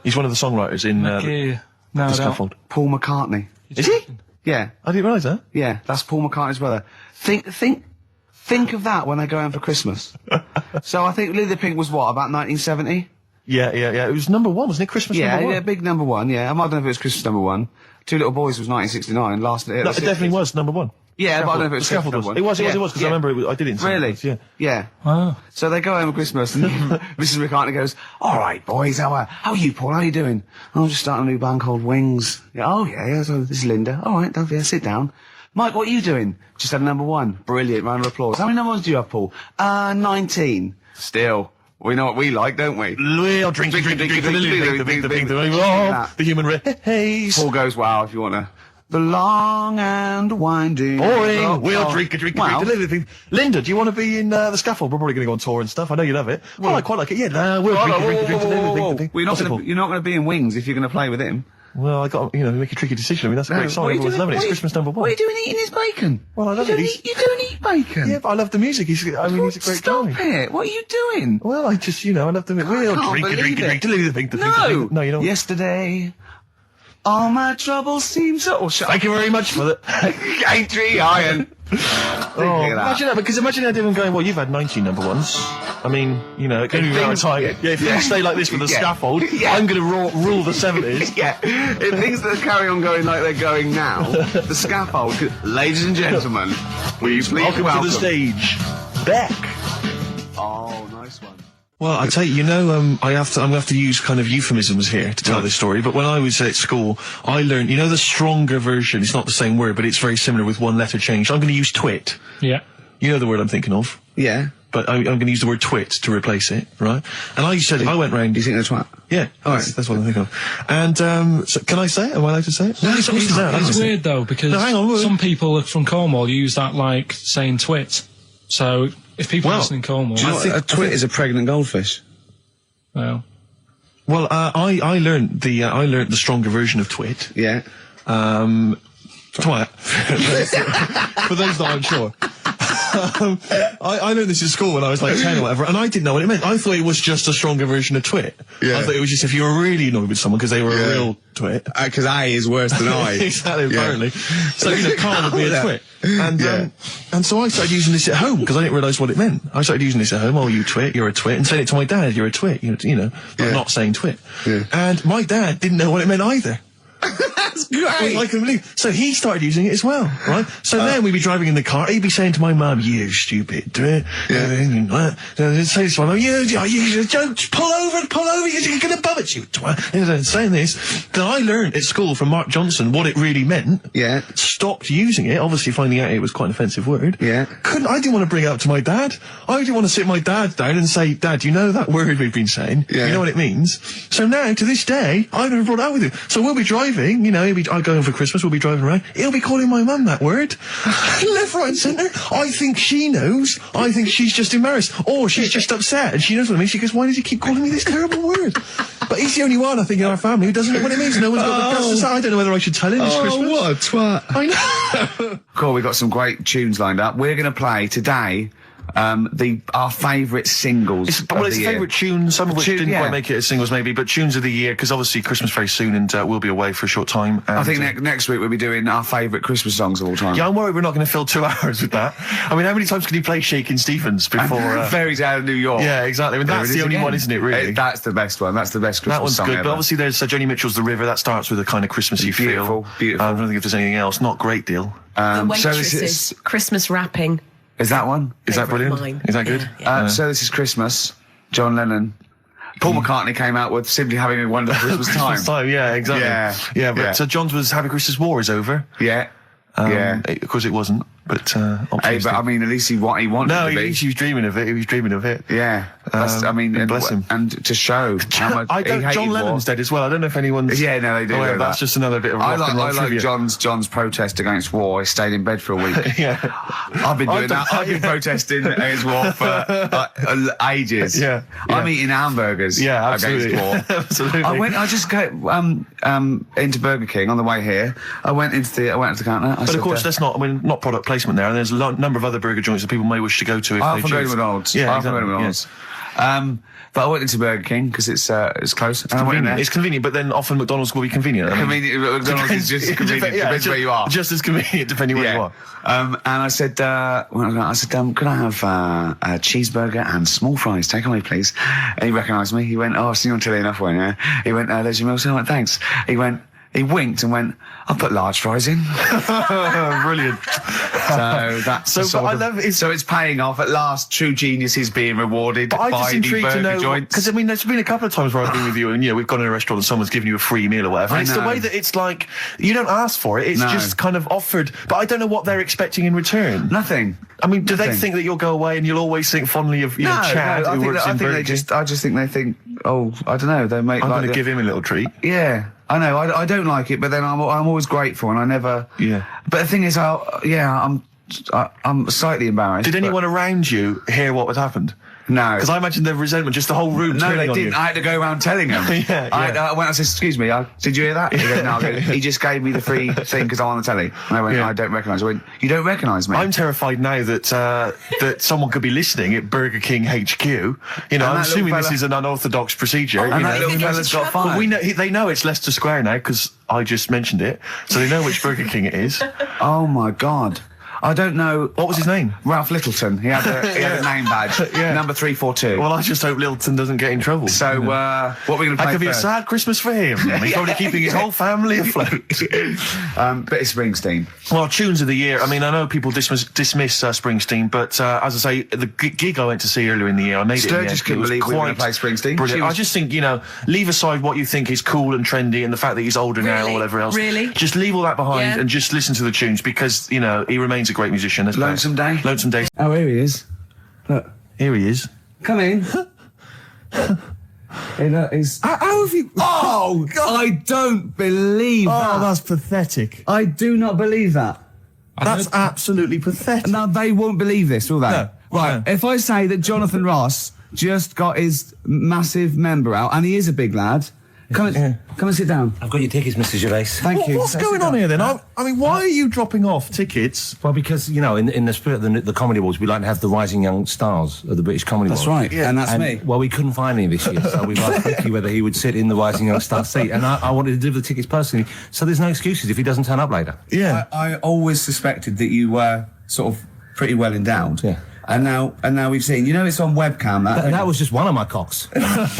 S2: He's one of the songwriters in
S6: Yeah. No,
S2: the
S6: I don't.
S2: scaffold.
S3: Paul McCartney.
S2: Is he?
S3: Yeah,
S2: I didn't realise that.
S3: yeah, that's Paul McCartney's brother. Think of that when they go home for Christmas. So I think Lily the Pink was what, about 1970?
S2: Yeah. It was number 1, wasn't it? Christmas
S3: Yeah,
S2: number 1.
S3: yeah, big number 1, yeah. I don't know if it was Christmas number 1. Two Little Boys was 1969, lasted
S2: No, it definitely was number 1.
S3: Yeah, but I don't know if it was
S2: The scaffold
S3: Christmas
S2: was.
S3: number 1.
S2: It was, because I remember I did it in some
S3: Really?
S2: place, yeah.
S3: Yeah.
S6: Wow.
S3: So they go home at Christmas and Mrs. McCartney goes, all right, boys, how are you, Paul? How are you doing? I'm just starting a new band called Wings. Yeah, oh, yeah, so this is Linda. All right, don't sit down. Mike, what are you doing? Just had number 1. Brilliant, round of applause. How many number 1s do you have, Paul? 19. Still. We know what we like, don't we?
S2: We'll drink, the human race.
S3: Paul goes, wow, if you want to. The long and winding.
S2: Boring. We'll drink,
S3: Wow.
S2: Linda, do you want to be in the scaffold? We're probably going to go on tour and stuff. I know you love it. Well, I quite like it. Yeah, we'll drink.
S3: Well, you're not going to be in Wings if you're going to play with him.
S2: Well, I got make a tricky decision. I mean, that's a great song. Everyone's loving it. It's Christmas number 1.
S3: What are you doing eating his bacon?
S2: Well, I love it.
S3: You don't eat bacon?
S2: Yeah, but I love the music. He's a great
S3: Stop
S2: guy.
S3: it. What are you doing?
S2: Well, I just, I love the music. We'll
S3: can't
S2: drink,
S3: believe it.
S2: to Lily the Pink.
S3: No.
S2: No, you don't.
S3: Yesterday, all my troubles seem so...
S2: Thank you very much for that.
S3: Entry, Iron.
S2: Oh, imagine that, because imagine that even going, well, you've had 19 number 1s. I mean, it can be out of time. Yeah, if things stay like this with the scaffold, I'm going to rule the 70s.
S3: Yeah, if things that carry on going like they're going now, the scaffold, ladies and gentlemen, will you please
S2: welcome to the stage, Beck.
S3: Oh, nice one.
S2: Well, I tell you, I'm going to have to use kind of euphemisms here to tell this story, but when I was at school, I learned, the stronger version, it's not the same word, but it's very similar with one letter changed. I'm going to use twit.
S6: Yeah.
S2: You know the word I'm thinking of?
S3: Yeah.
S2: but I'm going to use the word twit to replace it, right? And I went round.
S7: Do you think they're twat?
S2: Yeah, that's what I think of. And so can I say it? Am I allowed to say it? No,
S6: It's weird though, because
S2: hang on,
S6: some people from Cornwall use that like saying twit. So if people listen in Cornwall,
S7: Do you know what a twit is? A pregnant goldfish.
S6: Well,
S2: I learned the stronger version of twit.
S7: Yeah.
S2: Twat. For those that aren't sure. I learned this in school when I was like 10 or whatever, and I didn't know what it meant. I thought it was just a stronger version of twit.
S7: Yeah.
S2: I thought it was just if you were really annoyed with someone because they were a real twit.
S7: Because I is worse than I.
S2: Exactly, apparently. So, Carl would be a twit. And so I started using this at home because I didn't realise what it meant. I started using this at home. Oh, you twit, you're a twit. And saying it to my dad, you're a twit, but not saying twit.
S7: Yeah.
S2: And my dad didn't know what it meant either.
S7: That's great.
S2: I couldn't believe. So he started using it as well, right? So then we'd be driving in the car. He'd be saying to my mum, "You stupid twit." Say this to my mum, "You don't pull over. You're going to bum it, you twat." Saying this. Then I learned at school from Mark Johnson what it really meant.
S7: Yeah.
S2: Stopped using it. Obviously, finding out it was quite an offensive word.
S7: Yeah.
S2: I didn't want to bring it up to my dad. I didn't want to sit my dad down and say, "Dad, you know that word we've been saying?
S7: Yeah.
S2: You know what it means?" So now, to this day, I've never brought it up with him. So we'll be driving. I go home for Christmas. We'll be driving around. He'll be calling my mum that word, left, right, and centre. I think she knows. I think she's just embarrassed, or she's just upset, and she knows what it means. She goes, "Why does he keep calling me this terrible word?" But he's the only one, I think, in our family who doesn't know what it means. No one's got the guts to say. I don't know whether I should tell him this Christmas.
S7: What a twat.
S2: I know.
S3: Cool, we've got some great tunes lined up. We're going to play today our favourite singles.
S2: It's
S3: of the year.
S2: favourite tunes, some of which didn't
S3: yeah.
S2: quite make it as singles maybe, but tunes of the year, because obviously Christmas very soon and we'll be away for a short time. And,
S3: I think next week we'll be doing our favourite Christmas songs of all time.
S2: Yeah, I'm worried we're not going to fill 2 hours with that. I mean, how many times can you play Shakin' Stevens before...
S3: Fairies Out of New York.
S2: Yeah, exactly. I mean, that's the only one, isn't it, really?
S3: That's the best one. That's the best Christmas
S2: that one's
S3: song
S2: good,
S3: ever.
S2: but obviously there's Joni Mitchell's The River. That starts with a kind of Christmassy feel.
S3: Beautiful.
S2: I don't think if there's anything else. Not a great deal.
S10: The
S3: so
S10: Waitresses, Christmas wrapping.
S3: Is that one?
S2: Is that
S10: Favourite
S2: brilliant?
S10: of mine.
S2: Is that good?
S10: Yeah.
S3: So this is Christmas. John Lennon. Paul McCartney came out with Simply Having a Wonderful Christmas Time.
S2: Christmas time, yeah, exactly.
S3: Yeah.
S2: But John's was Happy Christmas War is over.
S3: Yeah.
S2: Of course it wasn't, but
S3: Hey, but I mean, at least he wanted
S2: no,
S3: to be.
S2: he was dreaming of it. He was dreaming of it.
S3: Yeah. That's, I mean, and,
S2: bless him.
S3: And to show how much
S2: I don't.
S3: he hated
S2: John Lennon's
S3: war.
S2: dead as well. I don't know if anyone's.
S3: Yeah, no, they do.
S2: Oh,
S3: know
S2: that's
S3: that.
S2: just another bit of
S3: I
S2: rock and roll
S3: like
S2: trivia.
S3: John's protest against war. He stayed in bed for a week.
S2: Yeah.
S3: I've been doing that. I've been protesting against war for ages.
S2: Yeah.
S3: I'm eating hamburgers.
S2: Yeah, absolutely.
S3: Against war.
S2: Absolutely.
S3: I just go into Burger King on the way here. I went into the counter.
S2: But of course, that's not. I mean, not product placement there. And there's a number of other burger joints that people may wish to go to if
S3: I
S2: they
S3: often go to
S2: choose.
S3: McDonald's.
S2: Yeah,
S3: I often go to
S2: exactly.
S3: McDonald's. But I went into Burger King because it's close.
S2: It's convenient. It's convenient, but then often McDonald's will be convenient. I mean,
S3: Convenient. McDonald's is just convenient. Depends where you are.
S2: Just as convenient depending where you are.
S3: And I said, could I have a cheeseburger and small fries? Take away, please. And he recognised me. He went, "Oh, I've seen you on telly enough, won't you?" He went, "There's your meal." I went, "Thanks." He winked and went, "I'll put large fries in."
S2: Brilliant.
S3: So that's so it's paying off at last. True genius is being rewarded
S2: But I'm
S3: by
S2: just
S3: the
S2: intrigued to
S3: burger
S2: know,
S3: joints.
S2: because I mean, there's been a couple of times where I've been with you, and we've gone in a restaurant and someone's given you a free meal or whatever.
S3: I
S2: And it's the
S3: know.
S2: way that it's like you don't ask for it; it's
S3: No.
S2: just kind of offered. But I don't know what they're expecting in return.
S3: Nothing.
S2: I mean, do they
S3: Nothing.
S2: think that you'll go away and you'll always think fondly of Chad, who works in Burger King?
S3: I just think they think, oh, I don't know, they make
S2: I'm
S3: like
S2: going to give him a little treat.
S3: Yeah, I know. I don't like it, but then I'm always grateful, and I never.
S2: Yeah.
S3: But the thing is, I'm slightly embarrassed.
S2: Did anyone around you hear what had happened?
S3: No.
S2: Because I imagine the resentment, just the whole room
S3: No,
S2: turning
S3: they
S2: on
S3: didn't.
S2: you.
S3: I had to go around telling them.
S2: Yeah.
S3: I went. I said, "Excuse me, did you hear that?" He goes, "No." I go, he just gave me the free thing because I'm on the telly. And I went,
S2: Yeah.
S3: "I don't recognise." I went, "You don't recognise me?"
S2: I'm terrified now that that someone could be listening at Burger King HQ. You know, I'm
S3: that
S2: assuming
S3: little
S2: this
S3: fella-
S2: is an unorthodox procedure.
S3: and
S2: you
S3: that
S2: know.
S3: little fella's got fired.
S2: Well, we know they know it's Leicester Square now because I just mentioned it, so they know which Burger King it is.
S3: Oh my God. I don't know.
S2: What was his name?
S3: Ralph Littleton. He had a name badge.
S2: Yeah.
S3: Number 342.
S2: Well, I just hope Littleton doesn't get in trouble.
S3: So, what are we going to play
S2: that could be a
S3: first?
S2: sad Christmas for him. He's probably keeping his whole family afloat.
S3: But it's Springsteen.
S2: Well, tunes of the year. I mean, I know people dismiss Springsteen, but as I say, the gig I went to see earlier in the year, I made it.
S3: Sturgis couldn't believe we were going to play Springsteen.
S2: Brilliant.
S3: She
S2: I
S3: was-
S2: just think, leave aside what you think is cool and trendy and the fact that he's older now or
S10: Really?
S2: whatever else.
S10: Really?
S2: Just leave all that behind
S10: Yeah.
S2: and just listen to the tunes because, he remains a great musician.
S3: Lonesome Day?
S2: Lonesome Day.
S3: Oh, here he is. Look.
S2: Here he is.
S7: Come in. He's...
S2: How have you...
S7: Oh, God. I don't believe that.
S2: Oh, that's pathetic.
S7: I do not believe that.
S2: That's absolutely pathetic.
S7: Now, they won't believe this, will they?
S2: No.
S7: Right, if I say that Jonathan Ross just got his massive member out, and he is a big lad, come and sit down.
S11: I've got your tickets, Mr. Gervais.
S7: Thank you.
S2: What's going on here then? I mean, why are you dropping off tickets?
S11: Well, because, you know, in the spirit of the Comedy Awards, we like to have the rising young stars of the British Comedy Awards.
S7: That's right, and that's me.
S11: Well, we couldn't find any this year, so we've asked Ricky whether he would sit in the rising young star seat, and I wanted to deliver the tickets personally, so there's no excuses if he doesn't turn up later.
S2: Yeah.
S7: I always suspected that you were sort of pretty well endowed.
S11: Yeah.
S7: And now we've seen. You know, it's on webcam.
S11: That was just one of my cocks.
S2: That's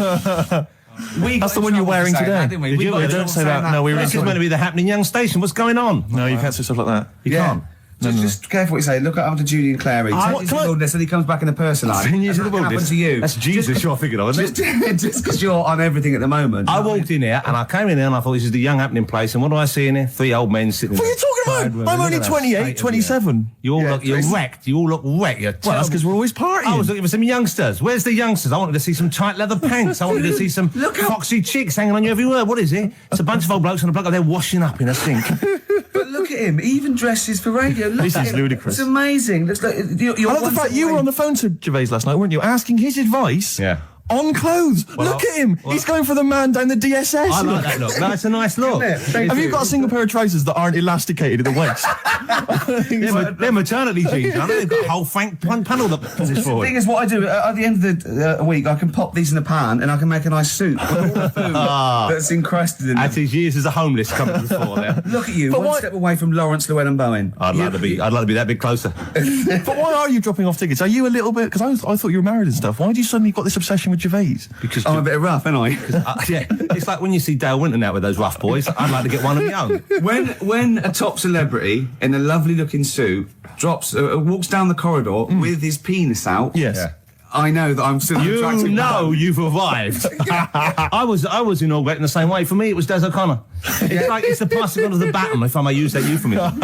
S2: the one you're wearing today.
S7: Didn't we?
S2: Don't say that. No, we were.
S11: This is meant to be the happening young station. What's going on?
S2: No, you can't say stuff like that.
S11: You can't.
S7: Just careful what you say. Look after Judy and Clary. Take it to the wilderness and he comes back in a person line.
S11: 10 years in the
S7: What happened
S11: wilderness.
S7: to you?
S11: That's Jesus you're thinking of, isn't it?
S7: Just because you're on everything at the moment.
S11: I walked in here and I came in here and I thought this is the young happening place, and what do I see in here? 3 old men sitting
S2: What are you
S11: there.
S2: talking about? I'm only 28, 27.
S11: You're wrecked. You all look wrecked. You're
S2: Well, that's because we're always partying.
S11: I was looking for some youngsters. Where's the youngsters? I wanted to see some tight leather pants. I wanted to see some foxy chicks hanging on you every word. What is it? It's a bunch of old blokes on a block up there washing up in a sink.
S7: But look at him. He even dresses for radio. Look
S2: This
S7: at
S2: is
S7: him.
S2: ludicrous.
S7: It's amazing. Looks like you're
S2: I love the fact you were on the phone to Gervais last night, weren't you? Asking his advice.
S11: Yeah.
S2: On clothes. Look at him. He's going for the man down the DSS.
S11: I like that look. That's a nice look.
S2: Have you got a single pair of trousers that aren't elasticated at the waist?
S11: They're maternity jeans, aren't they? They've got a whole Frank panel that pulls
S7: The
S11: forward.
S7: thing is, what I do at the end of the week, I can pop these in a pan and I can make a nice soup with all the food that's encrusted in
S11: That's
S7: them.
S11: his years as a homeless coming before there.
S7: Look at you,
S2: But
S7: one
S2: why-
S7: step away from Lawrence Llewellyn Bowen.
S11: I'd like to be that bit closer.
S2: But why are you dropping off tickets? Are you a little bit... Because I thought you were married and stuff. Why do you suddenly got this obsession with Gervais?
S11: Because
S7: I'm a bit rough, ain't I?
S11: yeah, it's like when you see Dale Winton out with those rough boys. I'd like to get one of my own.
S7: When a top celebrity in a lovely looking suit walks down the corridor with his penis out,
S2: Yes.
S11: Yeah.
S7: I know that I'm still
S11: You
S7: attractive.
S11: know you've arrived. I was inaugurated in the same way. For me, it was Des O'Connor. It's like it's the passing on of the baton, if I may use that euphemism.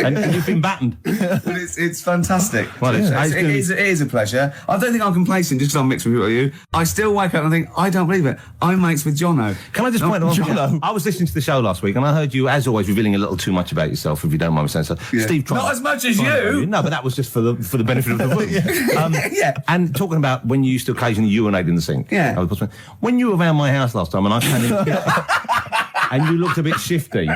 S11: and you've been battened.
S7: But it's fantastic.
S11: Well,
S7: it is a pleasure. I don't think I'm complacent just because I'm mixed with you. I still wake up and think, I don't believe it. I'm mates with Jono.
S11: Can I just point out?
S2: Jono.
S11: I was listening to the show last week, and I heard you, as always, revealing a little too much about yourself, if you don't mind me saying so.
S7: Yeah.
S11: Steve,
S7: Not as much as you.
S11: No, but that was just for the benefit of the room.
S7: Yeah.
S11: And talking about when you used to occasionally urinate in the sink.
S7: Yeah.
S11: When you were around my house last time, and I came in, and you looked a bit shifty.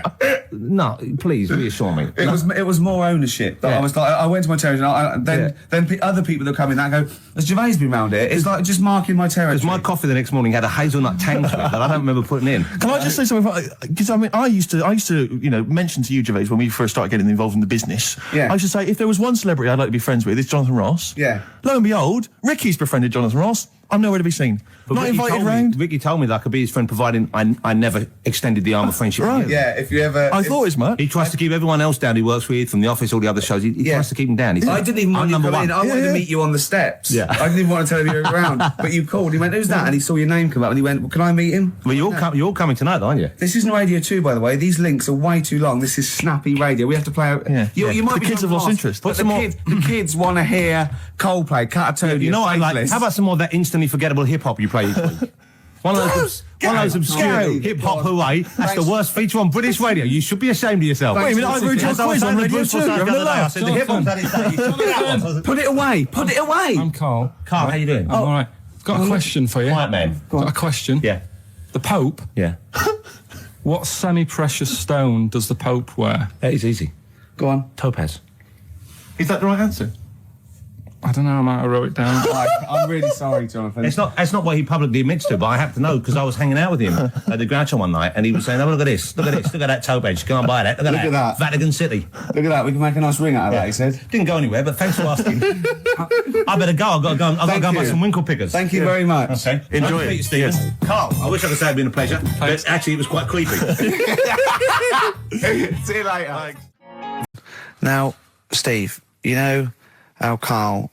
S11: No, please reassure me.
S7: It was more ownership. That
S11: Yeah.
S7: I was like, I went to my territory, and then other people that come in that go, has Gervais been round here? It's like just marking my territory.
S11: Because my coffee the next morning had a hazelnut tang to it that I don't remember putting in.
S2: Can I just say something? Because I mean, I used to, mention to you, Gervais, when we first started getting involved in the business.
S7: Yeah.
S2: I used to say, if there was one celebrity I'd like to be friends with, it's Jonathan Ross.
S7: Yeah.
S2: Lo and behold, Ricky's befriended Jonathan Ross. I'm nowhere to be seen. Not
S11: Ricky
S2: invited
S11: told me-
S2: round.
S11: Ricky told me that I could be his friend, providing I never extended the arm of friendship.
S2: Right.
S11: with him.
S7: Yeah, if you ever...
S2: I thought as much.
S11: He tries to keep everyone else down he works with, from the office, all the other shows. He tries to keep them down. He said,
S7: I didn't even want
S11: I'm
S7: you to
S11: number
S7: come in.
S11: one.
S7: I wanted
S2: Yeah.
S7: to meet you on the steps.
S11: Yeah.
S7: I didn't even want to tell him you were around. But you called. He went, who's that? And he saw your name come up and he went, well, can I meet him?
S11: Well, you're all coming tonight, aren't you?
S7: This isn't Radio 2, by the way. These links are way too long. This is snappy radio. We have to play out...
S2: Yeah.
S7: You might
S2: The
S7: be
S2: kids have
S7: Jonathan
S2: lost
S7: Ross,
S2: interest.
S7: But the kids want to hear Coldplay, Catatonia,
S11: You know what I like?
S7: Faithless.
S11: How about some more of that instantly forgettable hip-hop you play each week? One of those obscure hip-hop hooray. That's the worst feature on British radio. You should be ashamed of yourself.
S2: Wait a minute, I wrote you a
S11: As I was
S2: quiz on
S11: saying to
S2: Radio
S11: Bruce
S2: 2.
S11: Forsyth
S2: You're
S11: the
S2: having
S11: other
S2: a
S11: day, I
S2: laugh.
S11: said the hip-hop's had its day. You should be out.
S7: Put it away. Put it away.
S6: I'm Carl.
S11: Carl, how you doing?
S6: I'm all right. Got a question for you.
S11: Quiet man.
S6: Got a question.
S11: Yeah.
S6: The Pope.
S11: Yeah.
S6: What semi-precious stone does the Pope wear?
S11: That is easy.
S7: Go on.
S11: Topaz.
S2: Is that the right answer?
S6: I don't know. I might have wrote it down.
S7: I'm really sorry, Jonathan.
S11: It's not what he publicly admits to, but I have to know because I was hanging out with him at the Groucho one night, and he was saying, "Oh, look at this, look at this, look at that topaz. Go and buy that. Look at that. Vatican City."
S7: Look at that. We can make a nice ring out of that, he said.
S11: Didn't go anywhere, but thanks for asking. I better go. I've got to go. I've got to go and buy some winkle pickers.
S7: Thank you very much.
S11: Okay.
S2: Enjoy
S11: Nice to
S2: it.
S11: meet you, Stephen.
S2: Yes.
S11: Carl, I wish I could say it'd been a pleasure, but actually it was quite creepy.
S7: See you later. Now, Steve, you know how Carl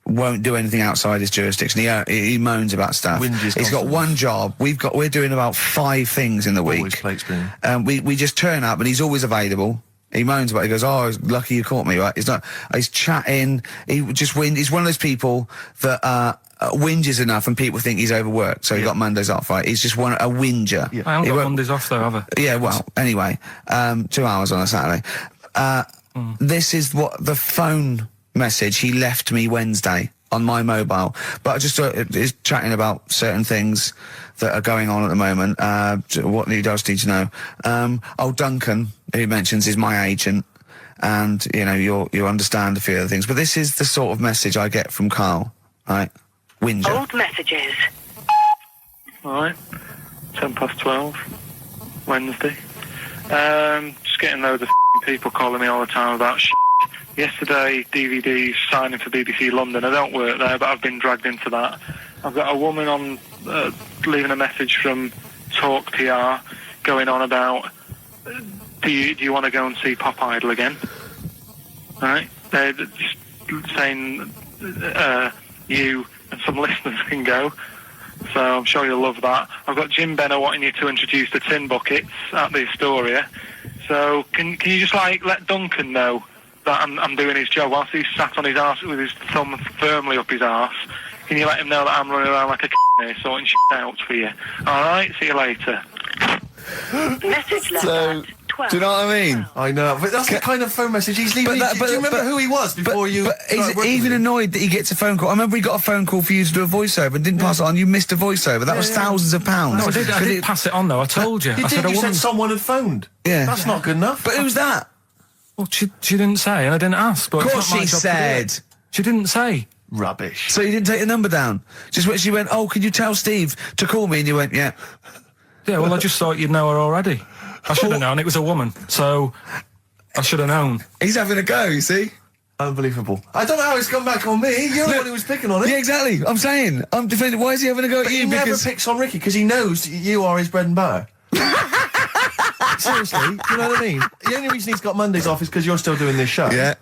S7: won't do anything outside his jurisdiction. He moans about stuff.
S2: Whinges
S7: He's got
S2: constantly.
S7: one job. We're doing about 5 things in the
S2: Always
S7: week.
S2: plate spinning.
S7: We just turn up and he's always available. He moans about it. He goes, oh, lucky you caught me, right? He's chatting. He's one of those people that, whinges enough and people think he's overworked, so he got Mondays off, right? He's just a whinger.
S6: I haven't got Mondays off though, have I?
S7: Yeah, well, anyway, 2 hours on a Saturday. This is what the phone message he left me Wednesday on my mobile. But I just is chatting about certain things that are going on at the moment. What he does need to know. Duncan, who mentions, is my agent. And, you know, you understand a few other things. But this is the sort of message I get from Karl, right? Whinger.
S12: Old messages.
S13: Alright. 12:10, Wednesday. Just getting loads of people calling me all the time about Yesterday, DVD's signing for BBC London. I don't work there, but I've been dragged into that. I've got a woman on leaving a message from Talk PR going on about, do you want to go and see Pop Idol again? Right? They're just saying you and some listeners can go. So I'm sure you'll love that. I've got Jim Benner wanting you to introduce the tin buckets at the Astoria. So can you just let Duncan know that I'm doing his job whilst he's sat on his arse with his thumb firmly up his arse? Can you let him know that I'm running around like a here sorting shit out for you? Alright, see you later.
S12: Message left
S7: So, do you know what I mean?
S2: I know, but that's the kind of phone message he's leaving. Do you remember who he was before you?
S7: But he's even annoyed that he gets a phone call. I remember he got a phone call for you to do a voiceover and didn't pass it on. You missed a voiceover. That was thousands of pounds.
S6: No, I did pass it on though. I told you.
S2: You
S6: I
S2: did.
S6: said
S2: You said someone had phoned.
S7: Yeah,
S2: that's not good enough.
S7: But who's that?
S6: Well, she didn't say, and I didn't ask. But
S7: Of course
S6: it's not my
S7: she
S6: job to do
S7: said.
S6: it. She didn't say.
S2: Rubbish.
S7: So you didn't take the number down? Just when she went, oh, can you tell Steve to call me? And you went, yeah.
S6: Yeah, well, I just thought you'd know her already. I should have known. It was a woman, so I should have known.
S7: He's having a go, you see?
S2: Unbelievable. I don't know how it's come back on me. You're the one who was picking on it.
S7: Yeah, exactly. I'm saying. I'm defending. Why is he having a go at
S2: But
S7: you?
S2: he never
S7: Because
S2: picks on Ricky because he knows you are his bread and butter. Seriously, do you know what I mean? The only reason he's got Mondays off is because you're still doing this show.
S7: Yeah.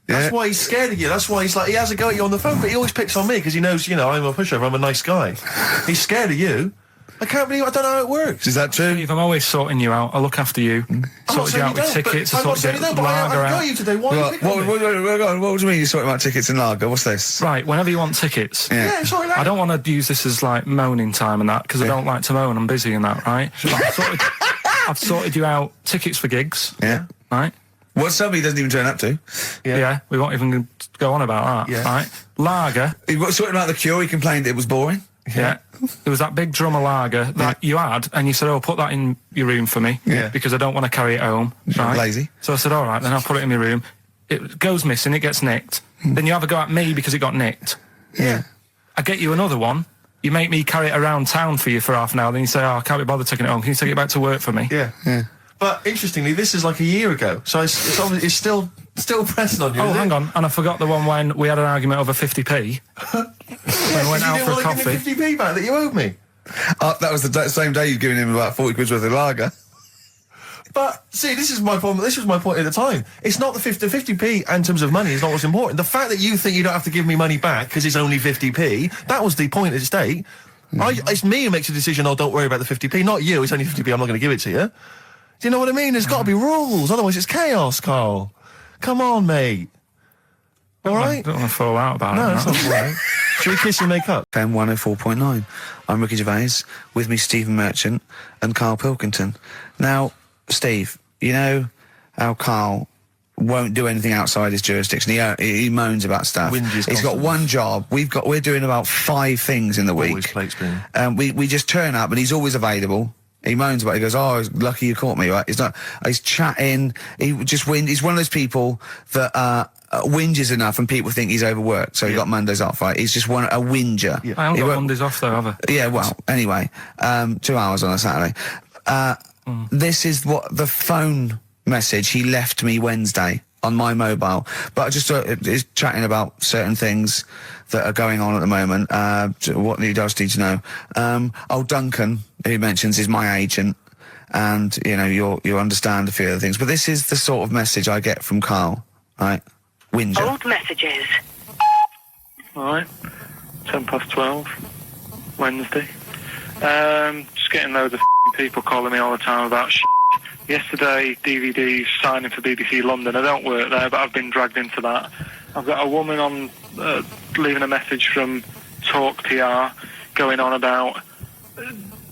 S2: That's why he's scared of you. That's why he's he has a go at you on the phone, but he always picks on me because he knows, I'm a pushover, I'm a nice guy. He's scared of you. I can't believe, I don't know how it works.
S7: Is that true?
S6: Steve, I'm always sorting you out. I look after you. Sorted you out with tickets. I sorted you out with lager
S2: I got
S6: out.
S2: you today. Why are you picking on me?
S7: What do you mean you're sorting about tickets and lager? What's this?
S6: Right, whenever you want tickets.
S2: Yeah, sorry,
S6: I don't want to use this as moaning time and that, because I don't like to moan. I'm busy and that, right? I've sorted you out tickets for gigs.
S7: Yeah.
S6: Right?
S7: What somebody doesn't even turn up to.
S6: Yeah, we won't even go on about that.
S2: Yeah.
S6: Right? Lager.
S7: He was sorting out the Cure, he complained it was boring.
S6: Yeah. There was that big drum of lager that you had, and you said, oh, put that in your room for me.
S7: Yeah.
S6: Because I don't want to carry it home. Right?
S7: Lazy.
S6: So I said, all right, then I'll put it in my room. It goes missing, it gets nicked. Then you have a go at me because it got nicked.
S7: Yeah.
S6: I get you another one. You make me carry it around town for you for half an hour. Then you say, oh, I can't be bothered taking it home. Can you take it back to work for me?
S2: Yeah. But interestingly, this is a year ago, so it's obviously still pressing on you.
S6: Oh, hang on, and I forgot the one when we had an argument over 50p. When I went out for a coffee.
S2: You didn't want to give me 50p back that you owed me.
S7: That was the same day you'd given him about 40 quid's worth of lager.
S2: But see, this is my problem. This was my point at the time. It's not the 50p in terms of money is not what's important. The fact that you think you don't have to give me money back because it's only 50p, that was the point at stake. It's me who makes a decision. Oh, don't worry about the 50p, not you. It's only 50p. I'm not going to give it to you. Do you know what I mean? There's got to be rules, otherwise it's chaos, Karl. Come on, mate. All right?
S6: I don't want to fall out about it.
S2: No, it's not all right. Should we kiss and make up?
S7: FM 104.9. I'm Ricky Gervais, with me Stephen Merchant and Karl Pilkington. Now, Steve, you know how Karl won't do anything outside his jurisdiction. He moans about stuff. He's got one job. We're doing about 5 things in the week.
S2: Always plates spinning.
S7: We just turn up and he's always available. He moans about it. He goes, oh, lucky you caught me, right? He's chatting. He's one of those people that, whinges enough and people think he's overworked, so he got Mondays off, right? He's just a whinger.
S6: I haven't got Mondays off though, have I?
S7: Yeah, well, anyway, 2 hours on a Saturday. This is what the phone message he left me Wednesday on my mobile. But I just is chatting about certain things that are going on at the moment. What he does need to know. Duncan, who mentions, is my agent. And, you understand a few other things. But this is the sort of message I get from Karl, right? Whinger.
S12: Old messages.
S13: Alright. 12:10, Wednesday. Just getting loads of people calling me all the time about Yesterday, DVD's signing for BBC London. I don't work there, but I've been dragged into that. I've got a woman on leaving a message from Talk TR going on about,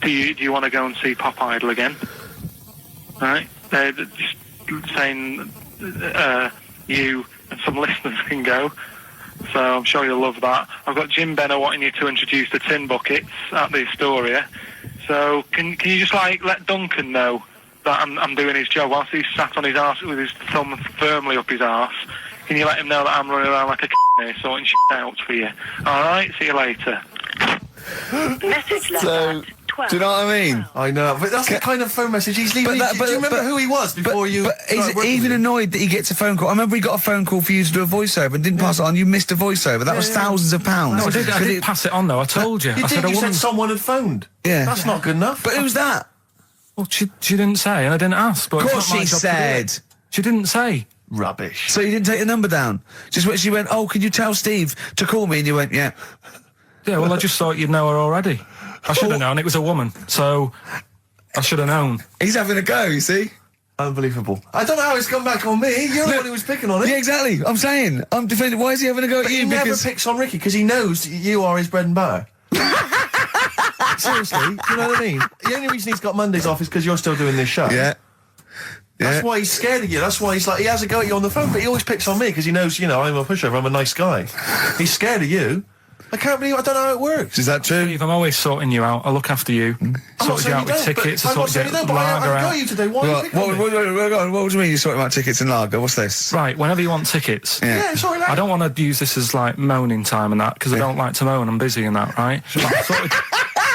S13: do you want to go and see Pop Idol again? Right? They're just saying you and some listeners can go. So I'm sure you'll love that. I've got Jim Benner wanting you to introduce the tin buckets at the Astoria. So can you just let Duncan know that I'm doing his job whilst he's sat on his arse with his thumb firmly up his arse? Can you let him know that I'm running around like a here sorting shit out for you? Alright, see you later.
S12: Message left
S7: So,
S12: at 12.
S7: do you know what I mean?
S2: I know, but that's the kind of phone message he's leaving. Do you remember who he was before you?
S7: But he's even annoyed that he gets a phone call. I remember he got a phone call for you to do a voiceover and didn't pass it on. You missed a voiceover. That was thousands of pounds.
S6: No, I did pass it on though. I told you.
S2: You
S6: I
S2: did. You
S6: woman...
S2: said someone had phoned.
S7: Yeah.
S2: That's not good enough.
S7: But who's that?
S6: Well, she didn't say, and I didn't ask. But
S7: Of course
S6: it's not my
S7: she
S6: job to do
S7: said.
S6: it. She didn't say.
S2: Rubbish.
S7: So you didn't take the number down? Just when she went, oh, can you tell Steve to call me? And you went, yeah.
S6: Yeah, well, I just thought you'd know her already. I should have known. It was a woman, so I should have known.
S7: He's having a go, you see?
S2: Unbelievable. I don't know how it's come back on me. You're the one who was picking on it.
S7: Yeah, exactly. I'm saying. I'm defending. Why is he having a go at you?
S2: He never picks on Ricky because he knows you are his bread and butter. Seriously, do you know what I mean? The only reason he's got Mondays off is because you're still doing this show.
S7: Yeah.
S2: That's why he's scared of you. That's why he has a go at you on the phone, but he always picks on me because he knows, I'm a pushover, I'm a nice guy. He's scared of you. I can't believe I don't know how it works.
S7: Is that true?
S6: Steve, I'm always sorting you out. I look after you. Sorted you out with tickets. I sorted you out with lager
S2: I got
S6: out.
S2: you today. Why are you picking on me?
S7: What do you mean you're sorting out tickets and lager? What's this?
S6: Right, whenever you want tickets.
S2: Yeah, sorry,
S6: I don't want to use this as moaning time and that because I don't like to moan. I'm busy and that, right?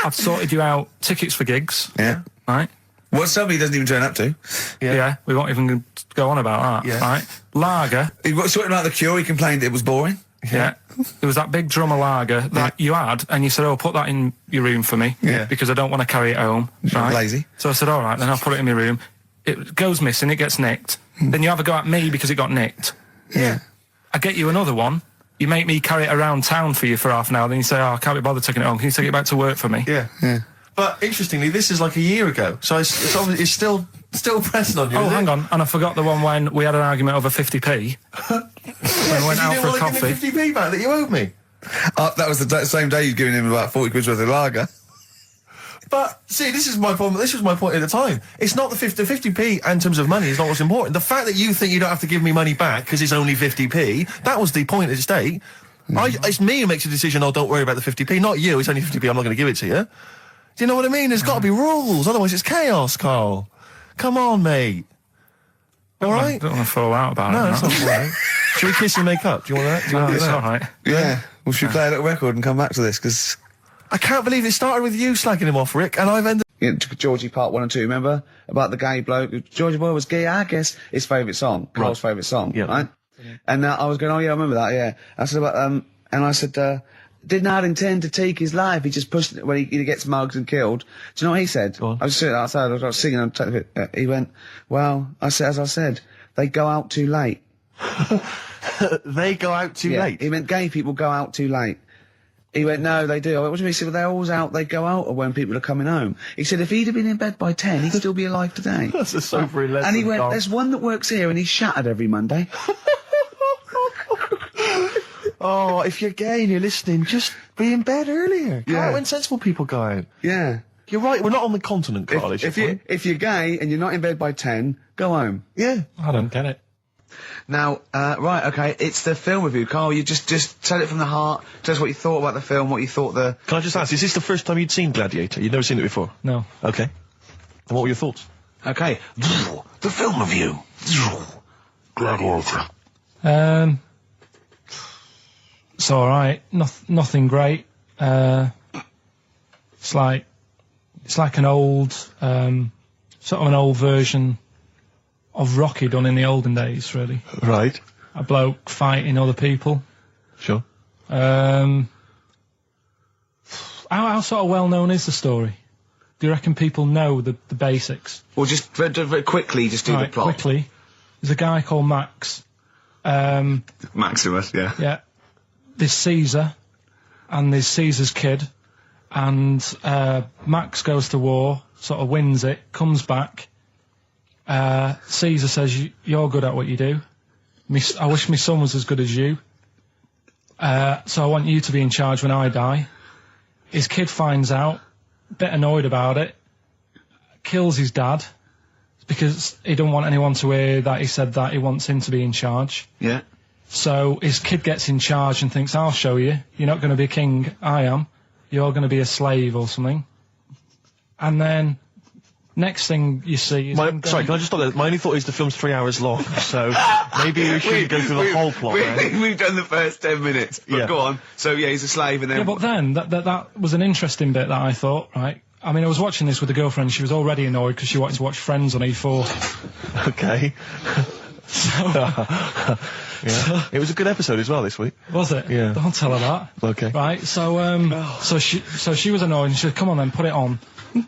S6: I've sorted you out tickets for gigs.
S7: Yeah.
S6: Right?
S7: What somebody doesn't even turn up to.
S6: Yeah, we won't even go on about that, right? Lager.
S7: He got sorting out the Cure, he complained it was boring.
S6: Yeah. There was that big drum of lager that you had, and you said, oh, put that in your room for me, because I don't want to carry it home, right?
S7: Lazy.
S6: So I said, all right, then I'll put it in my room. It goes missing, it gets nicked. Then you have a go at me because it got nicked.
S7: Yeah.
S6: I get you another one. You make me carry it around town for you for half an hour, then you say, oh, I can't be bothered taking it home. Can you take it back to work for me?
S2: Yeah. But interestingly, this is like a year ago, so it's obviously still pressing on you.
S6: Oh, hang on, and I forgot the one when we had an argument over 50p. When we went out for a coffee.
S2: You didn't want to give me 50p back that you owed me.
S7: That was the same day you'd given him about 40 quid worth of lager.
S2: But see, this is my problem. This was my point at the time. It's not the 50p in terms of money is not what's important. The fact that you think you don't have to give me money back because it's only 50p, that was the point at stake. It's me who makes a decision. Oh, don't worry about the 50p, not you. It's only 50p. I'm not going to give it to you. Do you know what I mean? There's got to be rules, otherwise it's chaos, Carl. Come on, mate. All right?
S6: I don't want to fall out about it.
S2: No, that's not all right. Should we kiss and make up? Do you want that? Do you want to do
S6: It's
S2: that?
S6: all right.
S7: Yeah. Well, should we play a little record and come back to this? Because
S2: I can't believe it started with you slagging him off, Rick, and I've ended...
S7: Georgie Part 1 and 2, remember? About the gay bloke. Georgie Boy was gay, I guess. His favourite song. Carl's favourite song, right? And I was going, oh yeah, I remember that, yeah. I said about, and I said, did not intend to take his life. He just pushed it when he gets mugged and killed. Do you know what he said? I was sitting outside, I was singing, he went, well, as I said, they go out too late.
S2: They go out too late?
S7: He meant gay people go out too late. He went, no, they do. I went, what do you mean? He said, well, they're always out, they go out when people are coming home. He said, if he'd have been in bed by 10, he'd still be alive today.
S2: That's a sobering lesson,
S7: And he went,
S2: Carl.
S7: there's one that works here and he's shattered every Monday.
S2: Oh, if you're gay and you're listening, just be in bed earlier. Go out when sensible people go out.
S7: Yeah.
S2: You're right, we're not on the continent, Carl,
S7: If you're gay and you're not in bed by 10, go home.
S2: Yeah.
S6: I don't get it.
S7: Now, right, okay, it's the film review. Carl, you just tell it from the heart. Tell us what you thought about the film, what you thought the...
S2: Can I just ask, is this the first time you'd seen Gladiator? You'd never seen it before?
S6: No.
S2: Okay. And what were your thoughts?
S7: Okay. The film review. Gladiator.
S6: It's all right. Nothing great. It's like an old, sort of an old version of Rocky done in the olden days, really.
S2: Right.
S6: A bloke fighting other people.
S2: Sure.
S6: How sort of well known is the story? Do you reckon people know the basics?
S7: Well, just very quickly, just do the plot.
S6: Quickly. There's a guy called Max.
S7: Maximus, yeah.
S6: Yeah. There's Caesar, and there's Caesar's kid, and Max goes to war, sort of wins it, comes back, Caesar says, you're good at what you do. I wish my son was as good as you. So I want you to be in charge when I die. His kid finds out, a bit annoyed about it, kills his dad, because he don't want anyone to hear that he said that he wants him to be in charge.
S3: Yeah.
S6: So his kid gets in charge and thinks, I'll show you. You're not going to be king, I am. You're going to be a slave or something. And then, next thing you see is...
S2: Sorry, can I just stop there? My only thought is the film's 3 hours long, so maybe we shouldn't go through the whole plot, right?
S3: We've done the first 10 minutes, but go on. So, yeah, he's a slave and then...
S6: Yeah, but then, that was an interesting bit that I thought, right? I mean, I was watching this with a girlfriend, she was already annoyed because she wanted to watch Friends on E4.
S2: Okay. Yeah. It was a good episode as well this week.
S6: Was it?
S2: Yeah.
S6: Don't tell her that.
S2: Okay.
S6: Right, so she was annoyed and she said, come on then, put it on.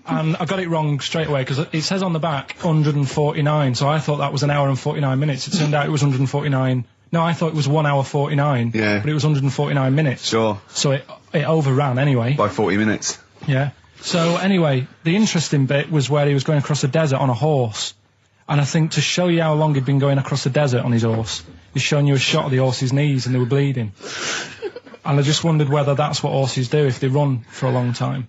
S6: And I got it wrong straight away because it says on the back 149, so I thought that was an hour and 49 minutes. It turned out it was 149. No, I thought it was 1 hour 49.
S3: Yeah.
S6: But it was 149 minutes.
S3: Sure.
S6: So it overran anyway.
S3: By 40 minutes.
S6: Yeah. So anyway, the interesting bit was where he was going across the desert on a horse. And I think to show you how long he'd been going across the desert on his horse, he's showing you a shot of the horse's knees and they were bleeding. And I just wondered whether that's what horses do if they run for a long time.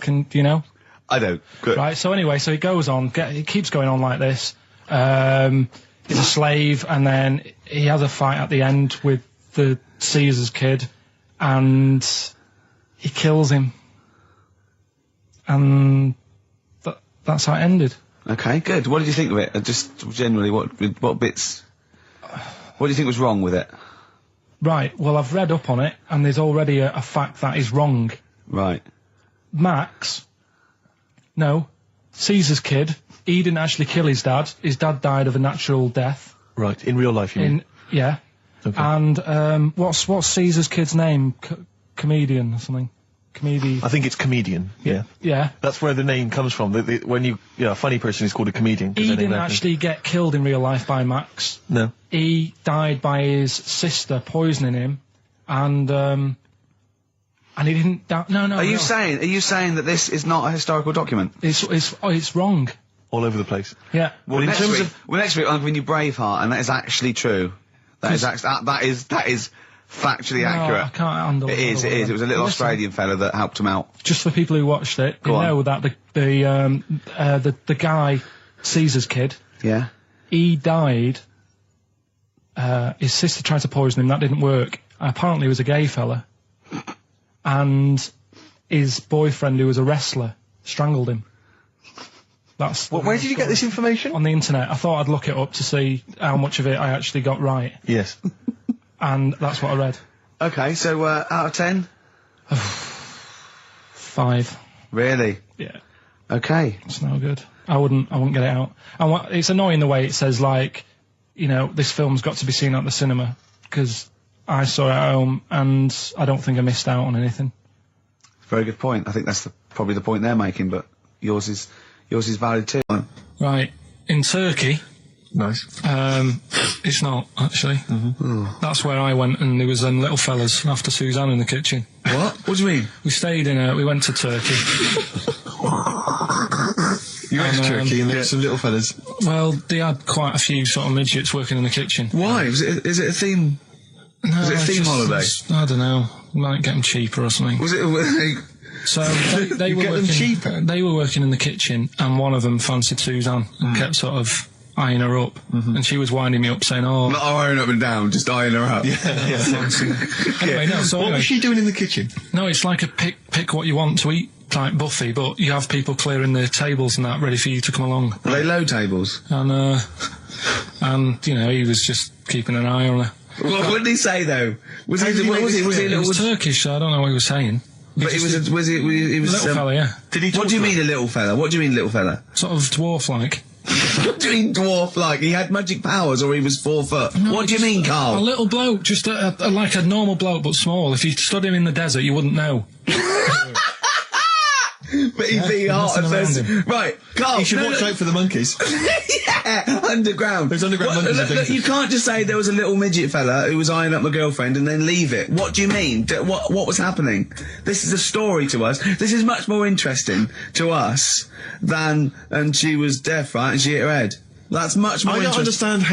S6: Do you know?
S3: I don't. Good.
S6: Right, so anyway, so he goes on, he keeps going on like this. He's a slave, and then he has a fight at the end with the Caesar's kid, and he kills him. And that's how it ended.
S3: Okay, good. What did you think of it? Just generally, what bits... What do you think was wrong with it?
S6: Right, well, I've read up on it, and there's already a fact that is wrong.
S3: Right.
S6: Caesar's kid, he didn't actually kill his dad. His dad died of a natural death.
S2: Right, in real life, you mean?
S6: Yeah.
S2: Okay.
S6: And, what's Caesar's kid's name? Comedian or something?
S2: I think it's comedian, yeah.
S6: Yeah.
S2: That's where the name comes from. When a funny person is called a comedian.
S6: He didn't actually get killed in real life by Max.
S2: No.
S6: He died by his sister poisoning him, and he didn't die. No.
S3: Are you saying that this is not a historical document?
S6: It's wrong.
S2: All over the place.
S6: Yeah.
S3: Well, next week I'm giving you Braveheart, and that is actually true. That is factually accurate.
S6: I can't handle
S3: it. It is. It was a little Australian fella that helped him out.
S6: Just for people who watched it, they know that the guy, Caesar's kid.
S3: Yeah.
S6: He died. His sister tried to poison him. That didn't work. Apparently, he was a gay fella, and his boyfriend, who was a wrestler, strangled him.
S2: Where did you get this information?
S6: On the internet. I thought I'd look it up to see how much of it I actually got right.
S2: Yes.
S6: And that's what I read.
S3: Okay, so out of 10?
S6: 5.
S3: Really?
S6: Yeah.
S3: Okay.
S6: It's no good. I wouldn't get it out. And it's annoying the way it says, like, this film's got to be seen at the cinema, because I saw it at home and I don't think I missed out on anything.
S3: Very good point. I think that's probably the point they're making, but yours is valid too.
S6: Right. In Turkey...
S2: Nice.
S6: It's not, actually. Mm-hmm. That's where I went, and there was little fellas after Suzanne in the kitchen.
S3: What? What do you mean?
S6: We went to Turkey.
S2: You went to Turkey and there were some little fellas?
S6: Well, they had quite a few sort of midgets working in the kitchen.
S3: Why? Is it a theme?
S6: No,
S3: is it a theme holiday?
S6: I don't know. Might get them cheaper or something.
S3: Was it...
S6: So they were working cheaper? They were working in the kitchen, and one of them fancied Suzanne and kept sort of eyeing her up, and she was winding me up saying, "Oh,
S3: not eyeing up and down, just eyeing her up."
S6: Yeah. Anyway, no. So
S2: what was she doing in the kitchen?
S6: No, it's like a pick what you want to eat type buffet, but you have people clearing the tables and that ready for you to come along.
S3: Were they low tables?
S6: And he was just keeping an eye on her.
S3: What did he say though? Was he
S6: Turkish, so I don't know what he was saying.
S3: But he was a
S6: little fella, yeah.
S3: Did he? What do you mean a little fella? What do you mean little fella?
S6: Sort of dwarf-like.
S3: What do you mean dwarf-like? He had magic powers, or he was 4 foot? No, what do you mean, Carl?
S6: A little bloke, just like a normal bloke, but small. If you stood him in the desert, you wouldn't know.
S7: beefy, hot, and
S6: nothing
S7: thirsty. Right, Carl.
S2: You should watch out for the monkeys.
S7: Yeah, underground.
S2: There's underground monkeys.
S7: Look, you can't just say there was a little midget fella who was eyeing up my girlfriend and then leave it. What do you mean? What was happening? This is a story to us. This is much more interesting to us than, and she was deaf, right, and she hit her head. That's much more
S2: I don't
S7: interesting.
S2: understand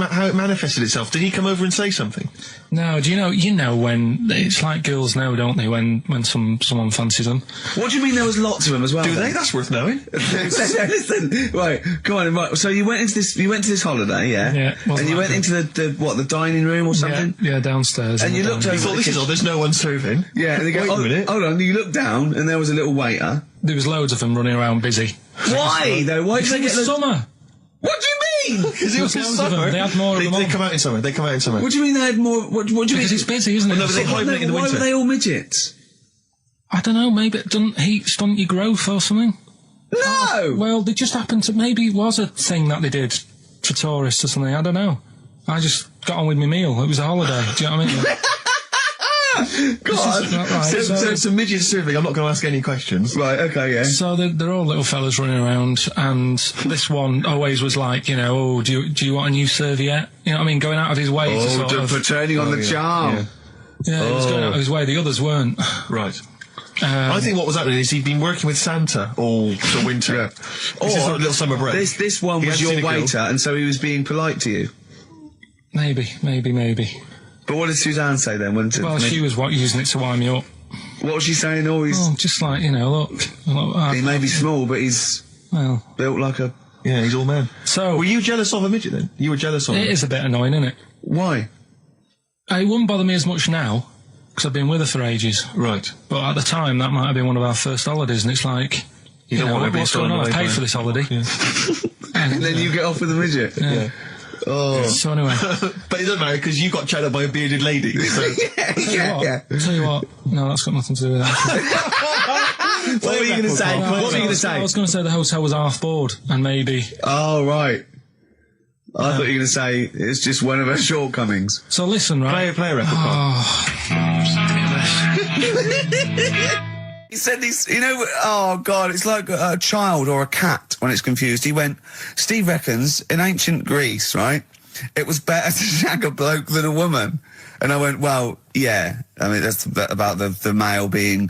S2: how it manifested itself. Did he come over and say something?
S6: No, do you know when it's like girls know, don't they? When someone fancies them.
S7: What do you mean there was lots of them as well?
S2: Do
S7: then?
S2: they? That's worth knowing.
S7: Listen, right, come on, right. So you went to this holiday, yeah?
S6: Yeah.
S7: And you went into the dining room or something?
S6: Yeah, downstairs.
S7: And you looked over.
S2: You thought, this is odd, there's no one serving.
S7: Yeah, and they go,
S2: Wait a minute.
S7: hold on, you looked down and there was a little waiter.
S6: There was loads of them running around busy.
S7: Why though? Why did they get
S6: the summer?
S7: What do you mean?
S2: Because it was in
S6: loads of them.
S2: summer.
S6: They had more of them
S2: They
S6: on.
S2: come out in summer. They come out in summer.
S7: What do you mean they had more? What do you mean?
S6: Because it's busy, isn't it?
S2: no, but they hibernate in the
S7: Why
S2: winter.
S7: were they all midgets?
S6: I don't know, maybe it doesn't heat stunt your growth or something.
S7: No!
S6: Well, they just happened to, maybe it was a thing that they did for tourists or something, I don't know. I just got on with my meal, it was a holiday, do you know what I mean?
S7: God.
S2: So it's a midget serving. I'm not going to ask any questions.
S7: Right, okay, yeah.
S6: So they're all little fellas running around, and this one always was like, you know, oh, do you want a new serviette? You know what I mean? Going out of his way to sort of...
S7: for turning on the charm.
S6: Yeah, he was going out of his way, the others weren't.
S2: Right. I think what was happening is he'd been working with Santa all the winter.
S7: Yeah.
S2: This is sort of little summer break.
S7: This one
S2: He
S7: was
S2: hadn't seen
S7: your
S2: a girl.
S7: waiter, and so he was being polite to you.
S6: Maybe.
S7: But what did Suzanne say then?
S6: Well, she was using it to wind me up.
S7: What was she saying? Oh, he's...
S6: Oh, just like, you know, look
S7: he may be small, but he's
S6: well,
S7: built like a...
S2: Yeah, he's all man.
S6: So...
S2: Were you jealous of a midget then? You were jealous of him?
S6: It is a bit annoying, isn't it?
S7: Why?
S6: It wouldn't bother me as much now, because I've been with her for ages.
S2: Right.
S6: But at the time, that might have been one of our first holidays, and it's like, you
S2: don't
S6: know,
S2: want to be
S6: what's going on? I've paid for this holiday.
S2: Yeah.
S7: And then you get off with a midget?
S6: Yeah.
S7: Oh.
S6: So anyway.
S2: But it doesn't matter, because you got chatted by a bearded lady. So.
S7: yeah.
S6: Tell you what, no, that's got nothing to do with that.
S7: What were you going to say? What were you going to say?
S6: I was going to say the hotel was half board, and maybe...
S7: Oh, right. I thought you were going to say it's just one of her shortcomings.
S6: So listen, right?
S2: Play a record.
S7: He said this, you know, oh God, it's like a child or a cat when it's confused. He went, Steve reckons in ancient Greece, right, it was better to shag a bloke than a woman. And I went, well, yeah. I mean, that's about the male being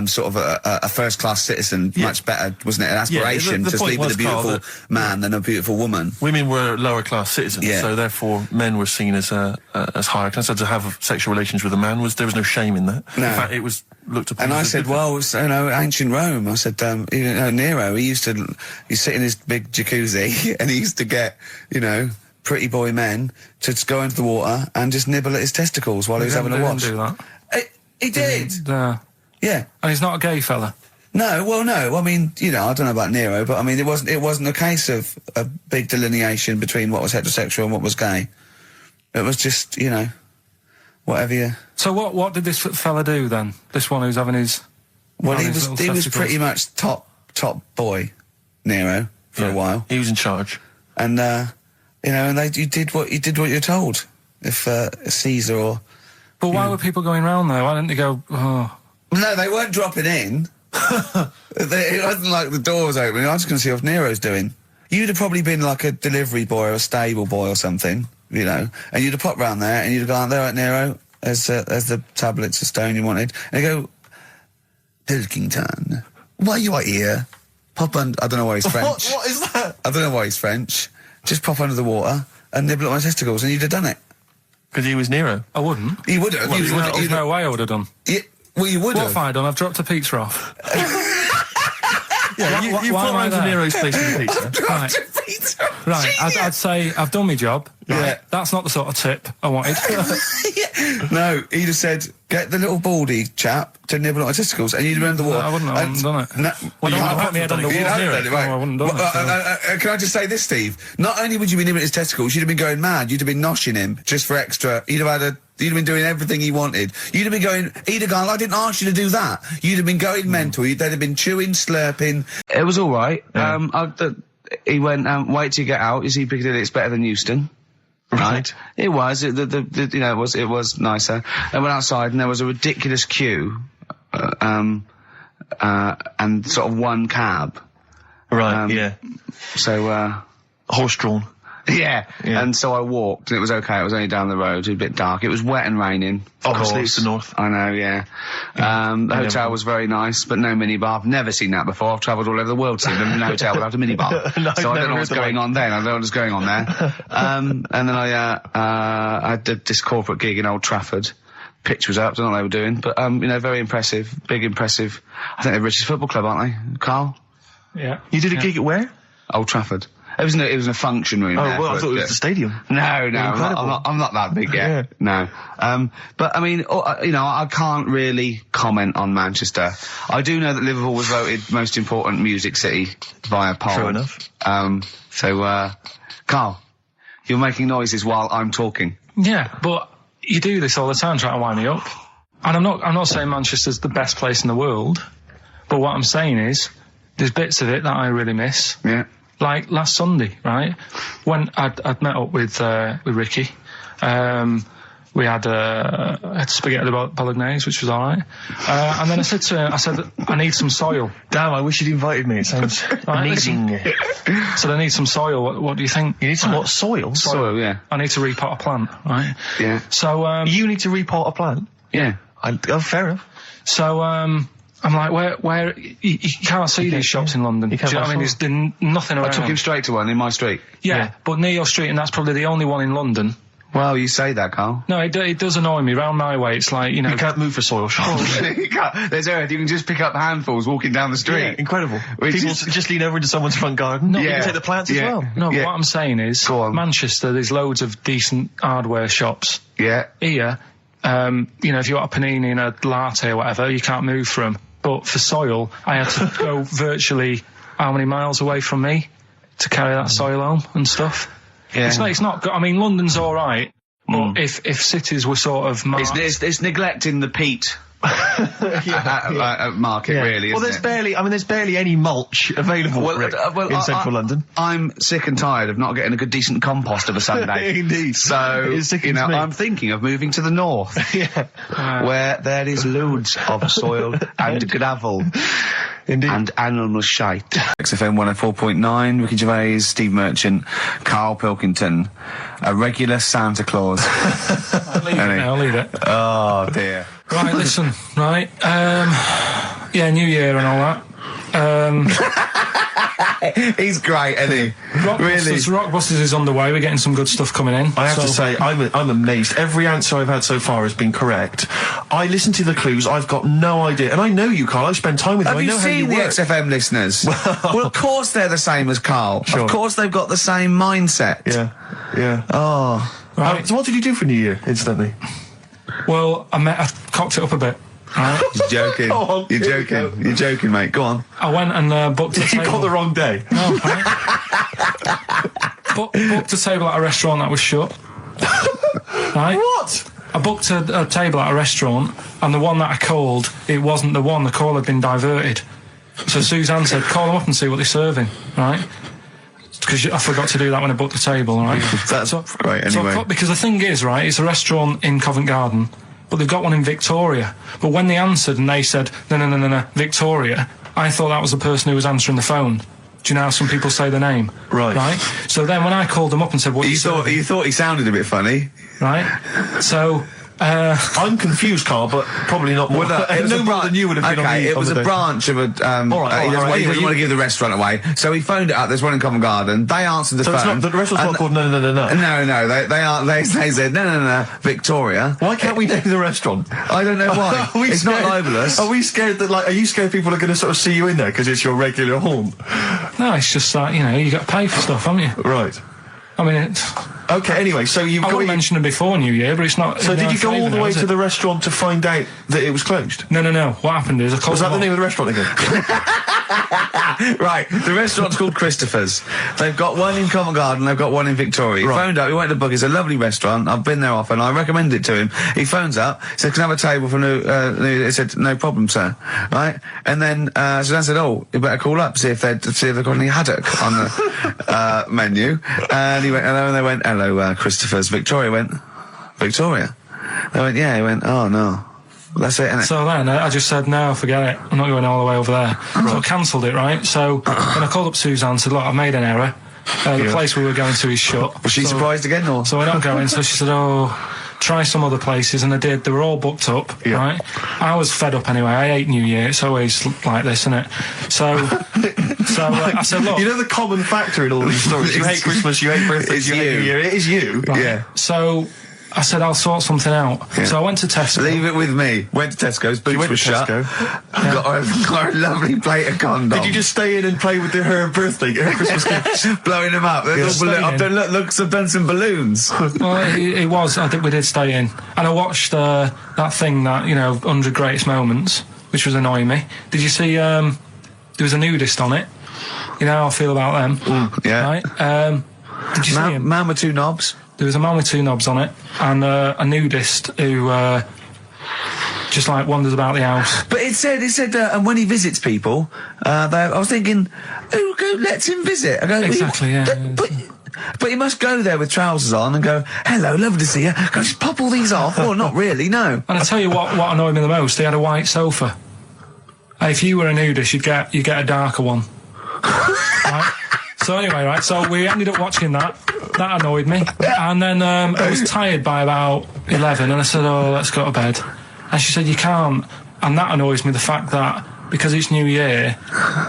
S7: sort of a first-class citizen.
S2: Yeah.
S7: Much better, wasn't it? An aspiration
S2: the
S7: to
S2: point
S7: sleep with
S2: was,
S7: a beautiful
S2: Carl,
S7: man than a beautiful woman.
S2: Women were lower-class citizens,
S7: Yeah.
S2: so therefore men were seen as higher class. So to have sexual relations with a man there was no shame in that.
S7: No.
S2: In fact, it was looked upon.
S7: And I
S2: as
S7: said, well, it's, you know, ancient Rome. I said, you know, Nero, he'd sit in his big jacuzzi and he used to get, you know, pretty boy men to just go into the water and just nibble at his testicles while he was having a watch.
S6: Do that.
S7: He did.
S6: Yeah.
S7: Yeah.
S6: And he's not a gay fella.
S7: No, well, no. I mean, you know, I don't know about Nero, but I mean, it wasn't a case of a big delineation between what was heterosexual and what was gay. It was just, you know, whatever you...
S6: So what did this fella do then? This one who's having his...
S7: Well, he
S6: his
S7: was
S6: little
S7: pretty
S6: testicles?
S7: much top boy, Nero, for a while.
S2: He was in charge.
S7: And, you know, and you did what you're told. If Caesar or...
S6: But why were people going round there? Why didn't they go, oh...
S7: No, they weren't dropping in. It wasn't like the door was opening. I was going to see what Nero's doing. You'd have probably been like a delivery boy or a stable boy or something, you know, and you'd have popped round there and you'd have gone, there, right, Nero, there's the tablets of stone you wanted. And they go, Pilkington, why you are here? Pop under... I don't know why he's French.
S2: What is that?
S7: I don't know why he's French. Just pop under the water and nibble at my testicles and you'd have done it.
S2: Because he was Nero.
S6: I wouldn't.
S7: You would have.
S6: Well, there's no way I would have done.
S7: Well, you would
S6: What
S7: have.
S6: have I done? I've dropped a pizza off.
S2: Yeah, you
S6: why
S2: put
S6: am I
S2: round to
S6: there?
S2: Nero's place with the pizza.
S6: Right. Right, I'd say I've done my job. Right?
S7: Yeah.
S6: That's not the sort of tip I wanted.
S7: No, he'd have said, get the little baldy chap to nibble at my testicles, and you'd have been under the water.
S6: I wouldn't have done it.
S7: No,
S6: Well,
S7: you
S6: you
S7: can't
S6: put my head on the
S7: You'd
S6: wall
S7: have
S6: near
S7: done
S6: it.
S7: right.
S6: No, I wouldn't have done it,
S7: Can I just say this, Steve? Not only would you be nibbling at his testicles, you'd have been going mad. You'd have been noshing him just for extra. You'd have been doing everything he wanted. You'd have been going, he'd have gone, I didn't ask you to do that. You'd have been going mental. They'd have been chewing, slurping.
S3: It was all right. He went, wait till you get out. You see Piccadilly, it's better than Euston. Right. It was. You know, it was nicer. I went outside and there was a ridiculous queue. and sort of one cab.
S5: Right, yeah.
S3: So,
S5: horse-drawn.
S3: yeah. And so I walked, and it was okay. It was only down the road. It was a bit dark. It was wet and raining.
S5: Obviously, it's the north.
S3: I know, yeah. The hotel was very nice, but no minibar. I've never seen that before. I've travelled all over the world seeing a hotel without a minibar.
S5: No,
S3: so I
S5: I've
S3: don't know
S5: never
S3: what's
S5: heard
S3: going on then. I don't know what's going on there. And then I did this corporate gig in Old Trafford. Pitch was up, don't know what they were doing, but, very impressive. Big impressive. I think they're the richest football club, aren't they, Carl?
S6: Yeah.
S5: You did a gig at where?
S3: Old Trafford. It was in a function room.
S5: Oh,
S3: there,
S5: well, I thought it was the stadium.
S3: No, I'm not that big yet. No. But I mean, I can't really comment on Manchester. I do know that Liverpool was voted most important music city via poll.
S5: True enough.
S3: Carl, you're making noises while I'm talking.
S6: Yeah, but you do this all the time trying to wind me up. And I'm not saying Manchester's the best place in the world, but what I'm saying is, there's bits of it that I really miss.
S3: Yeah.
S6: Like last Sunday, right? When I'd met up with Ricky, we had spaghetti bolognese, which was alright. And then I said to him, I need some soil.
S5: Damn, I wish you'd invited me. It sounds amazing.
S6: So I need some soil. What do you think?
S5: You need some what? Soil?
S3: Soil, yeah.
S6: I need to repot a plant, right?
S3: Yeah.
S6: So,
S5: you need to repot a plant?
S3: Yeah.
S5: Fair enough.
S6: So, I'm like, where you can't see these shops in London. Do you know what I mean? There's nothing around.
S3: I took him straight to one in my street.
S6: Yeah, but near your street, and that's probably the only one in London.
S3: Well, you say that, Carl.
S6: No, it does annoy me. Round my way, it's like,
S5: You can't move for soil shops.
S3: You can't. There's earth. You can just pick up handfuls walking down the street.
S5: Yeah, incredible.
S3: Which
S5: People
S3: is-
S5: just lean over into someone's front garden. You can take the plants as well.
S6: No, but what I'm saying is,
S3: Go on.
S6: Manchester, there's loads of decent hardware shops.
S3: Yeah.
S6: Here, if you want a panini and a latte or whatever, you can't move from. But for soil, I had to go virtually how many miles away from me to carry that soil home and stuff.
S3: Yeah.
S6: It's not good. I mean, London's all right, but if cities were sort of marked,
S3: It's neglecting the peat market, really.
S5: Well,
S3: isn't
S5: there's barely any mulch available Rick, in central London.
S3: I'm sick and tired of not getting a good decent compost of a Sunday.
S5: Indeed.
S3: So,
S5: It sickens me.
S3: I'm thinking of moving to the north, where there is loads of soil and gravel.
S5: Indeed.
S3: And animal shite. XFM 104.9, Ricky Gervais, Steve Merchant, Karl Pilkington, a regular Santa Claus.
S6: I'll leave it.
S3: Oh, dear.
S6: Right, listen, right. New year and all that.
S3: He's great, isn't he?
S6: Rockbusters is on the way. We're getting some good stuff coming in.
S5: I have to say, I'm amazed. Every answer I've had so far has been correct. I listened to the clues. I've got no idea. And I know you, Carl. I've spent time with you.
S3: Have you seen the XFM listeners? Well, of course they're the same as Carl.
S5: Sure.
S3: Of course they've got the same mindset.
S5: Yeah.
S3: Oh.
S6: Right.
S5: So what did you do for New Year, instantly?
S6: Well, I cocked it up a bit. Right.
S3: You're joking.
S5: Go on,
S3: You're
S5: here we
S3: joking.
S5: go.
S3: You're joking, mate. Go on.
S6: I went and booked a
S5: You
S6: table.
S5: got the wrong day.
S6: No, booked a table at a restaurant that was shut. Right?
S5: What?
S6: I booked a table at a restaurant, and the one that I called, it wasn't the one. The call had been diverted. So Suzanne said, call them up and see what they're serving, right? Because I forgot to do that when I booked the table, right?
S3: That's great, anyway.
S6: Because the thing is, right, it's a restaurant in Covent Garden, but they've got one in Victoria. But when they answered and they said, no, Victoria, I thought that was the person who was answering the phone. Do you know how some people say the name?
S5: Right.
S6: So then when I called them up and said, what
S3: You thought he sounded a bit funny.
S6: Right? So...
S5: I'm confused, Carl, but probably not more. No more than you would have been on the
S3: it was a branch of a... he doesn't want to give the restaurant away, so he phoned it up. There's one in Covent Garden. They answered the phone.
S5: So the restaurant's not called No.
S3: They said, no, Victoria.
S5: Why can't we name the restaurant?
S3: I don't know why. It's not libelous.
S5: Are we scared that, are you scared people are going to sort of see you in there because it's your regular haunt?
S6: No, it's just like, you got to pay for stuff, haven't you?
S5: Right.
S6: I mean,
S5: Okay, anyway, so you've
S6: I
S5: got...
S6: I mentioned it before New Year, but it's not...
S5: So did you go all the way to the restaurant to find out that it was closed?
S6: No. What happened is I called...
S5: Was that the name of the restaurant again?
S3: Right, the restaurant's called Christopher's. They've got one in Covent Garden, they've got one in Victoria. He phoned up, he went to book, it's a lovely restaurant, I've been there often, I recommend it to him. He phones up, said, can I have a table for he said, no problem, sir. Right? And then, Suzanne said, oh, you better call up, see if they've got any haddock on the, menu. And he went, hello, and they went, hello, Christopher's. Victoria went, Victoria? They went, yeah. He went, oh, no.
S9: That's it, innit?
S6: So then I just said, no, forget it. I'm not going all the way over there. So I cancelled it, right? So then I called up Suzanne and said, look, I've made an error. The place we were going to is shut.
S9: Was she surprised again, or?
S6: So we're not going. So she said, oh, try some other places. And I did. They were all booked up, right? I was fed up anyway. I hate New Year. It's always like this, isn't it? So I said, look.
S5: You know the common factor in all these stories? You hate Christmas, you hate birthdays, you hate New Year. It is you.
S6: Right?
S9: Yeah.
S6: So I said, I'll sort something out.
S9: Yeah.
S6: So I went to Tesco.
S9: Leave it with me. Went to Tesco's, boots were shut. Got a lovely plate of condoms.
S5: Did you just stay in and play with her Christmas gift?
S9: Blowing them up. I've done some balloons.
S6: Well, it was. I think we did stay in. And I watched that thing, 100 Greatest Moments, which was annoying me. Did you see, there was a nudist on it? You know how I feel about them.
S9: Yeah.
S6: Right? Did you see him?
S9: Man with two knobs.
S6: There was a man with two knobs on it, and a nudist who just wanders about the house.
S9: But it said, and when he visits people, I was thinking, who lets him visit? I go,
S6: exactly, yeah.
S9: But he must go there with trousers on and go, hello, lovely to see you. Can I just pop all these off? Well, not really, no.
S6: And I tell you what annoyed me the most, they had a white sofa. If you were a nudist, you'd get a darker one. Right? So anyway, right, so we ended up watching that. That annoyed me. And then I was tired by about 11, and I said, oh, let's go to bed. And she said, you can't. And that annoys me, the fact that because it's New Year,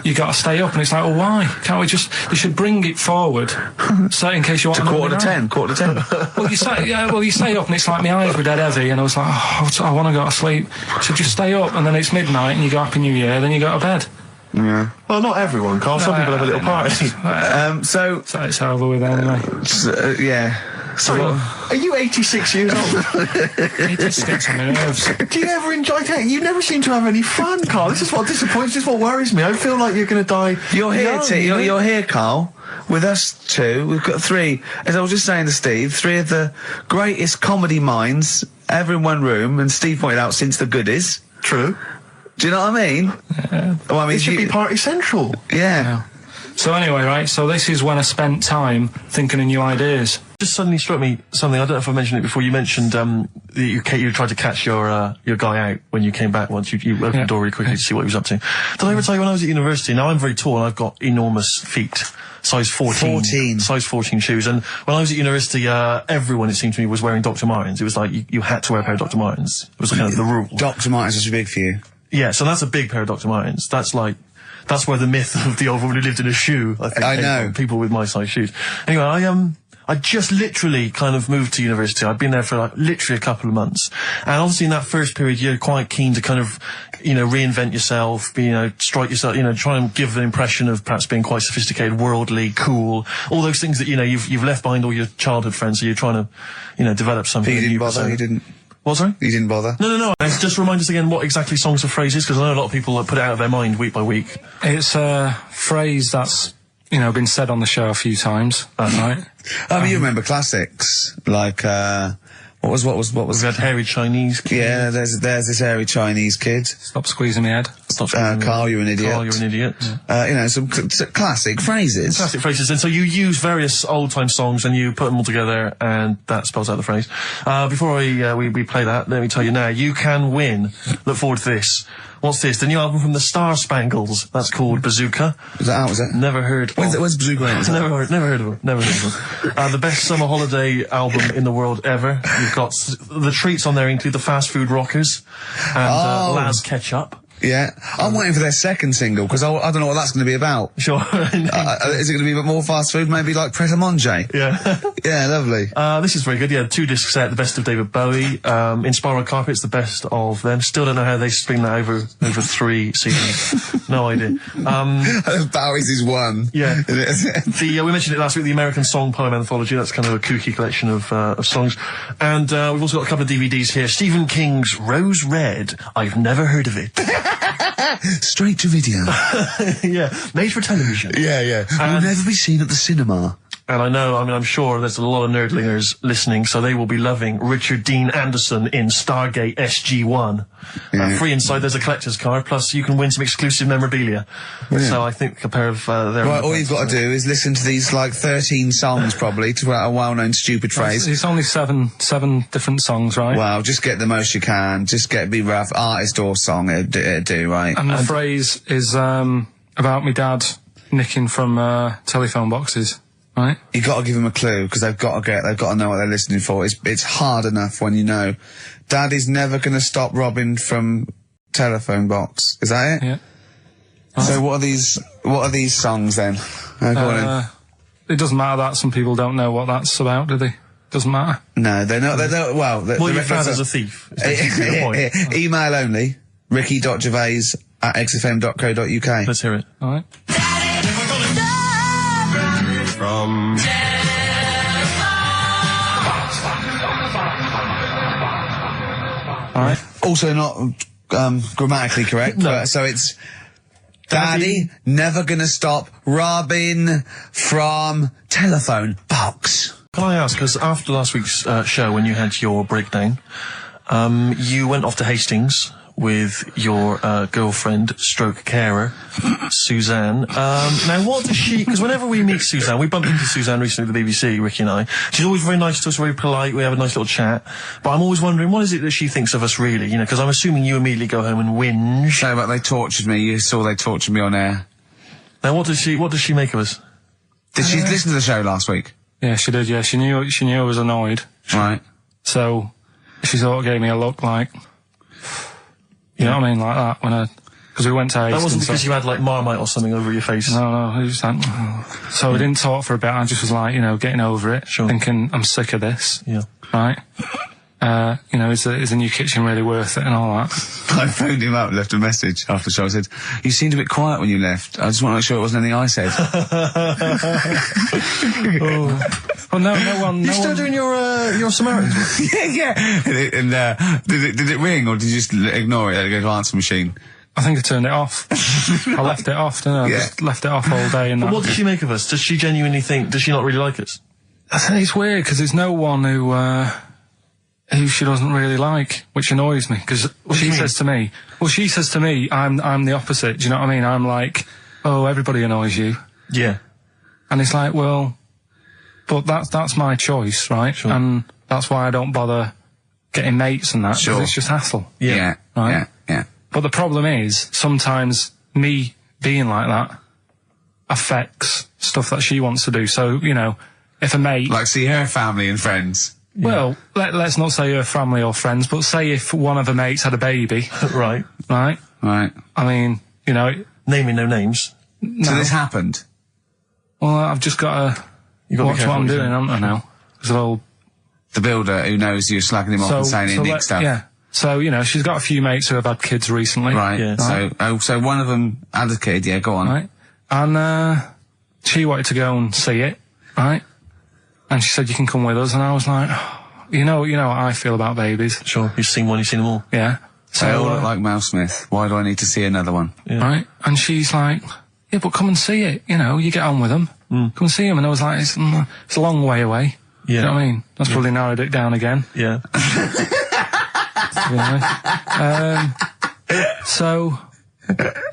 S6: you got to stay up. And it's like, well, why? Can't we just... They should bring it forward, so in case you want
S9: to quarter to 10. Well,
S6: you stay up, and it's like my eyes were dead heavy, and I was like, oh, I want to go to sleep. So just stay up, and then it's midnight, and you go Happy New Year, then you go to bed.
S9: Yeah.
S5: Well, not everyone, Carl. Some people have a little party.
S6: So it's over with anyway.
S9: Yeah.
S5: Sorry, are you 86 years old?
S6: 86 on my nerves.
S5: Do you ever enjoy it? You never seem to have any fun, Carl. This is what disappoints, this is what worries me. I feel like you're going to die.
S9: You're here, you're here, Carl, with us two. We've got three, as I was just saying to Steve, three of the greatest comedy minds ever in one room, and Steve pointed out since the goodies.
S5: True.
S9: Do you know what I mean?
S6: Yeah.
S9: Well, I mean,
S5: it should be party central.
S9: Yeah.
S6: So anyway, right, so this is when I spent time thinking of new ideas.
S5: Just suddenly struck me something, I don't know if I mentioned it before, you mentioned you tried to catch your guy out when you came back once. You opened the door really quickly to see what he was up to. Did I ever tell you when I was at university, now I'm very tall and I've got enormous feet. Size 14. Size 14 shoes. And when I was at university, everyone, it seemed to me, was wearing Dr. Martens. It was like, you had to wear a pair of Dr. Martens. It was kind of the rule.
S7: Dr. Martens was big for you.
S5: Yeah, so that's a big pair of Dr. Martens. That's where the myth of the old woman who lived in a shoe, I think, came from. People with my size shoes. Anyway, I just literally kind of moved to university. I'd been there for literally a couple of months. And obviously in that first period, you're quite keen to kind of, reinvent yourself, strike yourself, try and give an impression of perhaps being quite sophisticated, worldly, cool, all those things that, you've left behind all your childhood friends, so you're trying to, develop something.
S7: He didn't bother, he didn't.
S5: What, sorry?
S7: You didn't bother?
S5: No. Just remind us again what exactly Songs of Phrase is, because I know a lot of people put it out of their mind week by week.
S6: It's a phrase that's, been said on the show a few times, right?
S7: You remember classics, like, what was?
S5: We had hairy Chinese kid.
S7: Yeah, there's this hairy Chinese kid.
S6: Stop squeezing my head.
S7: Carl, you're an idiot.
S5: Carl, you're an idiot.
S7: Some classic phrases.
S5: Classic phrases. And so you use various old-time songs and you put them all together, and that spells out the phrase. Before we play that, let me tell you now, you can win. Look forward to this. What's this? The new album from the Star Spangles. That's called Bazooka.
S7: Is that out, is it?
S5: Never heard.
S7: When's Bazooka out?
S5: Never heard of them. The best summer holiday album in the world ever. You've got the treats on there include the Fast Food Rockers and Laz Ketchup.
S7: Yeah, I'm waiting for their second single, because I don't know what that's going to be about.
S5: Sure.
S7: Is it going to be a bit more fast food, maybe like Pret a Manger?
S5: Yeah.
S7: Yeah, lovely.
S5: This is very good. Yeah, 2-disc set, the best of David Bowie. Inspiral Carpets, the best of them. Still don't know how they string that over 3 seasons. No idea.
S7: Bowie's is one.
S5: Yeah. We mentioned it last week, the American Song Poem Anthology. That's kind of a kooky collection of songs. And we've also got a couple of DVDs here. Stephen King's Rose Red. I've never heard of it.
S7: Straight to video.
S5: Yeah, made for television.
S7: Yeah. Will never be seen at the cinema.
S5: And I'm sure there's a lot of nerdlingers listening, so they will be loving Richard Dean Anderson in Stargate SG-1. Free inside, there's a collector's card, plus you can win some exclusive memorabilia.
S7: Brilliant.
S5: So I think a pair of their...
S7: Right, all you've got to do is listen to these, 13 songs, probably, to a well-known stupid phrase.
S6: It's only seven different songs, right?
S7: Well, just get the most you can. Just be rough. Artist or song, it'd do, right?
S6: And the phrase is about me dad nicking from telephone boxes, right?
S7: You got to give them a clue, because they've got to know what they're listening for. It's hard enough when you know. Daddy's never going to stop robbing from telephone box. Is that it?
S6: Yeah.
S7: So what are these songs then? Go on.
S6: It doesn't matter that some people don't know what that's about, do they? Doesn't matter.
S7: No, they know. Well,
S5: your father's a thief.
S7: Email only. ricky.gervais@xfm.co.uk.
S5: Let's hear it.
S6: All right.
S2: From...
S6: All right.
S7: Also not grammatically correct.
S5: No.
S7: But, so it's Daddy never gonna stop robbing from telephone box.
S5: Can I ask, because after last week's show, when you had your breakdown, you went off to Hastings with your girlfriend, stroke carer, Suzanne. Now, what does she... Because whenever we meet Suzanne, we bumped into Suzanne recently at the BBC, Ricky and I. She's always very nice to us, very polite, we have a nice little chat. But I'm always wondering, what is it that she thinks of us, really? You know, because I'm assuming you immediately go home and whinge.
S3: No, but they tortured me. You saw they tortured me on air.
S5: Now, what does she make of us?
S3: Did she listen to the show last week?
S6: Yeah, she did, yeah. She knew I was annoyed.
S3: Right.
S6: So, she sort of gave me a look like... You know what I mean? Like that, because we went to Hastings.
S5: That wasn't because you had, Marmite or something over your face?
S6: No, it was just like... So we didn't talk for a bit, I just was like, getting over it.
S5: Sure.
S6: Thinking, I'm sick of this.
S5: Yeah.
S6: Right? Is the new kitchen really worth it and all that?
S3: I phoned him up and left a message after the show. I said, you seemed a bit quiet when you left. I just want to make sure it wasn't anything I said.
S6: Well, no one...
S5: You're still doing your Samaritan work?
S3: yeah. And did it ring, or did you just ignore it? Let it go to answer machine?
S6: I think I turned it off. I left it off, didn't I?
S3: Yeah.
S6: Just left it off all day. And
S5: But what does she make of us? Does she genuinely think... Does she not really like us?
S6: I think it's weird, because there's no one who she doesn't really like, which annoys me, because she says to me, I'm the opposite, do you know what I mean? I'm like, oh, everybody annoys you.
S5: Yeah.
S6: And it's like, well, but that's my choice, right?
S5: Sure.
S6: And that's why I don't bother getting mates and that, because
S3: Sure.
S6: it's just hassle.
S3: Yeah.
S6: Right?
S3: Yeah.
S6: But the problem is, sometimes me being like that affects stuff that she wants to do. So, if a mate...
S3: Like see her family and friends.
S6: Well, let's not say her family or friends, but say if one of her mates had a baby.
S5: Right.
S6: Right?
S3: Right.
S6: I mean,
S5: Naming no names.
S6: No.
S3: So this happened?
S6: Well, I've just got to watch what I'm doing, haven't I, now? Because
S3: the builder who knows you're slagging him off and saying he nicks stuff.
S6: Yeah. So, she's got a few mates who have had kids recently.
S3: Right.
S5: Yeah.
S3: So one of them had a kid, yeah, go on.
S6: Right. And, she wanted to go and see it, right? And she said, you can come with us. And I was like, you know what I feel about babies.
S5: Sure. You've seen one, you've seen them all.
S6: Yeah. So,
S3: They all look like Mel Smith. Why do I need to see another one?
S5: Yeah.
S6: Right? And she's like, yeah, but come and see it. You get on with them. Come and see them. And I was like, it's a long way away.
S5: Yeah.
S6: You know what I mean? That's probably narrowed it down again.
S5: Yeah.
S6: So,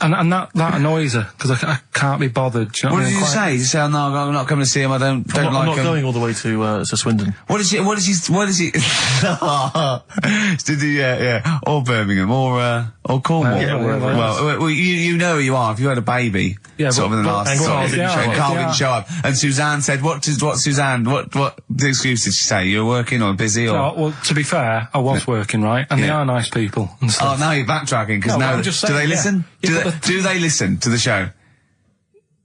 S6: and that annoys her, because I can't be bothered. Do you know
S3: What
S6: I
S3: did
S6: mean?
S3: you say? Did you say, oh, no, I'm not coming to see him, I don't like him?
S5: I'm not going all the way to Swindon.
S3: What did he, did he, yeah, or Birmingham, or Cornwall.
S6: Yeah,
S3: well, you know who you are, if you had a baby, sort of in the last,
S5: Carl
S3: didn't show up, and Suzanne said, what the excuse did she say? You were working or busy or?
S6: No, well, to be fair, I was working, right? And they are nice people and stuff.
S3: Oh, now you're backtracking, because now,
S6: I'm just
S3: do
S6: saying,
S3: they listen?
S6: Yeah,
S3: Do they listen to the show?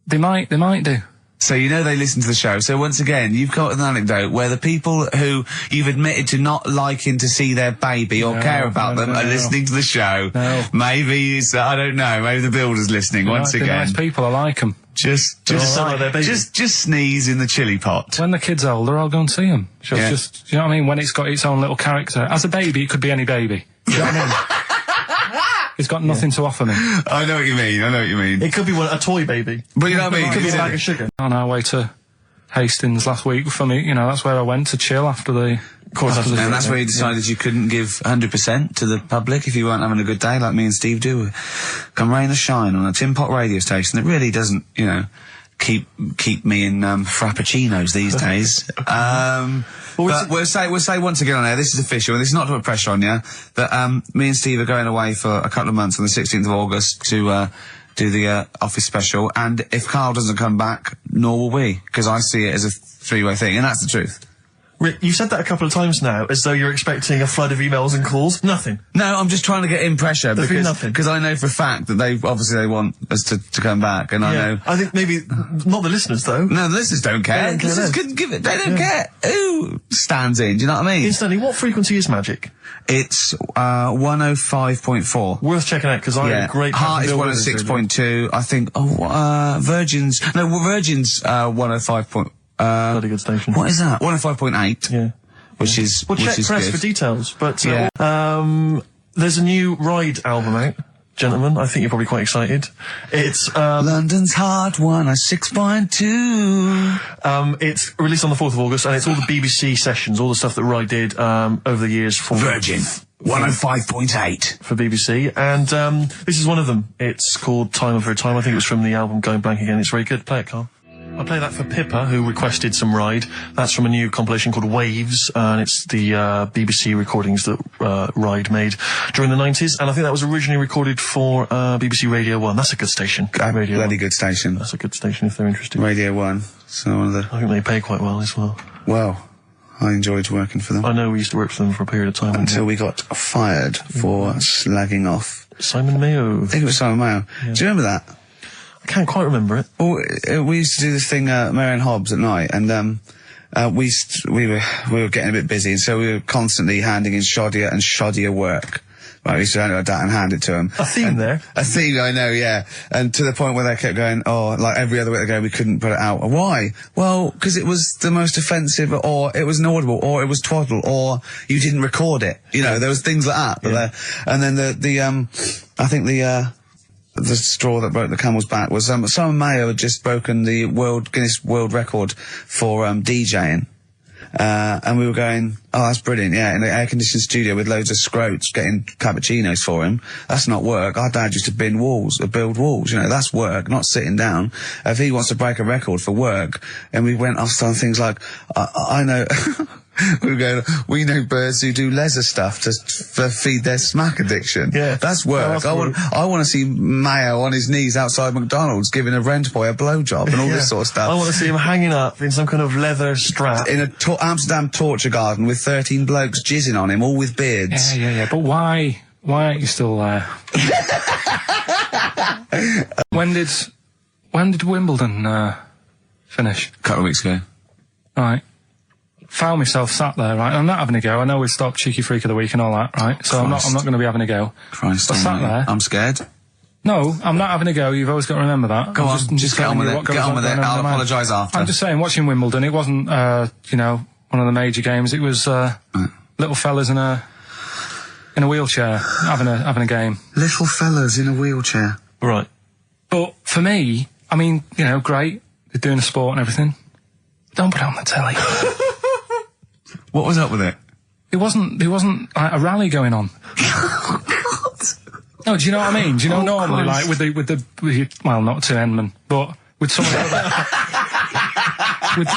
S6: They might do.
S3: So they listen to the show. So once again, you've got an anecdote where the people who you've admitted to not liking to see their baby or care about them are listening to the show.
S6: No.
S3: Maybe I don't know. Maybe the builder's listening once
S6: They're
S3: again.
S6: nice people. I like them.
S3: Just sneeze in the chilli pot.
S6: When the kid's older, I'll go and see them.
S3: Yeah.
S6: Just, do you know what I mean? When it's got its own little character. As a baby, it could be any baby. Do you know what I mean? It's got nothing to offer me.
S3: I know what you mean.
S5: It could be a toy baby.
S3: But you know what I mean?
S5: It could be a bag of sugar.
S6: On our way to Hastings last week for me. You know, that's where I went to chill after the.
S9: Of course, and that's where you decided you couldn't give 100% to the public if you weren't having a good day, like me and Steve do. Come rain or shine on a tin pot radio station that really doesn't, you know, keep me in frappuccinos these days. But we'll say once again on air, this is official, and this is not to put pressure on you, that me and Steve are going away for a couple of months on the 16th of August to do the office special, and if Carl doesn't come back, nor will we, because I see it as a three-way thing, and that's the truth.
S5: Rick, you said that a couple of times now, as though you're expecting a flood of emails and calls. Nothing.
S9: No, I'm just trying to get in pressure because I know for a fact that they want us to come back, and I know.
S5: I think maybe not the listeners though.
S9: No, the listeners don't care.
S5: They don't care.
S9: Couldn't give it. They don't care who stands in. Do you know what I mean?
S5: Instantly, what frequency is Magic?
S9: It's 105.4.
S5: Worth checking out because I had a great.
S9: Heart is 106.2. I think. Virgin's 105.
S5: Bloody good station.
S9: What is that? 105.8.
S5: Yeah.
S9: Which is
S5: check press
S9: good
S5: for details. But there's a new Ride album out, gentlemen. I think you're probably quite excited. It's
S9: London's Heart 106.2.
S5: It's released on the 4th of August, and it's all the BBC sessions, all the stuff that Ride did over the years for
S9: Virgin 105.8
S5: for BBC, and this is one of them. It's called Time Over Time. I think it was from the album Going Blank Again. It's very good. Play it, Carl. I play that for Pippa, who requested some Ride. That's from a new compilation called Waves, and it's the BBC recordings that Ride made during the 90s, and I think that was originally recorded for BBC Radio 1. That's a good station. Radio
S9: bloody
S5: 1.
S9: good station.
S5: That's a good station if they're interested.
S9: Radio 1. So one of the...
S5: I think they pay quite well as well.
S9: Well, I enjoyed working for them.
S5: I know we used to work for them for a period of time.
S9: Until we got fired for slagging off.
S5: Simon Mayo.
S9: I think it was Simon Mayo. Yeah. Do you remember that?
S5: I can't quite remember it.
S9: Well, we used to do this thing, Marion Hobbs at night, and we were getting a bit busy, and so we were constantly handing in shoddier and shoddier work. Right, we used to hand it like that and hand it to them.
S5: A theme there.
S9: A theme, I know, yeah. And to the point where they kept going, like every other week they go, we couldn't put it out. Why? Well, because it was the most offensive, or it was inaudible, or it was twaddle, or you didn't record it. You know, there was things like that.
S5: Yeah.
S9: And then I think the straw that broke the camel's back was Simon Mayo had just broken the Guinness World Record for DJing, and we were going, oh, that's brilliant, yeah, in the air-conditioned studio with loads of scrotes getting cappuccinos for him. That's not work. Our dad used to build walls, you know, that's work, not sitting down. If he wants to break a record for work, and we went off on things like, I know... we know birds who do leisure stuff to feed their smack addiction.
S5: Yeah.
S9: That's work. I want to see Mayo on his knees outside McDonald's giving a rent boy a blowjob and all this sort of stuff.
S5: I want to see him hanging up in some kind of leather strap.
S9: In a Amsterdam torture garden with 13 blokes jizzing on him, all with beards.
S6: Yeah. But why aren't you still there? When did Wimbledon finish?
S9: A couple of weeks ago.
S6: Right. Found myself sat there, right? I'm not having a go. I know we stopped Cheeky Freak of the Week and all that, right? So I'm not going to be having a go.
S9: Christ,
S6: I sat there.
S9: I'm scared.
S6: No, I'm not having a go. You've always got to remember that.
S9: Go on, just get on with it. Get on with it. I'll apologise after.
S6: I'm just saying, watching Wimbledon, it wasn't, you know, one of the major games. It was little fellas in a wheelchair having a game.
S9: Little fellas in a wheelchair.
S5: Right.
S6: But for me, I mean, you know, great. They're doing a sport and everything. Don't put it on the telly.
S9: What was up with it?
S6: It wasn't like a rally going on. No, do you know what I mean? Do you know normally, like with the well, not to Enman, but with some of the other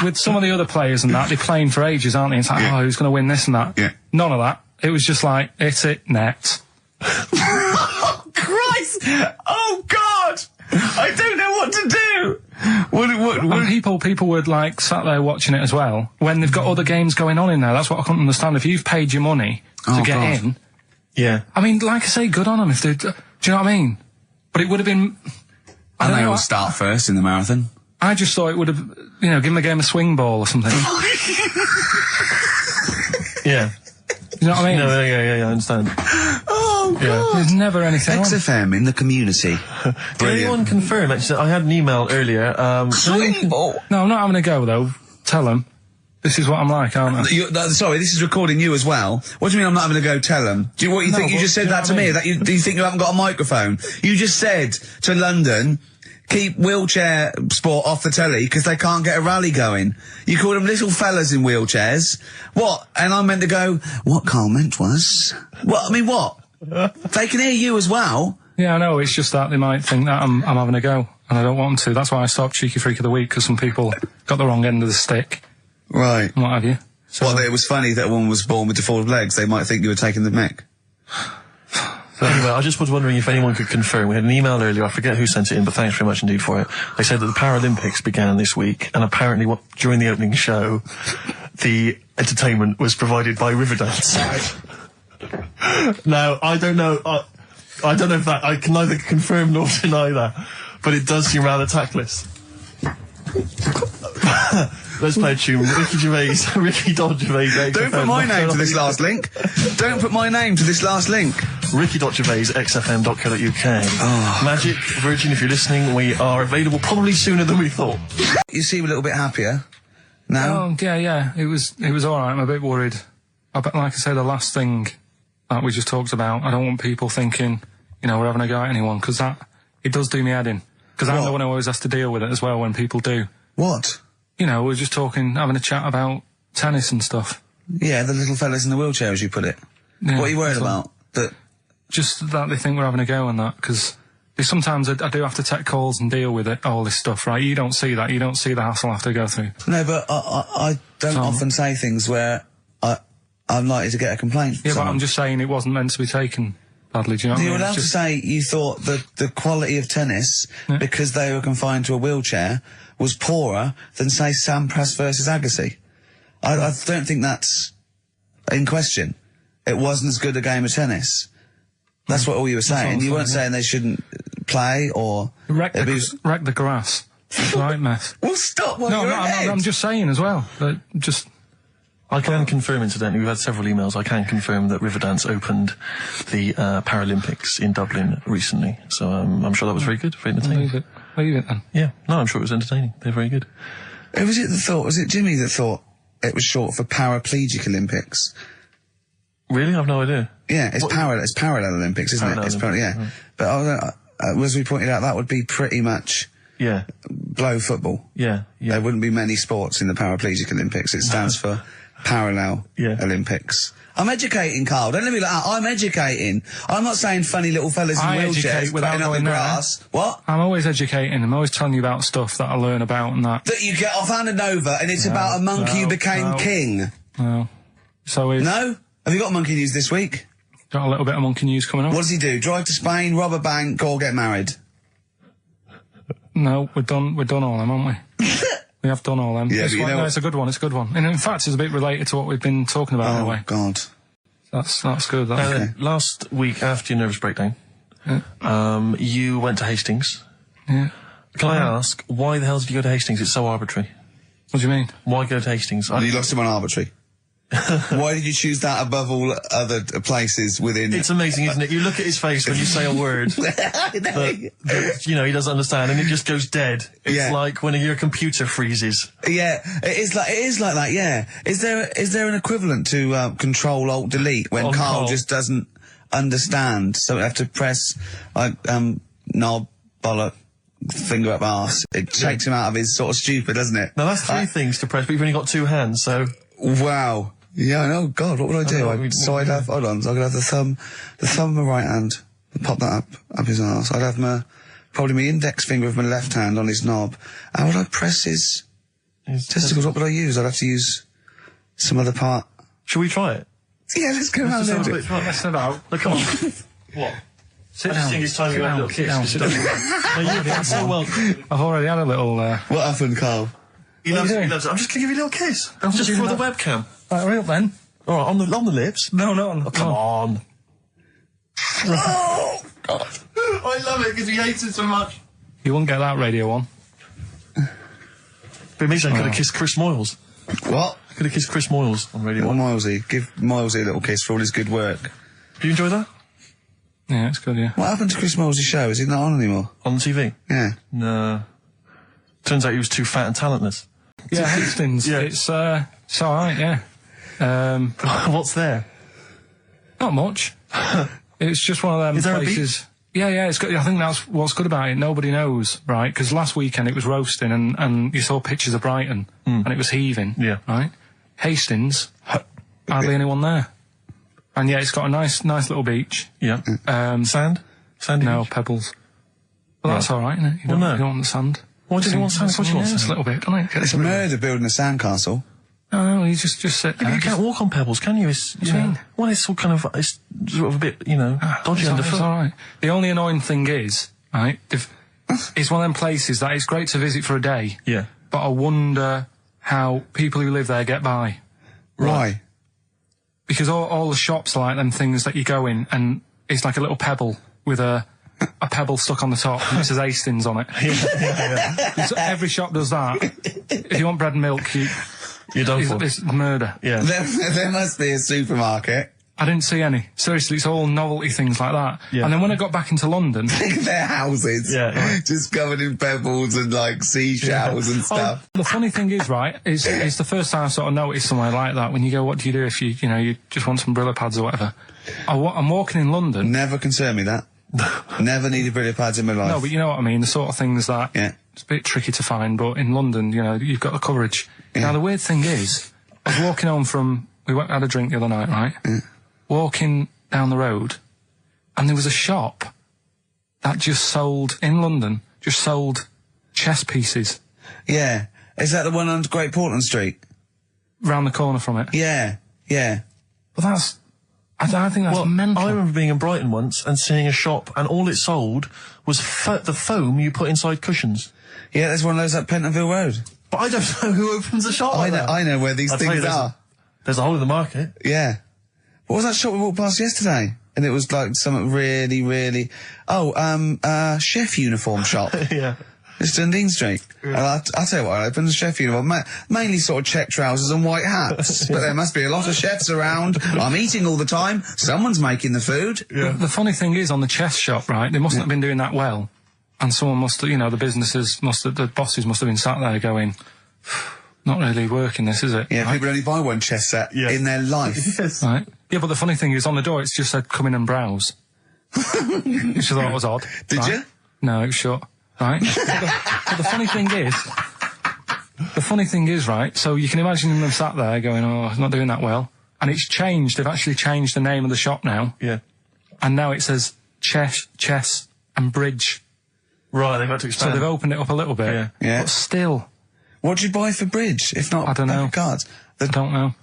S6: with some of the other players and that, they're playing for ages, aren't they? It's like, oh, who's going to win this and that?
S9: Yeah.
S6: None of that. It was just like, hit it, net.
S9: Oh, Christ! Oh, God! I don't know what to do!
S6: And people would like sat there watching it as well when they've got other games going on in there. That's what I couldn't understand. If you've paid your money to get in,
S5: yeah.
S6: I mean, like I say, good on them if they. Do you know what I mean? But it would have been.
S9: And they all start first in the marathon.
S6: I just thought it would have, you know, given the game a swing ball or something.
S5: Yeah.
S6: You know what I mean?
S5: No, yeah, I understand.
S9: Oh, God.
S6: Yeah. There's never anything
S9: XFM in the community.
S5: Did anyone confirm? Actually, I had an email earlier.
S9: Swing ball?
S6: No, I'm not having a go, though. Tell them. This is what I'm like, aren't I?
S9: Sorry, this is recording you as well. What do you mean I'm not having a go? Tell them. Do you think you just said that to me? That you think you haven't got a microphone? You just said to London,
S7: keep wheelchair sport off the telly because they can't get a rally going. You call them little fellas in wheelchairs. What? And I meant to go, what Carl meant was... What? I mean, what? They can hear you as well.
S6: Yeah, I know. It's just that they might think that I'm having a go, and I don't want them to. That's why I stopped Cheeky Freak of the Week, because some people got the wrong end of the stick.
S7: Right.
S6: And what have you. So,
S7: well, it was funny that a woman was born with deformed legs. They might think you were taking the mick.
S5: So anyway, I just was wondering if anyone could confirm. We had an email earlier, I forget who sent it in, but thanks very much indeed for it. They said that the Paralympics began this week, and apparently during the opening show, the entertainment was provided by Riverdance. Now, I don't know if that, I can neither confirm nor deny that, but it does seem rather tactless. Let's play a tune. Ricky Gervais.
S7: Don't put my name to this last link. Don't put my name to this last link.
S5: Ricky.Gervais, xfm.co.uk. Oh. Magic, Virgin, if you're listening, we are available probably sooner than we thought.
S7: You seem a little bit happier now.
S6: Oh, yeah. It was alright. I'm a bit worried. Like I say, the last thing that we just talked about, I don't want people thinking, we're having a go at anyone, because it does do me head in. Because I'm the one who always has to deal with it as well when people do.
S7: What?
S6: We're just having a chat about tennis and stuff.
S7: Yeah, the little fellas in the wheelchair, as you put it. Yeah, what are you worried about?
S6: Just that they think we're having a go on that, because sometimes I do have to take calls and deal with all this stuff, right? You don't see that. You don't see the hassle I have to go through.
S7: No, but I don't often say things where I'm likely to get a complaint from
S6: someone.
S7: But
S6: I'm just saying it wasn't meant to be taken badly, do you know what I mean?
S7: You're allowed to say you thought that the quality of tennis, because they were confined to a wheelchair, was poorer than, say, Sampras versus Agassi. I don't think that's in question. It wasn't as good a game of tennis. That's what all you were saying. You weren't saying they shouldn't play or...
S6: Wreck the grass. Right, mess.
S7: Well, stop while
S6: you're ahead. I'm just saying as well.
S5: I can confirm, incidentally, we've had several emails, I can confirm that Riverdance opened the Paralympics in Dublin recently. So I'm sure that was very good, very entertaining.
S6: Leave it then.
S5: Yeah, no, I'm sure it was entertaining. They're very good.
S7: Who was it that thought? Was it Jimmy that thought it was short for Paraplegic Olympics?
S5: Really? I've no idea.
S7: Yeah, it's Parallel Olympics, isn't it? It's yeah.
S5: Right.
S7: But as we pointed out, that would be pretty much blow football.
S5: Yeah.
S7: There wouldn't be many sports in the Paraplegic Olympics. It stands for Parallel Olympics. I'm educating, Carl. Don't let me like that. I'm educating. I'm not saying funny little fellas in wheelchairs playing up the grass. What?
S6: I'm always educating. I'm always telling you about stuff that I learn about and that.
S7: That you get off-handed over, and it's about a monkey who became king.
S6: No.
S7: No? Have you got monkey news this week?
S6: Got a little bit of monkey news coming up.
S7: What does he do? Drive to Spain, rob a bank, or get married?
S6: No, we're done all them, aren't we? We have done all them.
S7: Yeah,
S6: it's a good one. It's a good one. And in fact, it's a bit related to what we've been talking about in a way.
S7: Oh, God.
S6: That's good. Okay.
S5: Last week, after your nervous breakdown, you went to Hastings.
S6: Yeah.
S5: Can I ask, why the hell did you go to Hastings? It's so arbitrary.
S6: What do you mean?
S5: Why go to Hastings?
S7: You lost him on arbitrary. Why did you choose that above all other places within...
S5: It's amazing, isn't it? You look at his face when you say a word that, he doesn't understand, and it just goes dead. It's like when your computer freezes.
S7: Yeah, it is like that, yeah. Is there an equivalent to Control-Alt-Delete when Carl just doesn't understand? So we have to press, knob, bollock, finger up arse. It takes him out of his sort of stupid, doesn't it?
S5: Now that's three things to press, but you've only got two hands, so...
S7: Wow. Yeah, I know. God, what would I do? I'd have, hold on, so I could have the thumb of my right hand, pop that up his arse. I'd have probably my index finger of my left hand on his knob. How would I press his testicles? What would I use? I'd have to use some other part.
S5: Shall we try it?
S7: Yeah, let's go around there.
S6: Let's have out.
S5: Look, come on. What? Sit down. This time you had a little kiss. No, you've done so well.
S6: I've already had a little,
S7: What happened, Carl?
S5: He loves it. I'm just going to give you a little kiss. Just for the webcam.
S6: Right, hurry up then.
S5: All right, on the lips.
S6: No.
S5: Oh, come on. Oh, God. I love it because he hates it so much.
S6: You wouldn't get that Radio 1.
S5: But maybe I could have kissed Chris Moyles.
S7: What?
S5: I could have kissed Chris Moyles on Radio 1.
S7: Milesy. Give Milesy a little kiss for all his good work.
S5: Do you enjoy that?
S6: Yeah, it's good, yeah.
S7: What happened to Chris Moyles' show? Is he not on anymore?
S5: On the TV?
S7: Yeah.
S5: No. Turns out he was too fat and talentless.
S6: Yeah, Hastings. Yeah. It's alright, yeah.
S5: What's there?
S6: Not much. It's just one of them places. Yeah, it's good. I think that's what's good about it. Nobody knows, right? Because last weekend it was roasting and you saw pictures of Brighton and it was heaving.
S5: Yeah.
S6: Right? Hastings, hardly anyone there. And yeah, it's got a nice little beach.
S5: Yeah. Sand? Sandy
S6: No,
S5: beach?
S6: pebbles. Well, that's alright, isn't it? You don't want the sand.
S5: Why do you want sand? Of course you want
S6: Just a
S5: sand.
S6: little bit, don't it?
S7: It's murder building a sandcastle.
S6: No, you just sit there.
S5: You can't walk on pebbles, can you? It's, you know, well, it's all kind of, it's sort of a bit, dodgy underfoot.
S6: It's alright. The only annoying thing is, right, it's one of them places that it's great to visit for a day.
S5: Yeah.
S6: But I wonder how people who live there get by.
S7: Why?
S6: Because all the shops are like them things that you go in and it's like a little pebble with a pebble stuck on the top and it says Hastings on it.
S5: Yeah.
S6: So every shop does that. If you want bread and milk,
S5: you're done for.
S6: It's murder.
S5: Yeah.
S7: There must be a supermarket.
S6: I didn't see any. Seriously, it's all novelty things like that.
S5: Yeah.
S6: And then when I got back into London...
S7: Their houses.
S5: Yeah.
S7: Just covered in pebbles and, like, seashells and stuff.
S6: The funny thing is, right, it's the first time I sort of noticed somewhere like that when you go, what do you do if you just want some Brillo pads or whatever? I'm walking in London...
S7: Never concerned me, that. Never needed Brillo pads in my life.
S6: No, but you know what I mean, the sort of things that...
S7: Yeah.
S6: It's a bit tricky to find, but in London, you've got the coverage.
S7: Yeah.
S6: Now, the weird thing is, I was walking home from... We had a drink the other night, right?
S7: Yeah.
S6: Walking down the road, and there was a shop that just sold, in London, chess pieces.
S7: Yeah. Is that the one on Great Portland Street?
S6: Round the corner from it.
S7: Yeah. Yeah.
S6: Well, I think that's mental.
S5: I remember being in Brighton once and seeing a shop, and all it sold was the foam you put inside cushions.
S7: Yeah, there's one of those at Pentonville Road.
S5: But I don't know who opens a shop like that.
S7: I know where these things are.
S5: There's a hole in the market.
S7: Yeah. What was that shop we walked past yesterday? And it was like something really, really... chef uniform shop.
S5: Yeah.
S7: It's Dundee Street. Yeah. And I'll tell you what, I opened a chef uniform. Mainly sort of check trousers and white hats. But there must be a lot of chefs around. I'm eating all the time. Someone's making the food.
S6: Yeah. The funny thing is, on the chess shop, right, they mustn't have been doing that well. And someone must have, the bosses must have been sat there going... Not really working this, is it?
S7: Yeah,
S6: right?
S7: People only buy one chess set in their life.
S5: Yes.
S6: Right. Yeah, but the funny thing is, on the door, it's just said, come in and browse. Which I thought was odd.
S7: Did
S6: right?
S7: you?
S6: No, it was shut. Right? but the funny thing is, right, so you can imagine them sat there going, oh, it's not doing that well. And it's changed. They've actually changed the name of the shop now.
S5: Yeah.
S6: And now it says chess and bridge.
S5: Right, they've had to expand.
S6: So they've opened it up a little bit.
S5: Yeah.
S7: Yeah.
S6: But still...
S7: What do you buy for bridge, if not
S6: I don't know.
S7: cards?
S6: I don't know.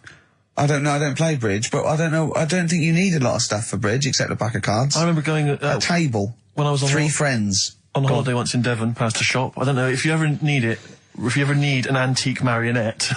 S7: I don't know. I don't play bridge, but I don't know. I don't think you need a lot of stuff for bridge except a pack of cards.
S5: I remember going...
S7: a table.
S5: When I was on...
S7: Three friends.
S5: On holiday once in Devon, past a shop. I don't know, if you ever need it, if you ever need an antique marionette,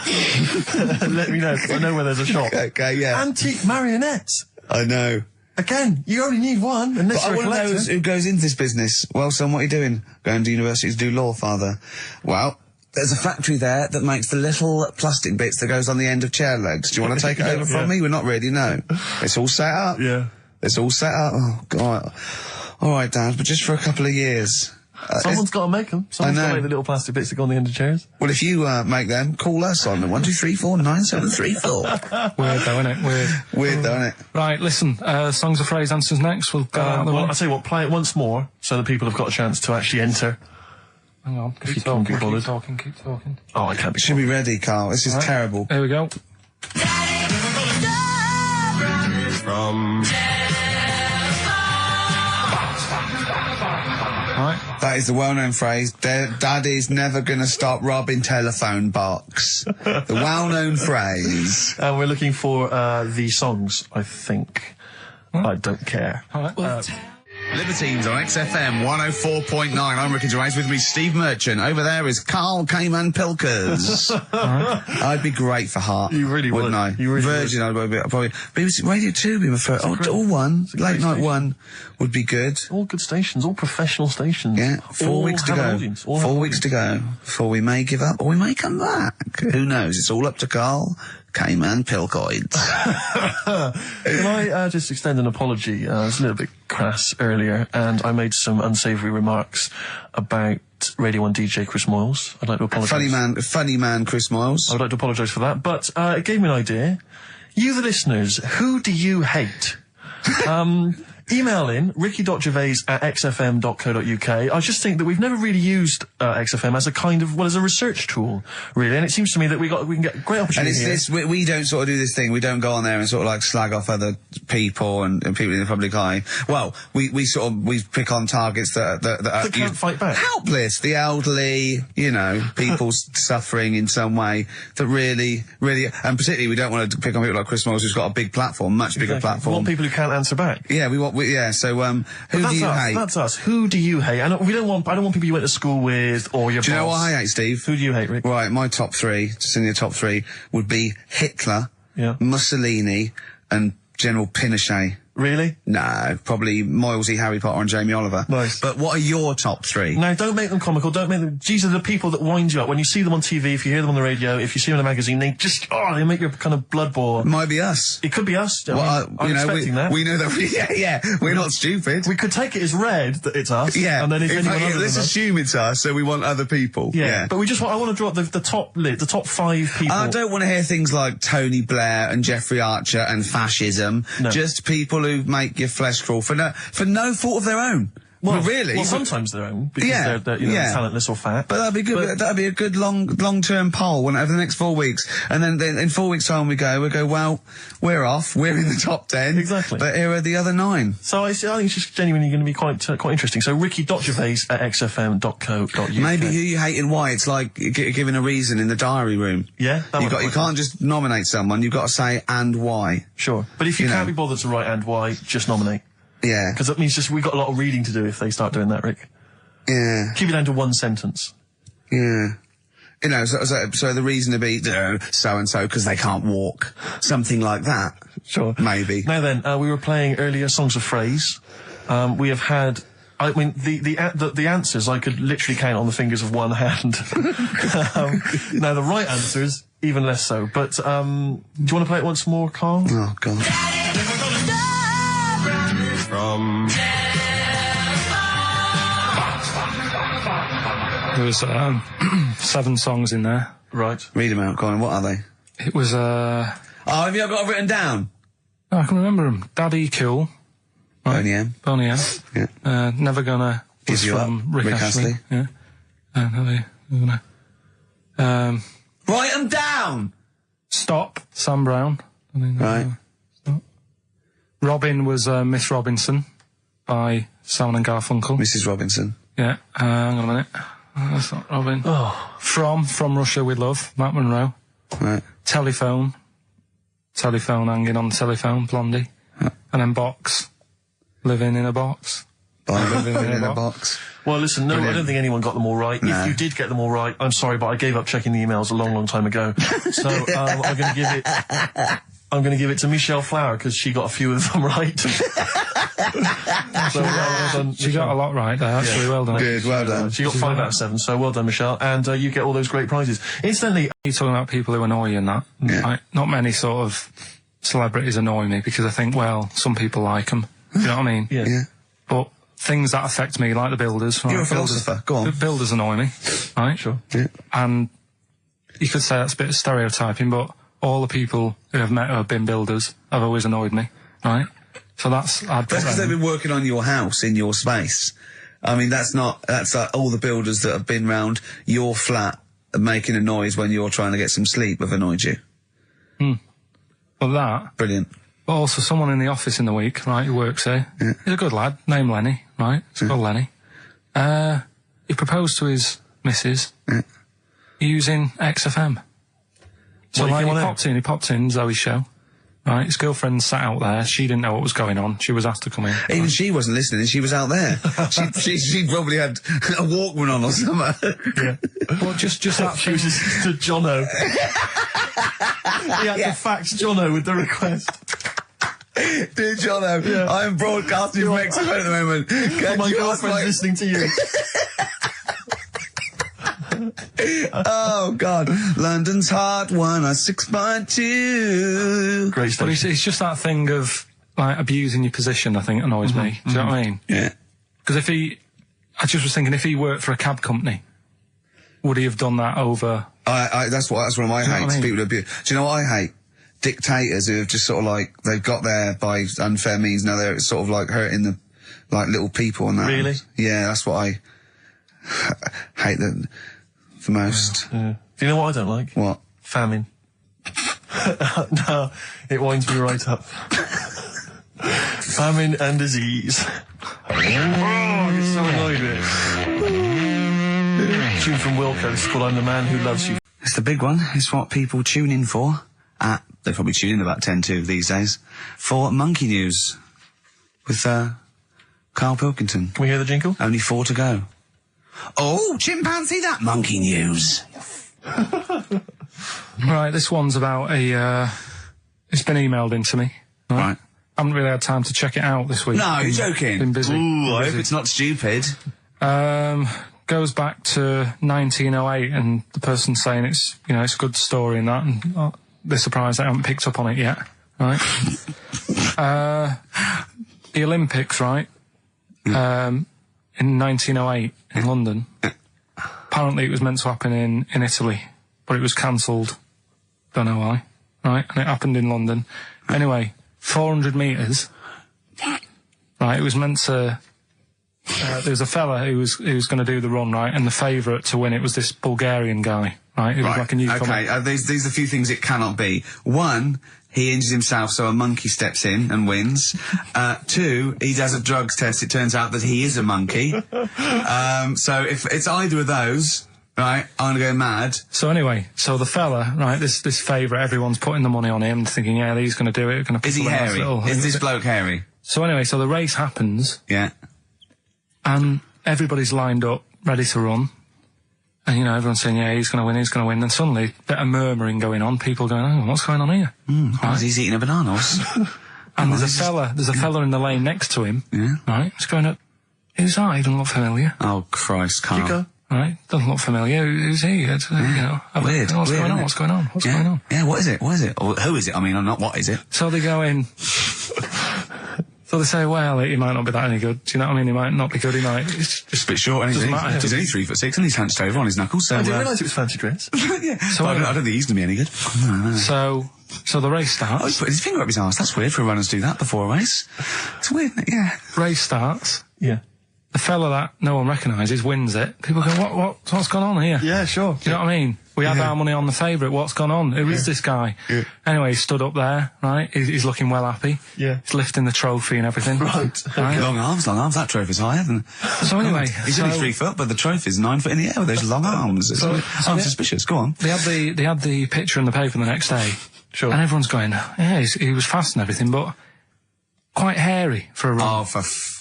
S5: let me know, 'cause I know where there's a shop.
S7: Okay, yeah.
S5: Antique marionettes!
S7: I know.
S5: Again, you only need one, unless
S7: But I
S5: you're a
S7: want to know
S5: collector.
S7: who goes into this business. Well, son, what are you doing? Going to university to do law, father. Well... There's a factory there that makes the little plastic bits that goes on the end of chair legs. Do you want to take it over from me? We're not really, no. It's all set up.
S5: Yeah.
S7: It's all set up. Oh, God. All right, Dad, but just for a couple of years.
S5: Someone's got to make them. Someone's got to make the little plastic bits that go on the end of chairs.
S7: Well, if you make them, call us on 123497734.
S6: Weird though, isn't it?
S7: Weird though, isn't it?
S6: Right, listen, songs of phrase answers next. We'll go out the way.
S5: I'll tell you what, play it once more, so that people have got a chance to actually enter.
S6: Hang on,
S5: If you can't be bothered.
S6: keep talking.
S5: Oh, I can't be
S7: Should be ready, Carl. This is terrible.
S6: Here we go.
S5: From...
S6: Right.
S7: That is the well-known phrase, Daddy's never gonna stop robbing telephone box. The well-known phrase.
S5: And we're looking for the songs, I think. I don't care.
S6: All right.
S3: Libertines on XFM 104.9. I'm Ricky Gervais. With me, Steve Merchant. Over there is Karl Pilkington. I'd be great for Heart.
S5: You really would.
S3: Wouldn't I?
S5: You really
S3: Virgin, I'd probably. BBC Radio 2 would be my first. All one. Late night one would be good.
S5: All good stations, all professional stations.
S3: Yeah. 4 weeks to go. 4 weeks to go before we may give up or we may come back. Who knows? It's all up to Karl Pilkington.
S5: Can I just extend an apology? I was a little bit crass earlier, and I made some unsavoury remarks about Radio 1 DJ Chris Moyles. I'd like to apologise.
S7: Funny man Chris Moyles.
S5: I would like to apologise for that, but it gave me an idea. You, the listeners, who do you hate? Email in ricky.gervais@xfm.co.uk. I just think that we've never really used XFM as a kind of, as a research tool, really, and it seems to me that we can get great opportunity.
S7: And it's this, we don't sort of do this thing. We don't go on there and sort of like slag off other people and people in the public eye. Well, we pick on targets that
S5: can't fight back.
S7: Helpless, the elderly, people suffering in some way that really, and particularly we don't want to pick on people like Chris Moyles, who's got a big platform, much bigger platform.
S5: We want people who can't answer back.
S7: Yeah, so, who do you hate?
S5: That's us. Who do you hate? And I don't want people you went to school with or your boss.
S7: Do you know what I hate, Steve?
S5: Who do you hate, Rick?
S7: Right, my top three, just in your top three, would be Hitler, Mussolini, and General Pinochet.
S5: Really?
S7: No, probably Moylesy, Harry Potter and Jamie Oliver.
S5: Nice.
S7: But what are your top three?
S5: No, don't make them comical, don't make them... These are the people that wind you up. When you see them on TV, if you hear them on the radio, if you see them in a magazine, they just... they make your kind of blood boil.
S7: Might be us.
S5: It could be us.
S7: I'm expecting that. We know that... Yeah, we're not stupid.
S5: We could take it as read that it's us.
S7: Yeah.
S5: And then if anyone other
S7: let's assume it's us, so we want other people.
S5: Yeah. But I want to drop the top 5 people.
S7: I don't want to hear things like Tony Blair and Jeffrey Archer and fascism. No. Just people who make your flesh crawl for no fault of their own.
S5: Well,
S7: really?
S5: Well, sometimes their own, because they're talentless or fat.
S7: But that'd be good. That'd be a good long-term poll over the next 4 weeks. And then in 4 weeks' time we go, well, we're off. We're in the top 10.
S5: Exactly.
S7: But here are the other 9.
S5: So I think it's just genuinely going to be quite interesting. So ricky.gervais@xfm.co.uk.
S7: Maybe who you hate and why. It's like giving a reason in the diary room.
S5: Yeah.
S7: You can't just nominate someone. You've got to say and why.
S5: Sure. But if you can't be bothered to write and why, just nominate.
S7: Yeah.
S5: Because that means we've got a lot of reading to do if they start doing that, Rick.
S7: Yeah.
S5: Keep it down to one sentence.
S7: Yeah. So the reason to be so-and-so because they can't walk. Something like that.
S5: Sure.
S7: Maybe.
S5: Now then, we were playing earlier songs of phrase. We have had... I mean, the answers I could literally count on the fingers of one hand. Now, the right answers, even less so. But, do you want to play it once more, Carl?
S7: Oh, God.
S6: There was 7 songs in there.
S5: Right.
S7: Read them out, Colin. What are they?
S6: It was
S7: have you got it written down?
S6: I can remember them. Daddy Cool. Right.
S7: Boney M.
S6: Yeah. Never Gonna was from Rick Astley. Yeah. Never Gonna.
S7: Write them down.
S6: Stop. Sam Brown.
S7: Right.
S6: Stop. Robin was Miss Robinson by Simon and Garfunkel.
S7: Mrs. Robinson.
S6: Yeah. Hang on a minute. That's not Robin.
S5: Oh.
S6: From Russia with Love, Matt Monro.
S7: Right.
S6: Telephone hanging on the telephone, Blondie.
S7: Huh.
S6: And then Box, Living in a Box.
S7: Living in a Box.
S5: Well, listen, no, I don't think anyone got them all right.
S7: No.
S5: If you did get them all right, I'm sorry, but I gave up checking the emails a long time ago. So, I'm going to give it to Michelle Flower, because she got a few of them right. So, well done,
S6: she got a lot right there, actually. Yeah. Well done.
S7: Good, well done.
S5: She got 5 out of 7, so well done, Michelle. And you get all those great prizes. Incidentally,
S6: you're talking about people who annoy you and that.
S7: Yeah.
S6: Not many sort of celebrities annoy me, because I think, well, some people like them. Do you know what I mean?
S5: Yeah.
S6: But things that affect me, like the builders.
S7: You're a philosopher. Go on.
S6: The builders annoy me, right?
S5: Sure.
S7: Yeah.
S6: And you could say that's a bit of stereotyping, but all the people who I've met who have been builders have always annoyed me, right? So that's
S7: because they've been working on your house in your space. I mean, that's like all the builders that have been round your flat making a noise when you're trying to get some sleep have annoyed you.
S6: Well, that.
S7: Brilliant.
S6: But also someone in the office in the week, right, who works here.
S7: Yeah.
S6: He's a good lad, named Lenny, right? It's called Lenny. He proposed to his missus using XFM. So like he popped in Zoe's show. Right, his girlfriend sat out there. She didn't know what was going on. She was asked to come in.
S7: Even she wasn't listening. She was out there. she probably had a Walkman on or something.
S6: Yeah. Well, just that.
S5: She was just to Jono. He had to fax Jono with the request.
S7: Dear Jono, I am broadcasting from Mexico at the moment.
S5: My girlfriend's listening to you.
S7: Oh God, London's Hot 106.2.
S5: Great stuff.
S6: But it's just that thing of like abusing your position. I think annoys me. Do you know what I mean?
S7: Yeah.
S6: Because I just was thinking, if he worked for a cab company, would he have done that over?
S7: That's one of my hates. People who abuse. Do you know what I hate? dictators who have just sort of like, they've got there by unfair means, now they're sort of like hurting the, like, little people and that.
S5: Really?
S7: Yeah, that's what I hate the most.
S5: Yeah. Do you know what I don't like?
S7: What?
S5: Famine. No, it winds me right up. Famine and disease. Oh, I get so annoyed with it. Tune from Wilco's called I'm the Man Who Loves You.
S9: It's the big one. It's what people tune in for. They probably tune in about 10 to these days. For Monkey News. With, Karl Pilkington.
S5: Can we hear the jingle?
S9: Only 4 to go. Oh, chimpanzee, that Monkey News.
S6: Right, this one's about it's been emailed in to me.
S9: Right.
S6: I haven't really had time to check it out this week.
S9: No, you're joking.
S6: Been busy.
S9: Ooh, I hope it's not stupid.
S6: Goes back to 1908, and the person's saying it's, you know, it's a good story and that, and they're surprised I haven't picked up on it yet. Right. The Olympics, right? In 1908 in London. Apparently it was meant to happen in Italy, but it was cancelled. Don't know why. Right? And it happened in London. Anyway, 400 metres. Right, it was meant to... there was a fella who was going to do the run, right, and the favourite to win it was this Bulgarian guy, right? Who was like a newcomer.
S9: Okay, these are a few things it cannot be. 1, he injures himself, so a monkey steps in and wins. 2, he does a drugs test, it turns out that he is a monkey. So if it's either of those, right, I'm gonna go mad.
S6: So anyway, so the fella, right, this favourite, everyone's putting the money on him, thinking, yeah, he's gonna do it.
S9: Is he hairy? Is this bloke hairy?
S6: So anyway, so the race happens.
S9: Yeah.
S6: And everybody's lined up, ready to run. And, you know, everyone's saying, yeah, he's going to win, he's going to win. Then suddenly, a bit of murmuring going on, people going, oh, what's going on here?
S9: Right. He's eating a banana.
S6: And there's a fella in the lane next to him.
S9: Yeah.
S6: Right? He's going up, who's that? He doesn't look familiar.
S9: Oh, Christ, Karl.
S5: You go.
S6: Right? Doesn't look familiar. Who's he? It's, you know,
S9: weird.
S6: What's
S9: weird,
S6: going on? What's going on? What's going on?
S9: Yeah, what is it? What is it? Or who is it? I mean, not what is it?
S6: So they go in. So they say, well, he might not be that any good. Do you know what I mean? He might not be good. He might. It's
S9: just a bit short. And he's only 3'6", and he's hunched over on his knuckles. So
S5: I didn't realise it was fancy dress.
S9: Yeah. So I don't think he's going to be any good.
S6: So the race starts.
S9: Oh, he's put his finger up his arse. That's weird for runners to do that before a race. It's weird, isn't it? Yeah.
S6: Race starts.
S5: Yeah.
S6: The fella that no one recognises wins it. People go, what's gone on here?
S5: Yeah, sure.
S6: Do you know what I mean? We had our money on the favourite. What's gone on? Who is this guy?
S5: Yeah.
S6: Anyway, he stood up there, right? He's looking well happy.
S5: Yeah.
S6: He's lifting the trophy and everything.
S5: Right.
S9: Long arms. That trophy's higher than...
S6: So anyway...
S9: He's only 3 foot, but the trophy's 9 foot in the air with those long arms. I'm suspicious. Go on.
S6: They had the picture in the paper the next day.
S5: Sure.
S6: And everyone's going, yeah, he was fast and everything, but... quite hairy for a run.
S9: Oh,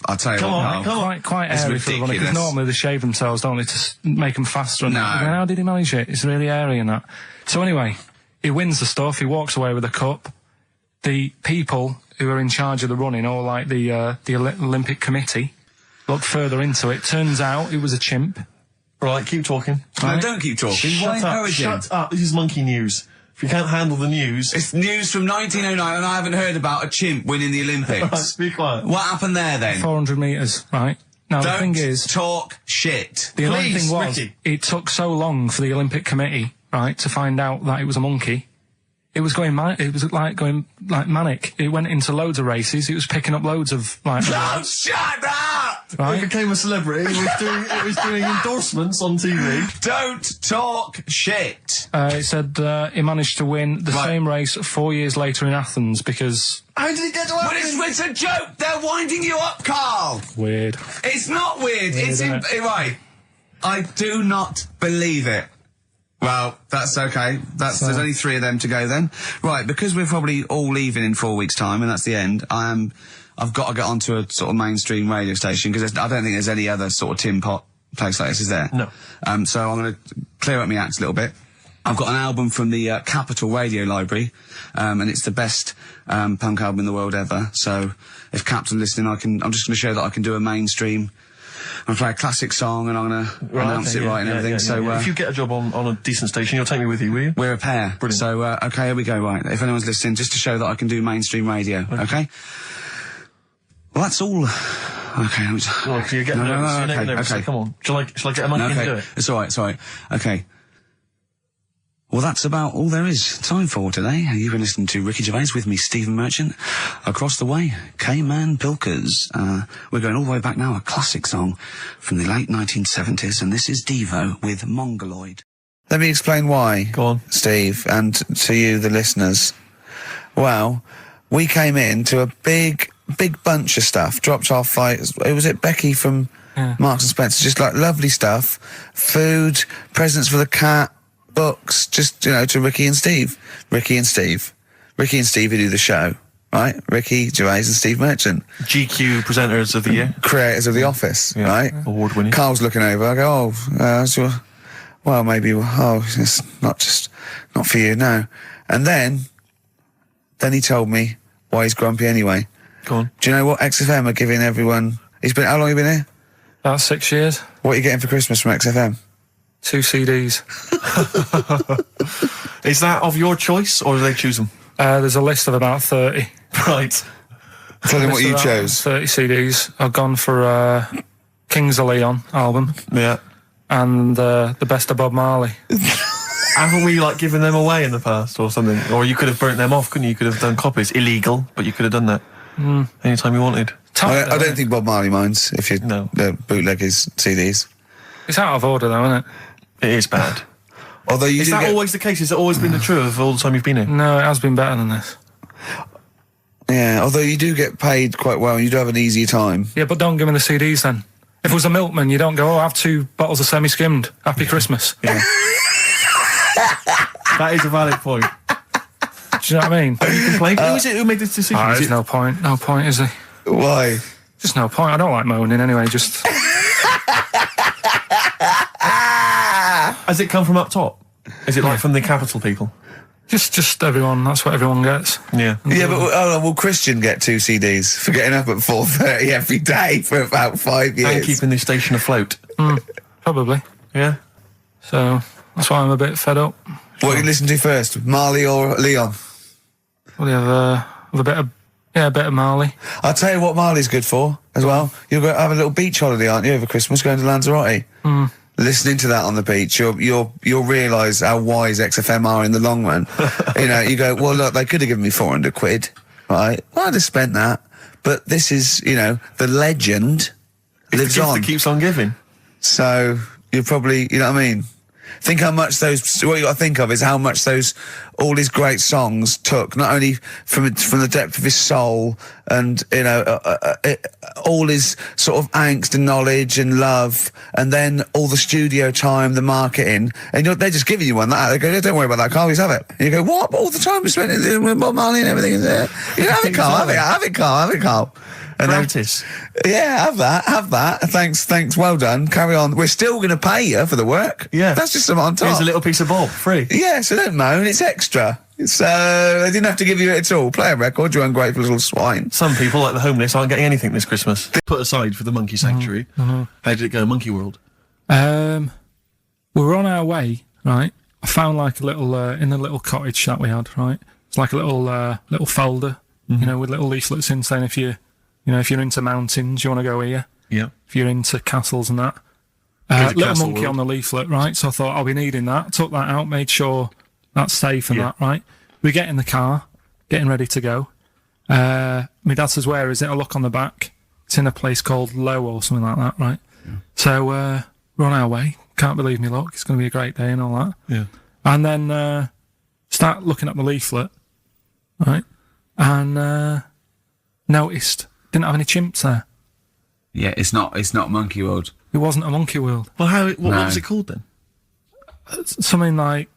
S9: I'll tell you
S5: come
S9: what.
S5: on.
S6: Quite hairy for a run. Because normally they shave themselves, don't they, to make them faster. And
S9: no.
S6: How did he manage it? It's really hairy and that. So anyway, he wins the stuff. He walks away with a cup. The people who are in charge of the running, or like the Olympic Committee, look further into it. Turns out it was a chimp.
S5: Right, keep talking.
S9: Right? No, don't keep talking.
S5: Shut up. This is Monkey News. If you can't handle the news...
S9: It's news from 1909 and I haven't heard about a chimp winning the Olympics.
S5: Right, be quiet.
S9: What happened there then?
S6: 400 metres, right? Now the thing is...
S9: talk shit.
S6: The annoying thing was, Ricky, it took so long for the Olympic Committee, right, to find out that it was a monkey. It was going manic. It went into loads of races. It was picking up loads of, like...
S9: Oh, shut up!
S5: Right? He became a celebrity. It was doing endorsements on TV.
S9: Don't talk shit!
S6: It said he managed to win the same race 4 years later in Athens because...
S5: How did he get to Athens?
S9: Well, it's a joke! They're winding you up, Karl!
S6: Weird.
S9: It's not weird. It's right. I do not believe it. Well, that's okay. There's only 3 of them to go then. Right, because we're probably all leaving in 4 weeks' time, and that's the end, I've got to get onto a sort of mainstream radio station, because I don't think there's any other sort of tin pot place like this, is there?
S5: No.
S9: So I'm going to clear up my act a little bit. I've got an album from the Capitol Radio Library, and it's the best punk album in the world ever. So if Caps are listening, I'm just going to show that I can do a mainstream. I'm going to play a classic song and I'm going to announce it right and everything. So
S5: if you get a job on a decent station, you'll take me with you, will you?
S9: We're a pair.
S5: Brilliant.
S9: So, okay, here we go, right. If anyone's listening, just to show that I can do mainstream radio, okay? Well, that's all. Okay.
S5: Well, you're getting nervous. Okay. Come on. Shall I get a monkey and do it?
S9: It's alright, Okay. Well, that's about all there is time for today. You've been listening to Ricky Gervais with me, Stephen Merchant. Across the way, K-Man Pilkers. We're going all the way back now, a classic song from the late 1970s, and this is Devo with Mongoloid.
S7: Let me explain why.
S5: Go on.
S7: Steve, and to you, the listeners. Well, we came in to a big bunch of stuff. Dropped off, like, was it Becky from Marks and Spencer? Just like lovely stuff. Food, presents for the cat, books, just, you know, to Ricky and Steve. Ricky and Steve who do the show, right? Ricky Gervais and Steve Merchant.
S5: GQ presenters of the year.
S7: Creators of The Office, right?
S5: Award winning.
S7: Carl's looking over, I go, well, maybe, it's not for you, no. And then he told me why he's grumpy anyway.
S5: Go on.
S7: Do you know what XFM are giving everyone? How long have you been here?
S1: About 6 years.
S7: What are you getting for Christmas from XFM?
S1: 2 CDs.
S5: Is that of your choice, or do they choose them?
S1: There's a list of about 30.
S5: Right.
S7: Tell them what you chose.
S1: 30 CDs. I've gone for Kings of Leon album.
S5: Yeah.
S1: And the Best of Bob Marley.
S5: Haven't we, like, given them away in the past or something? Or you could have burnt them off, couldn't you? You could have done copies. Illegal, but you could have done that anytime you wanted.
S7: I don't think Bob Marley minds if you bootleg his CDs.
S1: It's out of order, though, isn't it?
S5: It is bad.
S7: Although
S5: is that always the case? Has it always been the truth of all the time you've been here?
S1: No, it has been better than this.
S7: Yeah, although you do get paid quite well and you do have an easier time.
S1: Yeah, but don't give me the CDs then. If it was a milkman, you don't go, I have 2 bottles of semi-skimmed. Happy Christmas.
S5: Yeah. That is a valid point.
S1: Do you know what I mean?
S5: You complain. Who is it who made this decision?
S1: There's no point. No point, is there?
S7: Why?
S1: Just no point. I don't like moaning anyway, just...
S7: Has
S5: it come from up top? Is it like from the capital people?
S1: Just everyone. That's what everyone gets.
S5: Yeah.
S7: Yeah, but will Christian get 2 CDs for getting up at 4:30 every day for about 5 years?
S5: And keeping the station afloat.
S1: Probably.
S5: Yeah.
S1: So that's why I'm a bit fed up.
S7: What do you listen to first, Marley or Leon?
S1: Well, you have a bit of Marley.
S7: I'll tell you what Marley's good for as well. You'll go have a little beach holiday, aren't you, over Christmas, going to Lanzarote? Listening to that on the beach, you'll realise how wise XFM are in the long run. You know, you go, well, look, they could have given me 400 quid, right? Well, I'd have spent that. But this is, you know, the legend lives on.
S5: That keeps on giving.
S7: So you're probably, you know what I mean? Think how much what you got to think of is how much all his great songs took, not only from the depth of his soul and, you know, all his sort of angst and knowledge and love, and then all the studio time, the marketing, and they're just giving you one that. They go, don't worry about that, Carl, just have it. And you go, what? All the time we spent with Bob Marley and everything is there. You know, have it, Carl, have it, Carl. And
S5: practice.
S7: Yeah, have that. Thanks, well done. Carry on. We're still going to pay you for the work.
S5: Yeah.
S7: That's just some on top.
S5: Here's a little piece of Bob, free.
S7: Yeah, so don't moan, it's extra. So, they didn't have to give you it at all. Play a record, you ungrateful little swine.
S5: Some people, like the homeless, aren't getting anything this Christmas. Put aside for the monkey sanctuary. How did it go, Monkey World?
S1: We were on our way, right? I found like a little, in the little cottage that we had, right? It's like a little folder, you know, with little leaflets in saying if you're into mountains, you want to go here.
S5: Yeah.
S1: If you're into castles and that. Little monkey on the leaflet, right? So I thought I'll be needing that. Took that out, made sure that's safe and that, right? We get in the car, getting ready to go. My dad says, where is it? I look on the back. It's in a place called Low or something like that, right? Yeah. So we're on our way. Can't believe me luck. It's going to be a great day and all that.
S5: Yeah.
S1: And then start looking at the leaflet, right? And noticed didn't have any chimps there.
S3: Yeah, it's not Monkey World.
S1: It wasn't a Monkey World.
S5: Well, what was it called then?
S1: Something like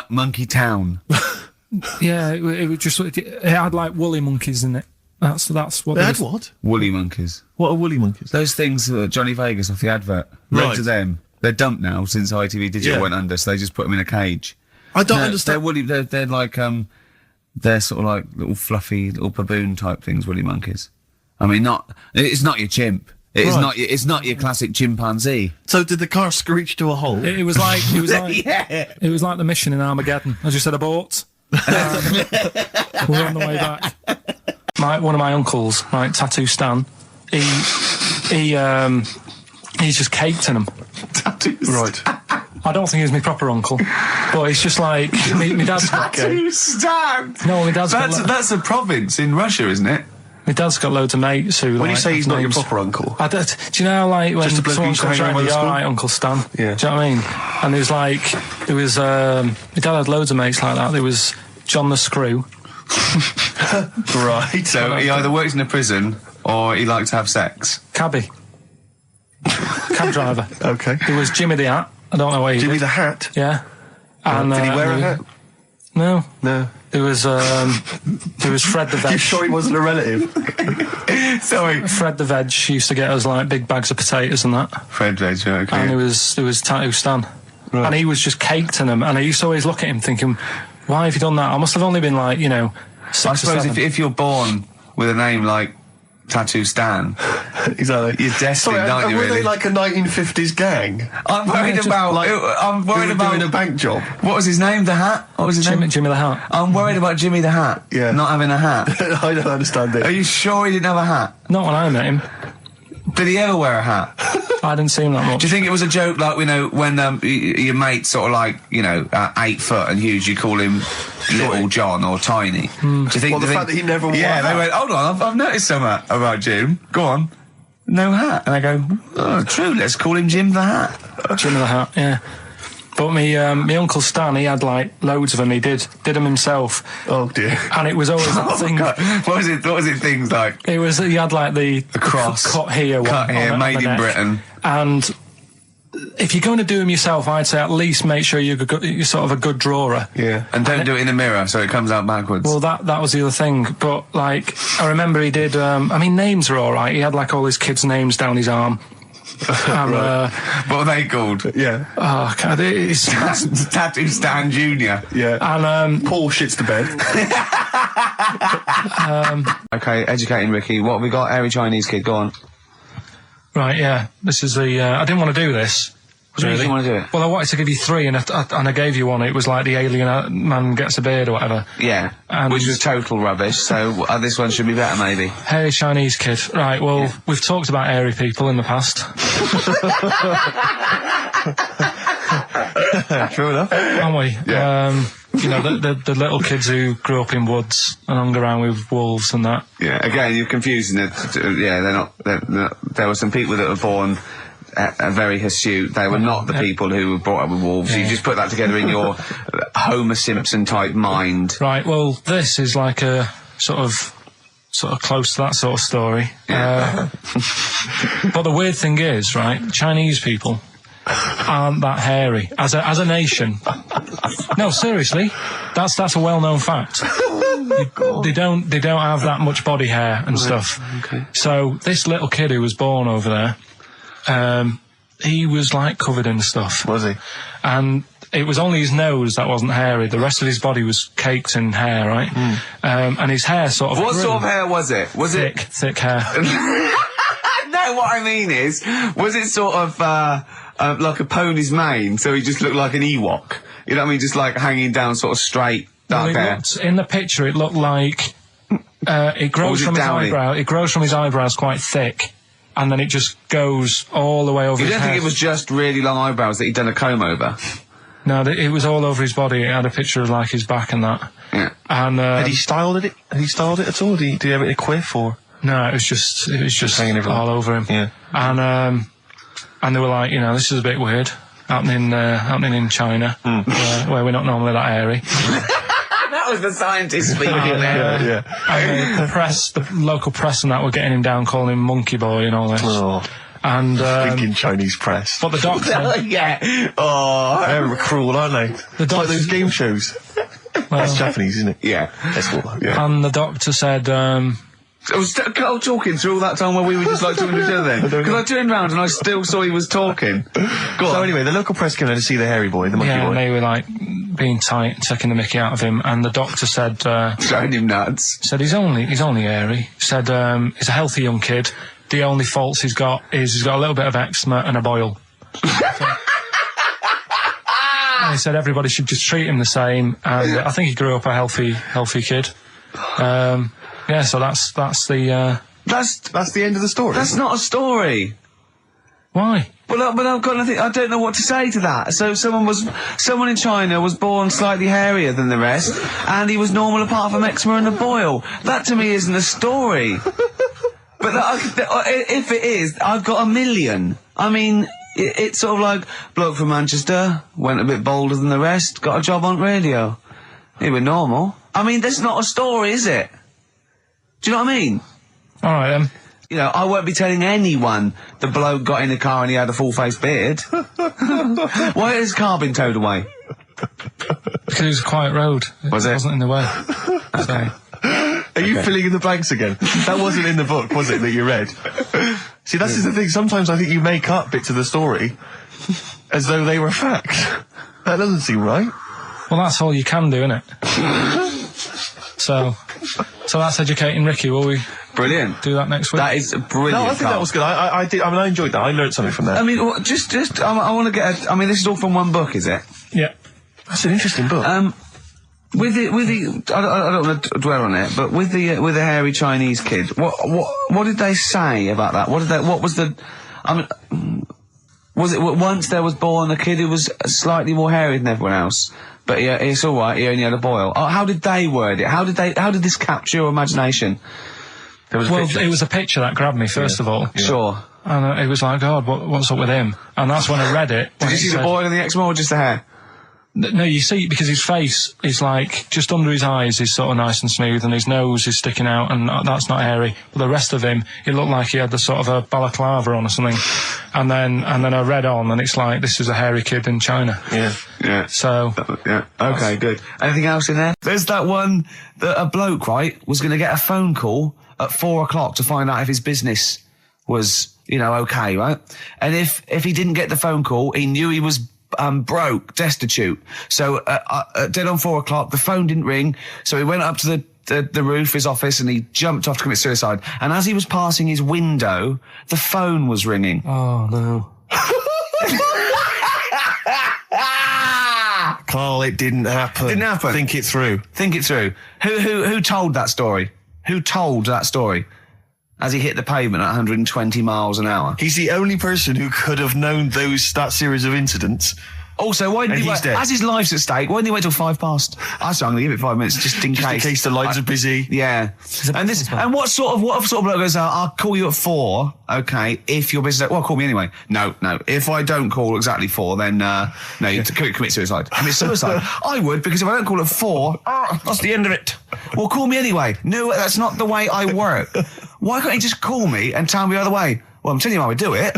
S3: Monkey Town.
S1: Yeah, it was just it had like woolly monkeys in it. That's what
S5: they had. What?
S3: Woolly monkeys.
S5: What are woolly monkeys?
S3: Those things Johnny Vegas off the advert. Right. To them. They're dumped now since ITV Digital went under, so they just put them in a cage.
S5: I don't understand.
S3: They're woolly. They're like they're sort of like little fluffy little baboon type things. Woolly monkeys. I mean, it's not your chimp. It's not your classic chimpanzee.
S5: So did the car screech to a halt?
S1: It was like it was like the mission in Armageddon. I just said abort. We're on the way back. One of my uncles, right, Tattoo Stan, he's just caked in them.
S3: Tattoos.
S1: Right.
S6: I don't think he was my proper uncle, but it's just like my dad's got.
S9: Tattoo Stan.
S6: No, my dad's got.
S9: That's a province in Russia, isn't it?
S6: My dad's got loads of mates who.
S5: When
S6: like,
S5: you say he's not your
S6: names-
S5: proper uncle,
S6: do you know how, like, when
S5: Just a bloke who
S6: someone
S5: used to
S6: comes
S5: hang around
S6: around,
S5: with the
S6: all
S5: school?
S6: right, Uncle Stan?
S5: Yeah.
S6: Do you know what I mean? And there was, my dad had loads of mates like that. There was John the Screw.
S5: right?
S9: So he either works in a prison or he likes to have sex.
S6: Cabbie. Cab driver.
S5: Okay.
S6: There was Jimmy the Hat. I don't know what he
S5: Jimmy
S6: did.
S5: the Hat.
S6: Yeah. And,
S5: Did he wear a hat?
S6: No.
S5: No.
S6: There was Fred the Veg.
S5: You sure he wasn't a relative?
S9: Sorry.
S6: Fred the Veg used to get us like big bags of potatoes and that.
S9: Fred Veg, okay.
S6: And there was Tattoo Stan. Right. And he was just caked in them. And I used to always look at him thinking, why have you done that? I must have only been like, 6
S9: I
S6: or
S9: suppose
S6: 7.
S9: if you're born with a name like Tattoo Stan,
S5: exactly,
S9: you're destined, aren't you?
S5: Were
S9: Really?
S5: they like a 1950s gang?
S9: I'm worried about. I'm worried about
S5: doing a bank job.
S9: What was his name? The Hat. What was his name?
S6: Jimmy the Hat.
S9: I'm worried about Jimmy the Hat.
S5: Yeah.
S9: Not having a hat.
S5: I don't understand it.
S9: Are you sure he didn't have a hat?
S6: Not when I met him.
S9: Did he ever wear a hat?
S6: I didn't see him that much.
S9: Do you think it was a joke, like, when your mate's sort of like, 8 foot and huge, you call him Little John or Tiny? Do you think?
S5: Well, the fact that he never wore
S9: Yeah,
S5: a
S9: they
S5: hat.
S9: went, hold on, I've noticed something about Jim. Go on. No hat. And I go, oh, true, let's call him Jim the Hat.
S6: Jimmy the Hat, yeah. But my Uncle Stan, he had like loads of them. He did them himself.
S5: Oh dear.
S6: And it was always that thing.
S9: God. What was it? Things like
S6: It was, he had like the
S9: cross,
S6: cut here,
S9: made in
S6: neck.
S9: Britain.
S6: And if you're going to do them yourself, I'd say at least make sure you're sort of a good drawer.
S5: Yeah.
S9: And don't do it in a mirror so it comes out backwards.
S6: Well, that was the other thing. But like, I remember he did. Names are all right. He had like all his kids' names down his arm. And,
S9: what are they called?
S5: Yeah.
S6: Oh, God, it's
S9: Tattoo Stan Jr.
S5: Yeah.
S6: And
S5: Paul shits the bed.
S3: Okay, educating Ricky. What have we got? Airy Chinese kid, go on.
S6: Right, yeah. This is the. I didn't want to do this.
S3: What do you want to do it?
S6: Well, I wanted to give you 3, and I gave you one. It was like the alien man gets a beard or whatever.
S3: Yeah,
S6: And
S3: which was total rubbish, so this one should be better, maybe.
S6: Hairy Chinese kid. Right, well, we've talked about hairy people in the past.
S5: True enough.
S6: Haven't we?
S3: Yeah.
S6: The little kids who grew up in woods and hung around with wolves and that.
S3: Yeah, again, you're confusing it. Yeah, they're not, there were some people that were born very hirsute. They were not the people who were brought up with wolves.
S6: Yeah.
S3: You just put that together in your Homer Simpson type mind.
S6: Right, well, this is like a sort of close to that sort of story.
S3: Yeah.
S6: But the weird thing is, right, Chinese people aren't that hairy as a nation. No, seriously, that's a well-known fact. They don't have that much body hair and stuff.
S3: Okay.
S6: So this little kid who was born over there, he was like covered in stuff.
S5: Was he?
S6: And it was only his nose that wasn't hairy. The rest of his body was caked in hair, right? And his hair sort of
S3: What
S6: grew.
S3: sort of hair was it? Was
S6: thick hair.
S3: No, what I mean is, was it sort of like a pony's mane, so he just looked like an Ewok? You know what I mean? Just like hanging down sort of straight, dark hair.
S6: In the picture, it looked like it grows from his eyebrow. It grows from his eyebrows quite thick, and then it just goes all the way over
S3: You
S6: his
S3: don't
S6: head.
S3: think it was just really long eyebrows that he'd done a comb over?
S6: No, it was all over his body. It had a picture of like his back and that.
S3: Yeah.
S6: And
S5: Had he styled it? Had he styled it at all? Did he have it in a quiff or?
S6: no, it was just
S5: hanging everywhere.
S6: all over him.
S5: Yeah.
S6: And they were like, this is a bit weird, happening in China, where we're not normally that hairy.
S3: That was the scientist speaking there.
S6: And the local press and that were getting him down, calling him Monkey Boy and all this.
S5: Oh.
S6: And
S5: Thinking Chinese press.
S6: but the doctor,
S3: Yeah. Oh.
S5: They're cruel, aren't they?
S6: The
S5: Like those game shows. That's Japanese, isn't it?
S3: Yeah.
S5: That's cool. Yeah.
S6: and the doctor said,
S3: I was talking through all that time while we were just like talking to each other then. Because I turned round and I still saw he was talking. Go on.
S5: So anyway, the local press came in to see the hairy boy, the monkey
S6: yeah,
S5: boy.
S6: and they were like being tight, taking the mickey out of him, and the doctor said,
S3: Throwing him nuts.
S6: he's only hairy. Said he's a healthy young kid. The only faults he's got is he's got a little bit of eczema and a boil. And he said everybody should just treat him the same, and I think he grew up a healthy kid. Yeah, so that's the
S5: That's the end of the story.
S3: That's not a story.
S1: Why?
S9: But I've got nothing. I don't know what to say to that. So someone in China was born slightly hairier than the rest, and he was normal apart from eczema and a boil. That to me isn't a story. But if it is, I've got a million. I mean, it's sort of like bloke from Manchester went a bit bolder than the rest, got a job on radio. He was normal. I mean, that's not a story, is it? Do you know what I mean?
S1: All right then.
S9: You know, I won't be telling anyone the bloke got in the car and he had a full-face beard. Why has his car been towed away?
S1: Because it was a quiet road. It wasn't in the way. So.
S5: Are you filling in the blanks again? That wasn't in the book, was it, that you read? See, that's the thing. Sometimes I think you make up bits of the story as though they were fact. That doesn't seem right.
S1: Well, that's all you can do, isn't it? So that's educating Ricky. Will we?
S9: Brilliant.
S1: Do that next week.
S9: That is brilliant.
S5: No, I think that was good. I did. I mean, I enjoyed that. I learned something from that.
S9: I mean, I want to get. I mean, this is all from one book, is it?
S1: Yeah.
S5: That's an interesting book.
S9: With the, I don't want to dwell on it, but with the hairy Chinese kid, what did they say about that? What was the, I mean, was it once there was born a kid who was slightly more hairy than everyone else? But yeah, it's all right. He only had a boil. How did they word it? How did this capture your imagination?
S1: It was a picture that grabbed me first of all.
S9: Yeah. Sure.
S1: And it was like, God, what's up with him? And that's when I read it.
S9: Did you see the boil and the eczema or just the hair?
S1: No, you see, because his face is like, just under his eyes is sort of nice and smooth, and his nose is sticking out, and that's not hairy. But the rest of him, it looked like he had the sort of a balaclava on or something. And then I read on, and it's like, this is a hairy kid in China.
S9: Yeah. Yeah.
S1: So.
S9: Yeah. Okay, good. Anything else in there? There's that one that a bloke, right, was going to get a phone call at 4 o'clock to find out if his business was, okay, right? And if he didn't get the phone call, he knew he was broke, destitute. So dead on 4 o'clock, the phone didn't ring, so he went up to the roof, his office, and he jumped off to commit suicide. And as he was passing his window, the phone was ringing.
S1: Oh, no.
S2: Carl, it didn't happen.
S9: Didn't happen.
S2: Think it through.
S9: Think it through. Who told that story? Who told that story? As he hit the pavement at 120 miles an hour.
S2: He's the only person who could have known that series of incidents.
S9: Also, why didn't he wait? As his life's at stake, why didn't he wait till 5 past? I'm going to give it 5 minutes just in case.
S2: Just in case the lines are busy.
S9: Yeah. And what sort of bloke goes out, I'll call you at 4, okay, if your business, well, call me anyway. No. If I don't call exactly 4, then, no, you commit suicide. Commit suicide? I would, because if I don't call at 4, that's the end of it. Well, call me anyway. No, that's not the way I work. Why can't you just call me and tell me the other way? Well, I'm telling you how I do it.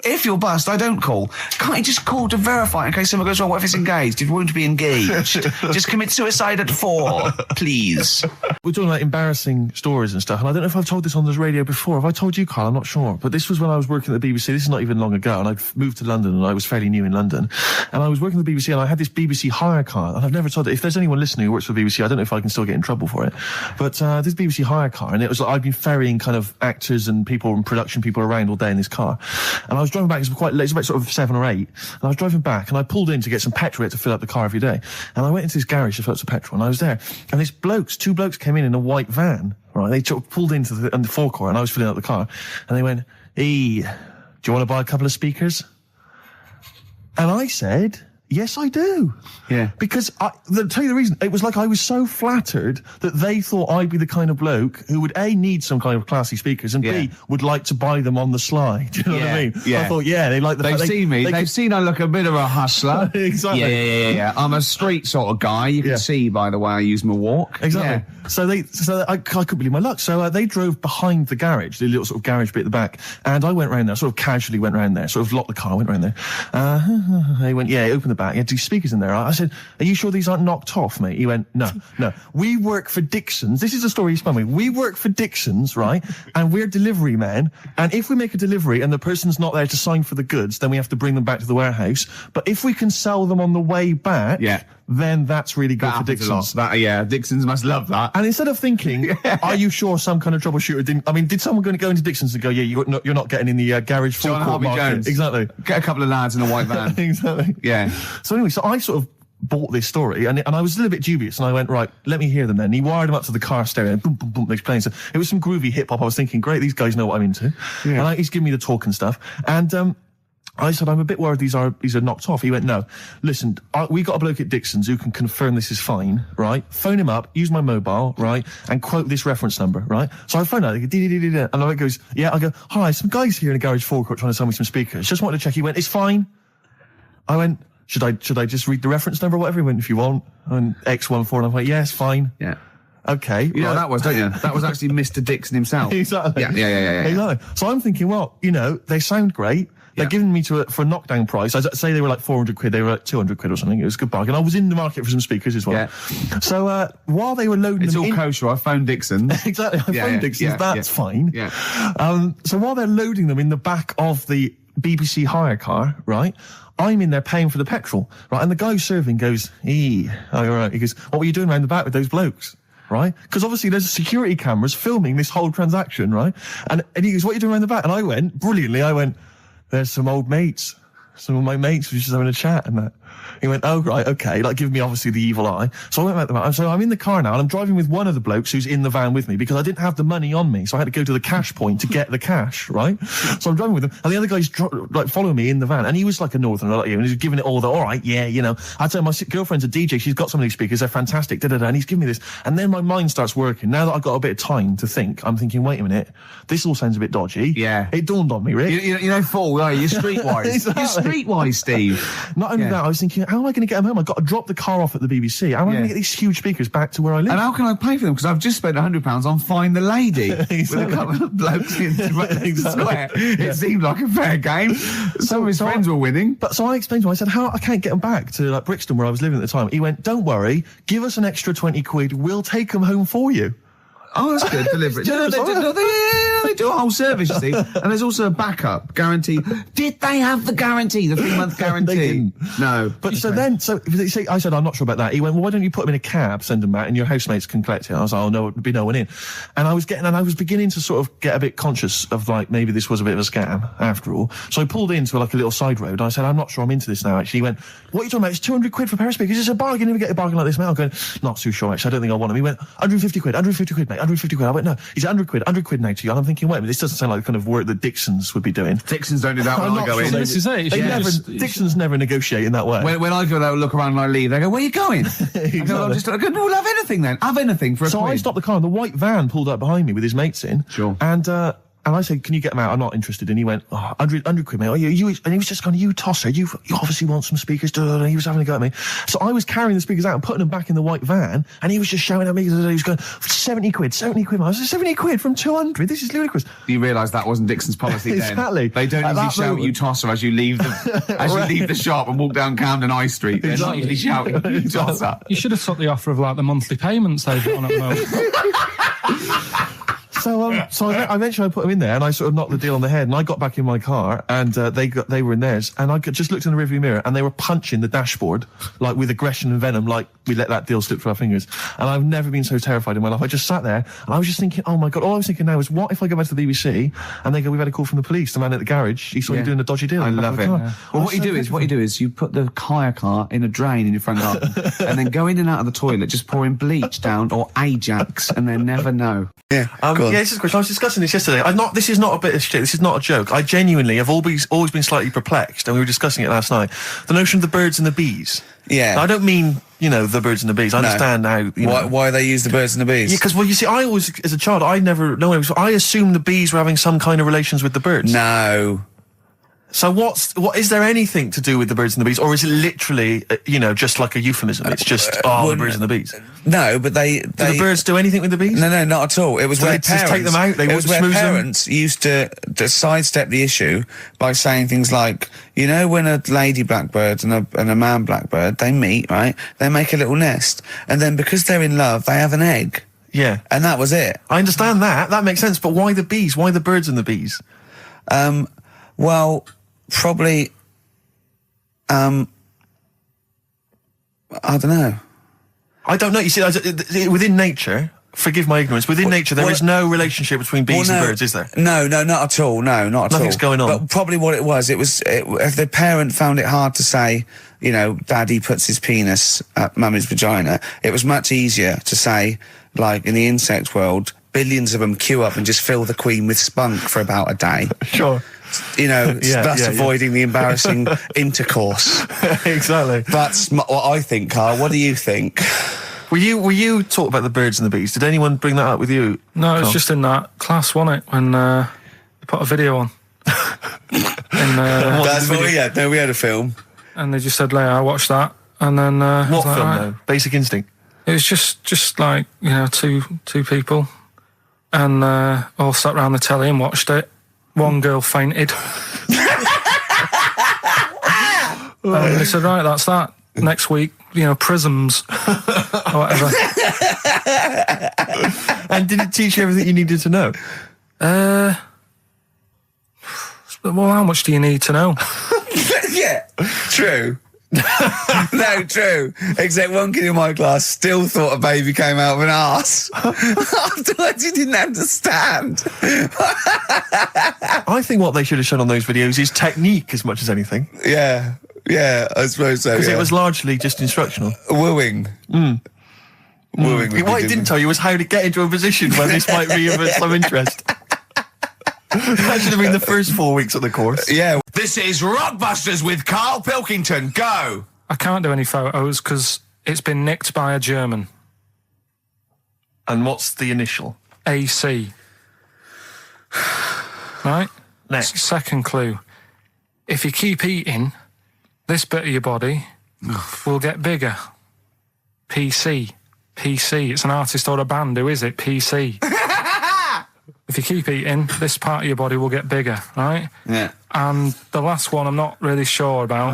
S9: If you're bust, I don't call. Can't you just call to verify in case something goes wrong? What if it's engaged? It won't be engaged. Just commit suicide at 4, please.
S2: We're talking about embarrassing stories and stuff, and I don't know if I've told this on this radio before. Have I told you, Carl? I'm not sure. But this was when I was working at the BBC. This is not even long ago, and I'd moved to London, and I was fairly new in London. And I was working at the BBC, and I had this BBC hire car, and I've never told it. If there's anyone listening who works for the BBC, I don't know if I can still get in trouble for it. But this BBC hire car, and it was like I'd been ferrying kind of actors and people and production people around all day in this car. And I was driving back, it was quite late, it was about sort of 7 or 8, and I was driving back, and I pulled in to get some petrol to fill up the car every day. And I went into this garage to fill up some petrol, and I was there, and these two blokes came in a white van, right? They pulled into the forecourt, and I was filling up the car, and they went, "Hey, do you want to buy a couple of speakers?" And I said, "Yes, I do."
S9: Yeah.
S2: Because I'll tell you the reason. It was like I was so flattered that they thought I'd be the kind of bloke who would A, need some kind of classy speakers, and B, would like to buy them on the sly. Do you know what I mean?
S9: Yeah.
S2: I thought, they like the
S9: They've seen me. They've seen I look a bit of a hustler.
S2: Exactly.
S9: Yeah. I'm a street sort of guy. You can see by the way I use my walk.
S2: Exactly. Yeah. So I couldn't believe my luck. So they drove behind the garage, the little sort of garage bit at the back, and I went round there, sort of casually went round there, sort of locked the car, went round there. They went, open the back. You had 2 speakers in there. I said, "Are you sure these aren't knocked off, mate?" He went, No. We work for Dixon's. This is the story he spun me. We work for Dixon's, right? And we're delivery men. And if we make a delivery and the person's not there to sign for the goods, then we have to bring them back to the warehouse. But if we can sell them on the way back, then that's really good for Dixon's.
S9: Dixon's must love that.
S2: And instead of thinking, are you sure some kind of troubleshooter didn't... I mean, did someone going to go into Dixon's and go, you're not getting in the garage forecourt market?
S9: Jones.
S2: Exactly.
S9: Get a couple of lads in a white van.
S2: Exactly.
S9: Yeah.
S2: So anyway, so I sort of bought this story, and I was a little bit dubious, and I went, right, let me hear them then. And he wired them up to the car stereo, and boom, boom, boom, they're playing. So it was some groovy hip-hop. I was thinking, great, these guys know what I'm into. Yeah. And he's giving me the talk and stuff. And I said, I'm a bit worried these are knocked off. He went, no, listen, we got a bloke at Dixon's who can confirm this is fine, right? Phone him up, use my mobile, right? And quote this reference number, right? So I phone out, and I goes, yeah, I go, hi, some guys here in a garage forecourt trying to sell me some speakers. Just wanted to check. He went, it's fine. I went, should I just read the reference number or whatever? He went, if you want. And X14, and I'm like, yeah, it's fine.
S7: Yeah.
S2: Okay.
S7: You know what that was, don't you? That was actually Mr. Dixon himself.
S2: Exactly.
S7: Yeah.
S2: Exactly. So I'm thinking, well, they sound great. They're giving me for a knockdown price. I'd say they were like 400 quid, they were like 200 quid or something. It was a good bargain. I was in the market for some speakers as well. Yeah. So, while they were loading
S3: it's
S2: them
S3: all kosher. I phoned Dixon.
S2: Exactly. I phoned Dixon. That's fine.
S3: Yeah.
S2: So while they're loading them in the back of the BBC hire car, right, I'm in there paying for the petrol, right, and the guy who's serving goes, all right. He goes, what were you doing around the back with those blokes? Right? Because obviously there's security cameras filming this whole transaction, right? And he goes, what are you doing around the back? And I went, brilliantly, there's some old mates. Some of my mates were just having a chat and that. He went, oh, right, okay, like giving me obviously the evil eye. So I went back to the van. So I'm in the car now and I'm driving with one of the blokes who's in the van with me because I didn't have the money on me. So I had to go to the cash point to get the cash, right? So I'm driving with him and the other guy's following me in the van and he was like a northerner like you and he was giving it all the, all right, yeah, I tell him my girlfriend's a DJ, she's got some of these speakers, they're fantastic, and he's giving me this. And then my mind starts working. Now that I've got a bit of time to think, I'm thinking, wait a minute, this all sounds a bit dodgy.
S3: Yeah.
S2: It dawned on me, Rick.
S3: Fool, are you? You're streetwise.
S2: Exactly.
S3: You're streetwise, Steve.
S2: Not only that, I was thinking, how am I going to get them home? I've got to drop the car off at the BBC. How am I going to get these huge speakers back to where I live?
S3: And how can I pay for them? Because I've just spent £100 on Find the Lady with a couple of blokes in the square. It seemed like a fair game. Some of his friends were winning.
S2: But so I explained to him, I said, I can't get them back to like Brixton where I was living at the time. He went, don't worry, give us an extra 20 quid, we'll take them home for you.
S3: Oh, that's good. Deliberate. They do a whole service, you see. And there's also a backup guarantee. Did they have the guarantee, the 3-month guarantee?
S2: They didn't.
S3: No.
S2: But I said, I'm not sure about that. He went, well, why don't you put them in a cab, send them back, and your housemates can collect it? I was like, oh, no, there'd be no one in. And I was beginning to sort of get a bit conscious of like, maybe this was a bit of a scam after all. So I pulled into like a little side road. I said, I'm not sure I'm into this now, actually. He went, what are you talking about? It's 200 quid for a pair of speakers. It's a bargain. You never get a bargain like this, mate. I'm going, not too sure, actually. I don't think I want them. He went, 150 quid, mate. 150 quid. I went, no, he's 100 quid now to you. And I'm thinking, wait a minute, this doesn't sound like the kind of work that Dixon's would be doing.
S3: Dixon's don't do that when I go in.
S1: This is it.
S2: Dixon's never negotiate in that way.
S3: When I go there, look around and I leave, they go, where are you going?
S2: Exactly.
S3: I go, no, we'll have anything then. Have anything for a
S2: So
S3: quid.
S2: I stopped the car and the white van pulled up behind me with his mates in.
S3: Sure.
S2: And I said, can you get them out? I'm not interested. And he went, 100 quid, mate. And he was just going, you tosser, you obviously want some speakers. And he was having a go at me. So I was carrying the speakers out and putting them back in the white van. And he was just shouting at me. He was going, 70 quid. I was like, 70 quid from 200. This is ludicrous.
S3: You realise that wasn't Dixon's policy then.
S2: Exactly.
S3: They don't usually shout you tosser as you leave the shop and walk down Camden High Street. They're not usually shouting you tosser.
S6: You should have took the offer of like the monthly payments they've got on at the moment.
S2: So eventually I put them in there and I sort of knocked the deal on the head and I got back in my car and they were in theirs and I just looked in the rearview mirror and they were punching the dashboard like with aggression and venom, like we let that deal slip through our fingers. And I've never been so terrified in my life. I just sat there and I was just thinking, oh my God, all I was thinking now is what if I go back to the BBC and they go, we've had a call from the police, the man at the garage, he saw you doing a dodgy deal.
S3: I love it. Well, what you do is you put the hire car in a drain in your front garden and then go in and out of the toilet, just pouring bleach down or Ajax and then never know.
S2: Yeah, this is a question. I was discussing this yesterday. This is not a bit of shit. This is not a joke. I genuinely have always been slightly perplexed, and we were discussing it last night. The notion of the birds and the bees.
S7: Yeah.
S2: Now, I don't mean, the birds and the bees. I understand how,
S7: why they use the birds and the bees.
S2: Yeah, because, you see, I always, as a child, I assumed the bees were having some kind of relations with the birds.
S7: No.
S2: So what is there anything to do with the birds and the bees, or is it literally, just like a euphemism? It's just, the birds and the bees.
S7: No, but do
S2: the birds do anything with the bees?
S7: No, not at all. It was where
S2: parents just take them out. It was where
S7: parents used to sidestep the issue by saying things like, when a lady blackbird and a man blackbird they meet, right? They make a little nest, and then because they're in love, they have an egg.
S2: Yeah,
S7: and that was it.
S2: I understand that. That makes sense. But why the bees? Why the birds and the bees?
S7: Well, probably, I don't know.
S2: I don't know. You see, within nature, forgive my ignorance, within nature there is no relationship between bees and birds, is there?
S7: No, not at all. No, not at all.
S2: Nothing's going on.
S7: But probably what it was, if the parent found it hard to say, you know, Daddy puts his penis at Mummy's vagina, it was much easier to say, like in the insect world, billions of them queue up and just fill the queen with spunk for about a day.
S2: Sure.
S7: You know, thus avoiding the embarrassing intercourse.
S2: Exactly.
S7: That's what I think, Carl. What do you think?
S2: Were you talking about the birds and the bees? Did anyone bring that up with you?
S6: No, it was just in that class, wasn't it? When they put a video on.
S7: That's what we had. No, we had a film.
S6: And they just said, I watched that. And then...
S2: what film, though? Basic Instinct?
S6: It was just like, you know, two people. And all sat round the telly and watched it. One girl fainted. And they said, right, that's that. Next week, you know, prisms. Or whatever.
S2: And did it teach you everything you needed to know?
S6: Well, how much do you need to know?
S7: Yeah, true. No, true. Except one kid in my class still thought a baby came out of an arse. Afterwards, he didn't understand.
S2: I think what they should have shown on those videos is technique as much as anything.
S7: Yeah, I suppose so.
S2: Because it was largely just instructional.
S7: Wooing. Wooing.
S2: What it didn't tell you was how to get into a position where this might re-invent some interest. That should have been the first 4 weeks of the course.
S7: Yeah.
S9: This is Rockbusters with Karl Pilkington. Go!
S6: I can't do any photos because it's been nicked by a German.
S2: And what's the initial?
S6: AC. Right?
S2: Next.
S6: Second clue. If you keep eating, this bit of your body will get bigger. PC. PC. It's an artist or a band. Who is it? PC. If you keep eating, this part of your body will get bigger, right?
S7: Yeah.
S6: And the last one I'm not really sure about.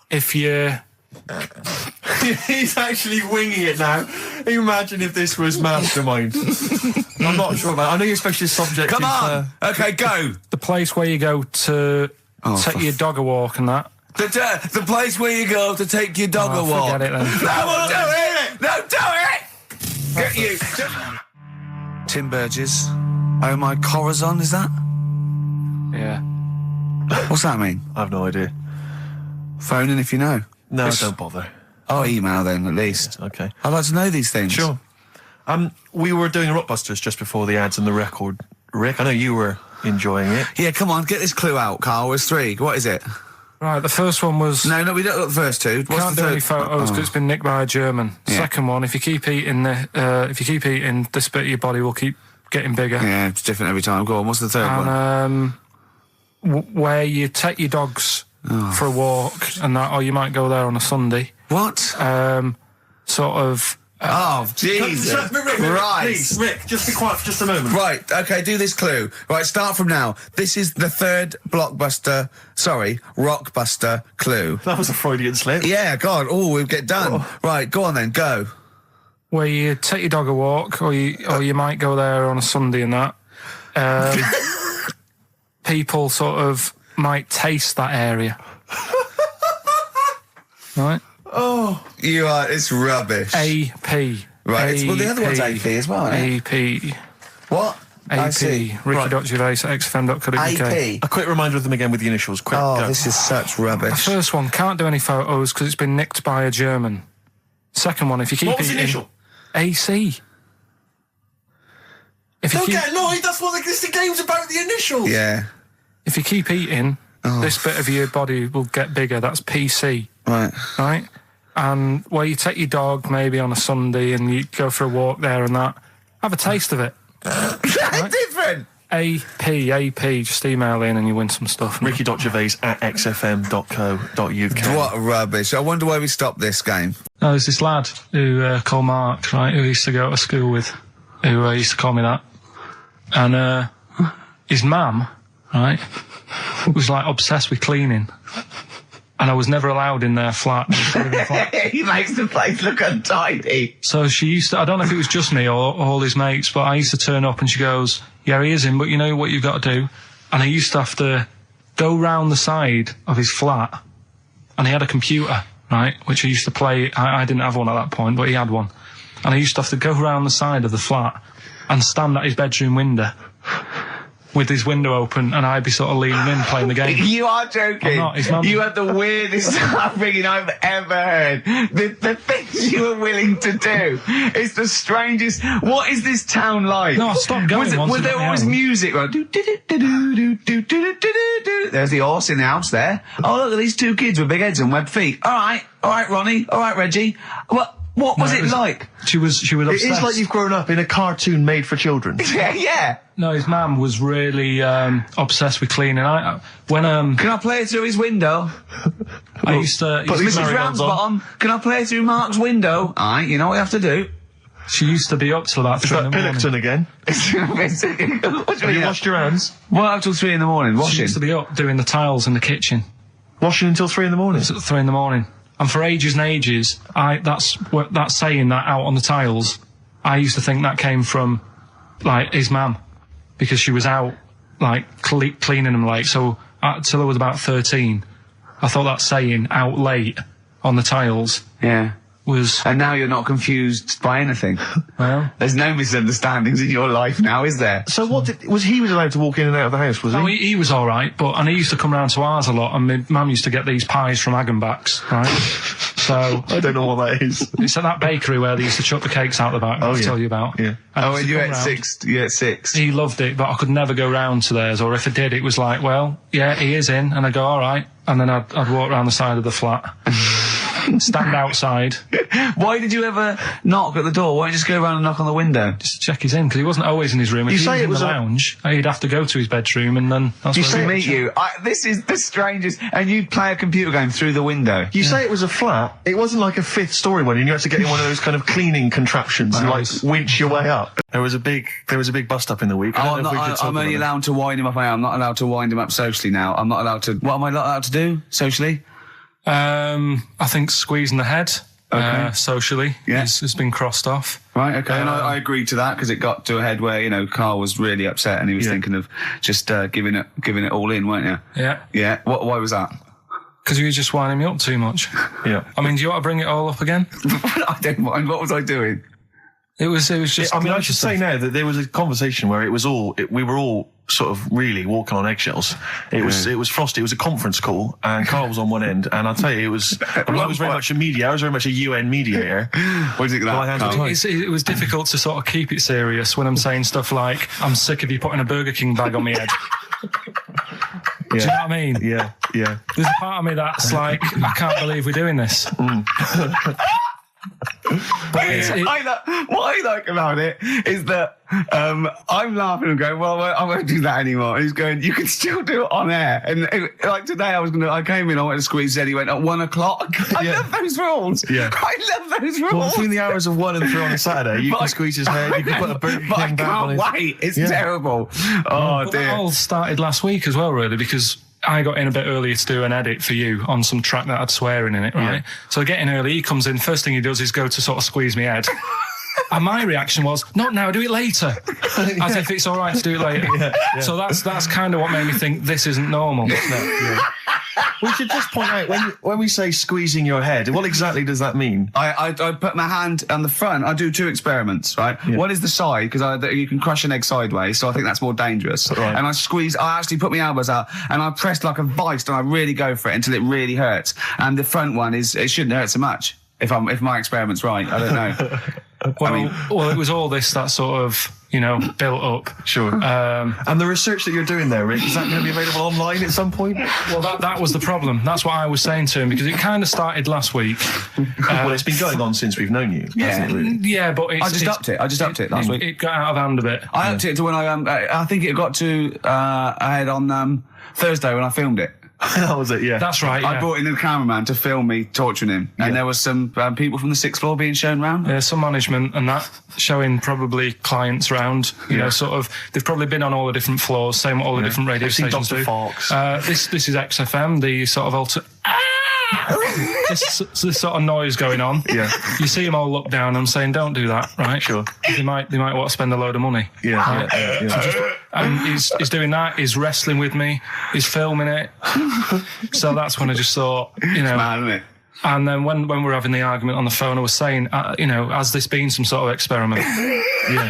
S6: If you...
S2: He's actually winging it now. Imagine if this was Mastermind. I'm not sure about it. I know you're especially subject.
S9: Come on! Okay, go!
S6: The place where you go to take your dog a walk and that.
S9: The place where you go to take your dog a walk.
S6: Forget it then.
S9: No, we'll do it! No, do it! Get you!
S7: Tim Burgess. Oh my Corazon, is that?
S6: Yeah.
S7: What's that mean?
S2: I have no idea.
S7: Phone in if you know.
S2: No, don't bother.
S7: Oh, email then, at least.
S2: Okay.
S7: I'd like to know these things.
S2: Sure. We were doing Rockbusters just before the ads and the record. Rick, I know you were enjoying it.
S7: Yeah, come on, get this clue out, Carl. There's 3. What is it?
S6: Right, the first one was...
S7: No, we don't got the first 2. What's
S6: Can't
S7: the
S6: do
S7: third?
S6: any photos because it's been nicked by a German.
S7: Yeah.
S6: Second one, if you keep eating, this bit of your body will keep getting bigger.
S7: Yeah, it's different every time. Go on, what's the third one?
S6: Where you take your dogs for a walk and that, or you might go there on a Sunday.
S7: What?
S6: Sort of...
S7: oh, Jesus.
S2: Rick,
S7: Right.
S2: please, Rick, just be quiet for just a moment.
S7: Right, okay, do this clue. Right, start from now. This is the third Rockbuster clue.
S2: That was a Freudian slip.
S7: Yeah, God, we'll get done. Right, go on then, go.
S6: Where you take your dog a walk, or you might go there on a Sunday and that. People sort of might taste that area. Right?
S7: Oh. It's rubbish.
S6: AP.
S7: Right, well, the other one's AP as well, isn't it?
S6: AP.
S7: What?
S6: AP. Ricky.Gervais at XFM.co.uk.
S7: AP.
S2: A quick reminder of them again with the initials. Quick, go.
S7: This is such
S6: The
S7: rubbish.
S6: first one, can't do any photos because it's been nicked by a German. Second one, if you keep
S2: What was the
S6: eating...
S2: initial?
S6: AC. If you
S2: Don't
S6: keep,
S2: get annoyed, that's what the game's about, the initials.
S7: Yeah.
S6: if you keep eating, this bit of your body will get bigger. That's PC.
S7: Right.
S6: Right? And where you take your dog maybe on a Sunday and you go for a walk there and that, have a taste of it.
S7: Right? Different.
S6: AP, just email in and you win some stuff.
S2: Ricky.Gervais at xfm.co.uk.
S7: What rubbish. I wonder why we stopped this game.
S6: No, there's this lad who called Mark, right, who I used to go to school with, who used to call me that. And his mum, right, was like obsessed with cleaning. And I was never allowed in their flat.
S9: He makes the place look untidy.
S6: So she used to, I don't know if it was just me or all his mates, but I used to turn up and she goes, yeah, he is in, but you know what you've got to do? And I used to have to go round the side of his flat, and he had a computer, right, which I used to play. I didn't have one at that point, but he had one. and I used to have to go around the side of the flat and stand at his bedroom window with his window open, and I'd be sort of leaning in playing the game.
S9: You are joking.
S6: I'm not. His mum.
S9: You had the weirdest upbringing I've ever heard. The things you were willing to do. It's the strangest. What is this town like?
S6: No, I stopped going.
S9: Was there always music? Right? There's the horse in the house there. Oh, look at these two kids with big heads and webbed feet. All right, Ronnie. All right, Reggie. What was it like?
S6: She was obsessed.
S2: It is like you've grown up in a cartoon made for children.
S9: Yeah.
S6: No, his mum was really obsessed with cleaning. Can
S9: I play through his window?
S6: I used to.
S9: Mrs. Ramsbottom, can I play through Mark's window? Aye, you know what you have to do.
S6: She used to be up till about 3 in the morning.
S2: Pilkington again?
S9: Have
S2: you washed your hands?
S9: What, up till 3 in the morning? Washing?
S6: She used to be up doing the tiles in the kitchen.
S2: Washing until 3 in the morning?
S6: 3 in the morning. And for ages and ages, that saying that out on the tiles, I used to think that came from, like, his mum. Because she was out, like, cleaning them late. So, till I was about 13, I thought that saying, out late, on the tiles.
S9: Yeah.
S6: Was...
S9: And now you're not confused by anything.
S6: Well...
S9: There's no misunderstandings in your life now, is there?
S2: So he was allowed to walk in and out of the house, was he?
S6: No, he was alright, and he used to come round to ours a lot, and my mum used to get these pies from Hagenbach's, right? So...
S2: I don't know what that is.
S6: It's at that bakery where they used to chuck the cakes out the back, I'll tell you about.
S2: Yeah.
S9: And you ate six?
S6: He loved it, but I could never go round to theirs, or if I did, it was like, well, yeah, he is in, and I'd go, alright, and then I'd walk round the side of the flat. Stand outside.
S9: Why did you ever knock at the door? Why don't you just go around and knock on the window?
S6: Just to check he's in, because he wasn't always in his room. If he was in the lounge, he'd have to go to his bedroom, and then...
S9: You see meet you. This is the strangest... And you'd play a computer game through the window.
S2: You say it was a flat. It wasn't like a 5th story one, and you had to get in one of those kind of cleaning contraptions and, like, winch your way up. There was a big bust up in the week.
S9: I'm only allowed to wind him up. I'm not allowed to wind him up socially now. I'm not allowed to... What am I not allowed to do socially?
S6: I think squeezing the head, socially, has been crossed off.
S9: Right, okay, and I agreed to that because it got to a head where, Karl was really upset and he was thinking of just giving it all in, weren't you?
S6: Yeah.
S9: Yeah, why was that?
S6: Because you were just winding me up too much.
S2: Yeah.
S6: I mean, do you want to bring it all up again?
S9: I don't mind, what was I doing?
S6: It was just...
S2: I should say now that there was a conversation where we were all sort of really walking on eggshells. It was frosty. It was a conference call, and Karl was on one end. And I'll tell you, I was very much a mediator. I was very much a UN mediator.
S9: What do you think of that?
S6: It was difficult to sort of keep it serious when I'm saying stuff like, "I'm sick of you putting a Burger King bag on my head." Do you know what I mean?
S2: Yeah.
S6: There's a part of me that's like, I can't believe we're doing this.
S9: What I like about it is that I'm laughing and going, well, I won't do that anymore. And he's going, you can still do it on air. And like today, I came in, I went to squeeze Eddie, went at 1 o'clock. I love those rules.
S2: Yeah.
S9: I love those rules.
S2: Well, between the hours of 1 and 3 on a Saturday, you can squeeze his head, you can put a Burger King back on his...
S9: I can't wait. It's terrible. Oh, dear.
S6: That all started last week as well, really, because I got in a bit earlier to do an edit for you on some track that had swearing in it, right? Yeah. So I get in early, he comes in, first thing he does is go to sort of squeeze me head. And my reaction was, not now, do it later. As if it's all right to do it later. Yeah. So that's kind of what made me think this isn't normal.
S2: We should just point out, when we say squeezing your head, what exactly does that mean?
S9: I put my hand on the front. I do 2 experiments, right? Yeah. One is the side, because you can crush an egg sideways, so I think that's more dangerous. Right. And I actually put my elbows out, and I press like a vice, and I really go for it until it really hurts. And the front one it shouldn't hurt so much, if my experiment's right. I don't know.
S6: Well, it was all this that sort of, built up.
S2: Sure. And the research that you're doing there, Rick, is that going to be available online at some point?
S6: Well, that was the problem. That's what I was saying to him, because it kind of started last week.
S2: Well, it's been going on since we've known you.
S6: Yeah,
S2: really?
S6: Yeah, but
S9: I just upped it last week.
S6: It got out of hand a bit.
S9: I upped it to when I think it got to ahead on Thursday when I filmed it.
S2: That was it, yeah.
S6: That's right,
S9: I brought in the cameraman to film me torturing him. And there was some people from the 6th floor being shown round.
S6: Yeah, some management and that, showing probably clients round. Sort of, they've probably been on all the different floors, same what all the different radio stations do. This is XFM, the sort of this sort of noise going on.
S2: Yeah.
S6: You see them all look down and I'm saying, don't do that, right?
S2: Sure.
S6: They might want to spend a load of money.
S2: Yeah.
S6: Right?
S2: Yeah.
S6: And he's doing that, he's wrestling with me, he's filming it. So that's when I just thought,
S9: It's mad, isn't it?
S6: And then when we were having the argument on the phone, I was saying, you know, has this been some sort of experiment?
S5: Yeah.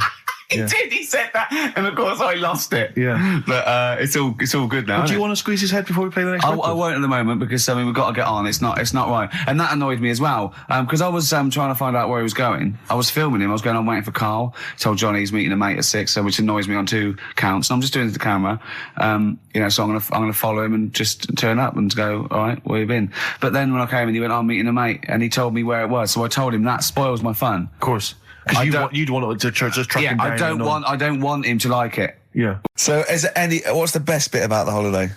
S9: He did. He said that, and of course I lost it.
S5: Yeah.
S9: But it's all good now.
S2: Do you want to squeeze his head before we play the next record?
S9: I won't at the moment because I mean we've got to get on. It's not right, and that annoyed me as well because I was trying to find out where he was going. I was filming him. I was going on waiting for Carl. Told Johnny he's meeting a mate at 6, which annoys me on 2 counts. And I'm just doing it to the camera, you know. So I'm gonna follow him and just turn up and go. All right, where you been? But then when I came in, he went, I'm meeting a mate, and he told me where it was. So I told him that spoils my fun.
S5: Of course. Because you'd want to just track him down.
S9: I don't want him to like it.
S5: Yeah.
S7: So, is there what's the best bit about the holiday?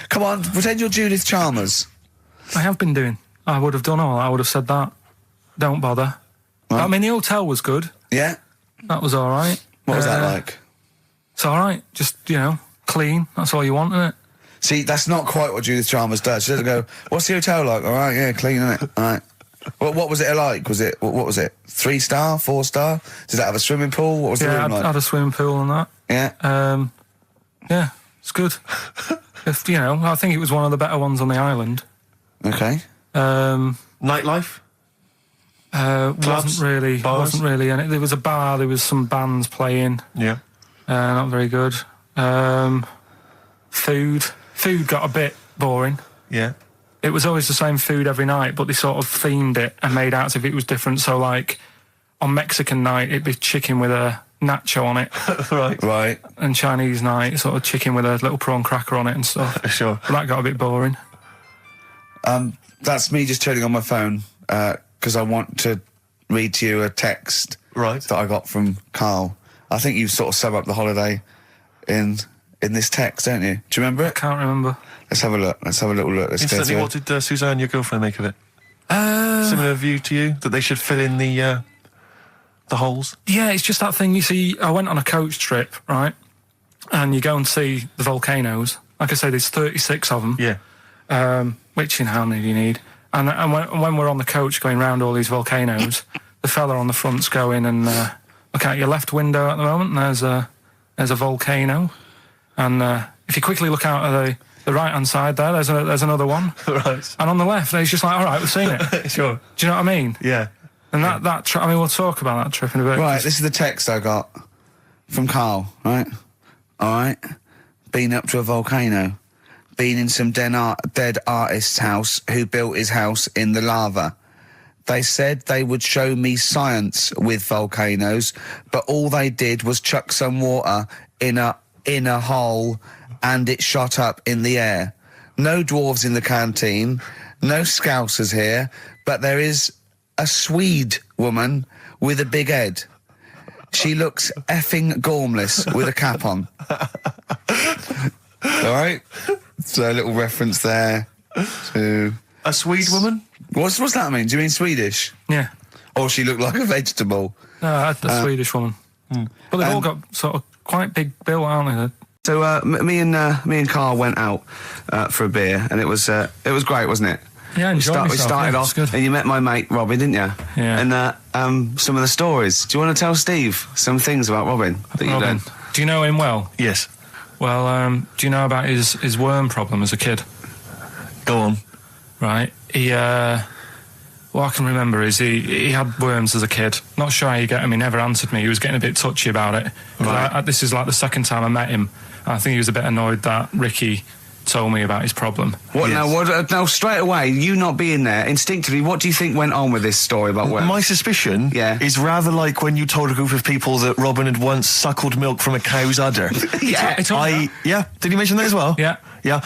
S7: Come on, pretend you're Judith Chalmers.
S6: I have been doing. I would have done all. I would have said that. Don't bother. Right. I mean, the hotel was good.
S7: Yeah.
S6: That was all right.
S7: What was that like?
S6: It's all right. Just, you know, clean. That's all you want, isn't it?
S7: See, that's not quite what Judith Chalmers does. She doesn't go, what's the hotel like? All right, yeah, clean, isn't it? All right. What was it like? What was it? 3-star, 4-star? Did it have a swimming pool? What was the room like?
S6: Yeah, had a swimming pool and that.
S7: Yeah.
S6: Yeah, it's good. If, you know, I think it was one of the better ones on the island.
S7: Okay.
S5: Nightlife?
S6: Wasn't really. And there was a bar. There was some bands playing.
S5: Yeah.
S6: Not very good. Food got a bit boring.
S5: Yeah.
S6: It was always the same food every night, but they sort of themed it and made out as if it was different. So, like, on Mexican night, it'd be chicken with a nacho on it.
S7: Right.
S6: And Chinese night, sort of chicken with a little prawn cracker on it and stuff.
S5: Sure.
S6: But that got a bit boring.
S7: That's me just turning on my phone, because I want to read to you a text that I got from Carl. I think you sort of sum up the holiday in this text, don't you? Do you remember it?
S6: I can't remember.
S7: Let's have a look. Let's have a little look.
S5: Instantly, what did Suzanne, your girlfriend, make of it? Similar view to you? That they should fill in the holes?
S6: Yeah, it's just that thing, you see, I went on a coach trip, right? And you go and see the volcanoes. Like I say, there's 36 of them.
S5: Yeah.
S6: Which, you know, how many do you need? And when we're on the coach going round all these volcanoes, the fella on the front's going and look out your left window at the moment, and there's a volcano. And if you quickly look out at the right-hand side there, there's another one.
S5: Right.
S6: And on the left, he's just like, all right, we've seen it.
S5: Sure.
S6: Do you know what I mean?
S5: Yeah.
S6: And that trip, I mean, we'll talk about that trip in a bit.
S7: Right, this is the text I got from Carl, right? All right. Been up to a volcano. Been in some dead artist's house who built his house in the lava. They said they would show me science with volcanoes, but all they did was chuck some water in a hole and it shot up in the air. No dwarves in the canteen, no Scousers here, but there is a Swede woman with a big head. She looks effing gormless with a cap on. All right? So a little reference there to...
S5: A Swede woman?
S7: What's that mean? Do you mean Swedish?
S6: Yeah.
S7: Or she looked like a vegetable?
S6: No, a Swedish woman. But they've all got sort of quite big bill, aren't they?
S9: So me and Carl went out for a beer, and it was great, wasn't it?
S6: Yeah,
S9: we started off,
S6: good.
S9: and you met my mate Robin, didn't you?
S6: Yeah.
S9: And some of the stories. Do you want to tell Steve some things about Robin that you've done?
S6: Do you know him well?
S5: Yes.
S6: Well, do you know about his worm problem as a kid?
S5: Go on.
S6: Right. What I can remember is he had worms as a kid. Not sure how you get him. He never answered me. He was getting a bit touchy about it.
S5: Right.
S6: This is like the second time I met him. I think he was a bit annoyed that Ricky told me about his problem.
S9: What now? Straight away, you not being there, instinctively, what do you think went on with this story about worms?
S5: My suspicion is rather like when you told a group of people that Robin had once suckled milk from a cow's udder.
S6: Yeah.
S5: Did he mention that as well?
S6: Yeah.
S5: Yeah.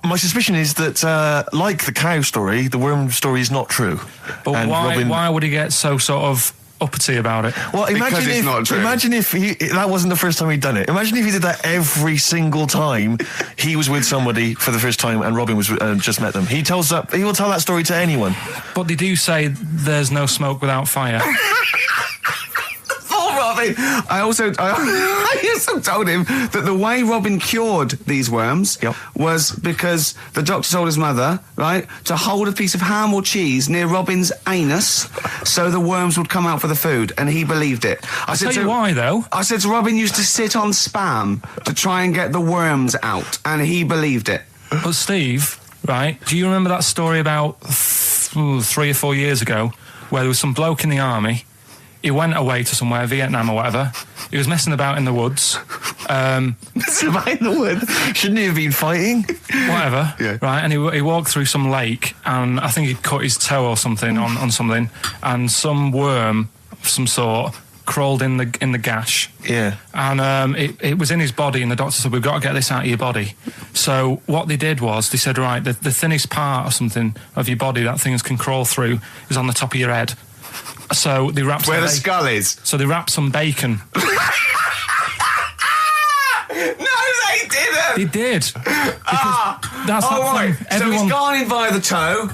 S5: My suspicion is that, like the cow story, the worm story is not true.
S6: But why would he get so sort of uppity about it?
S5: Well, imagine if that wasn't the first time he'd done it. Imagine if he did that every single time he was with somebody for the first time and Robin was just met them. He will tell that story to anyone.
S6: But they do say there's no smoke without fire.
S9: Robin. I also told him that the way Robin cured these worms was because the doctor told his mother, right, to hold a piece of ham or cheese near Robin's anus so the worms would come out for the food, and he believed it.
S6: I'll tell you why, though.
S9: I said to Robin used to sit on Spam to try and get the worms out, and he believed it.
S6: But Steve, right, do you remember that story about 3 or 4 years ago, where there was some bloke in the army. He went away to somewhere, Vietnam or whatever. He was messing about in the woods.
S2: Messing about in the woods? Shouldn't he have been fighting?
S6: Whatever.
S2: Yeah.
S6: Right, and he walked through some lake, and I think he'd cut his toe or something on something, and some worm of some sort crawled in the gash.
S2: Yeah.
S6: And it was in his body, and the doctor said, we've got to get this out of your body. So what they did was, they said, right, the thinnest part or something of your body that things can crawl through is on the top of your head. So they wrapped
S9: where the skull is.
S6: So they wrapped some bacon.
S9: No, they didn't.
S6: They did. That's
S9: right.
S6: thing.
S9: So he's gone in by the toe.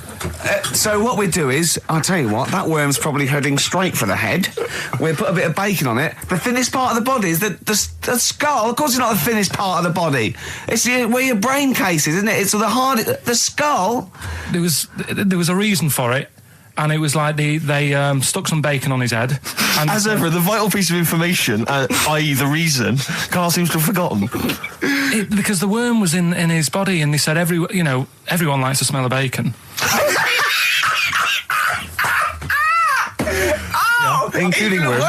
S9: So what we do is, I'll tell you what, that worm's probably heading straight for the head. We'll put a bit of bacon on it. The thinnest part of the body is the skull. Of course, it's not the thinnest part of the body. It's where your brain case is, isn't it? It's the skull.
S6: There was a reason for it. And it was like they stuck some bacon on his head. And
S2: as ever, the vital piece of information, i.e. the reason, Karl seems to have forgotten.
S6: Because the worm was in his body, and they said everyone likes the smell of bacon.
S2: Including worms.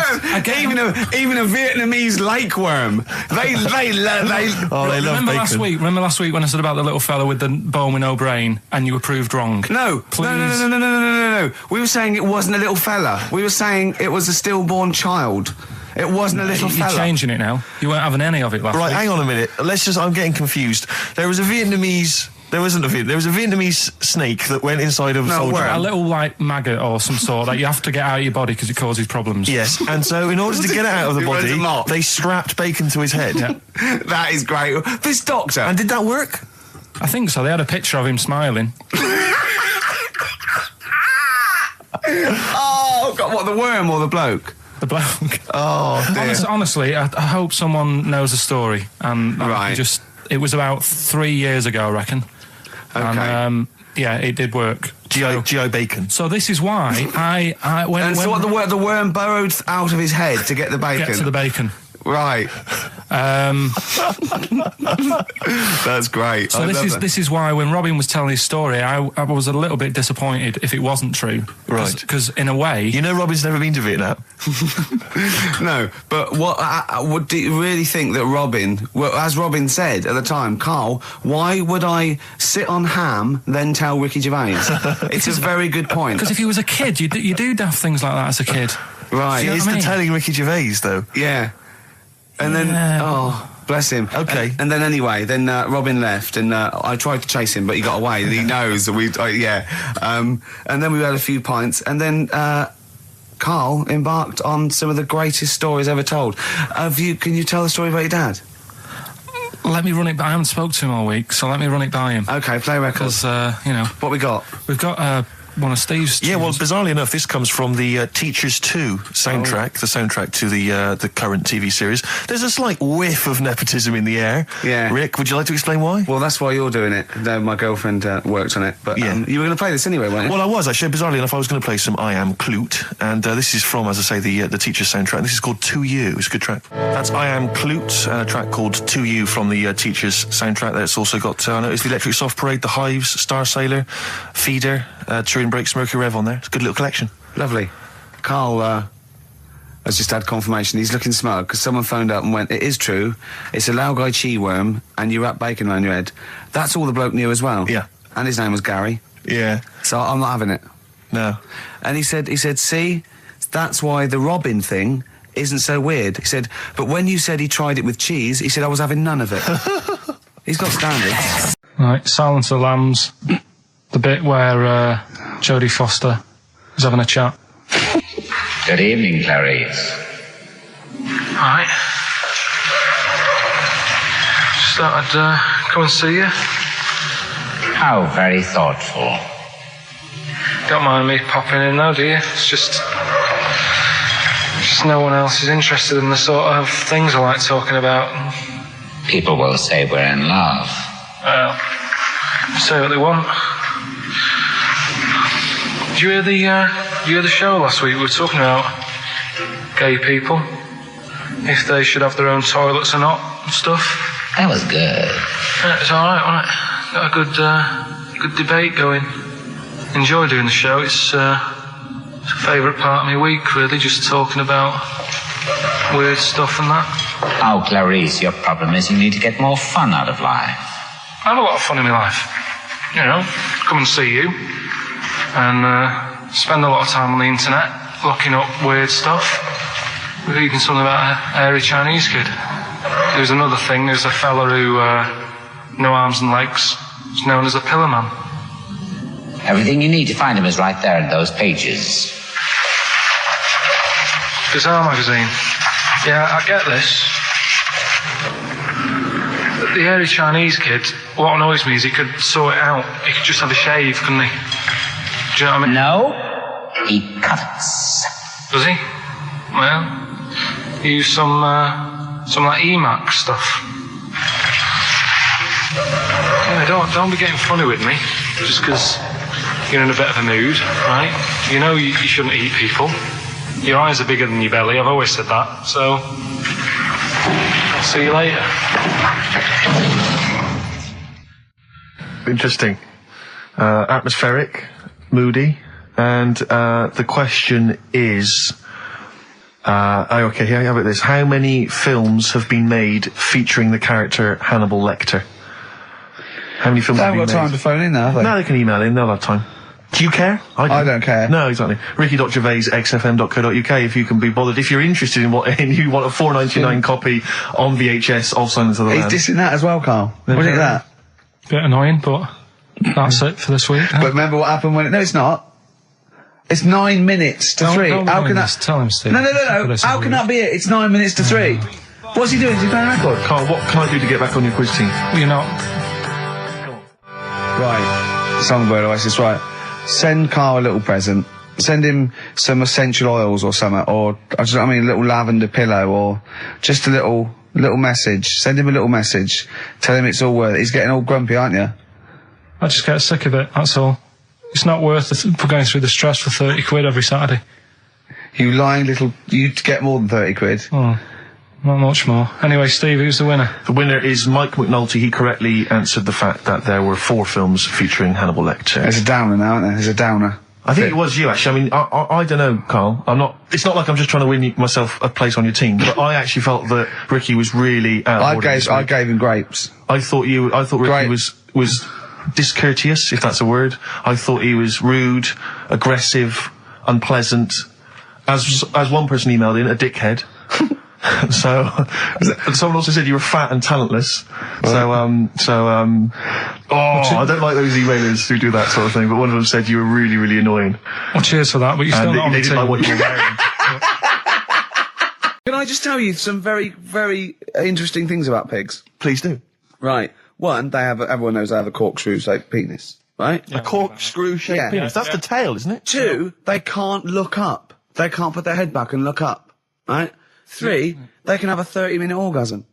S9: Even a Vietnamese lake worm. They love bacon.
S6: Remember last week when I said about the little fella with the bone with no brain, and you were proved wrong?
S9: No.
S6: Please.
S9: No. We were saying it wasn't a little fella. We were saying it was a stillborn child. It wasn't a little fella.
S6: You're changing it now. You weren't having any of it last week.
S2: Right, hang on a minute. I'm getting confused. There was a Vietnamese snake that went inside of a soldier.
S6: A little, like, maggot or some sort that you have to get out of your body because it causes problems.
S2: Yes, and so in order to get it out of the body, they strapped bacon to his head.
S6: Yeah.
S9: That is great. This doctor.
S2: And did that work?
S6: I think so. They had a picture of him smiling.
S9: Oh, God, what, the worm or the bloke?
S6: The bloke.
S9: Oh, dear.
S6: Honestly, I hope someone knows the story. And it was about 3 years ago, I reckon.
S9: Okay.
S6: And, it did work.
S2: G.I. Bacon.
S6: So this is why
S9: the worm burrowed out of his head to get the bacon?
S6: Get to the bacon.
S9: Right. That's great.
S6: So this is why when Robin was telling his story, I was a little bit disappointed if it wasn't true.
S2: Right.
S6: Because in a way,
S2: you know, Robin's never been to Vietnam.
S9: No, but what do you really think that Robin? Well, as Robin said at the time, Karl, why would I sit on ham then tell Ricky Gervais? It's a very good point.
S6: Because if he was a kid, you do daft things like that as a kid.
S9: Right.
S2: He is telling Ricky Gervais though.
S9: Yeah. And then, bless him.
S2: Okay.
S9: And then anyway, Robin left, and I tried to chase him, but he got away. He knows that and then we had a few pints, and then Karl embarked on some of the greatest stories ever told. Can you tell the story about your dad?
S6: Let me run it by. I haven't spoke to him all week, so let me run it by him.
S9: Okay, play records.
S6: Because,
S9: what we got?
S6: We've got one of Steve's tunes.
S2: Yeah, well, bizarrely enough, this comes from the Teachers 2 soundtrack, the soundtrack to the current TV series. There's a slight whiff of nepotism in the air.
S9: Yeah.
S2: Rick, would you like to explain why?
S9: Well, that's why you're doing it. My girlfriend worked on it. But you were going to play this anyway, weren't you?
S2: Well, I was, actually. Bizarrely enough, I was going to play some I Am Clute, and this is from, as I say, the Teachers soundtrack. This is called To You. It's a good track. That's I Am Clute, a track called To You from the Teachers soundtrack. That's also got, I noticed, the Electric Soft Parade, The Hives, Star Sailor, Feeder, Turin Breaks, Mercury Rev on there. It's a good little collection.
S9: Lovely. Karl has just had confirmation. He's looking smug because someone phoned up and went, it is true, it's a Laogai chi worm and you wrap bacon around your head. That's all the bloke knew as well.
S2: Yeah.
S9: And his name was Gary.
S2: Yeah.
S9: So I'm not having it.
S2: No. And
S9: he said, see, that's why the Robin thing isn't so weird. He said, but when you said he tried it with cheese, he said I was having none of it. He's got standards.
S6: Right, Silence of the Lambs. The bit where Jodie Foster is having a chat.
S14: Good evening, Clarice.
S6: Hi. Just thought I'd come and see you.
S14: How very thoughtful.
S6: Don't mind me popping in though, do you? It's just no one else is interested in the sort of things I like talking about.
S14: People will say we're in love.
S6: Well, say what they want. Did you hear the show last week? We were talking about gay people, if they should have their own toilets or not, and stuff.
S14: That was good.
S6: Yeah, it was alright, wasn't it? Got a good debate going. enjoy doing the show. It's a favourite part of my week, really, just talking about weird stuff and that.
S14: Oh, Clarice, your problem is you need to get more fun out of life.
S6: I have a lot of fun in my life. You know, come and see you and spend a lot of time on the internet looking up weird stuff. We're reading something about a hairy Chinese kid. There's another thing, there's a fella who, no arms and legs, is known as a pillar man.
S14: Everything you need to find him is right there in those pages.
S6: Bizarre magazine. Yeah, I get this. The hairy Chinese kid, what annoys me is he could sort it out. He could just have a shave, couldn't he? Do you know what I mean?
S14: No, he cuts.
S6: Does he? Well, he used some like Emacs stuff. Yeah, don't be getting funny with me, just because you're in a bit of a mood, right? You know you shouldn't eat people. Your eyes are bigger than your belly, I've always said that, so I'll see you later.
S5: Interesting. Atmospheric, moody, and the question is, okay, here, how about this? How many films have been made featuring the character Hannibal Lecter? How many films have been made?
S7: They haven't got time to phone in now, have they?
S5: No, they can email in, they'll have time. Do you care?
S7: I don't care.
S5: No, exactly. Ricky.Gervais, XFM.co.uk, if you can be bothered. If you're interested in and you want a $4.99 copy on VHS of Silence of the Lambs.
S7: He's dissing that as well, Carl. What is that?
S6: Bit annoying, but that's it for this week.
S7: But remember what happened when no, it's not. It's 9 minutes to 3. How can that...
S6: Tell him, Steve.
S7: No. How can that be it? It's 9 minutes to 3. What's he doing? Is he playing a record?
S5: Carl, what can I do to get back on your quiz team?
S6: You're not.
S7: Right. Songbird Oasis, right. Send Carl a little present. Send him some essential oils or something, or, a little lavender pillow, or just a little message. Send him a little message. Tell him it's all worth it. He's getting all grumpy, aren't you?
S6: I just get sick of it, that's all. It's not worth going through the stress for 30 quid every Saturday.
S7: You lying little... You'd get more than 30 quid.
S6: Oh, not much more. Anyway, Steve, who's the winner?
S5: The winner is Mike McNulty. He correctly answered the fact that there were 4 films featuring Hannibal Lecter.
S7: There's a downer now, isn't there? There's a downer.
S5: I think it was you, actually. I mean, I don't know, Carl. It's not like I'm just trying to win myself a place on your team, but I actually felt that Ricky was really out of order.
S7: I gave him grapes.
S5: I thought Ricky was discourteous, if that's a word. I thought he was rude, aggressive, unpleasant. As one person emailed in, a dickhead. So, someone also said you were fat and talentless. I don't like those emailers who do that sort of thing, but one of them said you were really, really annoying.
S6: Well, cheers for that, but you're still not on the team.
S5: They didn't like what you were wearing.
S7: Can I just tell you some very, very interesting things about pigs?
S2: Please do.
S7: Right. One, everyone knows they have a corkscrew-shaped penis, right?
S2: Yeah. A corkscrew-shaped penis. That's the tail, isn't it?
S7: 2, they can't look up. They can't put their head back and look up, right? 3, they can have a 30-minute orgasm.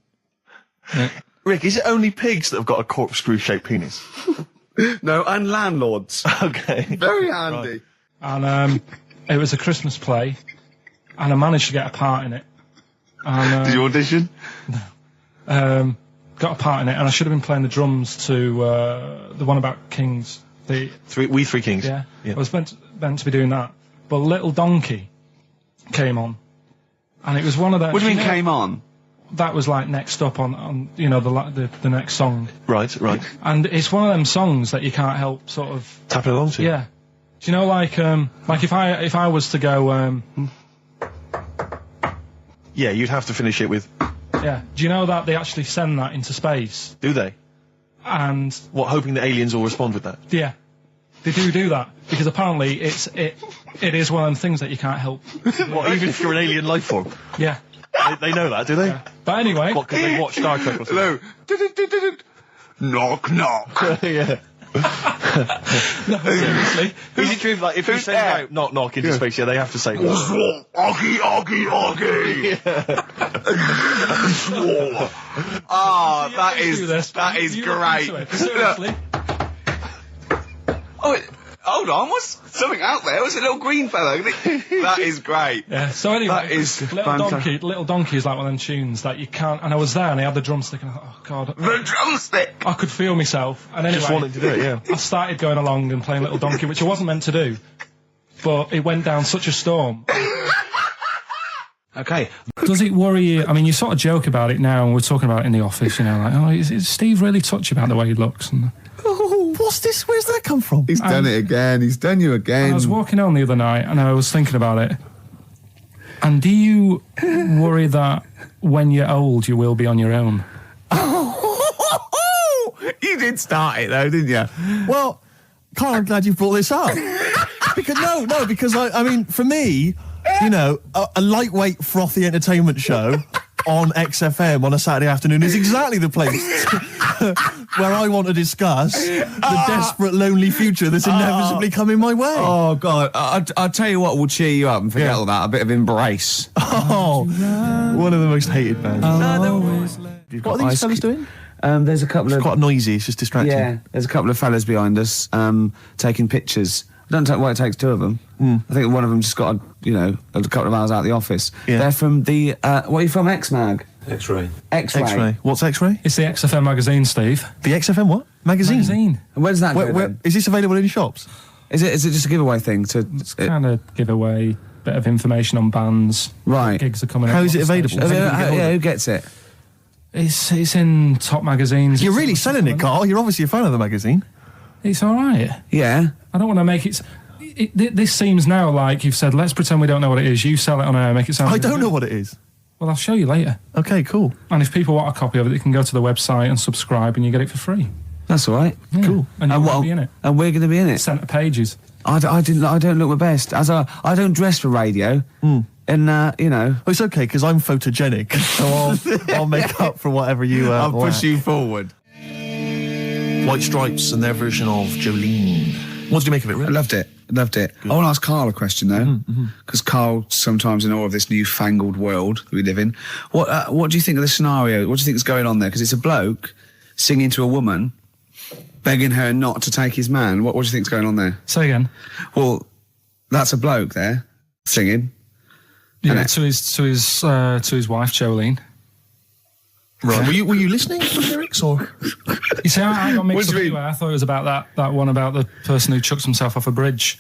S2: Yeah. Rick, is it only pigs that have got a corkscrew-shaped penis?
S7: No, and landlords.
S2: Okay.
S7: Very handy.
S6: Right. And it was a Christmas play, and I managed to get a part in it. And,
S7: did you audition?
S6: No. Got a part in it, and I should have been playing the drums to the one about Kings.
S2: We Three Kings.
S6: Yeah. I was meant to be doing that, but Little Donkey came on, and it was one of those.
S7: What do you mean came on?
S6: That was like next up on the next song.
S2: Right.
S6: And it's one of them songs that you can't help sort of
S2: tapping along to.
S6: Yeah. Do you know like if I was to go
S2: yeah, you'd have to finish it with.
S6: Yeah. Do you know that they actually send that into space?
S2: Do they?
S6: And
S2: what, hoping that aliens will respond with that?
S6: Yeah. They do that because apparently it is one of them things that you can't help.
S2: What, even if you're an alien life form?
S6: Yeah.
S2: They know that, do they?
S6: Yeah. But anyway,
S2: what, because they watch Star Trek or something?
S7: Hello. Knock knock.
S2: Yeah.
S6: No, seriously.
S2: Is it true, like, if you send out knock knock into space, they have to say
S7: Oggy, oggy. Oh, that is great.
S6: Seriously.
S7: Oh,
S3: hold on, what's something out there? What's a little green fellow? That is great.
S6: Yeah, so anyway,
S3: that is
S6: Little Donkey is like one of them tunes that you can't, and I was there and he had the drumstick and I thought, oh God.
S3: The drumstick!
S6: I could feel myself. And anyway,
S2: just wanted to do it, yeah.
S6: I started going along and playing Little Donkey, which I wasn't meant to do, but it went down such a storm.
S3: Okay.
S6: Does it worry you? I mean, you sort of joke about it now, and we're talking about it in the office, you know, like, oh, is Steve really touchy about the way he looks? And,
S2: oh, what's this? Where's that come from?
S3: He's done it again. He's done you again.
S6: I was walking home the other night, and I was thinking about it. And do you worry that when you're old, you will be on your own?
S3: You did start it, though, didn't you?
S2: Well, Carl, I'm glad you brought this up. because I mean, for me, you know, a lightweight, frothy entertainment show on XFM on a Saturday afternoon is exactly the place where I want to discuss the desperate, lonely future that's inevitably coming my way.
S3: Oh, God. I'll tell you what will cheer you up and forget all that. A bit of Embrace.
S2: Oh, one of the most hated bands. What are these fellas doing?
S3: There's a couple
S2: It's quite noisy, it's just distracting.
S3: Yeah, there's a couple of fellas behind us taking pictures. I don't know why it takes two of them. I think one of them just got, a couple of hours out of the office. Yeah. They're from the, what are you from, X-Mag?
S5: X-Ray.
S2: X-Ray. What's X-Ray?
S6: It's the XFM magazine, Steve.
S2: The XFM what? Magazine.
S3: And where's that go,
S2: is this available in shops?
S3: Is it just a giveaway thing?
S6: It's kind of giveaway, bit of information on bands.
S3: Right.
S6: Gigs are coming up.
S2: How is it available?
S3: Who gets it?
S6: It's in top magazines.
S2: You're really selling it, Carl. You're obviously a fan of the magazine.
S6: It's all right.
S3: Yeah.
S6: I don't want to make it... This seems now like you've said, let's pretend we don't know what it is. You sell it on air, make it sound...
S2: I don't know what it is.
S6: Well, I'll show you later.
S2: Okay, cool.
S6: And if people want a copy of it, they can go to the website and subscribe and you get it for free.
S3: That's all right.
S6: Yeah.
S2: Cool.
S6: And you're going to be in it.
S3: And we're going to be in it.
S6: Centre pages.
S3: I don't look my best. I don't dress for radio. And,
S2: Well, it's okay, because I'm photogenic, so I'll make up for whatever you
S3: I'll push
S2: lack.
S3: you forward.
S2: White Stripes and their version of Jolene. What did you make of it, Rick?
S3: I loved it. Good. I want to ask Carl a question, though, because Carl sometimes in awe of this newfangled world that we live in. What do you think of the scenario? What do you think is going on there? Because it's a bloke singing to a woman, begging her not to take his man. What do you think's going on there?
S6: Say again.
S3: Well, that's a bloke there singing.
S6: Yeah, to his wife Jolene.
S2: Right. Were you listening to the lyrics, or?
S6: You see, I got mixed up anyway. I thought it was about that one about the person who chucks himself off a bridge.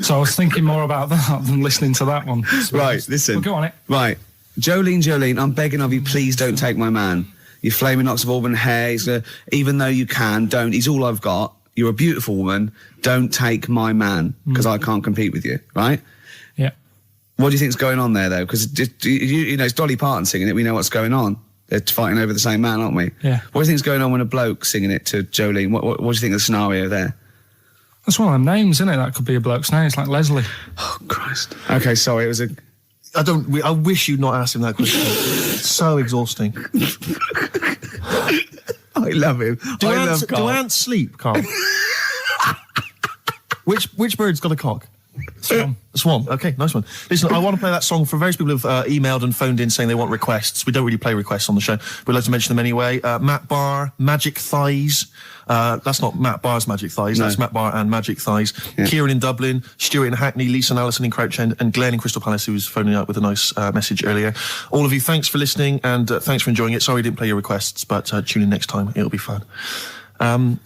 S6: So I was thinking more about that than listening to that one.
S3: Right, listen.
S6: Well, go on it.
S3: Right. Jolene, I'm begging of you, please don't take my man. You flaming locks of auburn hair, even though you can, don't. He's all I've got. You're a beautiful woman. Don't take my man, because I can't compete with you, right?
S6: Yeah.
S3: What do you think's going on there, though? Because, it's Dolly Parton singing it. We know what's going on. They're fighting over the same man, aren't we?
S6: Yeah.
S3: What do you think's going on when a bloke singing it to Jolene? What do you think of the scenario there?
S6: That's one of them names, isn't it? That could be a bloke's name. It's like Leslie.
S3: Oh, Christ. Okay, sorry, it was a...
S2: I wish you'd not asked him that question. It's so exhausting.
S3: I love him.
S2: Do ants sleep, Carl? Which bird's got a cock? Swan. Okay, nice one. Listen, I want to play that song for various people who've emailed and phoned in saying they want requests. We don't really play requests on the show. We'd like to mention them anyway. Matt Barr, Magic Thighs. That's not Matt Barr's Magic Thighs. No. That's Matt Barr and Magic Thighs. Yeah. Kieran in Dublin, Stuart in Hackney, Lisa and Alison in Crouch End, and Glenn in Crystal Palace, who was phoning up with a nice message earlier. All of you, thanks for listening and thanks for enjoying it. Sorry we didn't play your requests, but tune in next time. It'll be fun.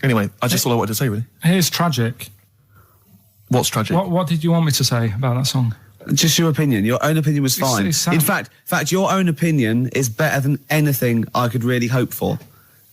S2: Anyway, I just all I wanted to say, really.
S6: Here's Tragic.
S2: What's tragic?
S6: What did you want me to say about that song?
S3: Just your opinion. Your own opinion was fine. In fact, your own opinion is better than anything I could really hope for.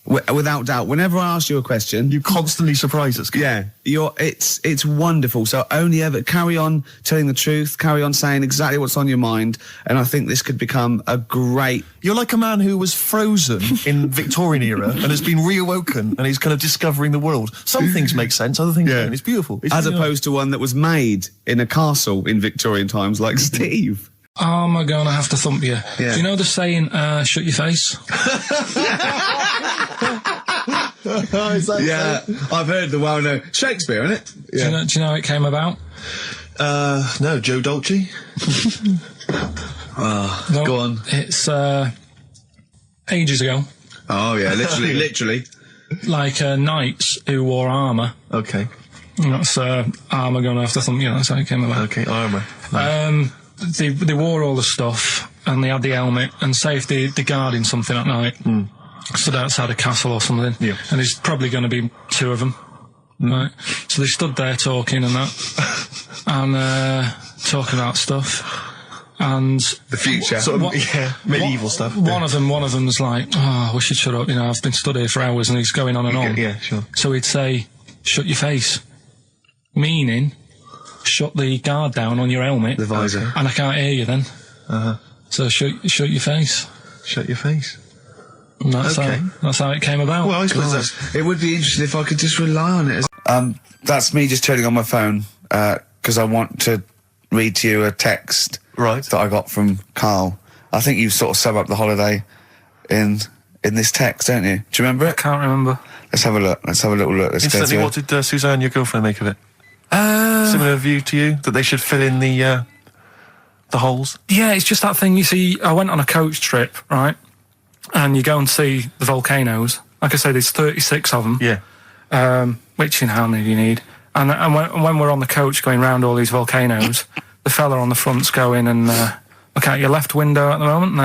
S3: Without doubt. Whenever I ask you a question,
S2: you constantly surprise us.
S3: Yeah, it's wonderful. So only ever carry on telling the truth, carry on saying exactly what's on your mind, and I think this could become a great...
S2: You're like a man who was frozen in Victorian era and has been reawoken and he's kind of discovering the world. Some things make sense, other things don't. It's beautiful.
S3: As opposed to one that was made in a castle in Victorian times, like Steve.
S1: Oh, am I going to have to thump you?
S3: Yeah.
S1: Do you know the saying, shut your face?
S3: Yeah, I've heard the well-known Shakespeare, isn't it? Yeah.
S1: Do you know how it came about?
S2: No, Joe Dolce.
S1: No,
S3: go on.
S1: It's ages ago.
S3: Oh yeah, literally.
S1: Like knights who wore armour.
S2: Okay.
S6: That's armour going after something. Yeah, that's how it came about.
S5: Okay, armour.
S6: They wore all the stuff and they had the helmet, and say if they're guarding something at night, stood outside a castle or something, and there's probably going to be 2 of them, right? So they stood there talking and that, and talking about stuff. And
S9: the future,
S5: medieval stuff.
S6: One of them's like, "Oh, we should shut up. You know, I've been stood here for hours," and he's going on and on.
S5: Yeah, sure.
S6: So he'd say, "Shut your face," meaning, shut the guard down on your helmet,
S9: the visor,
S6: and I can't hear you then. So shut your face.
S5: Shut your face.
S6: And that's how it came about.
S5: Well, I suppose
S9: it would be interesting if I could just rely on it. That's me just turning on my phone because I want to read to you a text.
S5: Right.
S9: That I got from Karl. I think you sort of sum up the holiday in this text, don't you? Do you remember it?
S6: I can't remember.
S9: Let's have a look. Let's have a little look.
S5: Instantly, what did Suzanne, your girlfriend, make of it? Similar view to you, that they should fill in the holes?
S6: Yeah, it's just that thing, you see, I went on a coach trip, right? And you go and see the volcanoes. Like I say, there's 36 of them.
S5: Yeah.
S6: Which, you know, how many do you need? And when we're on the coach going round all these volcanoes, the fella on the front's going and look out your left window at the moment, and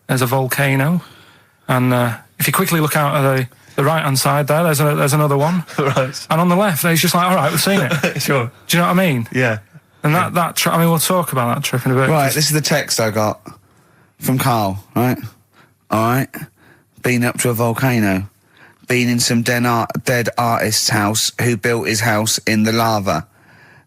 S6: there's a volcano. And if you quickly look out at the right-hand side there, there's another one.
S5: Right.
S6: And on the left, he's just like, all right, we've seen it.
S5: Sure.
S6: Do you know what I mean?
S5: Yeah.
S6: And that trip, I mean, we'll talk about that trip in a bit.
S9: Right, this is the text I got from Karl, right? All right. Been up to a volcano. Been in some dead artist's house who built his house in the lava.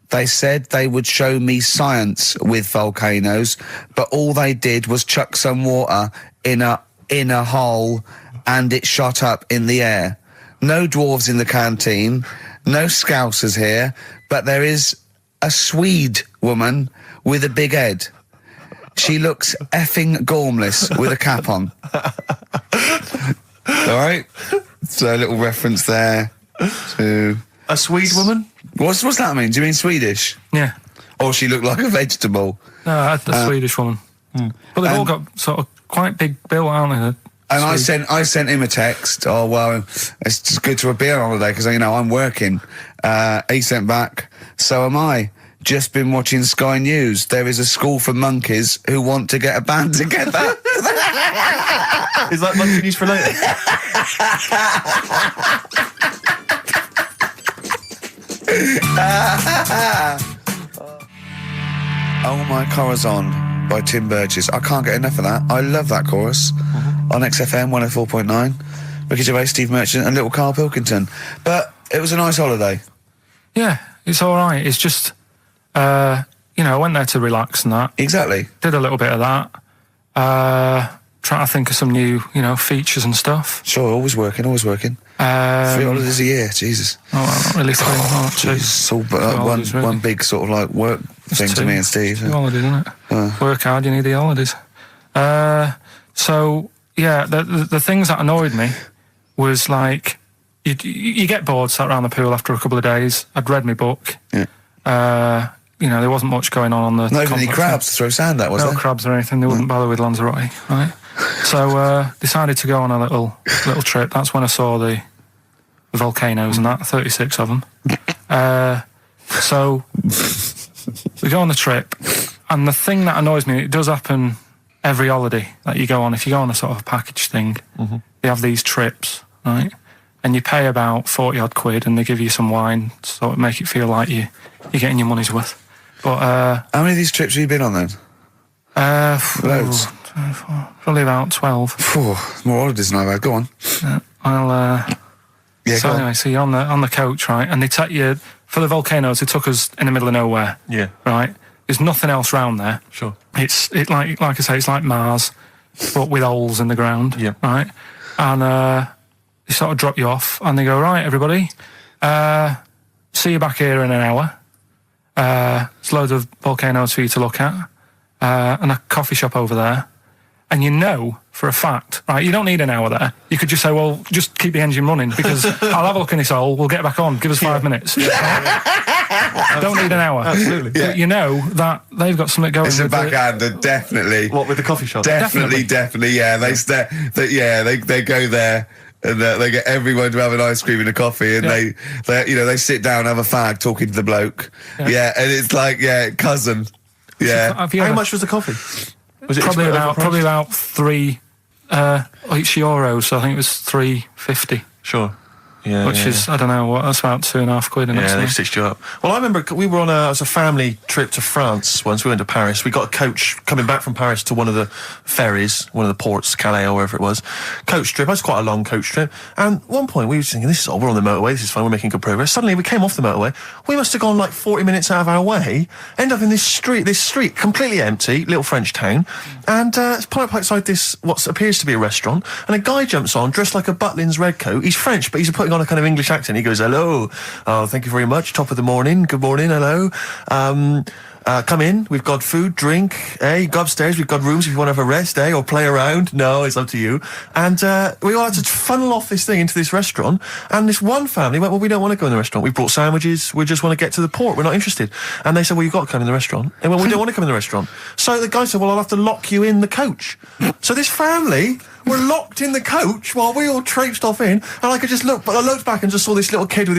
S9: They said they would show me science with volcanoes, but all they did was chuck some water in a hole and it shot up in the air. No dwarves in the canteen, no scousers here, but there is a Swede woman with a big head. She looks effing gormless with a cap on. All right? So a little reference there to...
S5: A Swede woman?
S9: What's that mean? Do you mean Swedish?
S6: Yeah.
S9: Or she looked like a vegetable?
S6: No, a Swedish woman. But they've all got sort of quite big bill, aren't they?
S9: And I sent him a text. Oh, well, it's just good to be on holiday because, you know, I'm working. He sent back, so am I. Just been watching Sky News. There is a school for monkeys who want to get a band together.
S5: Is that monkey news for later?
S9: Oh My Corazon by Tim Burgess. I can't get enough of that. I love that chorus on XFM 104.9. Ricky Gervais, Steve Merchant and little Karl Pilkington. But it was a nice holiday.
S6: Yeah, it's all right. It's just, you know, I went there to relax and that.
S9: Exactly.
S6: Did a little bit of that. Trying to think of some new, you know, features and stuff.
S9: Sure, always working. 3 holidays a year, Jesus.
S6: Oh, well, not really 3. Oh, 2.
S9: It's all but one big sort of like work thing to me and Steve.
S6: 2 holidays, isn't it? Work hard, you need the holidays. So, yeah, the things that annoyed me was like, you get bored, sat around the pool after a couple of days. I'd read my book.
S9: Yeah.
S6: You know, there wasn't much going on the...
S9: Not even any crabs to throw sand at, was there?
S6: No crabs or anything. They wouldn't bother with Lanzarote, right? So, decided to go on a little trip. That's when I saw the volcanoes and that, 36 of them. So, we go on the trip, and the thing that annoys me, it does happen every holiday that you go on. If you go on a sort of a package thing, they have these trips, right? And you pay about 40 odd quid, and they give you some wine, so it make it feel like you're getting your money's worth. But
S9: how many of these trips have you been on then? Loads.
S6: Probably about 12.
S9: More holidays than I've had. Go on.
S6: Yeah, so anyway, so you're on the coach, right? And they take you for the volcanoes. They took us in the middle of nowhere.
S5: Yeah.
S6: Right. There's nothing else round there.
S5: Sure.
S6: It's like I say, it's like Mars, but with holes in the ground.
S5: Yeah.
S6: Right. And they sort of drop you off, and they go, right, everybody, see you back here in an hour. There's loads of volcanoes for you to look at, and a coffee shop over there. And you know for a fact, right, you don't need an hour there. You could just say, well, just keep the engine running because I'll have a look in this hole, we'll get back on, give us 5 minutes. Don't need an hour.
S5: Absolutely.
S6: But you know that they've got something going.
S9: It's a backhander, definitely.
S5: What, with the coffee shop?
S9: Definitely, yeah. They go there
S3: And they get everyone to have an ice cream and a coffee, and they sit down, have a fag, talking to the bloke. Yeah, and it's like, cousin. Yeah.
S5: How much was the coffee? Was it
S6: probably about €3 euros. I think it was $3.50.
S5: Sure. Yeah,
S6: which is, I don't know, that's about £2.50.
S5: Yeah, they've stitched you up. Well, I remember we were on a family trip to France once. We went to Paris. We got a coach coming back from Paris to one of the ferries, one of the ports, Calais or wherever it was. Coach trip. It was quite a long coach trip. And at one point we were thinking, this is we're on the motorway, this is fine, we're making good progress. Suddenly we came off the motorway. We must have gone like 40 minutes out of our way, end up in this street, completely empty, little French town. And it's pulled up outside this, what appears to be a restaurant. And a guy jumps on, dressed like a Butlins red coat. He's French, but he's putting on a kind of English accent. He goes, hello, thank you very much, top of the morning, good morning, hello, come in, we've got food, drink, go upstairs, we've got rooms if you want to have a rest, or play around, no, it's up to you. And we all had to funnel off this thing into this restaurant, and this one family went, well, we don't want to go in the restaurant, we brought sandwiches, we just want to get to the port, we're not interested. And they said, well, you've got to come in the restaurant. And well, we don't want to come in the restaurant. So the guy said, well, I'll have to lock you in the coach. So this family were locked in the coach while we all traipsed off in, and I could just look, but I looked back and just saw this little kid with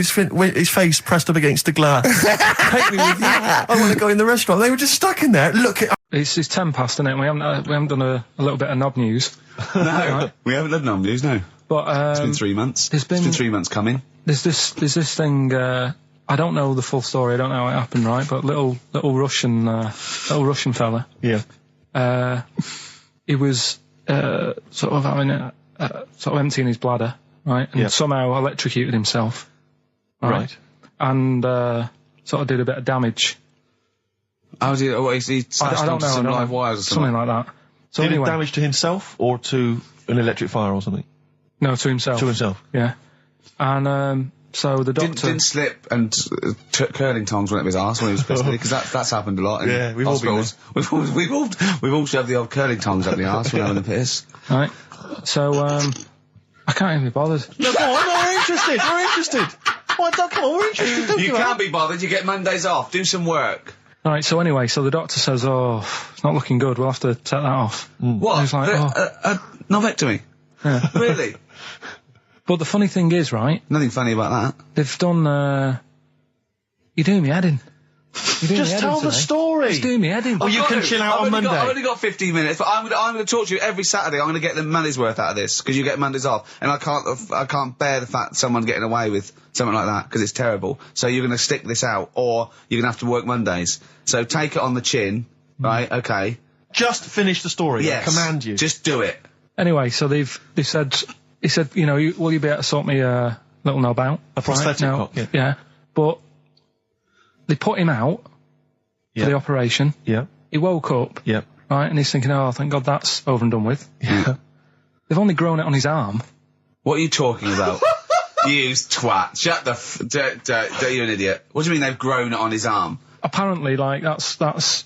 S5: his face pressed up against the glass. Take me with you. I want to go in the restaurant. They were just stuck in there. Look,
S6: it's 10 past, isn't it? We haven't done a little bit of knob news.
S3: No, right? We haven't done knob news. No,
S6: but
S3: it's been 3 months. It's been 3 months coming.
S6: There's this thing. I don't know the full story. I don't know how it happened, right? But little Russian fella.
S5: Yeah.
S6: He was sort of having sort of emptying his bladder, right? And somehow electrocuted himself. Right. And sort of did a bit of damage.
S3: How did he smashed onto some live wires or something?
S6: Something like that. So
S5: did
S6: anyway,
S5: it damage to himself or to an electric fire or something?
S6: No, to himself.
S5: To himself.
S6: Yeah. And so the doctor
S3: didn't slip and curling tongs went up his arse when he was pissed, because that's happened a lot. In
S5: we've all been there.
S3: We've all shoved the old curling tongs up the arse when having a piss.
S6: Right. So I can't even be bothered.
S5: No, go on, we're interested. We're interested. Come on, we're interested.
S3: You can't be bothered. You get Mondays off. Do some work.
S6: Right. So anyway, so the doctor says, "Oh, it's not looking good. We'll have to take that off."
S3: What?
S6: And he's like,
S3: Novectomy.
S6: Yeah.
S3: Really?
S6: But the funny thing is, right?
S3: Nothing funny about that.
S6: They've done. You're doing me head in.
S5: Just tell the story.
S6: Just doing me head in.
S5: Oh, you can chill out on Monday.
S3: I've only got 15 minutes, but I'm going to talk to you every Saturday. I'm going to get the money's worth out of this, because you get Mondays off, and I can't bear the fact someone getting away with something like that, because it's terrible. So you're going to stick this out, or you're going to have to work Mondays. So take it on the chin, right? Okay.
S5: Just finish the story.
S3: Yes.
S5: I command you.
S3: Just do it.
S6: Anyway, so they said, he said, will you be able to sort me a little knob out?
S5: A prosthetic cock,
S6: yeah. But they put him out for the operation.
S5: Yeah.
S6: He woke up.
S5: Yeah.
S6: Right, and he's thinking, oh, thank God that's over and done with.
S5: Yeah.
S6: They've only grown it on his arm.
S3: What are you talking about? You twat. Shut the you're an idiot. What do you mean they've grown it on his arm?
S6: Apparently, like, that's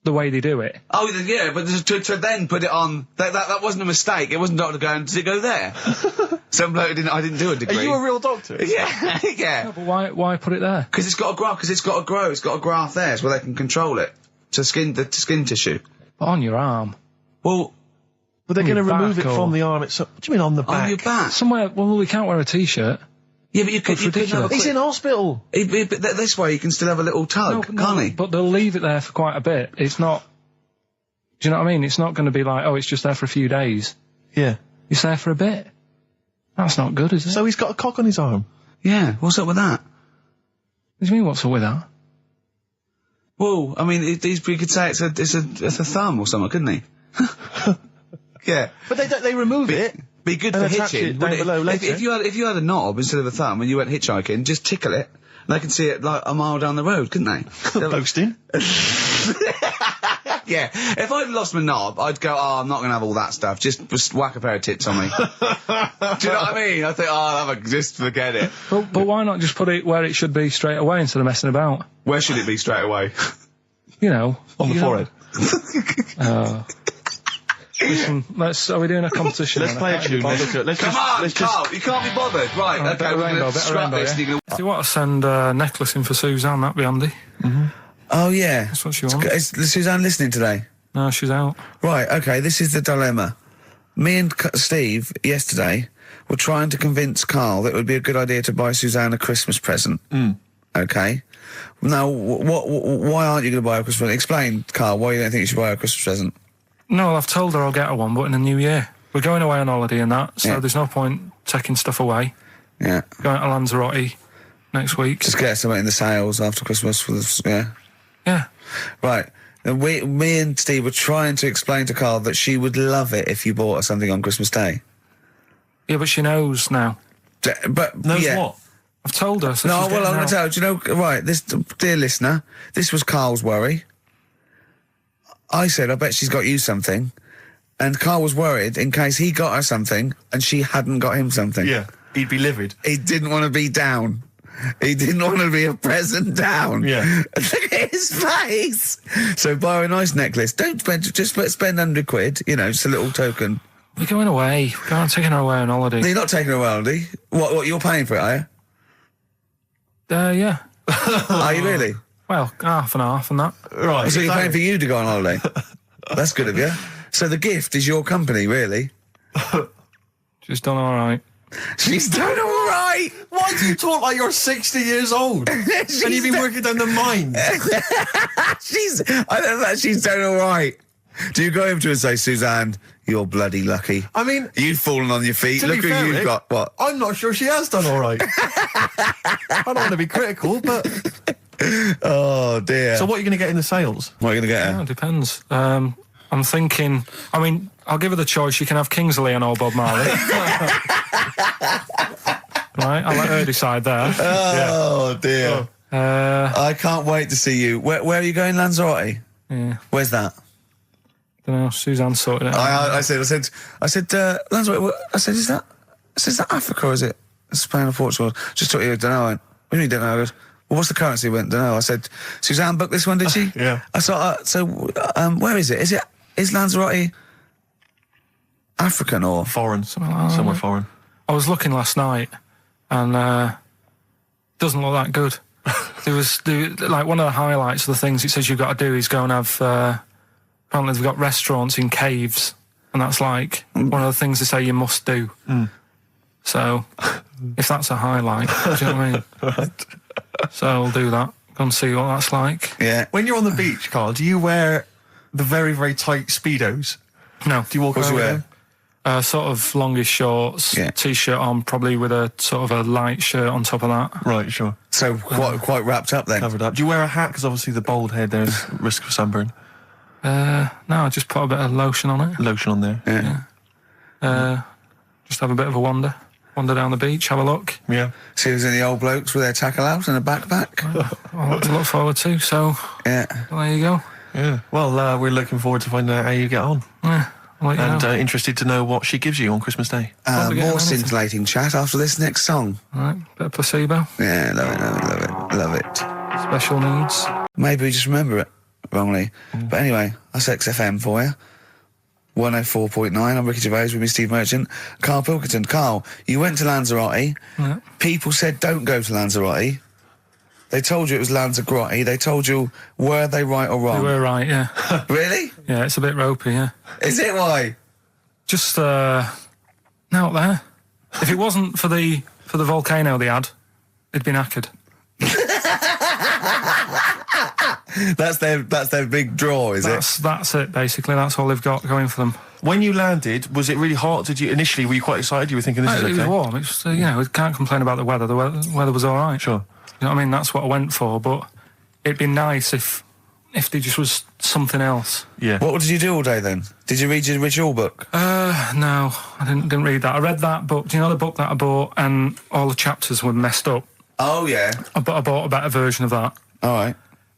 S6: the way they do it.
S3: Oh, yeah, but to then put it on, that wasn't a mistake. It wasn't doctor going, did it go there? Some bloke I didn't do a degree.
S5: Are you a real doctor?
S3: Yeah, yeah.
S6: No, but why put it there?
S3: Because it's got to grow, it's got a graft there, so they can control it. To skin tissue.
S6: But on your arm.
S3: Well,
S5: but they're going to remove it from the arm itself. What do you mean on the back?
S3: On your back?
S6: Somewhere, well, we can't wear a t-shirt.
S3: Yeah, but you could have
S5: He's in hospital.
S3: But this way you can still have a little tug, can't he?
S6: But they'll leave it there for quite a bit. It's not... Do you know what I mean? It's not going to be like, oh, it's just there for a few days.
S5: Yeah.
S6: It's there for a bit. That's not good, is it?
S5: So he's got a cock on his arm?
S3: Yeah, what's up with that?
S6: What do you mean, what's up with that?
S3: Well, I mean, he could say it's a thumb or something, couldn't he? Yeah.
S5: But they remove it.
S3: Be good for hitching.
S5: Down below later.
S3: If you had a knob instead of a thumb and you went hitchhiking, just tickle it, and they can see it like a mile down the road, couldn't they?
S5: Posting.
S3: Yeah. If I'd lost my knob, I'd go, oh, I'm not going to have all that stuff. Just whack a pair of tits on me. Do you know what I mean? I think, oh, just forget it.
S6: But why not just put it where it should be straight away instead of messing about?
S3: Where should it be straight away?
S6: You know.
S5: On the forehead.
S6: Listen, are we doing a competition?
S5: Let's play a tune.
S3: Come on, Carl, you can't be bothered. Right, okay, we're going to scrap this.
S6: Yeah. If you want to send a necklace in for Suzanne, that'd be handy.
S5: Mm-hmm.
S3: Oh, yeah.
S6: That's what she wants.
S3: Is Suzanne listening today?
S6: No, she's out.
S3: Right, okay, this is the dilemma. Me and Steve, yesterday,
S7: were trying to convince Karl that it would be a good idea to buy Suzanne a Christmas present. Okay? Now, why aren't you going to buy her a Christmas present? Explain, Karl, why you don't think you should buy her a Christmas present.
S6: No, I've told her I'll get her one, but in the new year. We're going away on holiday and that, so there's no point taking stuff away.
S7: Yeah.
S6: Going to Lanzarote next week.
S7: Just get something in the sales after Christmas for this,
S6: Yeah.
S7: Right. And me and Steve were trying to explain to Karl that she would love it if you bought her something on Christmas Day.
S6: Yeah, but she knows now.
S7: But
S5: knows what?
S6: I've told her. So
S7: I'm going to tell her. Do you know, right, this, dear listener, this was Karl's worry. I said, I bet she's got you something. And Karl was worried in case he got her something and she hadn't got him something.
S5: Yeah, he'd be livid.
S7: He didn't want to be down. He didn't want to be a present down.
S5: Yeah.
S7: Look at his face. So buy her a nice necklace. Don't spend, just spend £100, you know, just a little token.
S6: We're going away. I'm taking her away on holiday.
S7: No, you're not taking her away on holiday. What, you're paying for it, are you?
S6: Yeah.
S7: Are you really?
S6: Well, half and half and that.
S5: Right.
S7: So you're paying for you to go on holiday? That's good of you. So the gift is your company, really?
S6: She's done all right.
S7: She's done all right.
S5: Why do you talk like you're 60 years old? And you've been working down the mines.
S7: I don't know, she's done all right. Do you go over to her and say, Suzanne, you're bloody lucky?
S5: I mean,
S7: you've fallen on your feet.
S5: To
S7: Look
S5: be
S7: who
S5: fair,
S7: you've
S5: Rick,
S7: got. What?
S5: I'm not sure she has done all right. I don't want to be critical, but...
S7: Oh, dear.
S5: So what are you going to get in the sales?
S7: What are you going to get her?
S6: It depends. I'm thinking... I mean, I'll give her the choice. You can have Kingsley and old Bob Marley. Right, I'll let her decide there.
S7: Oh, dear. I can't wait to see you. Where are you going, Lanzarote?
S6: Yeah.
S7: Where's that?
S6: Don't know. Suzanne sorted it out.
S7: I said, Lanzarote. I said, is that Africa or is it Spain or Portugal? Just thought you don't know. I went, what do you mean don't know? I goes, well, what's the currency? He went, don't know. I said, Suzanne booked this one, did she?
S5: Yeah.
S7: I thought, where is it? Is Lanzarote African or
S5: foreign? Somewhere foreign.
S6: I was looking last night, and doesn't look that good. There was like one of the highlights of the things it says you've got to do is go and have. Apparently, they've got restaurants in caves, and that's like one of the things they say you must do. So, if that's a highlight, do you know what I mean?
S5: Right.
S6: So I'll do that. Go and see what that's like.
S7: Yeah.
S5: When you're on the beach, Karl, do you wear the very, very tight Speedos?
S6: No.
S5: Do you walk around with them?
S6: Sort of longish shorts, t-shirt on, probably with a sort of a light shirt on top of that.
S5: Right, sure.
S7: So quite wrapped up then.
S5: Covered up. Do you wear a hat? Because obviously the bald head, there's risk of sunburn.
S6: No, I just put a bit of lotion on it.
S5: Lotion on there.
S6: Yeah. Just have a bit of a wander down the beach, have a look.
S7: Yeah. See if there's any old blokes with their tackle out and a backpack.
S6: I'll have to look forward to. So
S7: yeah,
S6: well, there you go.
S5: Yeah. Well, we're looking forward to finding out how you get on.
S6: Yeah.
S5: And interested to know what she gives you on Christmas Day.
S7: More scintillating chat after this next song.
S6: All right, bit of placebo.
S7: Yeah, love it.
S6: Special needs.
S7: Maybe we just remember it wrongly. But anyway, that's XFM for you. 104.9, I'm Ricky Gervais with me, Steve Merchant. Karl Pilkington. Karl, you went to Lanzarote.
S6: Yeah.
S7: People said don't go to Lanzarote. They told you it was Lanzarote. They told you, were they right or wrong?
S6: They were right, yeah.
S7: Really?
S6: Yeah, it's a bit ropey, yeah.
S7: Is it? Why? Just,
S6: out there. If it wasn't for the volcano they had, it'd been knackered.
S7: That's their big draw, is it?
S6: That's it, basically. That's all they've got going for them.
S5: When you landed, was it really hot? Initially, were you quite excited? You were thinking this is okay?
S6: It was warm. It's, we can't complain about the weather. The weather was all right.
S5: Sure.
S6: You know what I mean? That's what I went for, but it'd be nice if there just was something else.
S5: Yeah.
S7: What did you do all day then? Did you read your ritual book?
S6: No, I didn't read that. I read that book. Do you know the book that I bought and all the chapters were messed up?
S7: Oh, yeah.
S6: I bought a better version of that.
S7: All right.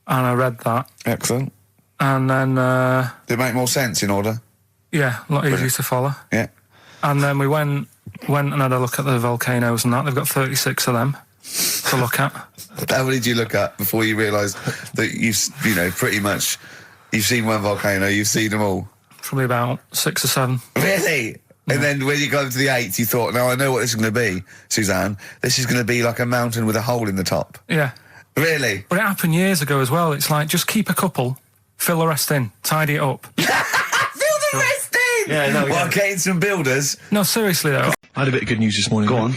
S6: And I read that.
S7: Excellent.
S6: And then...
S7: Did it make more sense in order?
S6: Yeah, a lot easier to follow.
S7: Yeah.
S6: And then we went and had a look at the volcanoes and that. They've got 36 of them to look at.
S7: How many did you look at before you realised that pretty much, you've seen one volcano, you've seen them all?
S6: Probably about 6 or 7.
S7: Really? Yeah. And then when you got to the 8th, you thought, now I know what this is going to be, Suzanne. This is going to be like a mountain with a hole in the top.
S6: Yeah.
S7: Really?
S6: But it happened years ago as well. It's like, just keep a couple, fill the rest in, tidy it up.
S7: Fill the rest
S5: Yeah, no,
S7: Well, getting some builders.
S6: No, seriously though.
S5: I had a bit of good news this morning.
S7: Go on.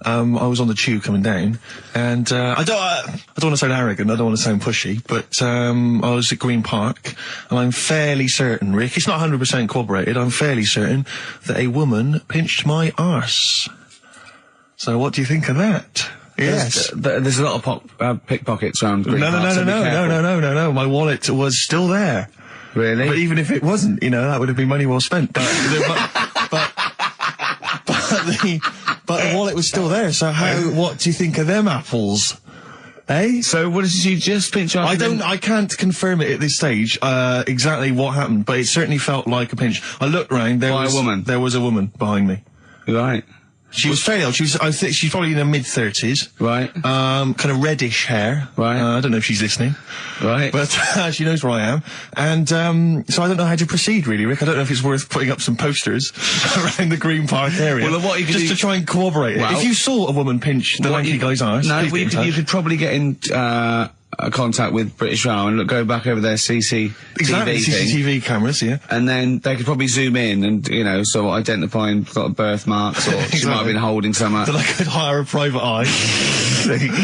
S5: I was on the tube coming down, and I don't want to sound arrogant, I don't want to sound pushy, but I was at Green Park, and I'm fairly certain, Rick, it's not 100% corroborated, I'm fairly certain that a woman pinched my arse. So what do you think of that? Yes.
S9: There's a lot of pickpockets around Green Park, so be careful.
S5: No, my wallet was still there.
S9: Really?
S5: But even if it wasn't, you know, that would have been money well spent. But the wallet was still there, so what do you think of them apples? Eh?
S9: So what did you just pinch off?
S5: I can't confirm it at this stage, exactly what happened, but it certainly felt like a pinch. I looked round, there was a woman behind me.
S9: Right.
S5: She was fairly old. I think she's probably in her mid-30s.
S9: Right.
S5: Kind of reddish hair.
S9: Right.
S5: I don't know if she's listening.
S9: Right.
S5: But she knows where I am. And so I don't know how to proceed, really, Rick. I don't know if it's worth putting up some posters around the Green Park area.
S9: Well, what you could
S5: just
S9: do...
S5: to try and corroborate it. If you saw a woman pinch the lanky guy's arse...
S9: No, you could probably get in... contact with British Rail and go back over their
S5: CCTV cameras, yeah.
S9: And then they could probably zoom in and, you know, sort of identifying sort of birthmarks, or she might have been holding something.
S5: So they could hire a private eye.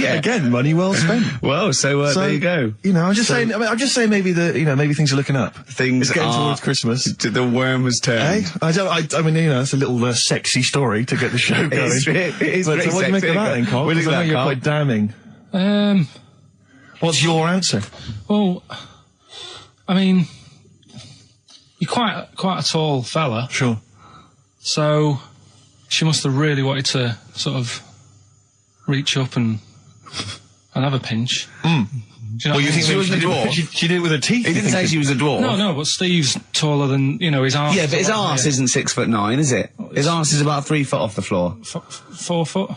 S9: Yeah.
S5: Again, money well spent.
S9: Well, so there you go.
S5: You know, I'm just saying maybe maybe things are looking up.
S9: Things
S5: it's getting
S9: are
S5: towards Christmas.
S9: The worm has turned.
S5: I mean, you know, it's a little sexy story to get the show going.
S9: It is
S5: but
S9: pretty
S5: what do you make of that then, Carl?
S9: What do you think of that,
S5: you're
S9: Carl?
S5: quite damning. What's your answer?
S6: Well, I mean, you're quite a tall fella.
S5: Sure.
S6: So she must have really wanted to sort of reach up and have a pinch.
S5: Mm.
S6: Do you know
S5: You think
S9: she was a dwarf?
S5: She did it with her teeth?
S9: He didn't say she was a dwarf.
S6: No, but Steve's taller than, you know, his arse.
S9: Yeah, but his arse isn't 6'9", is it? His arse is about 3 foot off the floor.
S6: 4 foot?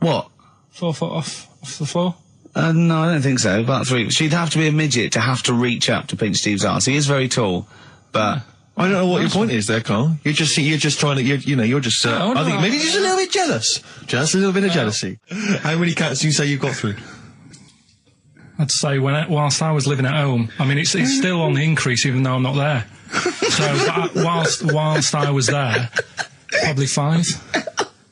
S9: What?
S6: 4 foot off the floor?
S9: No, I don't think so. About 3. She'd have to be a midget to have to reach up to pinch Steve's arse. He is very tall, but...
S5: I don't know what your point is there, Carl. You're just trying to, you're just, I think maybe just a little bit jealous. Just a little bit of jealousy. How many cats do you say you've got through?
S6: I'd say whilst I was living at home, I mean, it's still on the increase even though I'm not there. So whilst I was there, probably 5.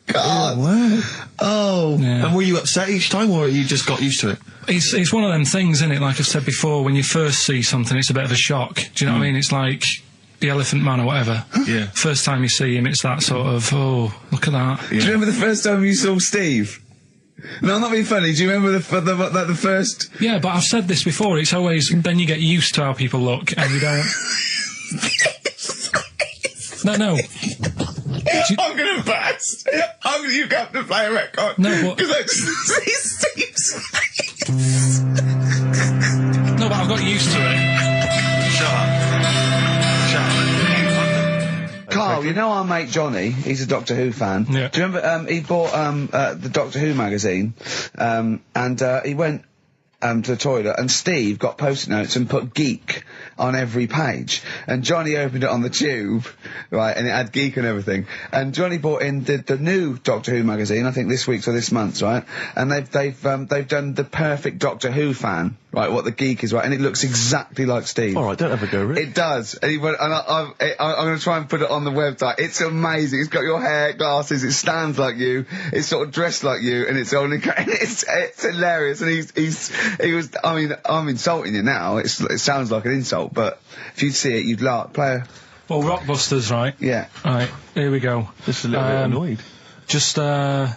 S9: God.
S5: Wow.
S9: Oh.
S6: Yeah.
S5: And were you upset each time, or you just got used to it?
S6: It's one of them things, isn't it? Like I've said before, when you first see something, it's a bit of a shock. Do you know what I mean? It's like the Elephant Man or whatever.
S5: Yeah.
S6: First time you see him, it's that sort of, oh, look at that.
S9: Yeah. Do you remember the first time you saw Steve? No, I'm not being funny. Do you remember the first...
S6: Yeah, but I've said this before. It's always, then you get used to how people look, and you don't... No.
S9: I'm gonna burst. You have to play a record.
S6: No, but...
S9: Because I just see Steve's
S6: No, but I've got used to it.
S5: Shut up.
S7: Carl, you know our mate Johnny, he's a Doctor Who fan.
S6: Yeah.
S7: Do you remember, he bought the Doctor Who magazine, and he went to the toilet, and Steve got post-it notes and put geek on every page, and Johnny opened it on the tube, right, and it had geek and everything, and Johnny bought in the new Doctor Who magazine, I think this week's or this month's, right, and they've done the perfect Doctor Who fan, right, what the geek is, right, and it looks exactly like Steve.
S5: Alright, don't have a go, Rick.
S7: It does, and he went, and I'm going to try and put it on the website. It's amazing. It's got your hair, glasses, it stands like you, it's sort of dressed like you, and it's only, it's hilarious, and he was, I mean, I'm insulting you now, it sounds like an insult, but if you'd see it, you'd laugh. Play
S6: Well, Rockbusters, right?
S7: Yeah.
S6: Right, here we go.
S5: Just a little bit annoyed.
S6: Just, 3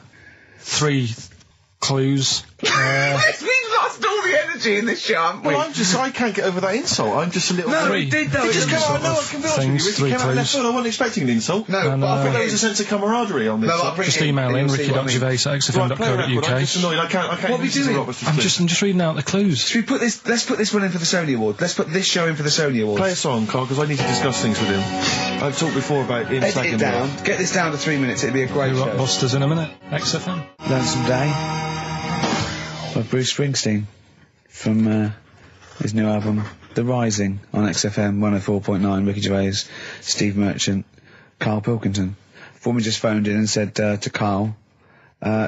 S6: clues.
S9: We've lost all the energy in this show, haven't we?
S5: Well, I can't get over that insult. I'm just a little...
S9: No,
S6: Three.
S9: we did though.
S5: It just came out, no, I can be honest with you, Rick, it came out left field. I wasn't expecting an insult.
S7: No,
S6: And,
S7: but I
S5: I
S7: think
S5: think there was a sense of camaraderie on this.
S7: No, I'll bring
S6: Just
S7: it in,
S6: email
S7: and
S6: in,
S7: you'll see what I mean.
S6: ricky.gervais@xfm.co.uk.
S5: I'm just annoyed. I can't
S7: What are we
S5: listen to
S7: doing?
S5: Robert's
S6: I'm just reading out the clues.
S7: Should we put this, let's put this one in for the Sony Award. Let's put this show in for the Sony Awards.
S5: Play a song, Carl, because I need to discuss things with him. I've talked before about in
S7: Edit
S5: second.
S7: it down. Get this down to 3 minutes. It'd be a great show.
S6: Rockbusters in a minute. XFM.
S7: Lonesome Day by Bruce Springsteen from his new album The Rising on XFM 104.9. Ricky Gervais, Steve Merchant, Karl Pilkington. Woman just phoned in and said to Karl,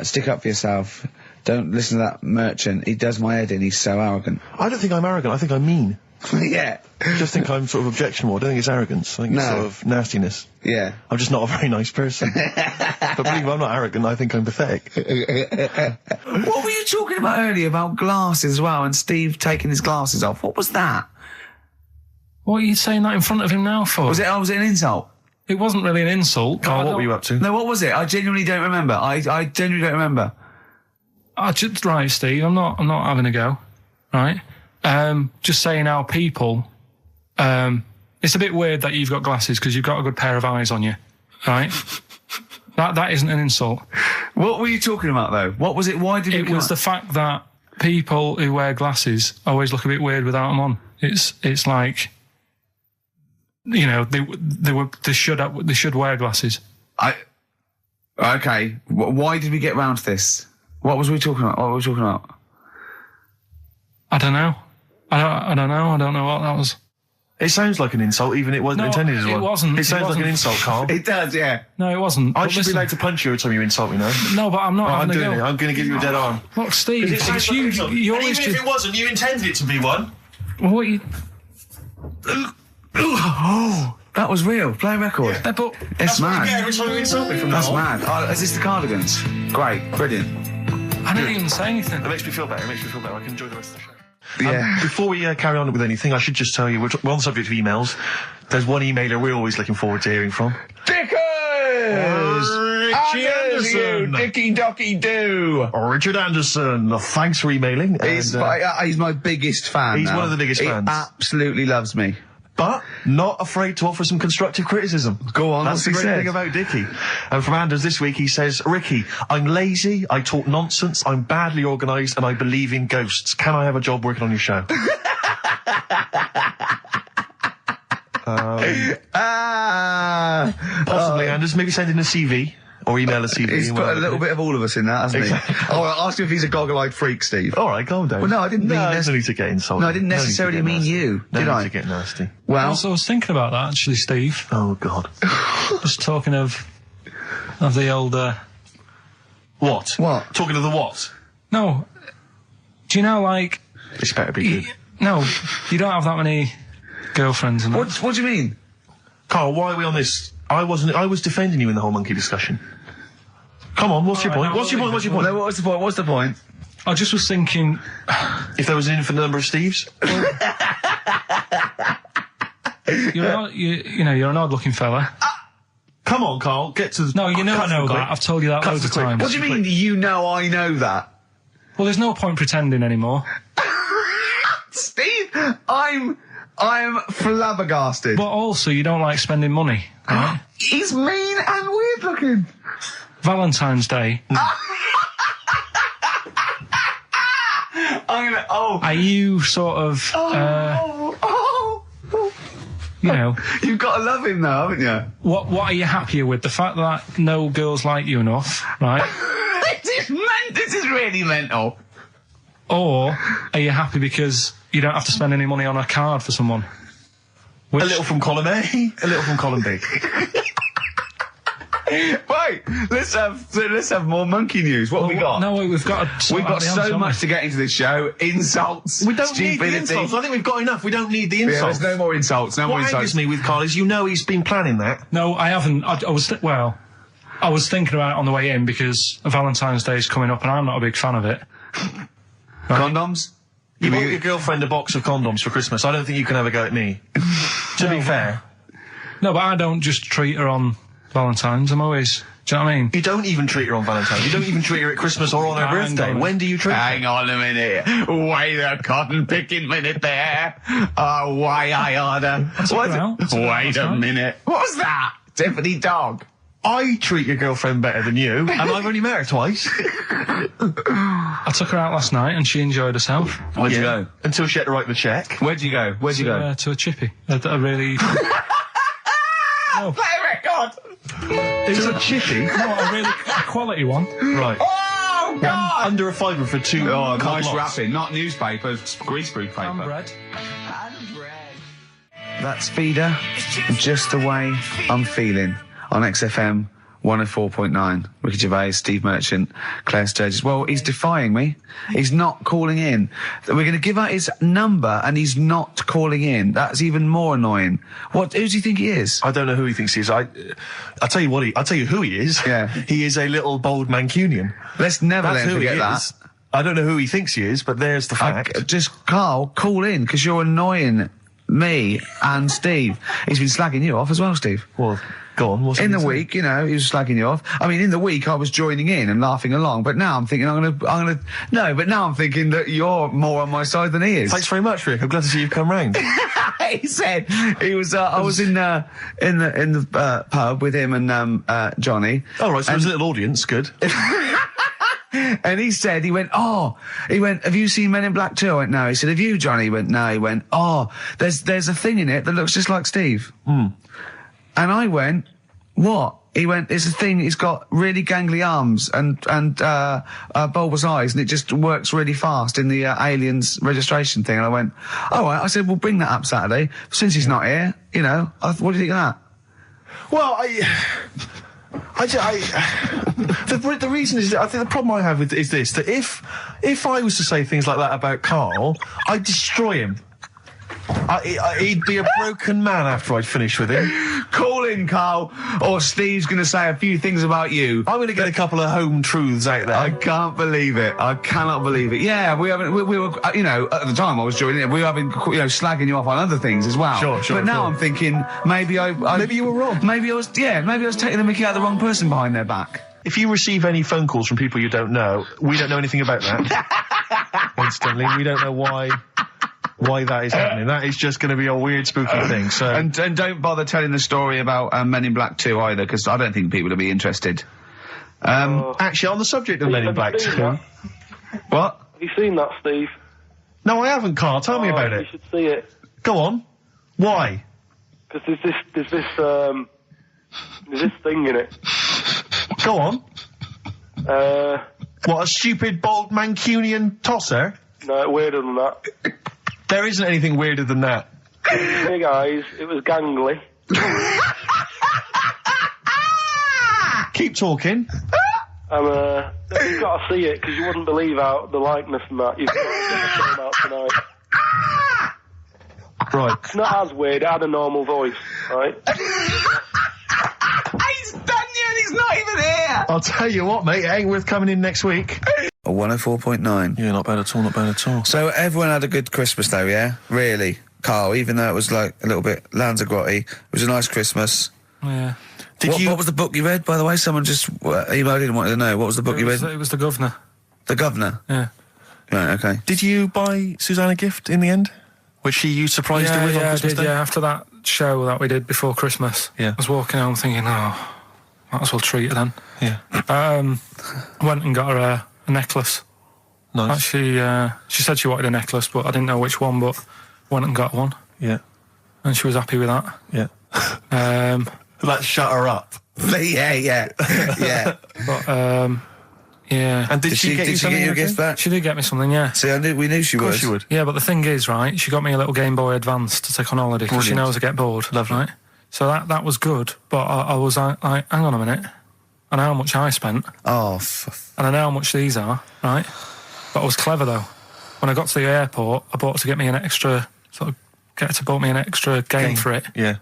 S7: stick up for yourself. Don't listen to that Merchant. He does my head in. He's so arrogant.
S5: I don't think I'm arrogant. I think I'm mean.
S7: Yeah.
S2: I just think I'm sort of objectionable. I don't think it's arrogance. I think it's sort of nastiness.
S7: Yeah.
S2: I'm just not a very nice person. But believe me, I'm not arrogant. I think I'm pathetic.
S9: What were you talking about earlier about glasses as well, and Steve taking his glasses off? What was that?
S6: What are you saying that in front of him now for?
S9: Was it an insult?
S6: It wasn't really an insult.
S2: Carl, what were you up to?
S9: No, what was it? I genuinely don't remember. I genuinely don't remember.
S6: Right, Steve, I'm not having a go. Right? Just saying how people, it's a bit weird that you've got glasses because you've got a good pair of eyes on you, right? that isn't an insult.
S9: What were you talking about though? What was it? Why did
S6: it was the fact that people who wear glasses always look a bit weird without them on. It's like, you know, they should wear glasses.
S9: Okay. Why did we get round to this? What was we talking about?
S6: I don't know. I don't know. I don't know what that was.
S2: It sounds like an insult, even it wasn't intended as one.
S6: It wasn't.
S2: It sounds like an insult, Carl.
S9: It does, yeah.
S6: No, it wasn't.
S2: I should be allowed to punch you every time you insult me now.
S6: No, but I'm not having a go.
S2: I'm going to give you a dead arm.
S6: Look, Steve,
S2: it sounds like
S6: you
S2: and
S6: always
S2: even if it wasn't, you intended it to be one.
S6: What you...
S9: Oh, that was real. Play a record.
S6: Yeah, but
S9: it's mad.
S2: What you get every time you insult me from
S9: That's
S2: now on.
S9: mad. Is this the Cardigans? Great. Brilliant.
S6: I didn't even say anything.
S2: It makes me feel better. I can enjoy the rest of the show.
S9: Yeah.
S2: Before we carry on with anything, I should just tell you, we're on the subject of emails. There's one emailer we're always looking forward to hearing from.
S9: Dickers!
S2: Richie Anderson!
S9: Dicky Docky Doo!
S2: Richard Anderson, thanks for emailing.
S9: He's my biggest fan.
S2: He's one of the biggest fans.
S9: He absolutely loves me.
S2: But not afraid to offer some constructive criticism.
S9: Go on,
S2: that's the great thing about Dickie. And from Anders this week, he says, Ricky, I'm lazy, I talk nonsense, I'm badly organised, and I believe in ghosts. Can I have a job working on your show? Possibly, Anders. Maybe send in a CV. Or email a CV.
S9: He's put a little bit of all of us in that, hasn't he? Oh, I'll ask him if he's a goggle-eyed freak, Steve.
S2: All right, calm down.
S9: Well, no, I didn't mean
S2: no need to get insulted.
S9: No, I didn't necessarily mean you, did I?
S2: To get nasty.
S6: Well, I was thinking about that, actually, Steve.
S2: Oh, God.
S6: Just talking of the old...
S2: What?
S9: What?
S2: Talking of the what?
S6: No. Do you know, like...
S2: This better be good.
S6: No, you don't have that many girlfriends. And
S9: what do you mean?
S2: Carl, why are we on this? I was defending you in the whole monkey discussion. Come on, what's your point? What's your point?
S9: No, what's the point?
S6: I just was thinking...
S2: If there was an infinite number of Steves?
S6: You're an odd-looking fella.
S2: Come on, Carl, get to...
S6: No, you know I know that. I've told you that loads of times.
S9: What do you mean, you know I know that?
S6: Well, there's no point pretending anymore.
S9: Steve, I'm flabbergasted.
S6: But also, you don't like spending money, right?
S9: He's mean and weird looking.
S6: Valentine's Day. Are you sort of... you know...
S9: You've got to love him now, haven't you?
S6: What are you happier with? The fact that no girls like you enough, right?
S9: This is really mental.
S6: Or are you happy because you don't have to spend any money on a card for someone?
S2: A little from column A, a little from column B.
S9: Right, let's have more monkey news. What have we got?
S6: No, we've got
S9: so much to get into this show. Insults.
S2: We don't need the insults. I think we've got enough. We don't need the insults.
S9: Yeah, there's no more insults. No more insults.
S2: What angers me with Carl is, you know, he's been planning that.
S6: No, I haven't. I was thinking about it on the way in because Valentine's Day is coming up, and I'm not a big fan of it.
S9: Right? Condoms.
S2: You bought your girlfriend a box of condoms for Christmas. I don't think you can have a go at me. To be fair.
S6: No, but I don't just treat her on Valentine's. I'm always... Do you know what I mean?
S2: You don't even treat her on Valentine's. You don't even treat her at Christmas or on her birthday. When do you treat her?
S9: Hang on a minute. Wait a cotton-picking minute there. Oh, why I order. Wait a minute. What's that? Tiffany dog.
S2: I treat your girlfriend better than you, and I've only met her twice.
S6: I took her out last night, and she enjoyed herself.
S9: Where'd you go?
S2: Until she had to write the check.
S9: Where'd you go?
S6: To a chippy. A really...
S9: No. Play a record!
S2: It was a chippy?
S6: No, a quality one.
S2: Right.
S9: Oh, God!
S2: Under a fiver for two.
S9: Oh, nice wrapping. Not newspaper, greaseproof paper.
S6: And bread.
S9: That's Feeder, Just the Way I'm Feeling, on XFM
S3: 104.9. Ricky Gervais, Steve Merchant, Claire Sturgis. Well, he's defying me. He's not calling in. We're going to give out his number and he's not calling in. That's even more annoying. Who do you think he is?
S5: I don't know who he thinks he is. I'll tell you what I'll tell you who he is.
S3: Yeah.
S5: He is a little bold Mancunian.
S3: Let's never
S5: That's
S3: let him
S5: who he
S3: forget that.
S5: is. I don't know who he thinks he is, but there's the fact.
S3: Just, Carl, call in, because you're annoying me and Steve. He's been slagging you off as well, Steve.
S5: Well, go on. What's
S3: in the week, you know, he was slagging you off. I mean, in the week, I was joining in and laughing along, but now I'm thinking but now I'm thinking that you're more on my side than he is.
S5: Thanks very much, Rick. I'm glad to see you've come round.
S3: He said he was. I was in the pub with him and Johnny.
S5: Oh right, so there's a little audience. Good.
S3: And he went, have you seen Men in Black 2? I went, no. He said, have you, Johnny? He went, no. He went, there's a thing in it that looks just like Steve.
S5: Mm.
S3: And I went, what? He went, it's a thing, it's got really gangly arms and bulbous eyes, and it just works really fast in the Aliens registration thing. And I went, all right. I said, we'll bring that up Saturday. Since he's not here, you know, what do you think of that?
S5: Well, the reason is, I think the problem I have with is this, that if I was to say things like that about Carl, I'd destroy him. He'd be a broken man after I'd finish with him.
S3: Call in, Carl, or Steve's going to say a few things about you.
S5: I'm going to get a couple of home truths out there.
S3: I can't believe it. I cannot believe it. Yeah, we were, you know, at the time I was joining it, we were having, you know, slagging you off on other things as well.
S5: Sure.
S3: But now I'm thinking, maybe
S5: you were wrong.
S3: Maybe I was taking the mickey out of the wrong person behind their back.
S5: If you receive any phone calls from people you don't know, we don't know anything about that. Instantly, we don't know why that is happening. That is just going to be a weird, spooky thing. So
S3: and don't bother telling the story about Men in Black 2 either, because I don't think people will be interested.
S5: Actually, on the subject of Men in Black 2, what?
S13: Have you seen that, Steve?
S5: No, I haven't, Carl. Tell me about it.
S13: You should see it.
S5: Go on. Why?
S13: Because there's this thing in it.
S5: Go on. What, a stupid, bald Mancunian tosser?
S13: No, weirder than that.
S5: There isn't anything weirder than that.
S13: Big eyes, it was gangly.
S5: Keep talking.
S13: And, you've got to see it, because you wouldn't believe how the likeness and that. You've got to get the film out tonight.
S5: Right.
S13: It's not as weird, it had a normal voice, right?
S3: He's done you and he's not even here!
S5: I'll tell you what, mate, it ain't worth coming in next week.
S3: 104.9.
S5: Yeah, not bad at all.
S3: So everyone had a good Christmas though, yeah? Really? Carl, even though it was like a little bit Lanzagrotte, it was a nice Christmas.
S6: Yeah.
S3: What was the book you read, by the way? Someone just emailed in and wanted to know. What was the book you read?
S6: It was The Governor.
S3: The Governor?
S6: Yeah.
S3: Right, okay.
S5: Did you buy Suzanne a gift in the end? Which you surprised her with on Christmas Day?
S6: Yeah, after that show that we did before Christmas.
S5: Yeah.
S6: I was walking home thinking, might as well treat her then.
S5: Yeah.
S6: Went and got her a necklace.
S5: Nice.
S6: Actually, she said she wanted a necklace, but I didn't know which one, but went and got one.
S5: Yeah.
S6: And she was happy with that.
S5: Yeah. That shut her up.
S3: yeah.
S6: But, yeah.
S5: And did she get you
S3: a gift back?
S6: She did get me something, yeah.
S3: See, we knew she would.
S5: Of course she would.
S6: Yeah, but the thing is, right, she got me a little Game Boy Advance to take on holiday, because she knows I get bored.
S5: Lovely.
S6: Right? So that was good, but I was like, hang on a minute. I know how much I spent.
S3: Oh,
S6: and I know how much these are, right? But I was clever, though. When I got to the airport, I bought her to get me an extra, bought me an extra game for it.
S5: Yeah.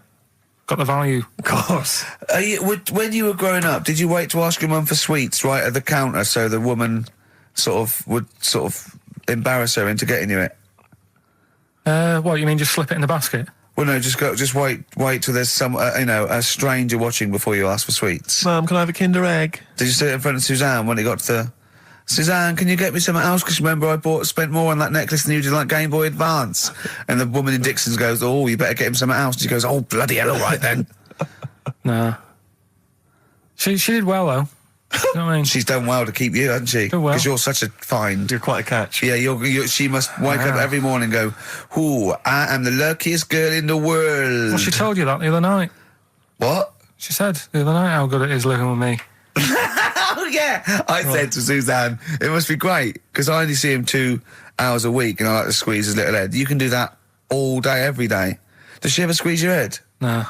S6: Got the value.
S5: Of course.
S3: When you were growing up, did you wait to ask your mum for sweets right at the counter so the woman would embarrass her into getting you it?
S6: What, you mean just slip it in the basket?
S3: Well, no, just wait till there's some, a stranger watching before you ask for sweets.
S5: Mum, can I have a Kinder Egg?
S3: Did you sit in front of Suzanne when it got to Suzanne, can you get me something else? Because remember I spent more on that necklace than you did like Game Boy Advance. And the woman in Dixon's goes, oh, you better get him something else. And she goes, oh, bloody hell, all right then.
S6: Nah. She did well, though. You know what I mean?
S3: She's done well to keep you, hasn't she?
S6: Done well.
S3: Because you're such a find.
S5: You're quite a catch.
S3: Yeah, she must wake up every morning and go, ooh, I am the luckiest girl in the world.
S6: Well, she told you that the other night.
S3: What?
S6: She said the other night how good it is living with me.
S3: Oh, yeah. I said to Suzanne, it must be great, because I only see him 2 hours a week and I like to squeeze his little head. You can do that all day, every day. Does she ever squeeze your head?
S6: No.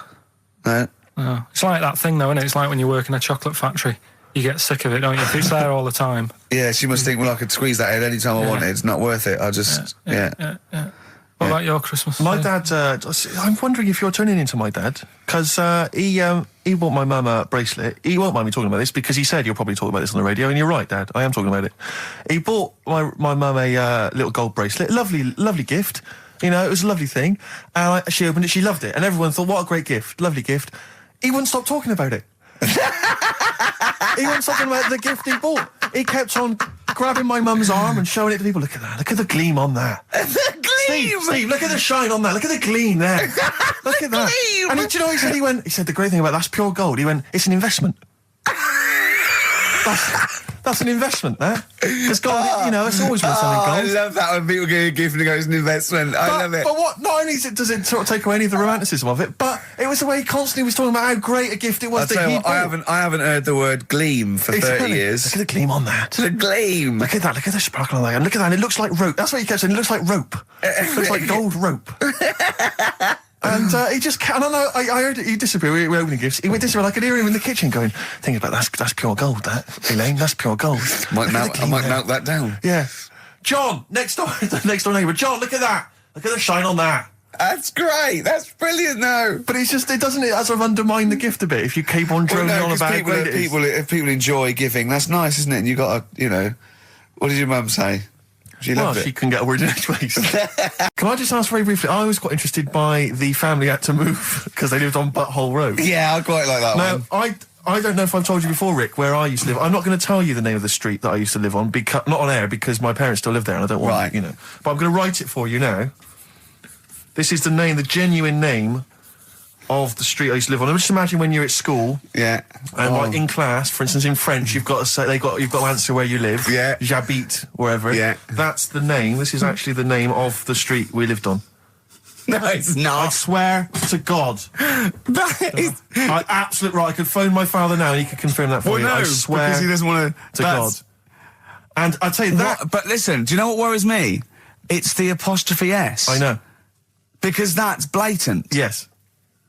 S3: No?
S6: No. It's like that thing, though, isn't it? It's like when you work in a chocolate factory. You get sick of it, don't you? If it's there all the time.
S7: Yeah, she must think, well, I could squeeze that in any time I want it. It's not worth it. I just,
S6: What about your Christmas?
S5: My dad, I'm wondering if you're turning into my dad, because he bought my mum a bracelet. He won't mind me talking about this, because he said you'll probably talk about this on the radio, and you're right, Dad, I am talking about it. He bought my mum a little gold bracelet, lovely gift. You know, it was a lovely thing. And she opened it, she loved it, and everyone thought, what a great gift, lovely gift. He wouldn't stop talking about it. He wouldn't stop talking about the gift he bought. He kept on grabbing my mum's arm and showing it to people. Look at that, look at the gleam on that.
S7: The gleam!
S5: Steve, look at the shine on that, look at the gleam there. Look at that.
S7: Gleam!
S5: And do you know what he said? He said the great thing about that's pure gold. He went, it's an investment. That's an investment, there. Because gold, you know, it's always worth something gold.
S7: I love that when people get a gift and it goes, it's an investment. I love it.
S5: But what, not only does it sort of take away any of the romanticism of it, but it was the way he constantly was talking about how great a gift it was that he bought.
S7: I haven't heard the word gleam for 30 years.
S5: Look at the gleam on that.
S7: The gleam.
S5: Look at that, look at the sparkle on that. And look at that, and it looks like rope. That's what he kept saying, it looks like rope. It looks like gold rope. And he just, and I heard it, he disappeared, we were opening gifts, he went disappear, I could hear him in the kitchen going, thinking about that's pure gold, that, Elaine, that's pure gold.
S7: I might melt that down.
S5: Yeah. John, next door neighbour, John, look at that, look at the shine on that.
S7: That's great, that's brilliant though.
S5: But it's just, it doesn't sort of undermine the gift a bit if you keep on droning on about how great it is.
S7: If people enjoy giving, that's nice, isn't it? And you got to, you know, what did your mum say? She loved it.
S5: She couldn't get a word in edgeways. Can I just ask very briefly, I was quite interested by the family had to move because they lived on Butthole Road.
S7: Yeah, I quite like that one.
S5: Now, I don't know if I've told you before, Rick, where I used to live. I'm not going to tell you the name of the street that I used to live on, not on air, because my parents still live there and I don't want, you know. But I'm going to write it for you now. This is the genuine name of the street I used to live on. And just imagine when you're at school.
S7: Yeah.
S5: And like in class, for instance, in French, you've got to say, you've got to answer where you live.
S7: Yeah.
S5: J'habite, wherever.
S7: Yeah.
S5: That's the name. This is actually the name of the street we lived on.
S7: No, it's not.
S5: I swear to God.
S7: That is...
S5: Absolutely right. I could phone my father now and he could confirm that for you.
S7: No,
S5: I swear
S7: because he doesn't want
S5: to God. And I tell you that...
S7: But listen, do you know what worries me? It's the apostrophe S.
S5: I know.
S7: Because that's blatant.
S5: Yes.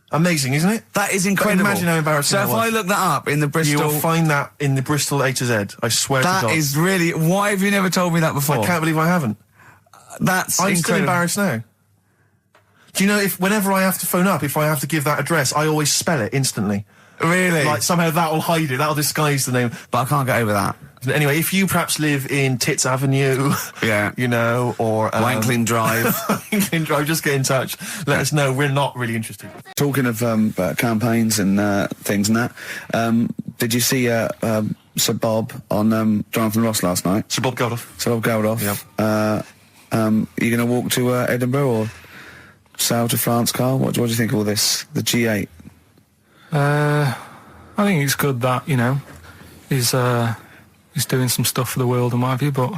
S5: Amazing, isn't it?
S7: That is incredible.
S5: But imagine how embarrassing
S7: So
S5: that
S7: if
S5: was.
S7: I look that up in the Bristol...
S5: You'll find that in the Bristol A to Z. I swear to God.
S7: That is really... Why have you never told me that before?
S5: I can't believe I haven't.
S7: That's
S5: I'm
S7: incredible.
S5: still embarrassed now. Do you know, whenever I have to phone up, if I have to give that address, I always spell it instantly.
S7: Really?
S5: Like, somehow that'll hide it, that'll disguise the name.
S7: But I can't get over that.
S5: Anyway, if you perhaps live in Tits Avenue,
S7: yeah,
S5: you know, or...
S7: Wankling Drive.
S5: Wankling Drive, just get in touch. Let us know, we're not really interested.
S7: Talking of campaigns and things and that, did you see Sir Bob on Jonathan Ross last night?
S5: Sir Bob Geldof.
S7: Sir Bob Geldof.
S5: Yeah.
S7: Are you going to walk to Edinburgh or sail to France, Carl? What do you think of all this? The G8?
S6: I think it's good that, you know, he's doing some stuff for the world and what have you, but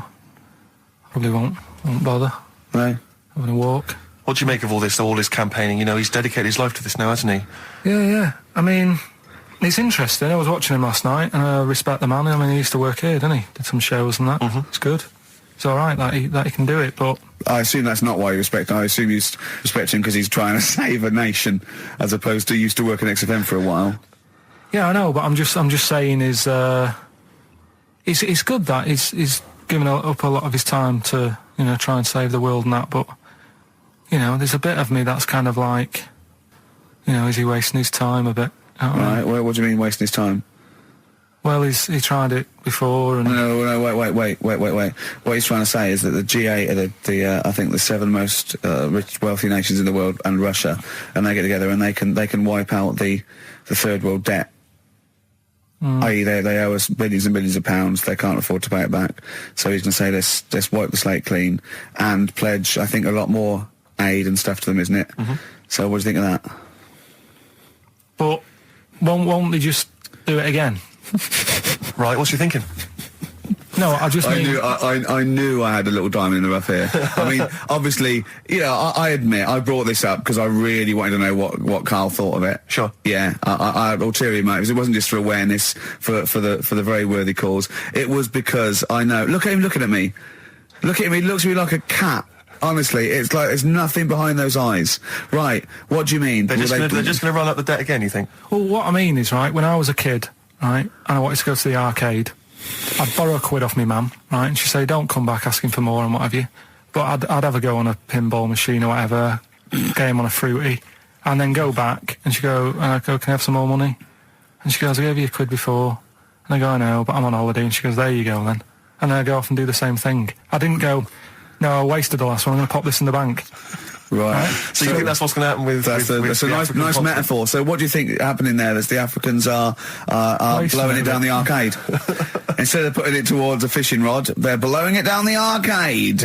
S6: probably won't bother.
S7: No.
S6: Having a walk.
S5: What do you make of all this campaigning? You know, he's dedicated his life to this now, hasn't he?
S6: Yeah. I mean, it's interesting. I was watching him last night, and I respect the man. I mean, he used to work here, didn't he? Did some shows and that.
S5: Mm-hmm.
S6: It's good. It's all right that he can do it, but...
S7: I assume that's not why you respect him. I assume you respect him because he's trying to save a nation, as opposed to he used to work in XFM for a while.
S6: Yeah, I know, but I'm just saying it's good that he's given up a lot of his time to, you know, try and save the world and that, but, you know, there's a bit of me that's kind of like, you know, is he wasting his time a bit?
S7: Right, well, what do you mean wasting his time?
S6: Well, he tried it before and...
S7: No, wait. What he's trying to say is that the G8 are I think the 7 most rich, wealthy nations in the world, and Russia, and they get together and they can wipe out the third world debt. I.e. they owe us billions and billions of pounds, they can't afford to pay it back. So he's going to say, let's wipe the slate clean and pledge, I think, a lot more aid and stuff to them, isn't it? Mm-hmm. So what do you think of that?
S6: But won't they just do it again?
S5: Right, what's you thinking?
S6: No, I
S7: knew I had a little diamond in the rough here. I mean, obviously, you know, I admit I brought this up because I really wanted to know what Karl thought of it.
S5: Sure.
S7: Yeah, I had ulterior motives. It wasn't just for awareness, for the very worthy cause. It was because I know. Look at him looking at me. Look at him. He looks at me like a cat. Honestly, it's like there's nothing behind those eyes. Right, what do you mean?
S5: They're just going to run up the debt again, you think?
S6: Well, what I mean is, right, when I was a kid, right, and I wanted to go to the arcade, I'd borrow a quid off my mum, right, and she'd say, don't come back asking for more and what have you. But I'd have a go on a pinball machine or whatever, game on a fruity, and then go back, and she'd go, can I have some more money? And she goes, I gave you a quid before. And I go, I know, but I'm on holiday. And she goes, there you go then. And then I go off and do the same thing. I didn't go, no, I wasted the last one, I'm going to pop this in the bank.
S7: Right.
S5: So you think that's what's going to happen with...
S7: That's a nice metaphor. So what do you think happening there? That the Africans are blowing it down the arcade? Instead of putting it towards a fishing rod, they're blowing it down the arcade.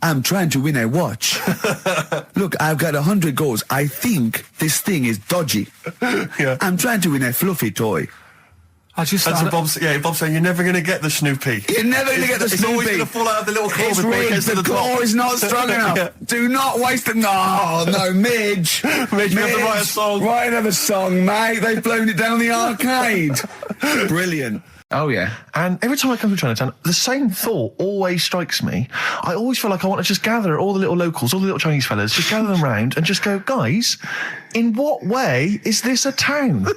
S7: I'm trying to win a watch. Look, I've got 100 goals. I think this thing is dodgy.
S5: Yeah.
S7: I'm trying to win a fluffy toy.
S5: Bob saying you're never going to get the Snoopy.
S7: You're never going to get the Snoopy.
S5: It's always going to fall out of the little claw
S7: It's
S5: before it
S7: rigged.
S5: gets to
S7: The
S5: the top.
S7: claw is not strong enough.
S5: Yeah.
S7: Do not waste it. No, Midge.
S5: Midge, you have to write a song.
S7: Write another song, mate. They've blown it down the arcade. Brilliant.
S3: Oh, yeah.
S5: And every time I come to Chinatown, the same thought always strikes me. I always feel like I want to just gather all the little locals, all the little Chinese fellas, just gather them round and just go, guys, in what way is this a town?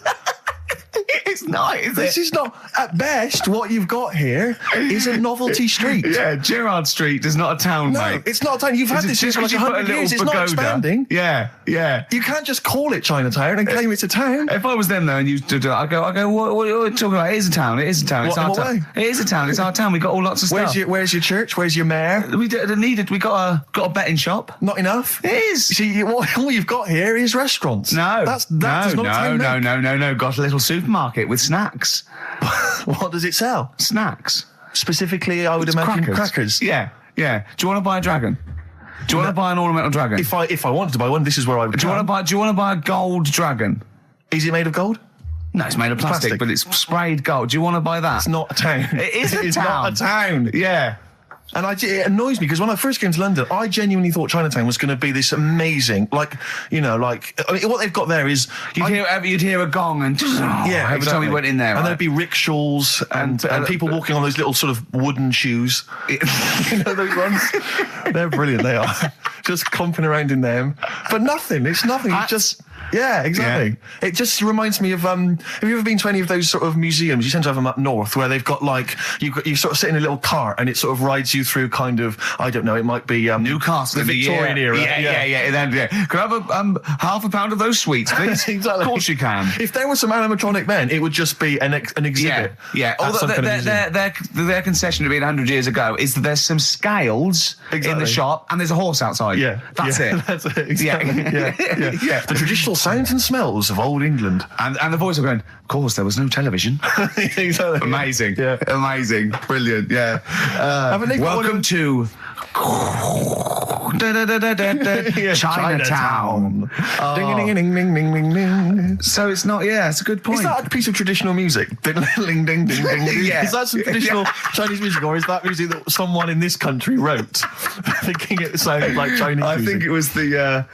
S3: It's not, is it?
S5: This is not, at best, what you've got here is a novelty street.
S3: Yeah, Gerrard Street is not a town, mate.
S5: No, it's not a town. You've had this
S3: just
S5: for like
S3: because you put
S5: 100
S3: a
S5: years. It's
S3: little
S5: not
S3: pagoda.
S5: expanding.
S3: Yeah, yeah.
S5: You can't just call it Chinatown and claim it's a town.
S3: If I was them though and you stood there, I go, what are you talking about? It is a town. It is a town. It's
S5: What-
S3: our
S5: what
S3: town.
S5: way?
S3: It is a town. It's our town. We got all lots of stuff.
S5: Where's your church? Where's your mayor?
S3: We needed. We got a betting shop.
S5: Not enough.
S3: It is.
S5: See, all you've got here is restaurants.
S3: No,
S5: that does not a town make.
S3: no. Got a little supermarket with snacks.
S5: What does it sell?
S3: Snacks.
S5: Specifically, I would imagine crackers.
S3: Yeah, yeah. Do you want to buy a dragon? Do you want to buy an ornamental dragon?
S5: If I wanted to buy one, this is where I would.
S3: Do you want to buy a gold dragon?
S5: Is it made of gold?
S3: No, it's made of plastic, but it's sprayed gold. Do you want to buy that?
S5: It's not a town.
S3: It is a town.
S5: It's not a town.
S3: Yeah.
S5: And it annoys me because when I first came to London, I genuinely thought Chinatown was going to be this amazing, what they've got there is...
S3: You'd hear a gong and...
S5: Yeah,
S3: every time we went in there.
S5: And
S3: right?
S5: there'd be rickshaws and people walking on those little sort of wooden shoes. You know those ones? They're brilliant, they are. Just clomping around in them. But nothing, it's nothing, it's just... Yeah, exactly. Yeah. It just reminds me of, have you ever been to any of those sort of museums? You tend to have them up north where they've got you sort of sit in a little cart and it sort of rides you through kind of, I don't know, it might be
S3: Newcastle,
S5: the Victorian era.
S3: Yeah. Could I have half a pound of those sweets, please?
S5: Exactly.
S3: Of course you can.
S5: If there was some animatronic then, it would just be an exhibit.
S3: Yeah. Their concession to being 100 years ago is that there's some scales in the shop and there's a horse outside.
S5: Yeah.
S3: That's it.
S5: That's it. Exactly.
S3: Yeah.
S5: The traditional sounds and smells of old England.
S3: And the voice of going, of course, there was no television.
S5: Exactly.
S3: Amazing.
S5: Yeah.
S3: Amazing. Brilliant. Yeah. Welcome to Chinatown.
S5: Ding, ding, ding, ding, ding, ding.
S3: So it's not, it's a good point.
S5: Is that a piece of traditional music? Ding, ding, ding, ding, ding.
S3: Yeah.
S5: Is that some traditional Chinese music, or is that music that someone in this country wrote, thinking it sounded like Chinese music?
S3: I think it was the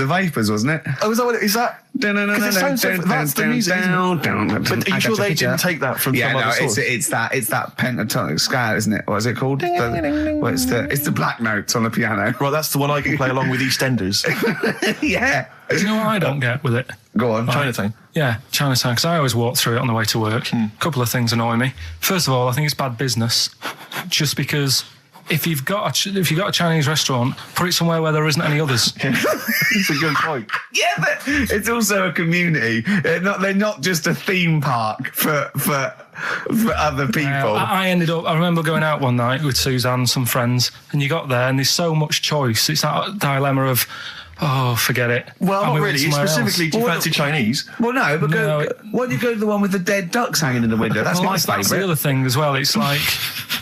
S3: Vapors, wasn't it?
S5: Oh, is that what it is? That? Because it sounds so, that's the music, isn't it? But are you sure they didn't take that from some other source?
S3: It's that pentatonic scale, isn't it? What is it called? It's the black notes on the piano.
S5: Right, that's the one I can play along with EastEnders.
S3: Yeah.
S6: Do you know what I don't get with it?
S3: Go on.
S5: Chinatown.
S6: Yeah, Chinatown, because I always walk through it on the way to work. A couple of things annoy me. First of all, I think it's bad business, just because if you've got a Chinese restaurant, put it somewhere where there isn't any others.
S5: It's a good point.
S3: Yeah, but it's also a community. They're not just a theme park for other people.
S6: I remember going out one night with Suzanne and some friends, and you got there and there's so much choice. It's that dilemma of, oh, forget it.
S5: Well, not really. Specifically, do you fancy Chinese?
S3: Well, no, but why do you go to the one with the dead ducks hanging in the window? That's my favourite.
S6: That's the other thing as well. It's like,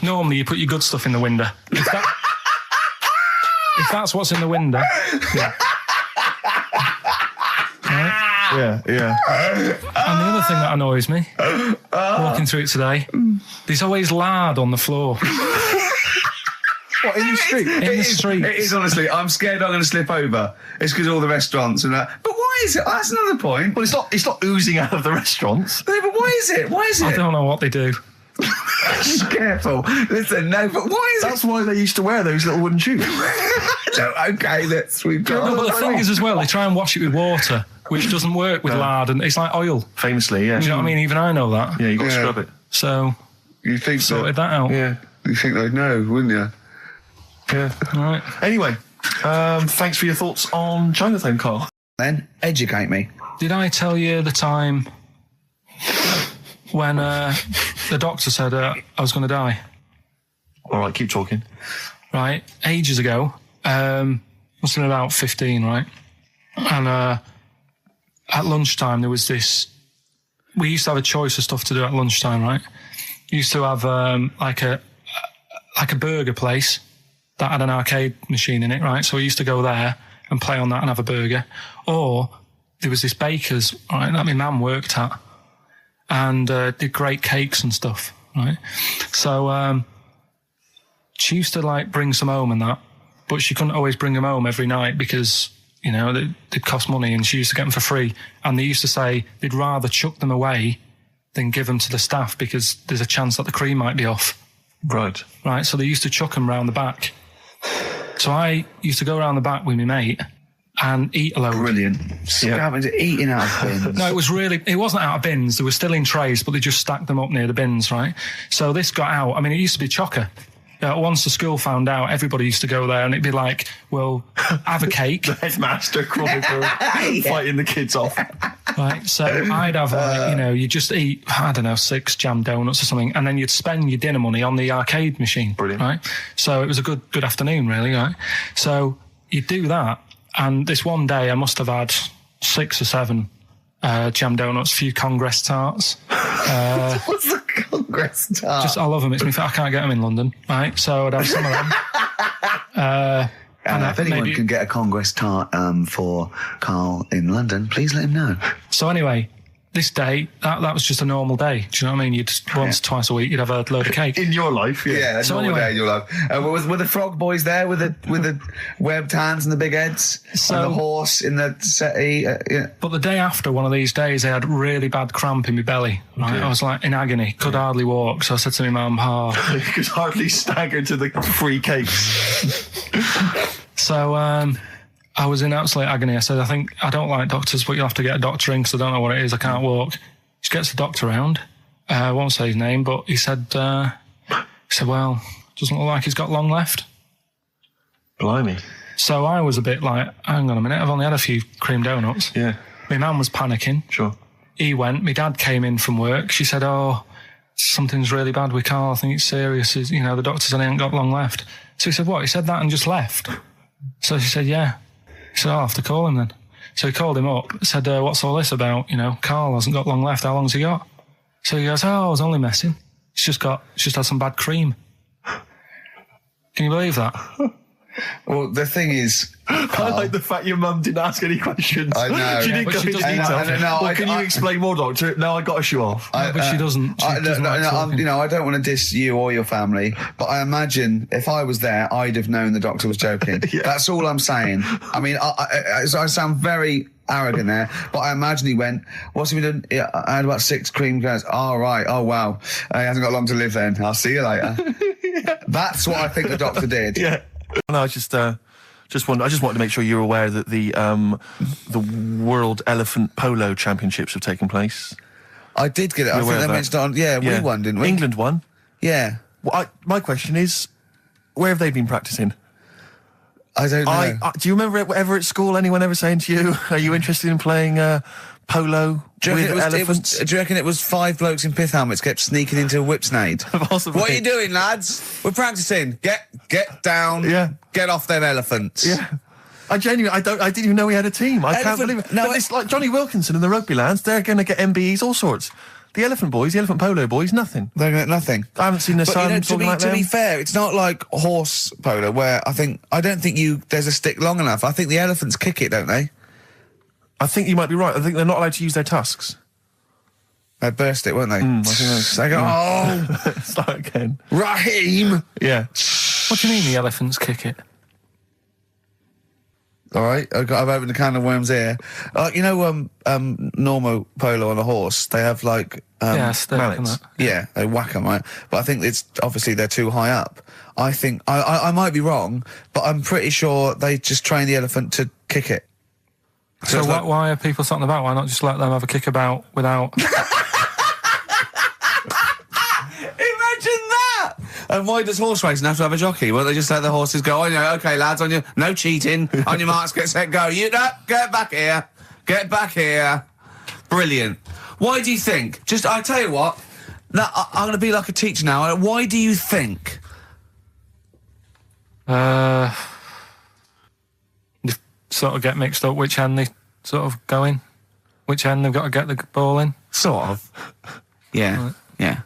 S6: normally you put your good stuff in the window. If that's what's in the window, yeah.
S5: Right? Yeah.
S6: And the other thing that annoys me, walking through it today, there's always lard on the floor.
S5: What, in the street?
S6: In the street.
S3: It is, honestly. I'm scared I'm going to slip over. It's because all the restaurants and that. But why is it? That's another point.
S5: Well, it's not oozing out of the restaurants.
S3: No, but why is it?
S6: I don't know what they do.
S7: Careful. Listen, no, but why is
S2: That's why they used to wear those little wooden shoes.
S7: okay, we've got...
S6: No, but the thing is as well, they try and wash it with water, which doesn't work with lard, and it's like oil.
S2: Famously, yeah.
S6: You know what I mean? Even I know that.
S2: Yeah, you got to scrub it.
S6: So,
S7: you think
S6: sorted that out.
S7: Yeah. You think they'd know, wouldn't you?
S2: Yeah.
S6: Right.
S2: Anyway, thanks for your thoughts on Chinatown, Carl.
S7: Then, educate me.
S6: Did I tell you the time when the doctor said I was going to die?
S2: All right, keep talking.
S6: Right, ages ago, must have been about 15, right? And at lunchtime there was this. We used to have a choice of stuff to do at lunchtime, right? We used to have like a burger place that had an arcade machine in it, right? So we used to go there and play on that and have a burger. Or there was this baker's, right, that my mum worked at, and did great cakes and stuff, right? So she used to like bring some home and that, but she couldn't always bring them home every night because, you know, they'd cost money, and she used to get them for free. And they used to say they'd rather chuck them away than give them to the staff because there's a chance that the cream might be off.
S2: Right.
S6: Right, so they used to chuck them round the back. So I used to go around the back with my mate and eat a load.
S7: Brilliant. Scavenging, eating out of bins.
S6: No, it wasn't out of bins. They were still in trays, but they just stacked them up near the bins, right? So this got out. I mean, it used to be chocker. Once the school found out, everybody used to go there, and it'd be like, well, have a cake.
S2: The headmaster chronicle fighting the kids off.
S6: Right, so I'd have, you just eat, I don't know, 6 jam donuts or something, and then you'd spend your dinner money on the arcade machine.
S2: Brilliant.
S6: Right? So it was a good afternoon, really, right? So you'd do that, and this one day I must have had 6 or 7 jam donuts, a few Congress tarts.
S7: What's the Congress tart?
S6: I love them. It's me. I can't get them in London, right? So I'd have some of them.
S7: And if anyone can get a Congress tart for Carl in London, please let him know.
S6: So anyway, this day, that was just a normal day. Do you know what I mean? Once, twice a week, you'd have a load of cake.
S2: In your life, yeah.
S7: Yeah,
S6: so
S7: normal
S6: anyway,
S7: day in your life. Were the frog boys there with the webbed hands and the big heads? And the horse in the settee? Yeah.
S6: But the day after one of these days, I had really bad cramp in my belly. Right?
S2: Okay.
S6: I was like in agony, could hardly walk. So I said to my mum,
S2: You could hardly stagger to the free cakes.
S6: So I was in absolute agony. I said, I don't like doctors, but you'll have to get a doctor in because I don't know what it is. I can't walk. She gets the doctor round. I won't say his name, but he said, well, doesn't look like he's got long left.
S2: Blimey.
S6: So I was a bit like, hang on a minute, I've only had a few cream donuts.
S2: Yeah.
S6: My mum was panicking.
S2: Sure.
S6: He went. My dad came in from work. She said, something's really bad with Carl. I think it's serious. The doctor said he ain't got long left. So he said, what? He said that and just left. So she said, yeah. He said, I'll have to call him then. So he called him up, said, what's all this about? Carl hasn't got long left. How long's he got? So he goes, I was only messing. He's just had some bad cream. Can you believe that?
S7: Well, the thing is,
S2: I like the fact your mum didn't ask any questions.
S7: I know.
S2: She didn't go into detail. Can you explain more, doctor? No, I got a shoe off.
S6: But she doesn't.
S7: I don't want to diss you or your family, but I imagine if I was there, I'd have known the doctor was joking. Yeah. That's all I'm saying. I mean, I sound very arrogant there, but I imagine he went, what's he been doing? I had about 6 cream cones. Oh, right. Oh, wow. He hasn't got long to live then. I'll see you later. Yeah. That's what I think the doctor did.
S2: Yeah. No, I just wanted to make sure you're aware that the World Elephant Polo Championships have taken place.
S7: I did get it. I think they mentioned it on. Yeah, we won, didn't we?
S2: England won.
S7: Yeah.
S2: Well, my question is, where have they been practicing?
S7: I don't know.
S2: Do you remember ever at school anyone ever saying to you, "Are you interested in playing polo with elephants?"
S7: Do you reckon it was 5 blokes in pith helmets kept sneaking into a whipsnade?
S2: Possibly.
S7: What are you doing, lads? We're practicing. Get down.
S2: Yeah.
S7: Get off them elephants.
S2: Yeah. I didn't even know we had a team. I can't believe it. No, but it's like Johnny Wilkinson and the rugby lads. They're going to get MBEs, all sorts. The elephant polo boys, nothing.
S7: They're going to get nothing.
S2: I haven't seen the sun talking like them.
S7: To be fair, it's not like horse polo where I don't think there's a stick long enough. I think the elephants kick it, don't they?
S2: I think you might be right. I think they're not allowed to use their tusks.
S7: They burst it, won't they?
S2: I think
S7: they go,
S2: start again.
S7: Raheem!
S2: Yeah.
S6: What do you mean the elephants kick it?
S7: All right, I've opened a can of worms here. You know, Normo Polo on a horse, they have like mallets. Yeah, they whack them, right? But I think it's obviously they're too high up. I think I might be wrong, but I'm pretty sure they just train the elephant to kick it.
S6: So why are people something about? Why not just let them have a kick about without?
S7: Imagine that! And why does horse racing have to have a jockey? Well, they just let the horses go, okay, lads, no cheating, on your marks, get set, go. Get back here. Get back here. Brilliant. Why do you think? I tell you what, I'm going to be like a teacher now. Why do you think?
S6: You sort of get mixed up which hand they sort of go in. Which hand they've got to get the ball in.
S7: Sort of. Yeah,
S6: right.
S7: Yeah.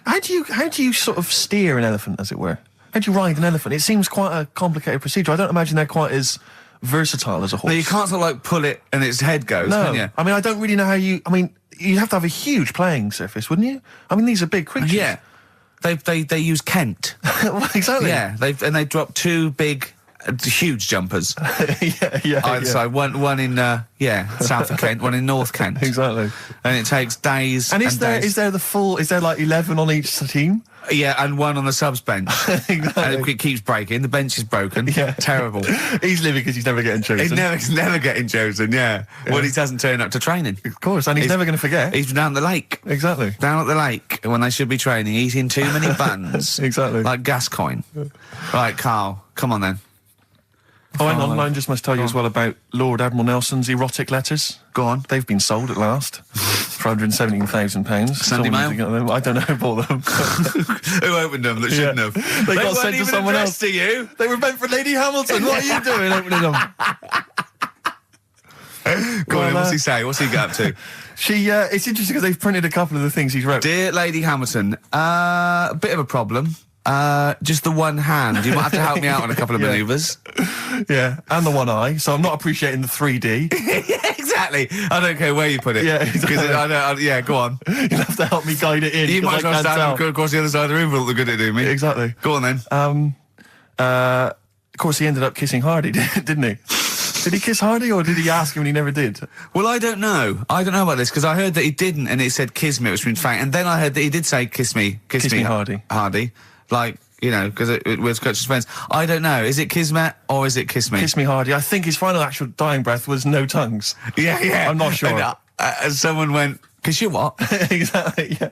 S2: How do you sort of steer an elephant, as it were? How do you ride an elephant? It seems quite a complicated procedure. I don't imagine they're quite as versatile as a horse.
S7: No, you can't sort of like pull it and its head goes, can you?
S2: I mean, I don't really know how you... I mean, you'd have to have a huge playing surface, wouldn't you? I mean, these are big creatures.
S7: Yeah. They use Kent.
S2: Well, exactly.
S7: Yeah, they drop two big... huge jumpers. Either side. One in south of Kent, one in North Kent.
S2: Exactly.
S7: And it takes days.
S2: And is there like 11 on each team?
S7: Yeah, and one on the subs bench.
S2: Exactly.
S7: And it keeps breaking. The bench is broken. Yeah. Terrible.
S2: He's living because he's never getting chosen.
S7: He's never getting chosen, yeah. Well, he doesn't turn up to training.
S2: Of course, and he's never going to forget.
S7: He's down at the lake.
S2: Exactly.
S7: Down at the lake when they should be training, eating too many buns.
S2: Exactly.
S7: Like Gascoigne. Right, Carl, come on then.
S2: Oh, hang on, I just must tell you as well about Lord Admiral Nelson's erotic letters.
S7: Go on.
S2: They've been sold at last for £117,000.
S7: Sunday Mail?
S2: I don't know who bought them.
S7: Who opened them that shouldn't have?
S2: They got sent to someone else.
S7: To you.
S2: They were meant for Lady Hamilton. What are you doing opening them?
S7: Go on, what's he say? What's he get up to?
S2: It's interesting because they've printed a couple of the things he's wrote.
S7: Dear Lady Hamilton, a bit of a problem. Just the one hand. You might have to help me out on a couple of manoeuvres.
S2: Yeah, and the one eye, so I'm not appreciating the 3D.
S7: Yeah, exactly. I don't care where you put it.
S2: Yeah, exactly.
S7: Yeah, go on.
S2: You'll have to help me guide it in.
S7: You might as well stand across the other side of the room for all the good it do me.
S2: Exactly.
S7: Go on then.
S2: Of course, he ended up kissing Hardy, didn't he? Did he kiss Hardy, or did he ask him and he never did?
S7: Well, I don't know. I don't know about this, because I heard that he didn't, and it said kiss me, which means fact, and then I heard that he did say kiss me,
S2: Hardy.
S7: Hardy. Like, you know, because it was Coach's friends. I don't know. Is it Kismet or is it Kiss Me?
S2: Kiss Me Hardy. I think his final actual dying breath was no tongues.
S7: Yeah.
S2: I'm not sure.
S7: And someone went, kiss you what?
S2: Exactly, yeah.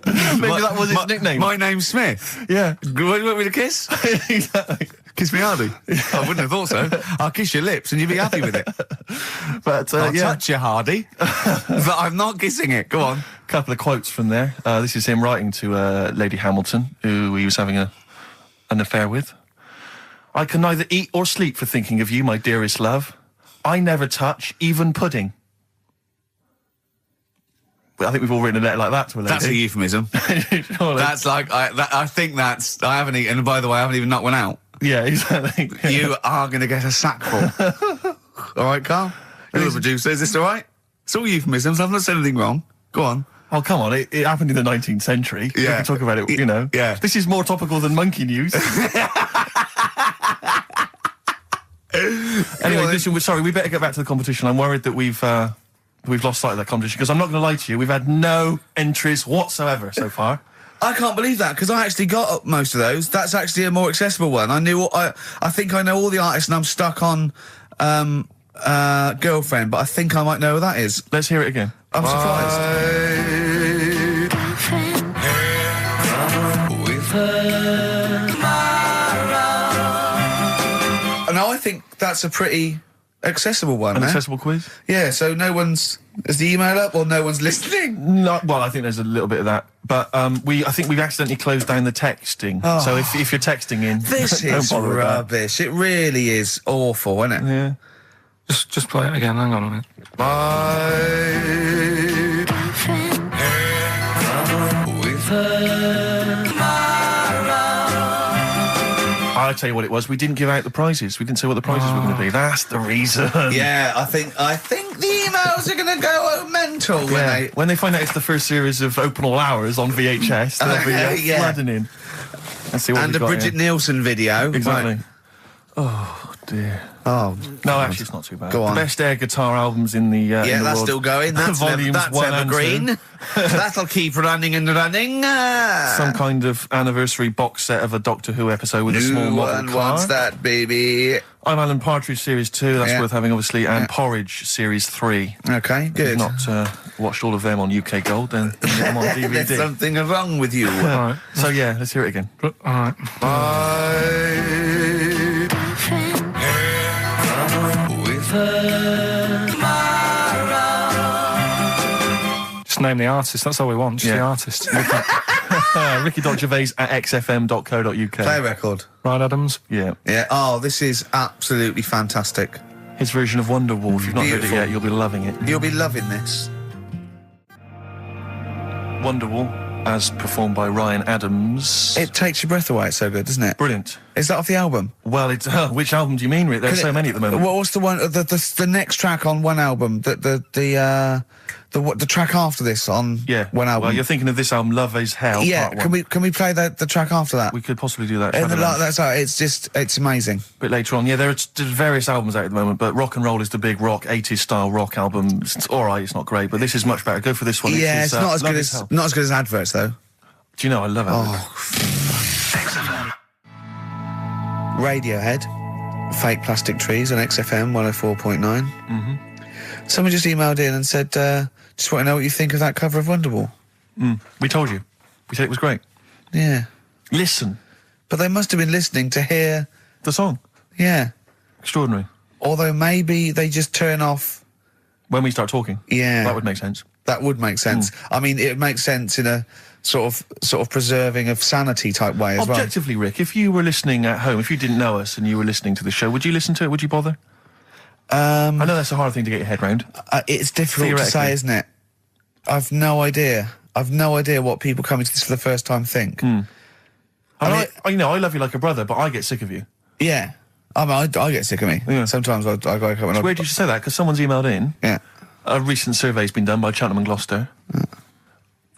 S2: Maybe that was his nickname.
S7: My name's Smith.
S2: Yeah.
S7: You want me to kiss?
S2: Exactly.
S7: Kiss me Hardy. Yeah. I wouldn't have thought so. I'll kiss your lips and you'll be happy with it.
S2: But,
S7: I'll touch you, Hardy. But I'm not kissing it. Go on.
S2: A couple of quotes from there. This is him writing to Lady Hamilton, who he was having an affair with. I can neither eat or sleep for thinking of you, my dearest love. I never touch even pudding. Well, I think we've all written a letter like that to a lady.
S7: That's a euphemism. That's like, I think that's, I haven't eaten, and by the way, I haven't even knocked one out.
S2: Yeah, exactly.
S7: You are going to get a sackful. All right, Carl? You're the producer. Is this all right? It's all euphemisms. I've not said anything wrong. Go on.
S2: Oh, come on. It happened in the 19th century.
S7: Yeah.
S2: We can talk about it, you know.
S7: Yeah.
S2: This is more topical than monkey news. Anyway, listen, we better get back to the competition. I'm worried that we've lost sight of that competition, because I'm not going to lie to you, we've had no entries whatsoever so far.
S7: I can't believe that, because I actually got most of those. That's actually a more accessible one. I think I know all the artists, and I'm stuck on Girlfriend, but I think I might know who that is.
S2: Let's hear it again.
S7: I'm surprised. Now I think that's a pretty accessible one.
S2: An accessible quiz?
S7: Yeah, so no one's... Is the email up or no one's listening?
S2: No, well, I think there's a little bit of that. But I think we've accidentally closed down the texting. Oh. So if you're texting in...
S7: This is rubbish. It really is awful, isn't it?
S2: Yeah.
S6: Just play it again. Hang on a minute.
S2: I'll tell you what it was. We didn't give out the prizes. We didn't say what the prizes were going to be. That's the reason.
S7: Yeah, I think the emails are going to go mental
S2: when they find out it's the first series of Open All Hours on VHS. They'll be flooding in. Let's see what
S7: and a Bridget Nielsen video.
S2: Exactly. Right. Oh
S5: dear.
S7: Oh.
S5: No, actually, it's not too bad.
S7: Go on.
S5: The best air guitar albums in the
S7: Yeah,
S5: in the
S7: that's
S5: world.
S7: still going. That's,
S5: Volumes
S7: that's
S5: 1 and
S7: evergreen.
S5: 2.
S7: That'll keep running and running.
S5: Some kind of anniversary box set of a Doctor Who episode with a small
S7: New
S5: model
S7: one
S5: car.
S7: wants that, baby.
S5: I'm Alan Partridge Series 2, that's
S7: Yeah.
S5: worth having, obviously, and
S7: Yeah.
S5: Porridge Series 3.
S7: Okay,
S5: If
S7: good.
S5: you've not watched all of them on UK Gold, then get them on DVD.
S7: There's something wrong with you.
S1: Right.
S5: So, yeah, let's hear it again.
S1: All right. Just name the artist. That's all we want. Just the artist.
S5: Ricky.Gervais at xfm.co.uk.
S7: Play a record.
S1: Ryan Adams.
S5: Yeah.
S7: Yeah. Oh, this is absolutely fantastic.
S5: His version of Wonderwall. If you've not heard it
S7: Beautiful.
S5: yet, you'll be loving it.
S7: You'll be loving this.
S5: Wonderwall, as performed by Ryan Adams.
S7: It takes your breath away. It's so good, doesn't it?
S5: Brilliant.
S7: Is that off the album?
S5: Well, it's which album do you mean, Rick? There's so many at the moment.
S7: What's the one? The next track on one album? The track after this on one album?
S5: Well, you're thinking of this album, Love Is Hell.
S7: Yeah.
S5: Part 1.
S7: Can we play the track after that?
S5: We could possibly do that.
S7: And
S5: Shadow Land.
S7: that's right. It's amazing.
S5: A bit later on. Yeah, there's various albums out at the moment, but Rock and Roll is the big rock 80s style rock album. It's all right. It's not great, but this is much better. Go for this one.
S7: Yeah, it's not as
S5: Love
S7: good
S5: Is
S7: as
S5: Hell.
S7: not as good as adverts though.
S5: Do you know I love it?
S7: Radiohead, Fake Plastic Trees on XFM 104.9.
S5: Mm-hmm.
S7: Someone just emailed in and said, just want to know what you think of that cover of Wonderwall.
S5: We told you. We said it was great.
S7: Yeah.
S5: Listen.
S7: But they must have been listening to hear
S5: the song.
S7: Yeah.
S5: Extraordinary.
S7: Although maybe they just turn off
S5: when we start talking.
S7: Yeah.
S5: That would make sense.
S7: That would make sense. I mean, it makes sense in a sort of preserving of sanity type way as well.
S5: Objectively, Rick, if you were listening at home, if you didn't know us and you were listening to the show, would you listen to it? Would you bother? I know that's a hard thing to get your head round.
S7: It's difficult to say, isn't it? I've no idea. I've no idea what people coming to this for the first time think.
S5: I love you like a brother, but I get sick of you.
S7: Yeah. I mean, I get sick of me. Yeah. Sometimes I go up and
S5: it's weird you should say that, because someone's emailed in.
S7: Yeah.
S5: A recent survey's been done by Cheltenham and Gloucester.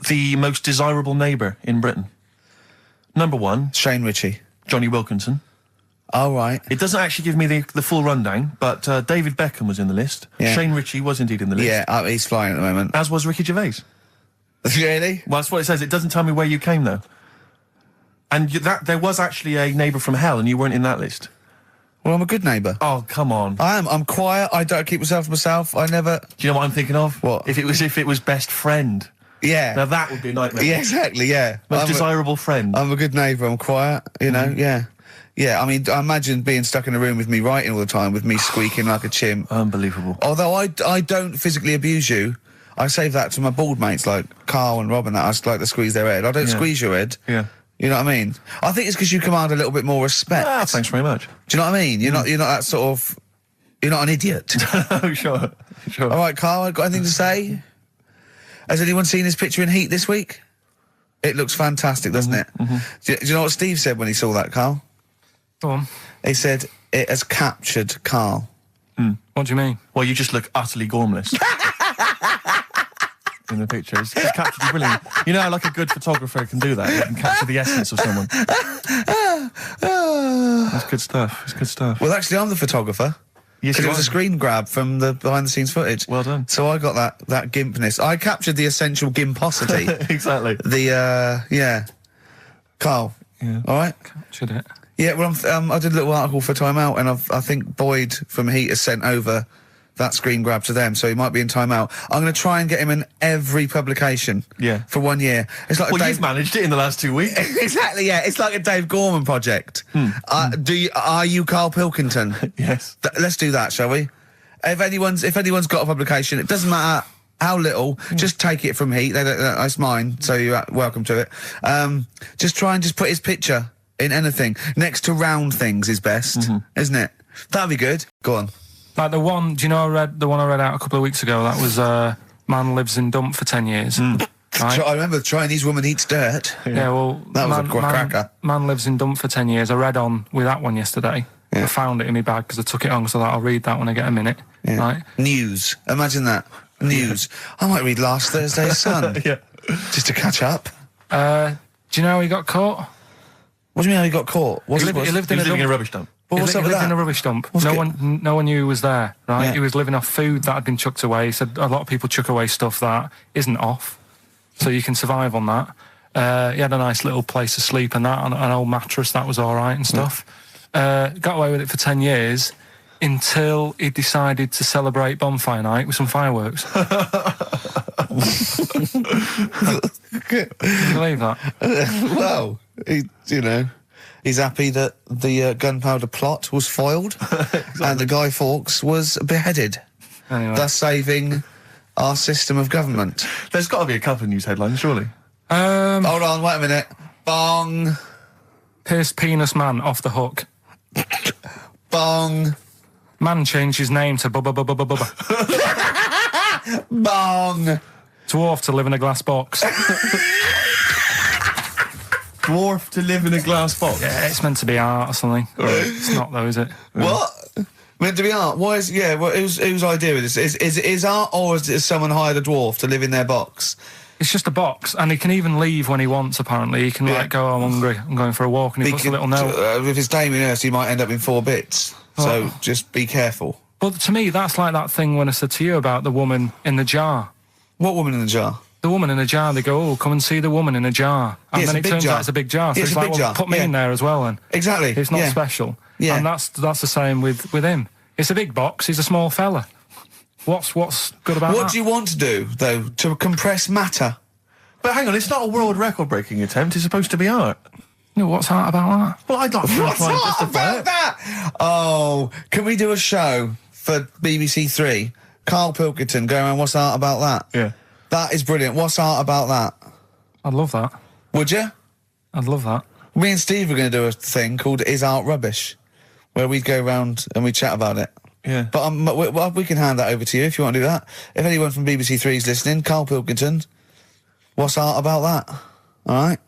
S5: The most desirable neighbour in Britain. Number 1.
S7: Shane Ritchie.
S5: Johnny Wilkinson.
S7: Oh, right.
S5: It doesn't actually give me the full rundown, but David Beckham was in the list.
S7: Yeah.
S5: Shane Ritchie was indeed in the list.
S7: Yeah, he's flying at the moment.
S5: As was Ricky Gervais.
S7: Really?
S5: Well, that's what it says. It doesn't tell me where you came, though. And there was actually a neighbour from hell, and you weren't in that list.
S7: Well, I'm a good neighbour.
S5: Oh, come on.
S7: I am. I'm quiet. I don't keep myself to myself. I never...
S5: Do you know what I'm thinking of?
S7: What?
S5: If it was best friend.
S7: Yeah.
S5: Now that would be a nightmare.
S7: Yeah, exactly, yeah.
S5: Most desirable friend.
S7: I'm a good neighbour. I'm quiet, you know, yeah. Yeah, I mean, I imagine being stuck in a room with me writing all the time, with me squeaking like a chimp.
S5: Unbelievable.
S7: Although I don't physically abuse you, I save that to my bald mates like Carl and Rob and that. I just like to squeeze their head. I don't squeeze your head.
S5: Yeah.
S7: You know what I mean? I think it's because you command a little bit more respect.
S5: Ah, thanks very much.
S7: Do you know what I mean? You're not that sort of... You're not an idiot.
S5: Oh, sure.
S7: All right, Carl, got anything to say? Has anyone seen his picture in Heat this week? It looks fantastic, doesn't it? Do you know what Steve said when he saw that, Carl?
S1: Go on.
S7: He said, it has captured Carl.
S1: What do you mean?
S5: Well, you just look utterly gormless. In the picture. It's captured you brilliant. You know how like a good photographer can do that? They can capture the essence of someone. That's good stuff. It's good stuff.
S7: Well, actually, I'm the photographer.
S5: Yes,
S7: because it was a screen grab from the behind-the-scenes footage.
S5: Well done.
S7: So I got that gimpness. I captured the essential gimposity.
S5: Exactly.
S7: Yeah. Carl.
S5: Yeah.
S7: All right?
S1: Captured it.
S7: Yeah, well, I did a little article for Time Out, and I think Boyd from Heat has sent over that screen grab to them, so he might be in Time Out. I'm going to try and get him in every publication.
S5: Yeah.
S7: For 1 year. It's like
S5: you've managed it in the last 2 weeks.
S7: Exactly, yeah. It's like a Dave Gorman project. Are you Karl Pilkington?
S5: Yes.
S7: Let's do that, shall we? If anyone's got a publication, it doesn't matter how little, just take it from Heat. That's mine, so you're welcome to it. Just try and just put his picture in anything. Next to round things is best, isn't it? That'd be good. Go on.
S1: Like the one, do you know the one I read out a couple of weeks ago? That was man lives in dump for 10 years. Right?
S7: I remember the Chinese woman eats dirt.
S1: Yeah, well,
S7: that was a cracker.
S1: Man lives in dump for 10 years. I read on with that one yesterday. Yeah. I found it in my bag because I took it on, so I'll read that when I get a minute. Yeah. Right?
S7: News. Imagine that. News. I might read last Thursday's Sun.
S5: Yeah.
S7: Just to catch up.
S1: Do you know how he got caught?
S7: What do you mean how he got caught?
S1: He lived in
S5: a rubbish dump.
S7: Well, what's
S6: he
S7: up with
S6: lived in
S7: that?
S6: a rubbish dump. No one knew he was there, right?
S7: Yeah.
S6: He was living off food that had been chucked away. He said a lot of people chuck away stuff that isn't off, so you can survive on that. He had a nice little place to sleep and that, on an old mattress, that was all right and stuff. Got away with it for 10 years until he decided to celebrate bonfire night with some fireworks. Can you believe that?
S7: Well, he's happy that the gunpowder plot was foiled and the Guy Fawkes was beheaded, thus saving our system of government.
S5: There's got to be a couple of news headlines, surely.
S7: Hold on, wait a minute. Bong.
S6: Pierced penis man off the hook.
S7: Bong.
S6: Man changed his name to Bubba Bubba Bubba Bubba.
S7: Bong.
S6: Dwarf to live in a glass box.
S5: Dwarf to live in a glass box?
S6: Yeah, it's meant to be art or something. It's not though, is it?
S7: What? Meant to be art? Why is... Yeah, well, whose idea is this? Is it art, or is someone hired a dwarf to live in their box?
S6: It's just a box, and he can even leave when he wants, apparently. He can, go, I'm hungry, I'm going for a walk, and he puts a little note.
S7: If it's Damien Hirst, he might end up in 4 bits. So just be careful.
S6: But to me, that's like that thing when I said to you about the woman in the jar.
S7: What woman in the jar?
S6: The woman in a jar. They go, come and see the woman in a jar. And then it turns out it's a big jar. So it's like, put me in there as well then.
S7: Exactly.
S6: It's not special.
S7: Yeah.
S6: And that's the same with him. It's a big box, he's a small fella. What's good about that?
S7: What do you want to do, though, to compress matter?
S5: But hang on, it's not a world record-breaking attempt, it's supposed to be art.
S6: No, what's art about that?
S5: Well, I'd like to
S7: What's art about that? Oh, can we do a show for BBC Three? Karl Pilkington going around, what's art about that?
S5: Yeah.
S7: That is brilliant. What's art about that?
S6: I'd love that.
S7: Would you?
S6: I'd love that.
S7: Me and Steve are going to do a thing called Is Art Rubbish, where we go around and we chat about it.
S5: Yeah.
S7: But we can hand that over to you if you want to do that. If anyone from BBC Three is listening, Karl Pilkington, what's art about that? All right?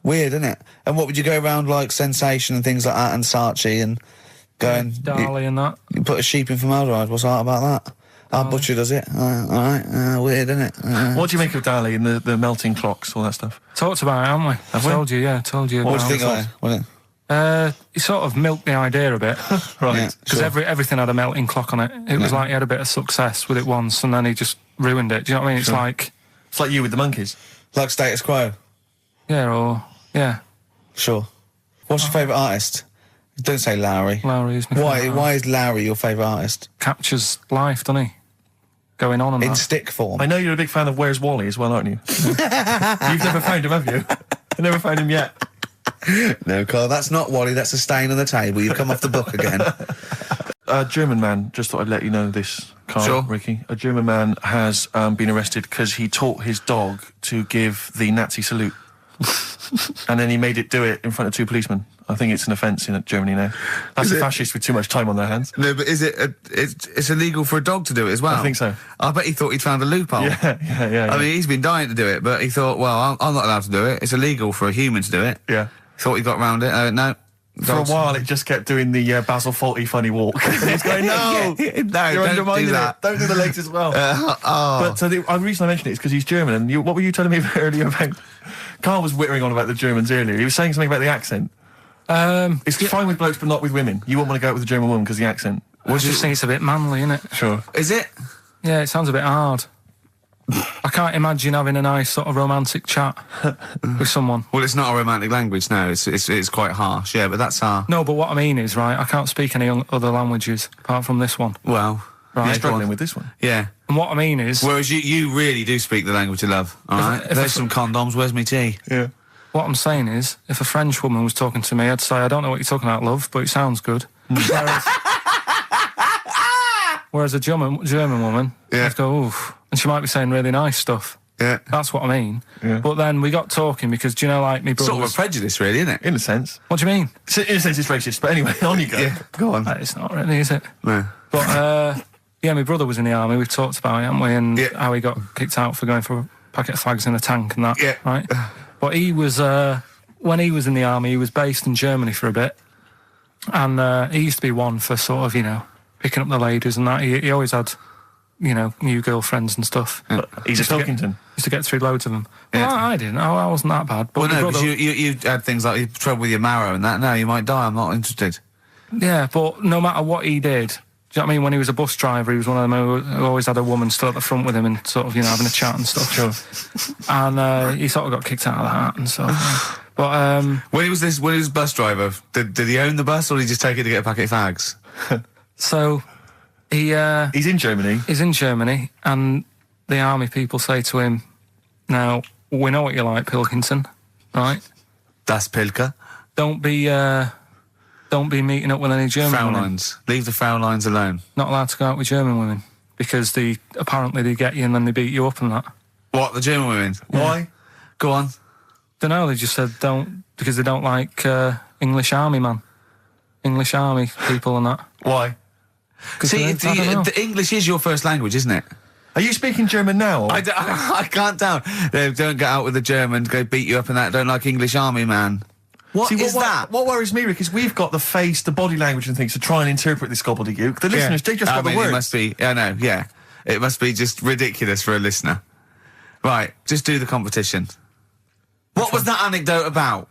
S7: Weird, isn't it? And what would you go around like Sensation and things like that, and Saatchi, and going...
S6: Dali and that.
S7: You put a sheep in formaldehyde, what's art about that? Our butcher does it. All right, weird, isn't it?
S5: What do you make of Dali and the melting clocks, all that stuff?
S6: Talked about it, haven't we?
S5: Have we?
S6: Told you
S7: What do you think of it?
S6: He sort of milked the idea a bit.
S5: Right.
S6: Because everything had a melting clock on it. It was like he had a bit of success with it once and then he just ruined it. Do you know what I mean? It's like...
S5: It's like you with the monkeys.
S7: Like Status Quo?
S6: Yeah.
S7: Sure. What's your favourite artist? Don't say Lowry.
S6: Lowry is my favourite artist.
S7: Why is Lowry your favourite artist?
S6: Captures life, doesn't he? Going on and
S7: in
S6: that.
S7: stick form.
S5: I know you're a big fan of Where's Wally as well, aren't you? You've never found him, have you? I've never found him yet.
S7: No, Carl, that's not Wally, that's a stain on the table. You've come off the book again.
S5: A German man, just thought I'd let you know this, Carl,
S7: sure.
S5: Ricky. A German man has been arrested because he taught his dog to give the Nazi salute. And then he made it do it in front of 2 policemen. I think it's an offence in Germany now. That's a fascist with too much time on their hands.
S7: No, but is it... it's illegal for a dog to do it as well?
S5: I think so.
S7: I bet he thought he'd found a loophole.
S5: Yeah.
S7: I mean, he's been dying to do it, but he thought, well, I'm not allowed to do it. It's illegal for a human to do it.
S5: Yeah.
S7: Thought he got round it. No.
S5: For a while, it just kept doing the Basil Fawlty funny walk. And he's going, no,
S7: no,
S5: you're undermining
S7: do that.
S5: it. Don't do the legs as well. But so the reason I mentioned it is because he's German. And what were you telling me earlier about? Carl was whittering on about the Germans earlier. He was saying something about the accent. It's fine with blokes, but not with women. You wouldn't want to go out with a German woman because the accent.
S6: I just think it's a bit manly, isn't it?
S5: Sure.
S7: Is it?
S6: Yeah, it sounds a bit hard. I can't imagine having a nice sort of romantic chat with someone.
S7: Well, it's not a romantic language, no. It's quite harsh, yeah, but that's our...
S6: No, but what I mean is, right, I can't speak any other languages apart from this one.
S7: Well...
S6: Right.
S5: You're struggling with this one.
S7: Yeah.
S6: And what I mean is...
S7: Whereas you really do speak the language of love, all right? There's some condoms, where's my tea?
S5: Yeah.
S6: What I'm saying is, if a French woman was talking to me, I'd say, I don't know what you're talking about, love, but it sounds good. Whereas a German woman, I'd go, oof. And she might be saying really nice stuff.
S7: Yeah.
S6: That's what I mean.
S5: Yeah.
S6: But then we got talking because, do you know, like, me brother
S7: Sort of a prejudice, really, isn't it?
S5: In a sense.
S6: What do you mean?
S5: In a sense, it's racist, but anyway, on you go.
S7: Yeah, go on.
S6: It's not really, is it?
S7: No.
S6: But, yeah, my brother was in the army. We've talked about it, haven't we? And how he got kicked out for going for a packet of fags in a tank and that.
S7: Yeah.
S6: Right? But he was, when he was in the army, he was based in Germany for a bit. And he used to be one for sort of, you know, picking up the ladies and that. He always had, you know, new girlfriends and stuff.
S5: But he's a Pilkington.
S6: Used to get through loads of them.
S7: Yeah.
S6: Well, I didn't. I wasn't that bad. But
S7: Well, no,
S6: brother,
S7: because you had things like trouble with your marrow and that. No, you might die. I'm not interested.
S6: Yeah, but no matter what he did, do you know what I mean? When he was a bus driver, he was one of them who always had a woman still at the front with him and sort of, having a chat and stuff.
S5: Sure.
S6: And he sort of got kicked out of that and stuff. But
S3: when he was bus driver, did he own the bus or did he just take it to get a packet of fags?
S6: So
S5: he's in Germany.
S6: He's in Germany, and the army people say to him, "Now we know what you like, Pilkington, right?
S3: Das Pilker.
S6: Don't be meeting up with any German women.
S3: Fraulines. Leave the Fraulines alone.
S6: Not allowed to go out with German women because apparently they get you and then they beat you up and that."
S3: What, the German women?
S6: Yeah.
S3: Why? Go on.
S6: Don't know. They just said don't because they don't like English army people and that.
S5: Why?
S3: See, the English is your first language, isn't it?
S5: Are you speaking German now?
S3: I can't tell. They don't get out with the Germans, go beat you up and that. Don't like English army, man. What is that?
S5: What worries me, Rick, is we've got the face, the body language and things to try and interpret this gobbledygook. The listeners, they just got the words.
S3: It must be, I know, yeah. It must be just ridiculous for a listener. Right, just do the competition. What was that anecdote about?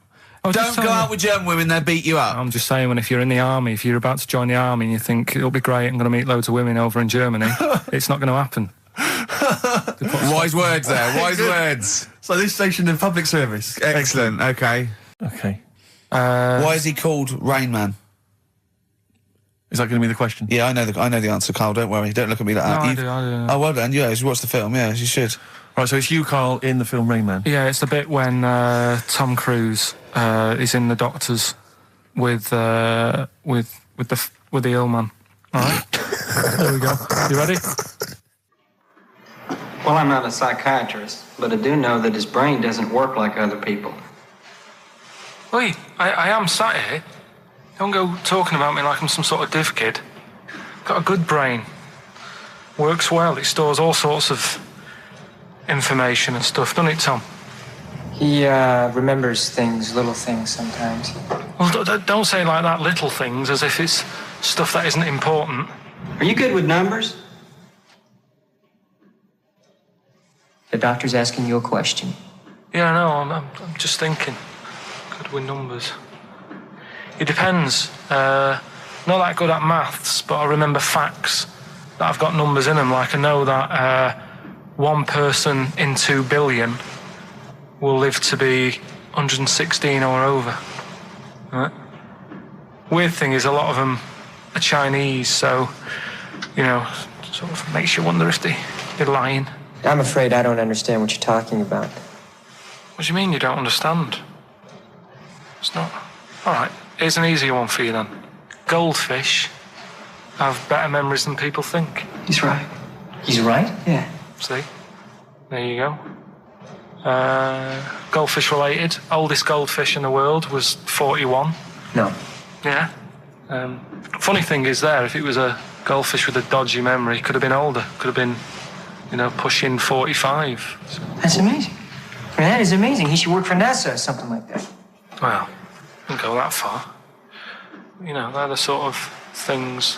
S3: Don't go out with German women, they'll beat you up.
S6: I'm just saying, when if you're in the army, if you're about to join the army and you think, it'll be great, I'm going to meet loads of women over in Germany, it's not going to happen.
S3: Wise words there, wise words.
S5: So this station in public service.
S3: Excellent, okay.
S5: Okay.
S3: Why is he called Rain Man?
S5: Is that going to be the question?
S3: Yeah, I know the answer, Carl, don't worry. Don't look at me like that.
S6: I do.
S3: Oh, well done, yeah, you watched the film, yeah, you should.
S5: Right, so it's you, Carl, in the film Rain Man.
S6: Yeah, it's the bit when Tom Cruise is in the doctors with the ill man. All right, there we go. You ready?
S15: Well, I'm not a psychiatrist, but I do know that his brain doesn't work like other people.
S6: Wait, I am sat here. Don't go talking about me like I'm some sort of div kid. Got a good brain. Works well. It stores all sorts of information and stuff, doesn't it, Tom?
S15: He remembers things, little things sometimes.
S6: Well, don't say like that, little things, as if it's stuff that isn't important.
S15: Are you good with numbers? The doctor's asking you a question.
S6: Yeah, I know. I'm just thinking. Good with numbers. It depends. Not that good at maths, but I remember facts that have got numbers in them. Like I know that 1 person in 2 billion will live to be 116 or over. Right? Weird thing is a lot of them are Chinese, so, sort of makes you wonder if they're lying.
S15: I'm afraid I don't understand what you're talking about.
S6: What do you mean you don't understand? It's not... All right, here's an easier one for you then. Goldfish have better memories than people think.
S15: He's right. He's right? Yeah.
S6: See? There you go. Goldfish related. Oldest goldfish in the world was 41.
S15: No.
S6: Yeah. Funny thing is there, if it was a goldfish with a dodgy memory, could have been older. Could have been, pushing 45. So.
S15: That's amazing. That is amazing. He should work for NASA or something like that.
S6: Well, don't go that far. They're the sort of things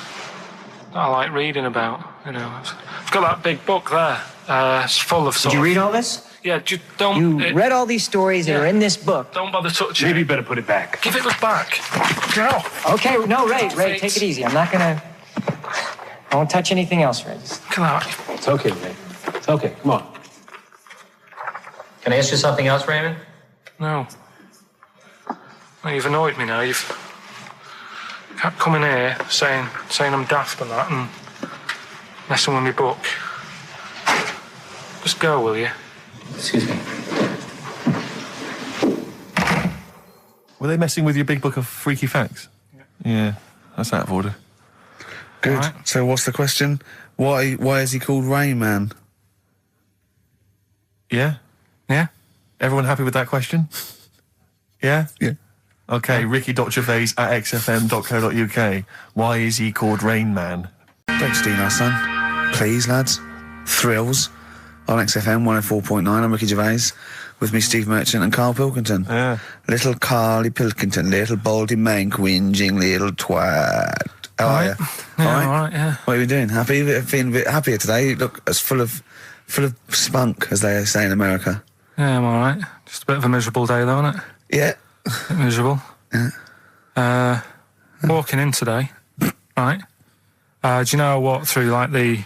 S6: that I like reading about. I've got that big book there. It's full of sort
S15: Did you read all this?
S6: Yeah, don't...
S15: You read all these stories that are in this book.
S6: Don't bother touching it.
S11: Maybe you better put it back.
S6: Give it back. No.
S15: Okay, no, Ray, take it easy. I'm not gonna... I won't touch anything else, Ray.
S6: Come on.
S11: It's okay, Ray. It's okay, come on.
S15: Can I ask you something else, Raymond?
S6: No. Well, you've annoyed me now. You've kept coming here saying I'm daft and that and messing with my book. Just go, will you?
S15: Excuse me.
S5: Were they messing with your big book of freaky facts? Yeah, that's out of order.
S3: Good.
S6: Right.
S3: So what's the question? Why is he called Rain Man?
S5: Yeah?
S6: Yeah?
S5: Everyone happy with that question? Yeah?
S3: Yeah.
S5: Okay, Ricky.Gervais at xfm.co.uk. Why is he called Rain Man?
S3: Don't steal our son. Please, lads. Thrills on XFM 104.9. I'm Ricky Gervais. With me, Steve Merchant and Karl Pilkington.
S5: Yeah.
S3: Little Carly Pilkington, little baldy mank, whinging little twat. How are you?
S6: Yeah, all right, yeah.
S3: What are you doing? Happy? Feeling a bit happier today? You look as full of spunk, as they say in America.
S6: Yeah, I'm all right. Just a bit of a miserable day, though, isn't it?
S3: Yeah.
S6: A bit miserable.
S3: Yeah.
S6: walking in today, right? Do you know I walked through like the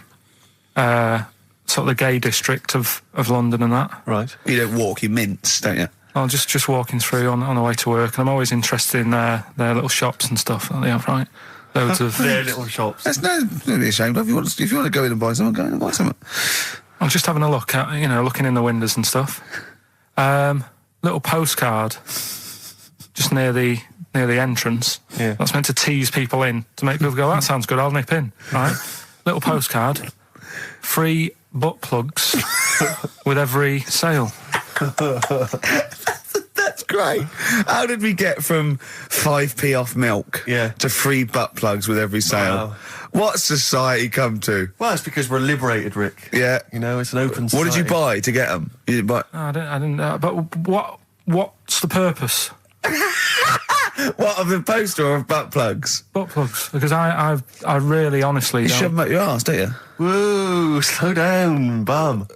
S6: sort of the gay district of London and that?
S2: Right.
S7: You don't walk, you mince, don't you?
S6: I'm just walking through on the way to work, and I'm always interested in their little shops and stuff that they have, right? Loads of
S5: their little shops.
S7: That's don't be ashamed of. If you want to go in and buy something, go in and buy something.
S6: I'm just having a look at, looking in the windows and stuff. Little postcard just near the entrance.
S2: Yeah.
S6: That's meant to tease people in, to make people go, that sounds good, I'll nip in, right? Little postcard, free butt plugs with every sale.
S7: That's great. How did we get from 5p off milk to free butt plugs with every sale?
S2: Wow.
S7: What's society come to?
S2: Well, it's because we're liberated, Rick.
S7: Yeah.
S2: It's an open society.
S7: What did you buy to get them? You didn't buy...
S6: I didn't but what's the purpose?
S7: What, of the poster or of butt plugs?
S6: Butt plugs, because I really honestly
S7: You
S6: don't...
S7: shove them up your arse, don't you?
S2: Whoa, slow down, bum.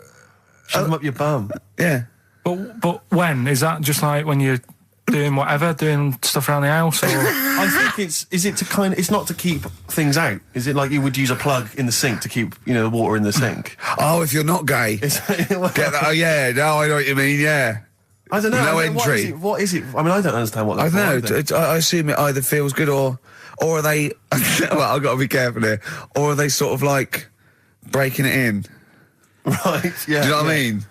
S2: Shove them up your bum.
S7: Yeah.
S6: But when? Is that just like when you're doing whatever, doing stuff around the house, or...?
S2: I think it's not to keep things out. Is it like you would use a plug in the sink to keep, the water in the sink?
S7: Oh, if you're not gay. Get that? Oh, yeah, no, I know what you mean, yeah.
S2: I don't know.
S7: No entry.
S2: What is it? I mean, I don't understand what that's
S7: I don't know. I assume it either feels good or are they... well, I've got to be careful here. Or are they sort of like breaking it in?
S2: Right, yeah.
S7: Do you know what I mean?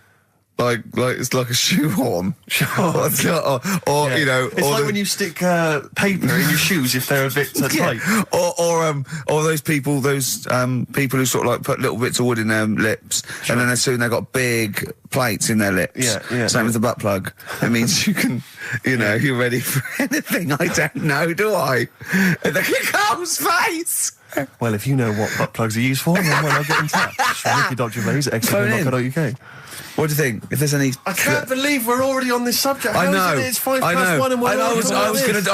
S7: Like it's like a shoehorn.
S2: Sure.
S7: or
S2: It's like when you stick paper in your shoes if they're a bit tight.
S7: Or those people who sort of like put little bits of wood in their lips, and then as soon they've got big plates in their lips.
S2: Yeah.
S7: Same with the butt plug. It means you can, you're ready for anything. I don't know, do I? The Carl's face.
S2: Well, if you know what butt plugs are used for, then why not get in touch? Ricky.Gervais at XFM.co.uk.
S7: What do you think? If there's any...
S2: I can't believe we're already on this subject.
S7: I know.
S2: How is it? It's 1:05 and we're
S7: I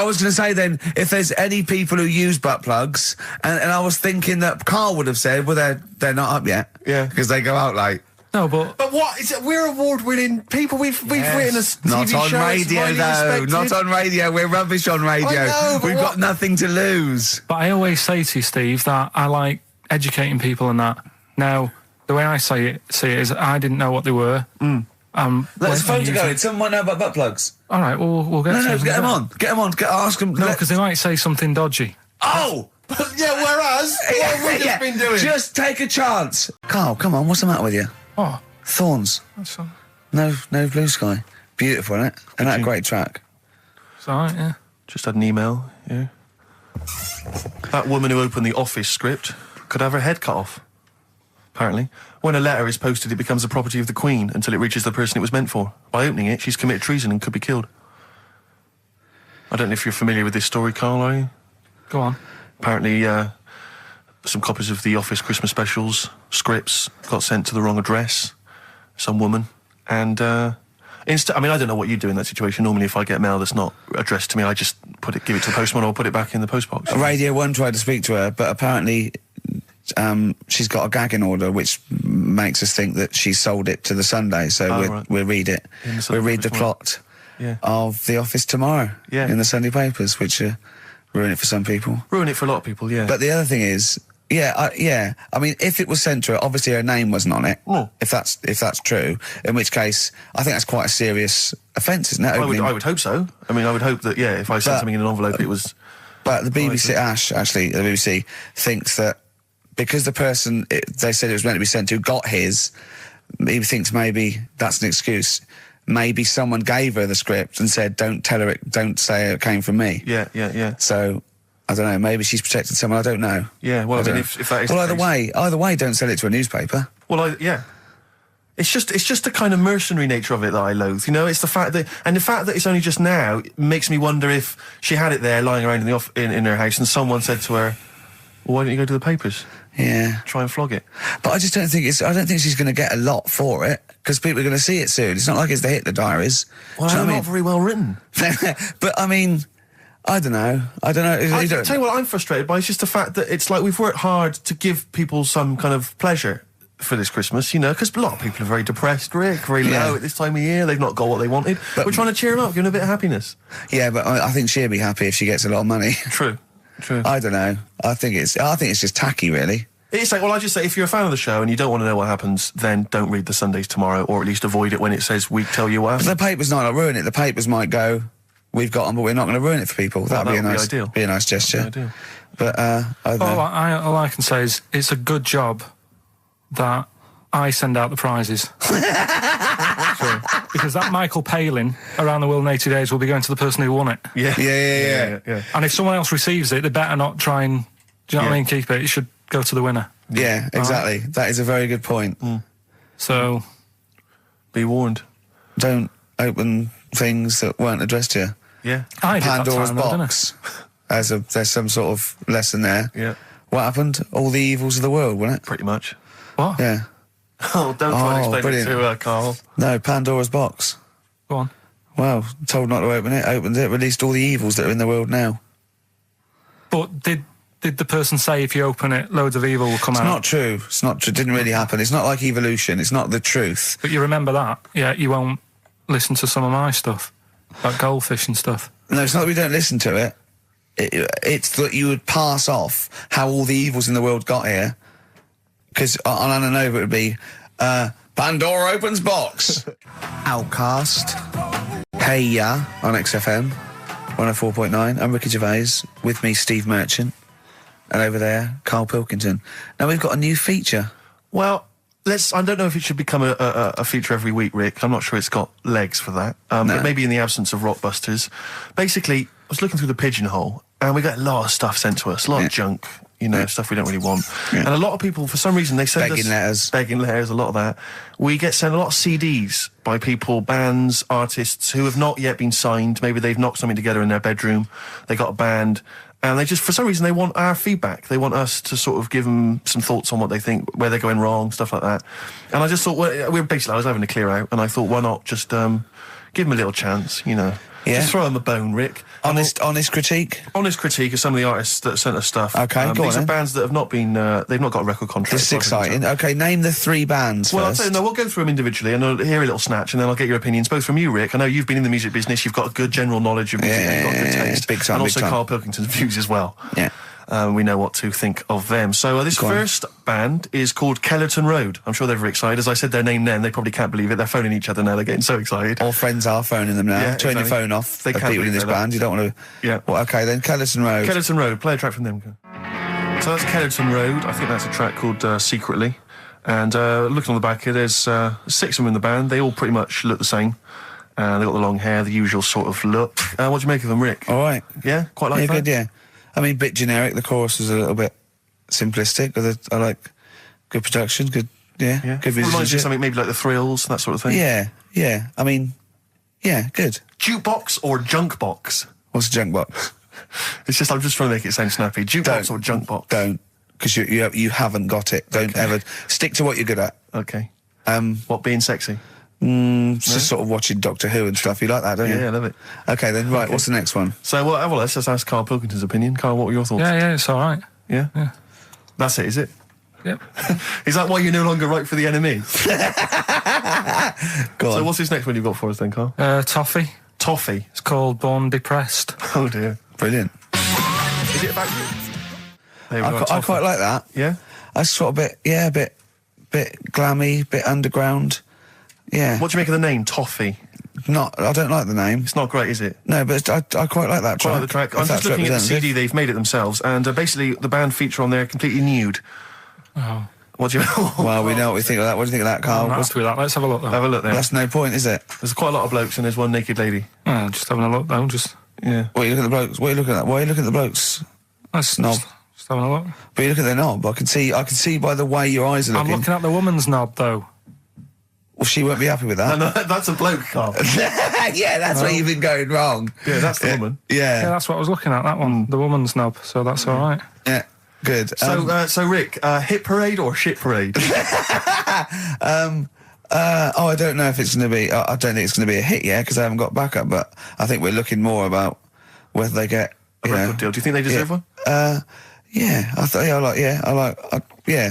S7: was going to say then, if there's any people who use butt plugs, and I was thinking that Carl would have said, well, they're not up yet.
S2: Yeah.
S7: Because they go out late.
S6: No, but
S2: what is it? We're award-winning people. We've written a TV
S7: Not on
S2: show.
S7: radio, though. Not on radio. We're rubbish on radio.
S2: I know,
S7: We've got nothing to lose.
S6: But I always say to you, Steve, that I like educating people and that. Now, the way I see it is I didn't know what they were.
S7: Let's phone to going. Someone might know about butt plugs.
S6: All right, we'll get
S7: No, get them on. Get them on. Ask them.
S6: No, because they might say something dodgy.
S7: Oh!
S2: Yeah, whereas, what have we just been doing?
S7: Just take a chance. Carl, come on, what's the matter with you?
S6: What?
S7: Thorns.
S6: That's all.
S7: No blue sky. Beautiful, isn't it? And that great track.
S6: It's all right, yeah.
S2: Just had an email, yeah. That woman who opened the Office script could have her head cut off. Apparently. When a letter is posted, it becomes the property of the Queen until it reaches the person it was meant for. By opening it, she's committed treason and could be killed. I don't know if you're familiar with this story, Carl, are you?
S6: Go on.
S2: Apparently, some copies of the Office Christmas specials, scripts, got sent to the wrong address. Some woman. And, I don't know what you do in that situation. Normally, if I get mail that's not addressed to me, I just give it to the postman or put it back in the postbox.
S7: Radio 1 tried to speak to her, but apparently she's got a gagging order, which makes us think that she sold it to the Sunday. So we'll read it. We'll read the plot of The Office tomorrow in the Sunday papers, which ruin it for some people.
S2: Ruin it for a lot of people, yeah.
S7: But the other thing is, I mean, if it was sent to her, obviously her name wasn't on it.
S2: Oh.
S7: If that's true, in which case, I think that's quite a serious offence, isn't it?
S2: I would hope so. I mean, I would hope that, if I sent something in an envelope, it was...
S7: But the BBC, the BBC, thinks that because the person they said it was meant to be sent to got his, he thinks maybe that's an excuse. Maybe someone gave her the script and said, don't say it came from me.
S2: Yeah.
S7: So... I don't know, maybe she's protected someone, I don't know.
S2: Yeah, well, I mean, if that is...
S7: Well, either way, don't sell it to a newspaper.
S2: Well, It's just the kind of mercenary nature of it that I loathe, It's the fact that it's only just now makes me wonder if she had it there lying around in her house and someone said to her, well, why don't you go to the papers?
S7: Yeah.
S2: Try and flog it.
S7: But I just don't think she's going to get a lot for it, because people are going to see it soon. It's not like it's the Hitler Diaries.
S2: Well, they're not very well written.
S7: But, I mean... I don't know.
S2: I tell you what I'm frustrated by. It's just the fact that it's like we've worked hard to give people some kind of pleasure for this Christmas, because a lot of people are very depressed, Rick, very low at this time of year. They've not got what they wanted. But we're trying to cheer them up, give them a bit of happiness.
S7: Yeah, but I think she'll be happy if she gets a lot of money.
S2: True.
S5: True.
S7: I don't know. I think it's just tacky, really.
S5: It's like, well, I just say, if you're a fan of the show and you don't want to know what happens, then don't read the Sundays Tomorrow, or at least avoid it when it says we tell you what happens.
S7: The papers might not ruin it. The papers might go, we've got them, but we're not going to ruin it for people. That'd be a nice, be a nice gesture. But I don't know.
S6: All I can say is it's a good job that I send out the prizes. Because that Michael Palin around the world in 80 days will be going to the person who won it.
S7: Yeah.
S6: And if someone else receives it, they better not try and, do you know what I mean, keep it. It should go to the winner.
S7: Yeah, exactly. Right. That is a very good point.
S6: So,
S5: be warned.
S7: Don't open things that weren't addressed to you.
S5: Yeah.
S7: Pandora's box. There's some sort of lesson there.
S5: Yeah.
S7: What happened? All the evils of the world, wasn't it?
S5: Pretty much.
S6: What?
S7: Yeah.
S5: Oh, don't try and explain
S7: brilliant.
S5: it to Carl.
S7: No, Pandora's box.
S6: Go on.
S7: Well, told not to open it, opened it, released all the evils that are in the world now.
S6: But did the person say if you open it, loads of evil will come out?
S7: It's not true. It's not true. It didn't really happen. It's not like evolution. It's not the truth.
S6: But you remember that? Yeah, you won't listen to some of my stuff, like goldfish and stuff.
S7: No, it's not that we don't listen to it. It's that you would pass off how all the evils in the world got here. Because on Ananova it would be, Pandora opens box. Outcast. Hey Ya on XFM 104.9. I'm Ricky Gervais. With me, Steve Merchant. And over there, Karl Pilkington. Now we've got a new feature.
S5: Well, I don't know if it should become a feature every week, Rick. I'm not sure it's got legs for that. But maybe in the absence of Rockbusters. Basically, I was looking through the pigeonhole, and we got a lot of stuff sent to us, a lot of junk, stuff we don't really want. And a lot of people, for some reason, they send us... Begging letters, a lot of that. We get sent a lot of CDs by people, bands, artists, who have not yet been signed. Maybe they've knocked something together in their bedroom, they got a band... And they just, for some reason, they want our feedback. They want us to sort of give them some thoughts on what they think, where they're going wrong, stuff like that. And I just thought, I was having a clear out, and I thought, why not just give them a little chance, Just throw them a bone, Rick.
S7: Honest critique?
S5: Honest critique of some of the artists that sent us stuff.
S7: Okay, go on.
S5: These are bands that have not been, they've not got a record contract.
S7: This is exciting. Okay, name the 3 bands
S5: Well,
S7: first.
S5: we'll go through them individually, and I'll hear a little snatch, and then I'll get your opinions, both from you, Rick. I know you've been in the music business, you've got a good general knowledge of music, you've got good taste.
S7: Big time,
S5: and
S7: big
S5: also
S7: time.
S5: Karl Pilkington's views as well.
S7: Yeah.
S5: We know what to think of them. So this first band is called Kellerton Road. I'm sure they're very excited. As I said their name then, they probably can't believe it. They're phoning each other now. They're getting so excited.
S7: All friends are phoning them now.
S5: Yeah,
S7: Turn your phone off.
S5: They can't
S7: people in this band. You don't want to...
S5: Yeah.
S7: Well, okay, then Kellerton Road.
S5: Kellerton Road. Play a track from them. So that's Kellerton Road. I think that's a track called Secretly. And looking on the back here, there's 6 of them in the band. They all pretty much look the same. They've got the long hair, the usual sort of look. What do you make of them, Rick?
S7: All right.
S5: Yeah? Quite like that?
S7: Good, yeah. I mean, bit generic. The chorus is a little bit simplistic, but I like good production, good
S5: good
S7: musicianship.
S5: Reminds you of something maybe like the Thrills, that sort of thing?
S7: Yeah. I mean, good.
S5: Jukebox or junk box?
S7: What's a junk box?
S5: It's just, I'm just trying to make it sound snappy. Jukebox or junk box?
S7: Don't, because you haven't got it. Don't ever stick to what you're good at.
S5: Okay. What, being sexy?
S7: Just sort of watching Doctor Who and stuff. You like that, don't you?
S5: Yeah, I love it.
S7: Okay, then, right, what's the next one?
S5: So, well, let's just ask Karl Pilkington's opinion. Karl, what were your thoughts?
S6: Yeah, it's all right.
S5: Yeah? That's it, is it?
S6: Yep.
S5: Is that why you're no longer right for the enemy?
S7: Go on.
S5: So what's this next one you've got for us then, Karl?
S6: Toffee.
S5: Toffee?
S6: It's called Born Depressed.
S5: Oh, dear.
S7: Brilliant.
S5: Is it about you? There we go,
S7: I quite like that.
S5: Yeah?
S7: That's sort of a bit glammy, bit underground. Yeah.
S5: What do you make of the name, Toffee?
S7: I don't like the name.
S5: It's not great, is it?
S7: No, but I quite like that track.
S5: Quite like the track. I'm just looking at the CD, they've made it themselves, and basically the band feature on there completely nude.
S6: Oh.
S5: What do you...
S7: Well, we know what we think of that. What do you think of that, Karl?
S6: I'm happy with that. Let's have a look, though.
S5: Have a look there.
S7: That's no point, is it?
S5: There's quite a lot of blokes and there's one naked lady.
S6: Just having a look, though.
S5: Yeah.
S7: What are you looking at the blokes? What are you looking at? Why are you looking at the blokes?
S6: That's
S7: knob.
S6: Just having a look.
S7: But you look at their knob. I can see by the way your eyes are looking.
S6: I'm looking at the woman's knob, though.
S7: Well, she won't be happy with that.
S5: No, that's a bloke, Karl.
S7: Yeah, that's where you've been going wrong.
S5: Yeah, that's the woman.
S7: Yeah.
S6: Yeah, that's what I was looking at, that one. The woman's knob, so that's all right.
S7: Yeah, good.
S5: So Rick, hit parade or shit parade?
S7: I don't know if it's going to be... I don't think it's going to be a hit yet, because I haven't got backup, but I think we're looking more about whether they get...
S5: A record deal. Do you think they deserve one?
S7: Yeah,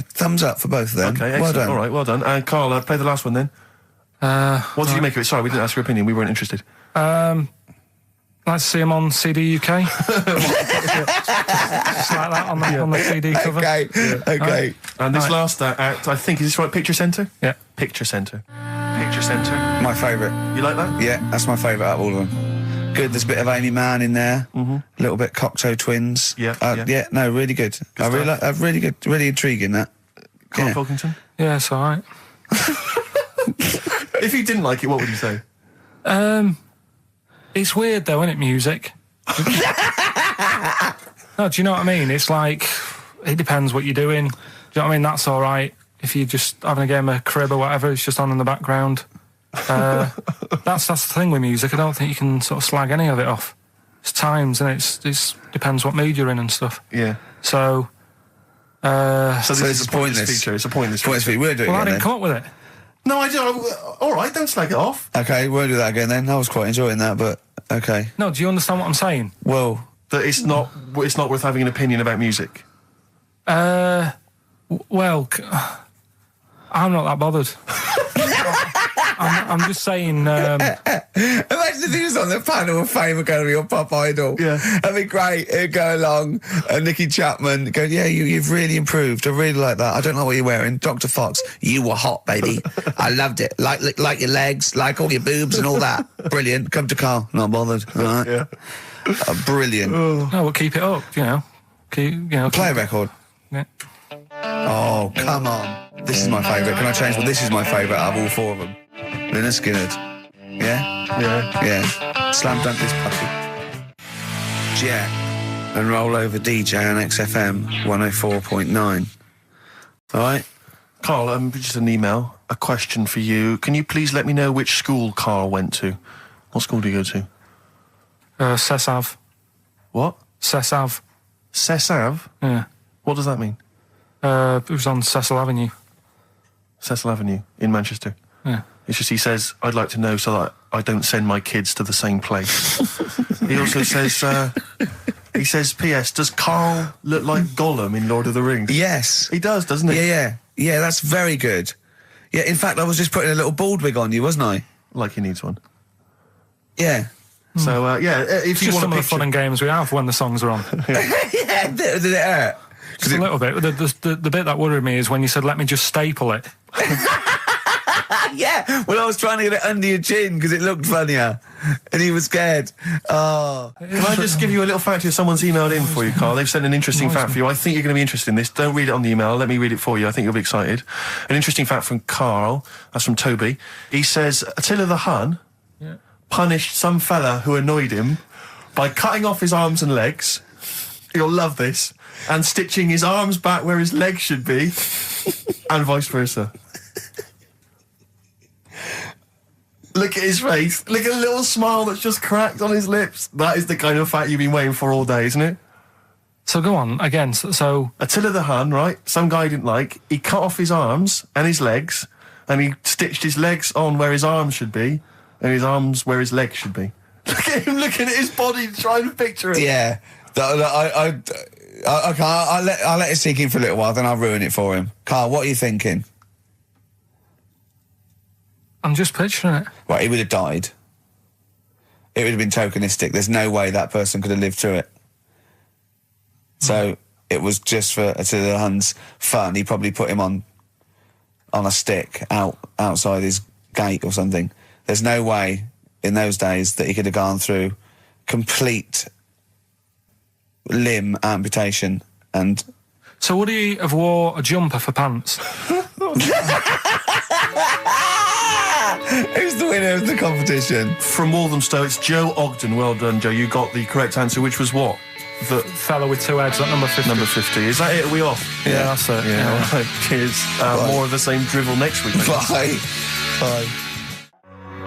S7: thumbs up for both of them.
S5: Okay, excellent.
S7: Well done.
S5: All right, well done. And Karl, play the last one then. What did you make of it? Sorry, we didn't ask your opinion. We weren't interested.
S6: I Like to see him on CD UK. Just like that on the CD cover.
S7: Okay, okay.
S5: And this last act, I think, is this right? Picture Centre?
S6: Yeah.
S5: Picture Centre. Picture Centre.
S7: My favourite.
S5: You like that?
S7: Yeah, that's my favourite out of all of them. Good, there's a bit of Amy Mann in there. A little bit Cocteau Twins. Yeah, no, really good. I really like, really good, really intriguing, that.
S5: Karl Pilkington?
S6: Yeah, it's alright.
S5: If you didn't like it, what would you say?
S6: It's weird though, isn't it, music? No, do you know what I mean? It's like, it depends what you're doing. Do you know what I mean? That's alright. If you're just having a game of crib or whatever, it's just on in the background. That's the thing with music. I don't think you can sort of slag any of it off. It's times, and it depends what mood you're in and stuff.
S5: Yeah.
S6: So
S5: this is a pointless feature. It's a pointless feature.
S7: We'll do it
S6: well, I
S7: again
S6: didn't come up with it.
S5: No, I do. All right, don't slag it off.
S7: Okay, we'll do that again then. I was quite enjoying that, but okay.
S6: No, do you understand what I'm saying?
S7: Well,
S5: that it's not worth having an opinion about music.
S6: Well, I'm not that bothered. I'm just saying.
S7: Imagine if he was on the panel of Fame Academy or Pop Idol.
S5: Yeah,
S7: that'd be great. He'd go along, and Nicky Chapman go, "Yeah, you've really improved. I really like that. I don't know what you're wearing, Dr. Fox. You were hot, baby. I loved it. Like your legs, like all your boobs and all that. Brilliant. Come to Carl. Not bothered. All right.
S5: Yeah.
S7: Brilliant.
S6: No, we'll keep it up.
S7: Play a record.
S6: Yeah.
S7: Oh, come on. This is my favourite. Can I change? Well, this is my favourite out of all four of them. Lynyrd Skynyrd. Yeah? Yeah. Slam dunk this puppy. Jet and roll over DJ on XFM 104.9. All right?
S5: Carl, just an email. A question for you. Can you please let me know which school Carl went to? What school do you go to?
S6: Cessav.
S5: What?
S6: Cessav.
S5: Cessav?
S6: Yeah.
S5: What does that mean?
S6: It was on Cecil Avenue.
S5: Cecil Avenue in Manchester?
S6: Yeah.
S5: It's just, he says, I'd like to know so that I don't send my kids to the same place. He also says, he says, P.S., does Carl look like Gollum in Lord of the Rings?
S7: Yes.
S5: He does, doesn't he?
S7: Yeah. Yeah, that's very good. Yeah, in fact, I was just putting a little bald wig on you, wasn't I?
S5: Like he needs one.
S7: Yeah.
S5: So, if you want
S6: some of the fun and games we have when the songs are on.
S7: Yeah, did it hurt?
S6: Just a little bit. The bit that worried me is when you said, let me just staple it.
S7: Yeah, well, I was trying to get it under your chin because it looked funnier, and he was scared. Oh.
S5: Can I just give you a little fact here? Someone's emailed in for you, Carl. They've sent an interesting fact for you. I think you're going to be interested in this. Don't read it on the email. Let me read it for you. I think you'll be excited. An interesting fact from Carl. That's from Toby. He says, Attila the Hun punished some fella who annoyed him by cutting off his arms and legs. You'll love this. And stitching his arms back where his legs should be, and vice versa. Look at his face. Look at the little smile that's just cracked on his lips. That is the kind of fact you've been waiting for all day, isn't it?
S6: So go on, again, so...
S5: Attila the Hun, right? Some guy he didn't like. He cut off his arms and his legs, and he stitched his legs on where his arms should be, and his arms where his legs should be. Look at him looking at his body, trying to picture it.
S7: Yeah. I'll let it sink in for a little while, then I'll ruin it for him. Carl, what are you thinking?
S6: I'm just picturing it.
S7: Well, he would have died. It would have been tokenistic. There's no way that person could have lived through it. So it was just for Attila the Hun's fun. He probably put him on a stick outside his gate or something. There's no way in those days that he could have gone through complete limb amputation and...
S6: So would he have wore a jumper for pants?
S7: Who's the winner of the competition?
S5: From Walthamstow, it's Joe Ogden. Well done, Joe. You got the correct answer, which was what?
S6: The fella with two heads at number 50.
S5: Number 50. Is that it? Are we off?
S6: Yeah, that's it.
S5: Yeah. All right. Cheers. More of the same drivel next week.
S7: Bye. Bye.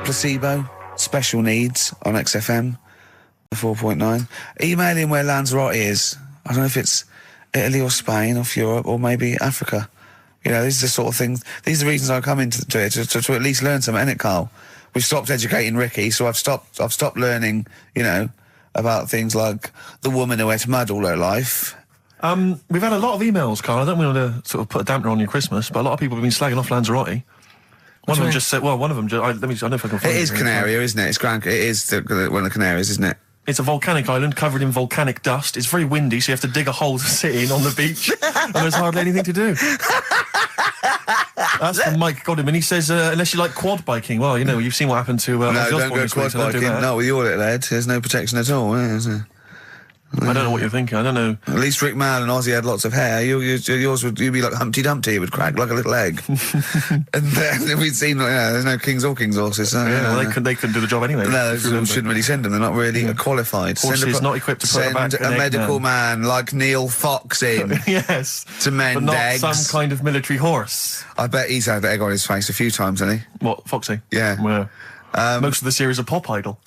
S7: Placebo, special needs on XFM 4.9. Email in where Lanzarote is. I don't know if it's Italy or Spain or Europe or maybe Africa. You know, these are the sort of things, these are the reasons I come into it, to at least learn something, innit, Carl? We've stopped educating Ricky, so I've stopped learning, you know, about things like the woman who ate mud all her life.
S5: We've had a lot of emails, Carl. I don't want to sort of put a dampener on your Christmas, but a lot of people have been slagging off Lanzarote. One of them just said, well, one of them, I don't know if I can find it.
S7: It is Canaria, isn't it? It's Gran, it is one of the Canaries, isn't it?
S5: It's a volcanic island covered in volcanic dust. It's very windy, so you have to dig a hole to sit in on the beach, and there's hardly anything to do. That's from Mike Godwin. He says, unless you like quad biking, well, you know, you've seen what happened to...
S7: no, don't go quad biking. Not with your little head. There's no protection at all, is there?
S5: I don't know what you're thinking. I don't know.
S7: At least Rick Mann and Ozzy had lots of hair. Yours would be like Humpty Dumpty. It would crack like a little egg. And then we'd seen, there's no kings or king's horses. So,
S5: well, they couldn't do the job anyway.
S7: No, shouldn't really send them. They're not really qualified.
S5: Horses not equipped to put back
S7: a medical man like Neil Fox in.
S5: Yes.
S7: To mend
S5: but not
S7: eggs.
S5: Some kind of military horse.
S7: I bet he's had egg on his face a few times, hasn't he?
S5: What, Foxy?
S7: Yeah.
S5: Most of the series are Pop Idol.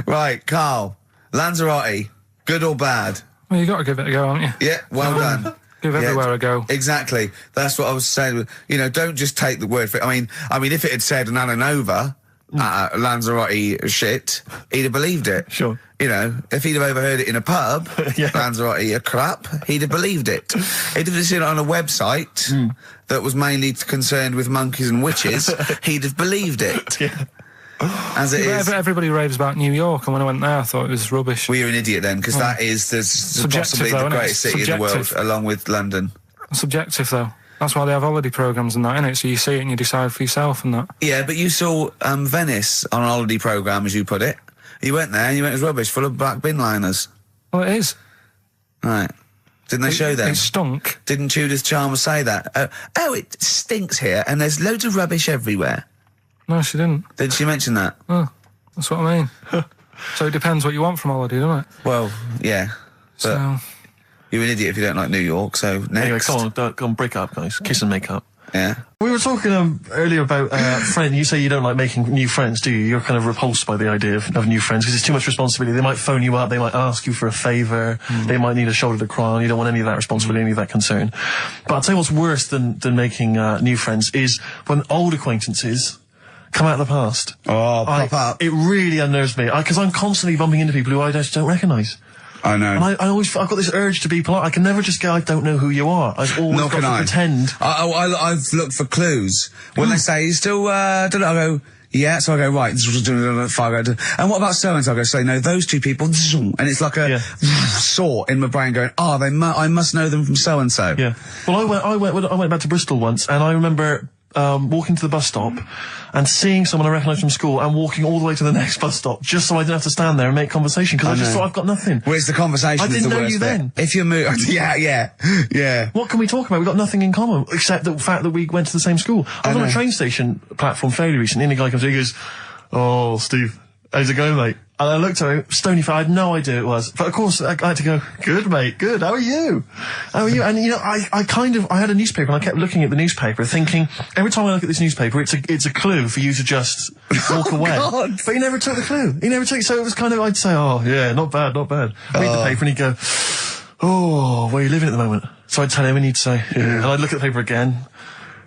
S7: Right, Carl. Lanzarote, good or bad?
S6: Well, you got to give it a go, haven't you?
S7: Yeah, well done.
S6: Give everywhere a go.
S7: Exactly. That's what I was saying. You know, don't just take the word for it. I mean, if it had said an Ananova, Lanzarote shit, he'd have believed it.
S5: Sure.
S7: You know, if he'd have overheard it in a pub, Lanzarote a crap, he'd have believed it. He'd have seen it on a website that was mainly concerned with monkeys and witches, he'd have believed it.
S5: Yeah.
S7: As it is.
S6: Everybody raves about New York, and when I went there, I thought it was rubbish.
S7: Well, you're an idiot then, because that is possibly the greatest city in the world, along with London.
S6: Subjective, though. That's why they have holiday programmes and that, innit? So you see it and you decide for yourself and that.
S7: Yeah, but you saw Venice on a holiday programme, as you put it. You went there and you went, it was rubbish, full of black bin liners.
S6: Well, it is.
S7: Right. Didn't they show them?
S6: It stunk.
S7: Didn't Judith Chalmers say that? Oh, it stinks here, and there's loads of rubbish everywhere.
S6: No, she didn't.
S7: Did she mention that?
S6: Oh, that's what I mean. So it depends what you want from holiday, doesn't it?
S7: Well, yeah. But
S6: so
S7: you're an idiot if you don't like New York, so next.
S5: Anyway, come on, break up, guys. Kiss and make up.
S7: Yeah.
S5: We were talking earlier about friends. You say you don't like making new friends, do you? You're kind of repulsed by the idea of new friends because it's too much responsibility. They might phone you up, they might ask you for a favour, they might need a shoulder to cry on. You don't want any of that responsibility, any of that concern. But I'll tell you what's worse than making new friends is when old acquaintances come out of the past.
S7: Oh, pop up.
S5: It really unnerves me because I'm constantly bumping into people who I just don't recognise.
S7: I know.
S5: And I've got this urge to be polite. I can never just go, I don't know who you are. I've always got to pretend.
S7: I've looked for clues. When they say, you still, don't know, I go, yeah, so I go, right, and what about so-and-so? I go, so no, those two people, and it's like a saw in my brain going, I must know them from so-and-so.
S5: Yeah. Well, I went back to Bristol once, and I remember walking to the bus stop and seeing someone I recognised from school and walking all the way to the next bus stop just so I didn't have to stand there and make conversation because I just thought I've got nothing.
S7: Where's the conversation?
S5: I didn't know you then.
S7: If you move, yeah.
S5: What can we talk about? We've got nothing in common except the fact that we went to the same school. I was on a train station platform fairly recently and the guy comes in and he goes, "Oh, Steve, how's it going, mate?" And I looked at him, stony faced, I had no idea who it was. But of course, I had to go, "Good, mate, good, how are you? How are you?" And you know, I had a newspaper and I kept looking at the newspaper thinking, every time I look at this newspaper, it's a clue for you to just walk away.
S7: God.
S5: But he never took the clue. So it was kind of, I'd say, "Oh, yeah, not bad. Read the paper and he'd go, "Oh, where are you living at the moment?" So I'd tell him and he'd say, "Yeah." And I'd look at the paper again.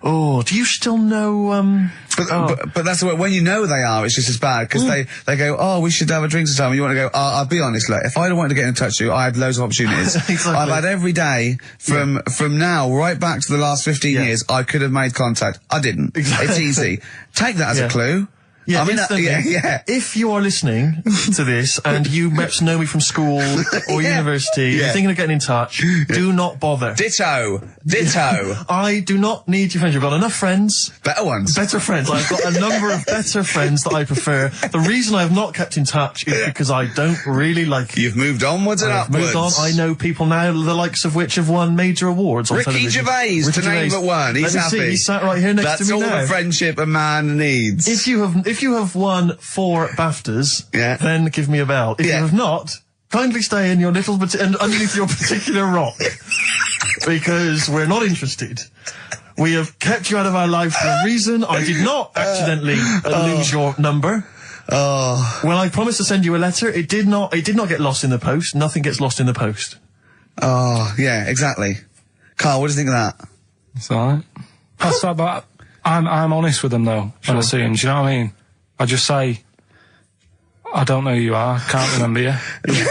S5: "Oh, do you still know,
S7: But that's the way, when you know they are, it's just as bad, because they go, "Oh, we should have a drink sometime," and you want to go, "I'll be honest, look, if I'd wanted to get in touch with you, I had loads of opportunities."
S5: Exactly.
S7: I've had every day, from now, right back to the last 15 years, I could have made contact. I didn't.
S5: Exactly.
S7: It's easy. Take that as a clue.
S5: Yeah,
S7: I mean,
S5: instantly. If you are listening to this and you perhaps know me from school or university, you're thinking of getting in touch, do not bother.
S7: Ditto.
S5: I do not need your friends. You've got enough friends.
S7: Better ones.
S5: Better friends. I've got a number of better friends that I prefer. The reason I have not kept in touch is because I don't really like you.
S7: You've moved onwards and upwards.
S5: Moved on. I know people now, the likes of which have won major awards on television.
S7: Gervais, to name but one. He's happy.
S5: See, he's sat right here next to me now.
S7: That's all the friendship a man needs.
S5: If you have won 4 BAFTAs, then give me a bell. If you have not, kindly stay in your little underneath your particular rock, because we're not interested. We have kept you out of our lives for a reason. I did not accidentally lose your number. When I promised to send you a letter, it did not get lost in the post. Nothing gets lost in the post.
S7: Oh, yeah, exactly. Carl, what do you think of that?
S6: It's alright. But I'm honest with them though, when I see them, do you know what I mean? I just say, "I don't know who you are, can't remember you."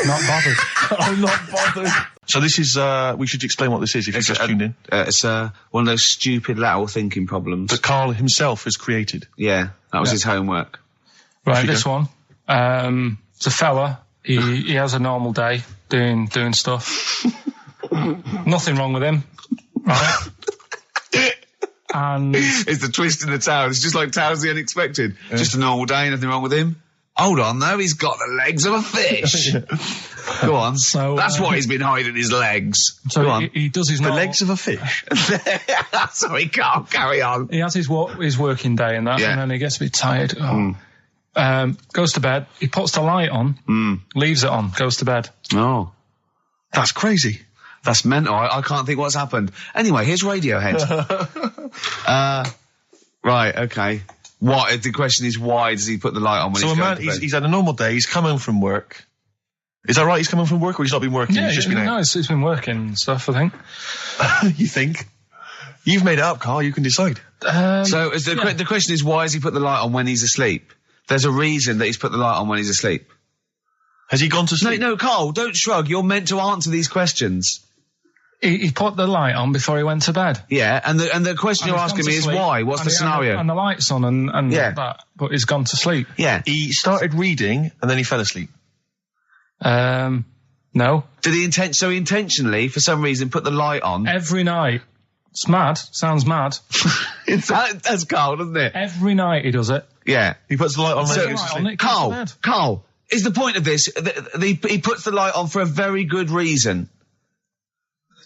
S6: Not bothered.
S5: I'm not bothered.
S2: So this is, we should explain what this is if you've just tuned in.
S3: It's one of those stupid lateral thinking problems
S2: that Karl himself has created.
S3: Yeah, that was his homework.
S6: Right, this one. It's a fella. He has a normal day doing stuff. Nothing wrong with him, right? And
S3: it's the twist in the tale. It's just like Tales of the Unexpected. Just a normal day, nothing wrong with him. Hold on, though, he's got the legs of a fish. Go on.
S6: So
S3: that's why he's been hiding his legs.
S6: So
S3: Go on.
S6: He does his
S2: The legs of a fish.
S3: Sorry, can't carry on.
S6: He has his working day and that, and then he gets a bit tired. Goes to bed. He puts the light on, leaves it on, goes to bed.
S3: Oh,
S2: that's crazy.
S3: That's mental. I can't think what's happened. Anyway, here's Radiohead. Right, okay. What? The question is, why does he put the light on when
S2: so
S3: he's going
S2: a man,
S3: to bed?
S2: he's had a normal day, he's come home from work. Is that right? He's come home from work, or he's not been working?
S6: Yeah,
S2: he's just been out?
S6: No, it's been working and stuff, I think.
S2: You think? You've made it up, Carl, you can decide.
S3: So the question is, why has he put the light on when he's asleep? There's a reason that he's put the light on when he's asleep.
S2: Has he gone to sleep?
S3: No, Carl, don't shrug. You're meant to answer these questions.
S6: He put the light on before he went to bed.
S3: Yeah, and the question you're asking me is why? What's the scenario?
S6: And the light's on and that, but he's gone to sleep.
S3: Yeah.
S2: He started reading and then he fell asleep.
S6: No.
S3: Did he intentionally, for some reason, put the light on?
S6: Every night. It's mad. Sounds mad.
S3: That's Carl, doesn't it?
S6: Every night he does it.
S3: Yeah.
S2: He puts the light on.
S3: Carl, is the point of this, he puts the light on for a very good reason.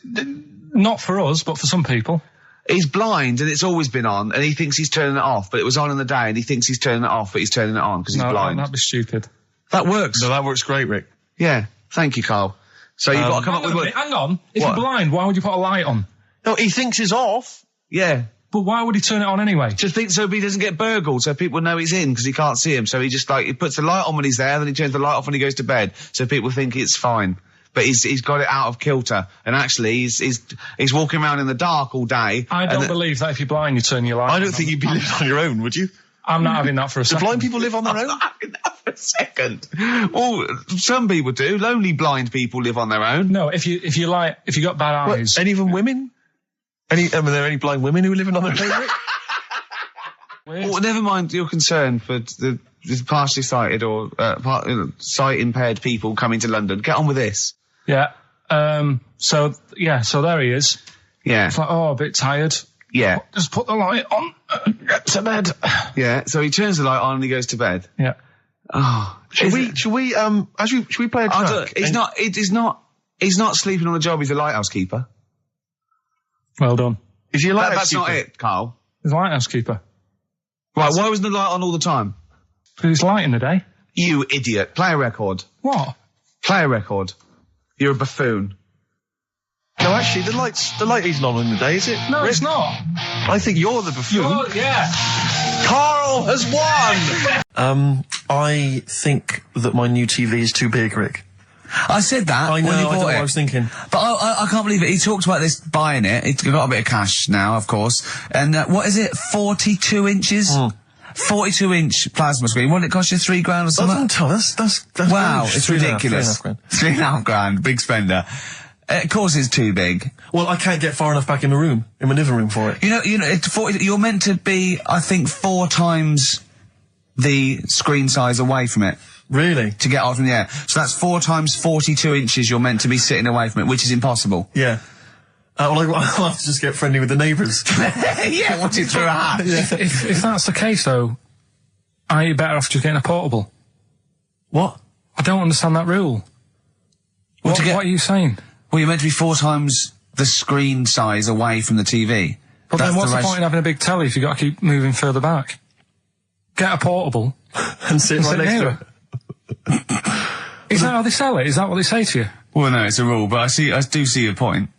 S6: Not for us, but for some people.
S3: He's blind and it's always been on, and he thinks he's turning it off, but it was on in the day, and he thinks he's turning it off, but he's turning it on because he's blind.
S6: That'd be stupid.
S3: That works.
S2: No, that works great, Rick.
S3: Yeah. Thank you, Carl. So you've got to come up with what...
S6: Hang on. If you're blind, why would you put a light on?
S2: No, he thinks it's off.
S3: Yeah.
S6: But why would he turn it on anyway?
S3: Just think so he doesn't get burgled, so people know he's in because he can't see him. So he just he puts the light on when he's there, then he turns the light off when he goes to bed, so people think it's fine. But he's got it out of kilter, and actually he's walking around in the dark all day.
S6: I don't believe that if you're blind you turn your light on.
S2: I don't think you'd be living on your own, would you?
S6: I'm not having that for a second.
S2: Do blind people live on their own?
S3: I'm not having that for a second. Well, some people do. Lonely blind people live on their own.
S6: No, if you got bad eyes.
S2: What, any of them women? Are there any blind women who are living on their own?
S3: Well, never mind your concern for the partially sighted or sight impaired people coming to London. Get on with this.
S6: Yeah. So there he is.
S3: Yeah.
S6: It's like, a bit tired.
S3: Yeah.
S6: Just put the light on. Get to bed.
S3: Yeah. So he turns the light on and he goes to bed.
S6: Yeah.
S3: Oh.
S2: Should we play a track?
S3: He's not sleeping on the job. He's a lighthouse keeper.
S6: Well done.
S2: Is he a lighthouse keeper?
S3: That's not it, Carl.
S6: He's a lighthouse keeper.
S3: Right. Why wasn't the light on all the time?
S6: Because it's light in the day.
S3: You idiot. Play a record.
S6: What?
S3: Play a record. You're a buffoon.
S2: No, actually, the light isn't on in the day, is it?
S6: No, it's not.
S2: I think you're the buffoon.
S6: Yeah.
S3: Carl has won!
S5: I think that my new TV is too big, Rick.
S9: I said that.
S5: I know,
S9: when he
S5: I don't know
S9: bought
S5: what
S9: it.
S5: I was thinking.
S9: But I can't believe it. He talked about this buying it. He's got a bit of cash now, of course. And what is it? 42 inches? 42-inch plasma screen. What did it cost you? $3,000 or something?
S5: That's
S9: wow,
S5: rubbish.
S9: it's ridiculous. $3,500. Big spender. Of course it's too big.
S5: Well, I can't get far enough back in my living room for it.
S9: You know, you're meant to be, I think, 4 times the screen size away from it.
S5: Really?
S9: To get out from the air. So that's 4 times 42 inches you're meant to be sitting away from it, which is impossible.
S5: Yeah. Well, I'll have to just get friendly with the neighbours.
S9: Yeah, watch it through a hat.
S6: If that's the case, though, are you better off just getting a portable?
S5: What?
S6: I don't understand that rule. What are you saying?
S9: Well, you're meant to be 4 times the screen size away from the TV.
S6: But then what's the point in having a big telly if you've got to keep moving further back? Get a portable
S5: and sit right next to it.
S6: Is that how they sell it? Is that what they say to you?
S9: Well, no, it's a rule, but I do see your point.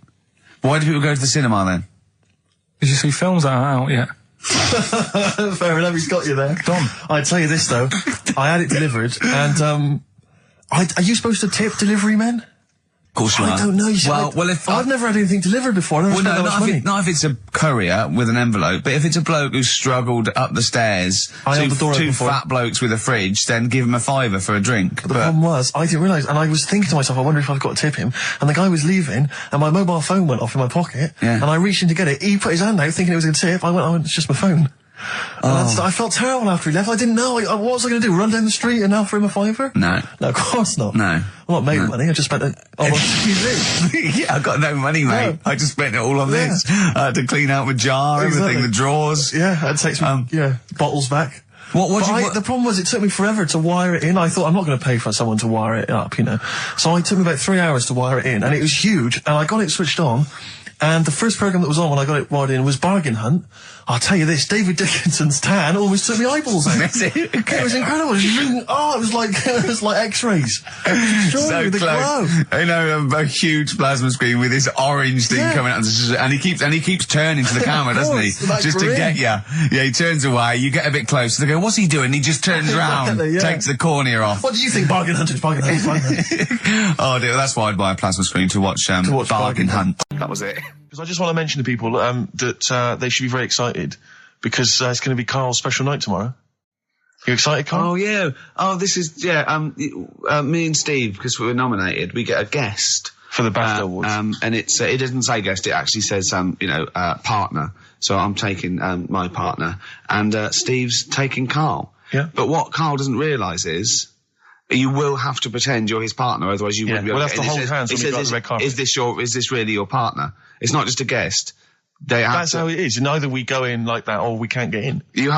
S9: Why do people go to the cinema then?
S6: Did you see films that are out yet?
S5: Fair enough, he's got you there.
S6: Done.
S5: I'd tell you this though, I had it delivered, and are you supposed to tip delivery men?
S9: Of course you are.
S5: I don't know.
S9: Well, if
S5: I've never had anything delivered before.
S9: Not if it's a courier with an envelope, but if it's a bloke who's struggled up the stairs, two fat blokes with a fridge, then give him a $5 for a drink.
S5: But the problem was, I didn't realise, and I was thinking to myself, I wonder if I've got to tip him. And the guy was leaving, and my mobile phone went off in my pocket, and I reached in to get it. He put his hand out, thinking it was a tip. I went, it's just my phone. And I felt terrible after he left. I didn't know. What was I going to do? Run down the street and offer him a $5?
S9: No.
S5: No, of course not.
S9: No.
S5: I'm not made of money. I just spent it on TV.
S9: Yeah, I got no money, mate.
S5: No.
S9: I just spent it all on this. I had to clean out my jar, everything, the drawers.
S5: Yeah, I had to take some bottles back. The problem was it took me forever to wire it in. I thought I'm not going to pay for someone to wire it up, you know. So it took me about 3 hours to wire it in, and it was huge. And I got it switched on, and the first program that was on when I got it wired in was Bargain Hunt. I'll tell you this, David Dickinson's tan almost took my eyeballs out. It was incredible. It was like X-rays.
S9: So close. I know, a huge plasma screen with this orange thing coming out, and he keeps turning to the camera, doesn't he? Just to get you. Yeah, he turns away. You get a bit closer. They go, "What's he doing?" He just turns around, takes the cornea off.
S5: What do you think, Bargain Hunt? Bargain Hunt.
S9: Oh dear, that's why I'd buy a plasma screen to watch Bargain Hunt. That was it.
S2: Because I just want to mention to people that they should be very excited because it's going to be Karl's special night tomorrow. You excited, Karl?
S3: Oh, yeah. Oh, this is, me and Steve, because we were nominated, we get a guest.
S2: For the BAFTA Awards.
S3: And it doesn't say guest, it actually says, partner. So I'm taking my partner. And Steve's taking Karl.
S2: Yeah.
S3: But what Karl doesn't realise is, you will have to pretend you're his partner, otherwise you wouldn't be able
S2: to hold hands when we go on the red carpet.
S3: Is this really your partner? It's not just a guest.
S2: That's how it is. And either we go in like that or we can't get in.
S3: You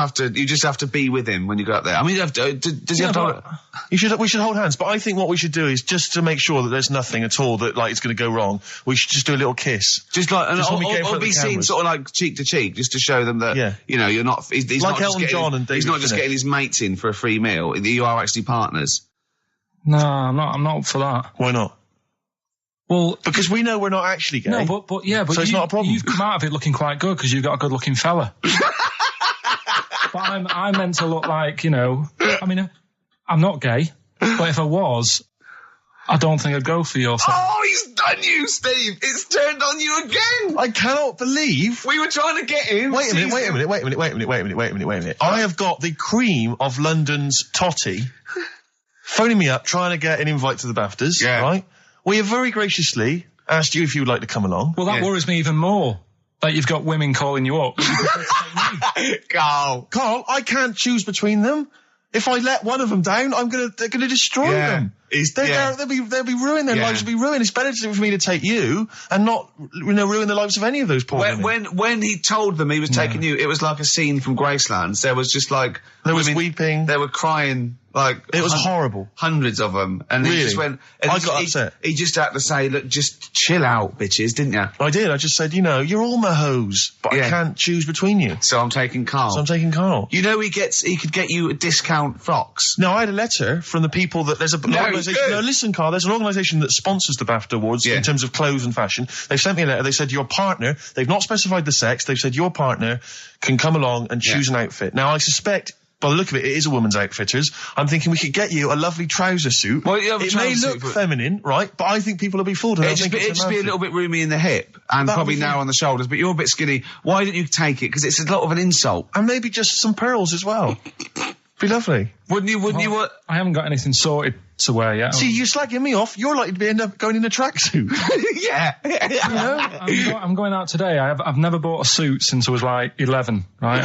S3: just have to be with him when you go up there. I mean, does he have to?
S2: We should hold hands. But I think what we should do is just to make sure that there's nothing at all that like it's going to go wrong. We should just do a little kiss.
S3: Or be seen sort of like cheek to cheek, just to show them that you're not. He's
S2: like
S3: not
S2: Elton John and David.
S3: He's not just getting his mates in for a free meal. You are actually partners.
S6: No, I'm not up for that.
S2: Why not?
S6: Well,
S2: because we know we're not actually gay.
S6: No, but
S2: so it's not a problem.
S6: You've come out of it looking quite good because you've got a good-looking fella. But I'm meant to look like, I mean, I'm not gay, but if I was, I don't think I'd go for your side.
S3: Oh, he's done you, Steve. It's turned on you again.
S2: I cannot believe
S3: we were trying to get him.
S2: Wait a minute. I have got the cream of London's totty phoning me up, trying to get an invite to the BAFTAs, right? We have very graciously asked you if you would like to come along.
S6: Well, that worries me even more, that you've got women calling you up.
S3: Carl,
S2: I can't choose between them. If I let one of them down, they're gonna destroy them. They'll be ruined. Their lives will be ruined. It's better for me to take you and not, ruin the lives of any of those poor women.
S3: When he told them he was taking you, it was like a scene from Graceland. There was just like
S2: there was weeping.
S3: They were crying. Like
S2: it was horrible.
S3: Hundreds of them, and
S2: really?
S3: He just went.
S2: I got upset.
S3: He just had to say, "Look, just chill out, bitches," didn't you?
S2: I did. I just said, you're all my hoes, but I can't choose between you.
S3: So I'm taking Karl. He could get you a discount frocks.
S2: No, I had a letter from the people that there's an organisation. No, listen, Karl. There's an organisation that sponsors the BAFTA Awards in terms of clothes and fashion. They sent me a letter. They said your partner. They've not specified the sex. They've said your partner can come along and choose an outfit. Now I suspect, by the look of it, it is a woman's outfitters. I'm thinking we could get you a lovely trouser suit.
S3: Well,
S2: it may look feminine, right? But I think people will be fooled.
S3: It'd just be a little bit roomy in the hip and probably narrow on the shoulders, but you're a bit skinny. Why didn't you take it? Because it's a lot of an insult.
S2: And maybe just some pearls as well. Be lovely.
S3: Wouldn't you?
S6: I haven't got anything sorted to wear yet.
S2: See, you're slagging me off. You're likely to end up going in a tracksuit.
S3: Yeah.
S6: I'm going out today. I've never bought a suit since I was like 11, right?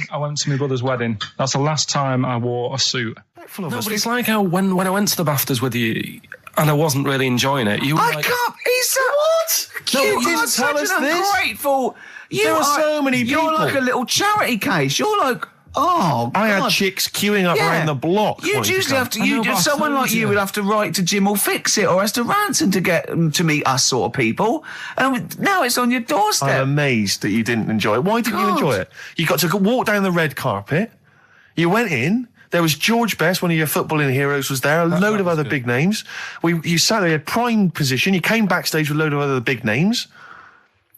S6: I went to my brother's wedding. That's the last time I wore a suit.
S1: No, but it's like how when I went to the BAFTAs with you and I wasn't really enjoying it, you were like...
S3: He's what?
S2: No, you didn't tell us this.
S3: Ungrateful.
S2: There are so many people.
S3: You're like a little charity case. You're like... Oh, God.
S2: I had chicks queuing up around the block.
S3: You'd usually have to. Someone like you would have to write to Jim or Fix It or Esther Ranson to get them to meet us sort of people. And now it's on your doorstep.
S2: I'm amazed that you didn't enjoy it. Why didn't you enjoy it? You got to walk down the red carpet. You went in. There was George Best, one of your footballing heroes, was there. A load of other big names. You sat there, prime position. You came backstage with a load of other big names.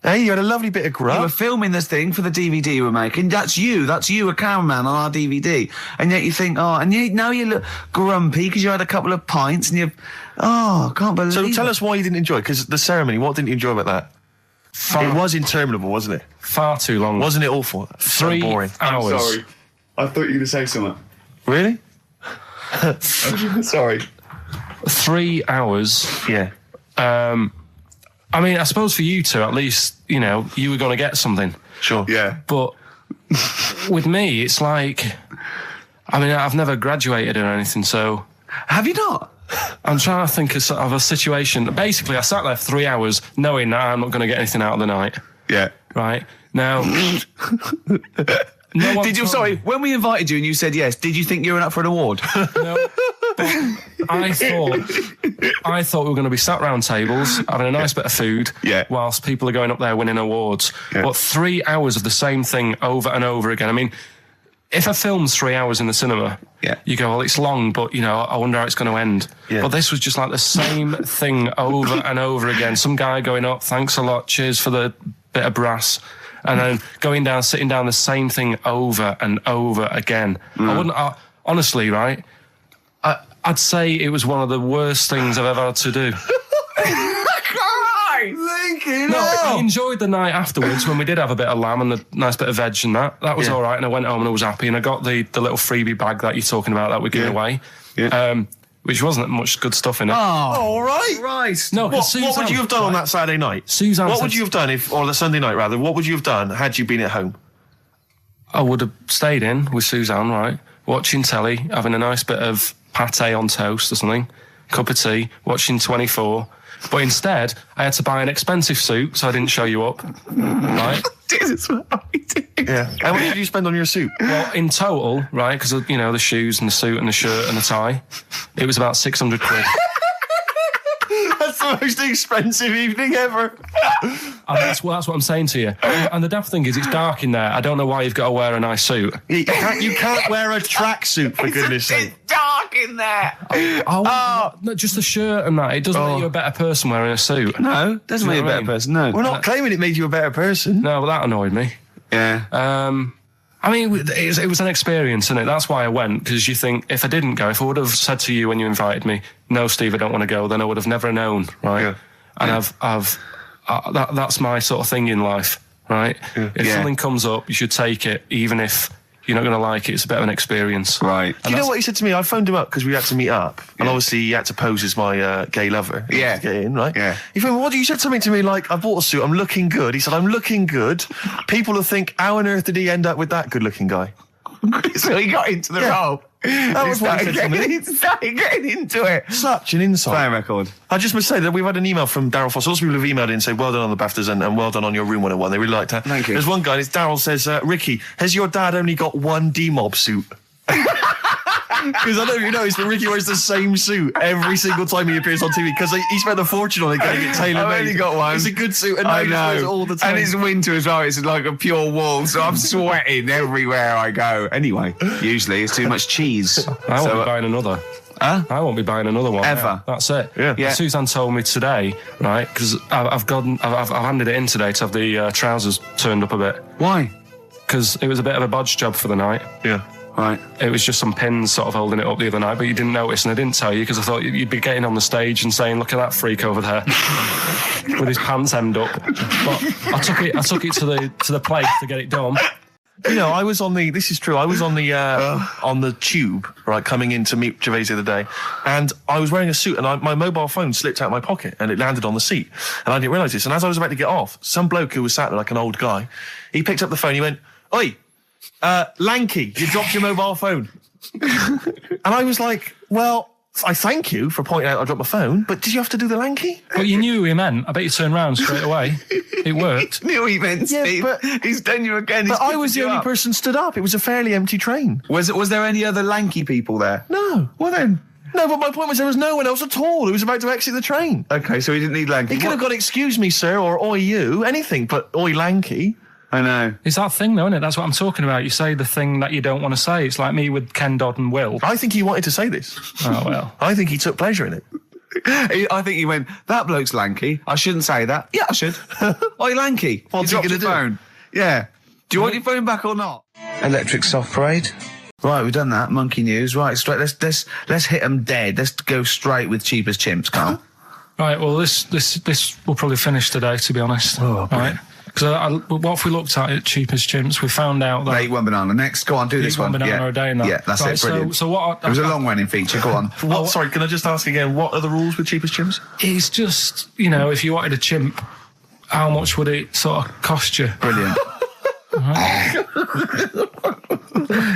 S2: Hey, you had a lovely bit of grub.
S3: You were filming this thing for the DVD you were making. That's you, a cameraman on our DVD. And yet you think, now you look grumpy because you had a couple of pints and I can't believe it.
S2: So tell us why you didn't enjoy it, because the ceremony, what didn't you enjoy about that? It was interminable, wasn't it?
S1: Far too long.
S2: Wasn't it awful?
S1: 3
S2: boring.
S1: hours.
S3: I'm sorry. I thought you were going to say something.
S2: Really?
S3: Sorry.
S1: 3 hours.
S2: Yeah.
S1: I mean, I suppose for you two, at least, you were going to get something.
S2: Sure.
S3: Yeah.
S1: But with me, it's like, I mean, I've never graduated or anything, so...
S3: Have you not?
S1: I'm trying to think of a situation. Basically, I sat there for 3 hours knowing that I'm not going to get anything out of the night.
S3: Yeah.
S1: Right? Now...
S3: Sorry, when we invited you and you said yes, did you think you were up for an award?
S1: No. I thought we were going to be sat round tables, having a nice bit of food, whilst people are going up there winning awards. Yeah. But 3 hours of the same thing over and over again. I mean, if a film's 3 hours in the cinema, you go, well, it's long, but, you know, I wonder how it's going to end. Yeah. But this was just like the same thing over and over again. Some guy going up, thanks a lot, cheers for the bit of brass. And then going down, sitting down, the same thing over and over again. Honestly, right, I'd say it was one of the worst things I've ever had to do. I enjoyed the night afterwards when we did have a bit of lamb and a nice bit of veg and that. That was all right, and I went home and I was happy, and I got the little freebie bag that you're talking about that we're giving away. Yeah. Which wasn't much good stuff in it.
S2: Oh, all right.
S3: Right.
S1: No,
S2: what would you have done on that Saturday night?
S1: Suzanne
S2: what would you have done or the Sunday night rather, what would you have done had you been at home?
S1: I would have stayed in with Suzanne, right? Watching telly, having a nice bit of pate on toast or something, cup of tea, watching 24. But instead, I had to buy an expensive suit, so I didn't show you up. Right?
S2: Yeah. How much did you spend on your suit?
S1: Well, in total, right, because, you know, the shoes and the suit and the shirt and the tie, it was about 600 quid.
S2: That's the most expensive evening ever.
S1: And that's what I'm saying to you. And the daft thing is, it's dark in there. I don't know why you've got to wear a nice suit.
S2: You can't wear a tracksuit, for goodness sake.
S3: It's dark in there.
S1: No, just the shirt and that. It doesn't make you a better person wearing a suit.
S3: No, it doesn't make you a better person, no.
S2: We're not claiming it made you a better person.
S1: No, but that annoyed me.
S3: Yeah.
S1: I mean, it was an experience, isn't it? That's why I went, because you think, if I didn't go, if I would have said to you when you invited me, no, Steve, I don't want to go, then I would have never known, right? Yeah. And that's my sort of thing in life, right? Yeah. If something comes up, you should take it, even if you're not going to like it. It's a bit of an experience.
S3: Right.
S2: Do you know what he said to me? I phoned him up because we had to meet up, and obviously he had to pose as my gay lover.
S3: Yeah.
S2: To get in, right?
S3: Yeah.
S2: He phoned me, what? You said something to me like, I bought a suit, I'm looking good. He said, I'm looking good. People will think, how on earth did he end up with that good-looking guy?
S3: So he got into the role.
S2: That was what he said to me.
S3: He started getting into it.
S2: Such an insight.
S3: Play a record.
S2: I just must say that we've had an email from Daryl Foss. Lots of people have emailed in and say, well done on the BAFTAs and well done on your Room 101. They really liked that.
S3: Thank you.
S2: There's one guy, and it's Daryl, says, Ricky, has your dad only got one D-Mob suit? Because I don't know if you noticed, but Ricky wears the same suit every single time he appears on TV, because he spent a fortune on it getting it tailor-made.
S3: I've only got one.
S2: It's a good suit, and
S3: I
S2: he wears it all the time.
S3: And it's winter as well. It's like a pure wool, so I'm sweating everywhere I go. Anyway, usually it's too much cheese.
S1: I won't be buying another.
S3: Huh?
S1: I won't be buying another one.
S3: Ever.
S1: Yeah, that's it.
S2: Yeah.
S1: Suzanne told me today, right, because I've handed it in today to have the trousers turned up a bit.
S3: Why?
S1: Because it was a bit of a bodge job for the night.
S2: Yeah.
S1: Right. It was just some pins sort of holding it up the other night, but you didn't notice, and I didn't tell you because I thought you'd be getting on the stage and saying, "Look at that freak over there with his pants hemmed up." But I took it to the place to get it done.
S2: You know, I was on the. This is true. I was on the tube, right, coming in to meet Gervais the other day, and I was wearing a suit, and my mobile phone slipped out of my pocket, and it landed on the seat, and I didn't realise this. And as I was about to get off, some bloke who was sat there like an old guy, he picked up the phone. He went, "Oi, Lanky, you dropped your mobile phone." And I was like, "Well, I thank you for pointing out I dropped my phone, but did you have to do the Lanky?"
S6: Well, you knew who he meant. I bet you turned round straight away. It worked.
S3: Knew he meant, Steve.
S2: But
S3: he's done you again.
S2: But I was the only person stood up. It was a fairly empty train.
S3: Was there any other lanky people there?
S2: No.
S3: Well then.
S2: No, but my point was there was no one else at all who was about to exit the train.
S3: Okay, so he didn't need lanky.
S2: He could have got "excuse me, sir," or "oi you," anything, but "oi Lanky."
S3: I know.
S6: It's that thing, though, isn't it? That's what I'm talking about. You say the thing that you don't want to say. It's like me with Ken Dodd and Will.
S2: I think he wanted to say this.
S6: Oh, well.
S2: I think he took pleasure in it.
S3: I think he went, that bloke's lanky. I shouldn't say that. Yeah, I should. Oi, lanky.
S2: What's he
S3: dropped
S2: going to
S3: your
S2: do?
S3: phone. Yeah. Do you want your phone back or not? Electric Soft Parade. Right, we've done that. Monkey news. Right, straight. Let's hit them dead. Let's go straight with Cheap as Chimps, Carl.
S6: Right, well, this will probably finish today, to be honest.
S3: Oh,
S6: right. Because what if we looked at Cheap as Chimps, we found out that...
S3: Eat one banana. Next, go on, do this one.
S6: One banana a day and that.
S3: Yeah, that's
S6: right,
S3: it, brilliant.
S6: So what...
S3: It was a long-running feature, go on.
S2: Sorry, can I just ask again, what are the rules with Cheap as Chimps?
S6: It's just, if you wanted a chimp, how much would it sort of cost you?
S3: Brilliant.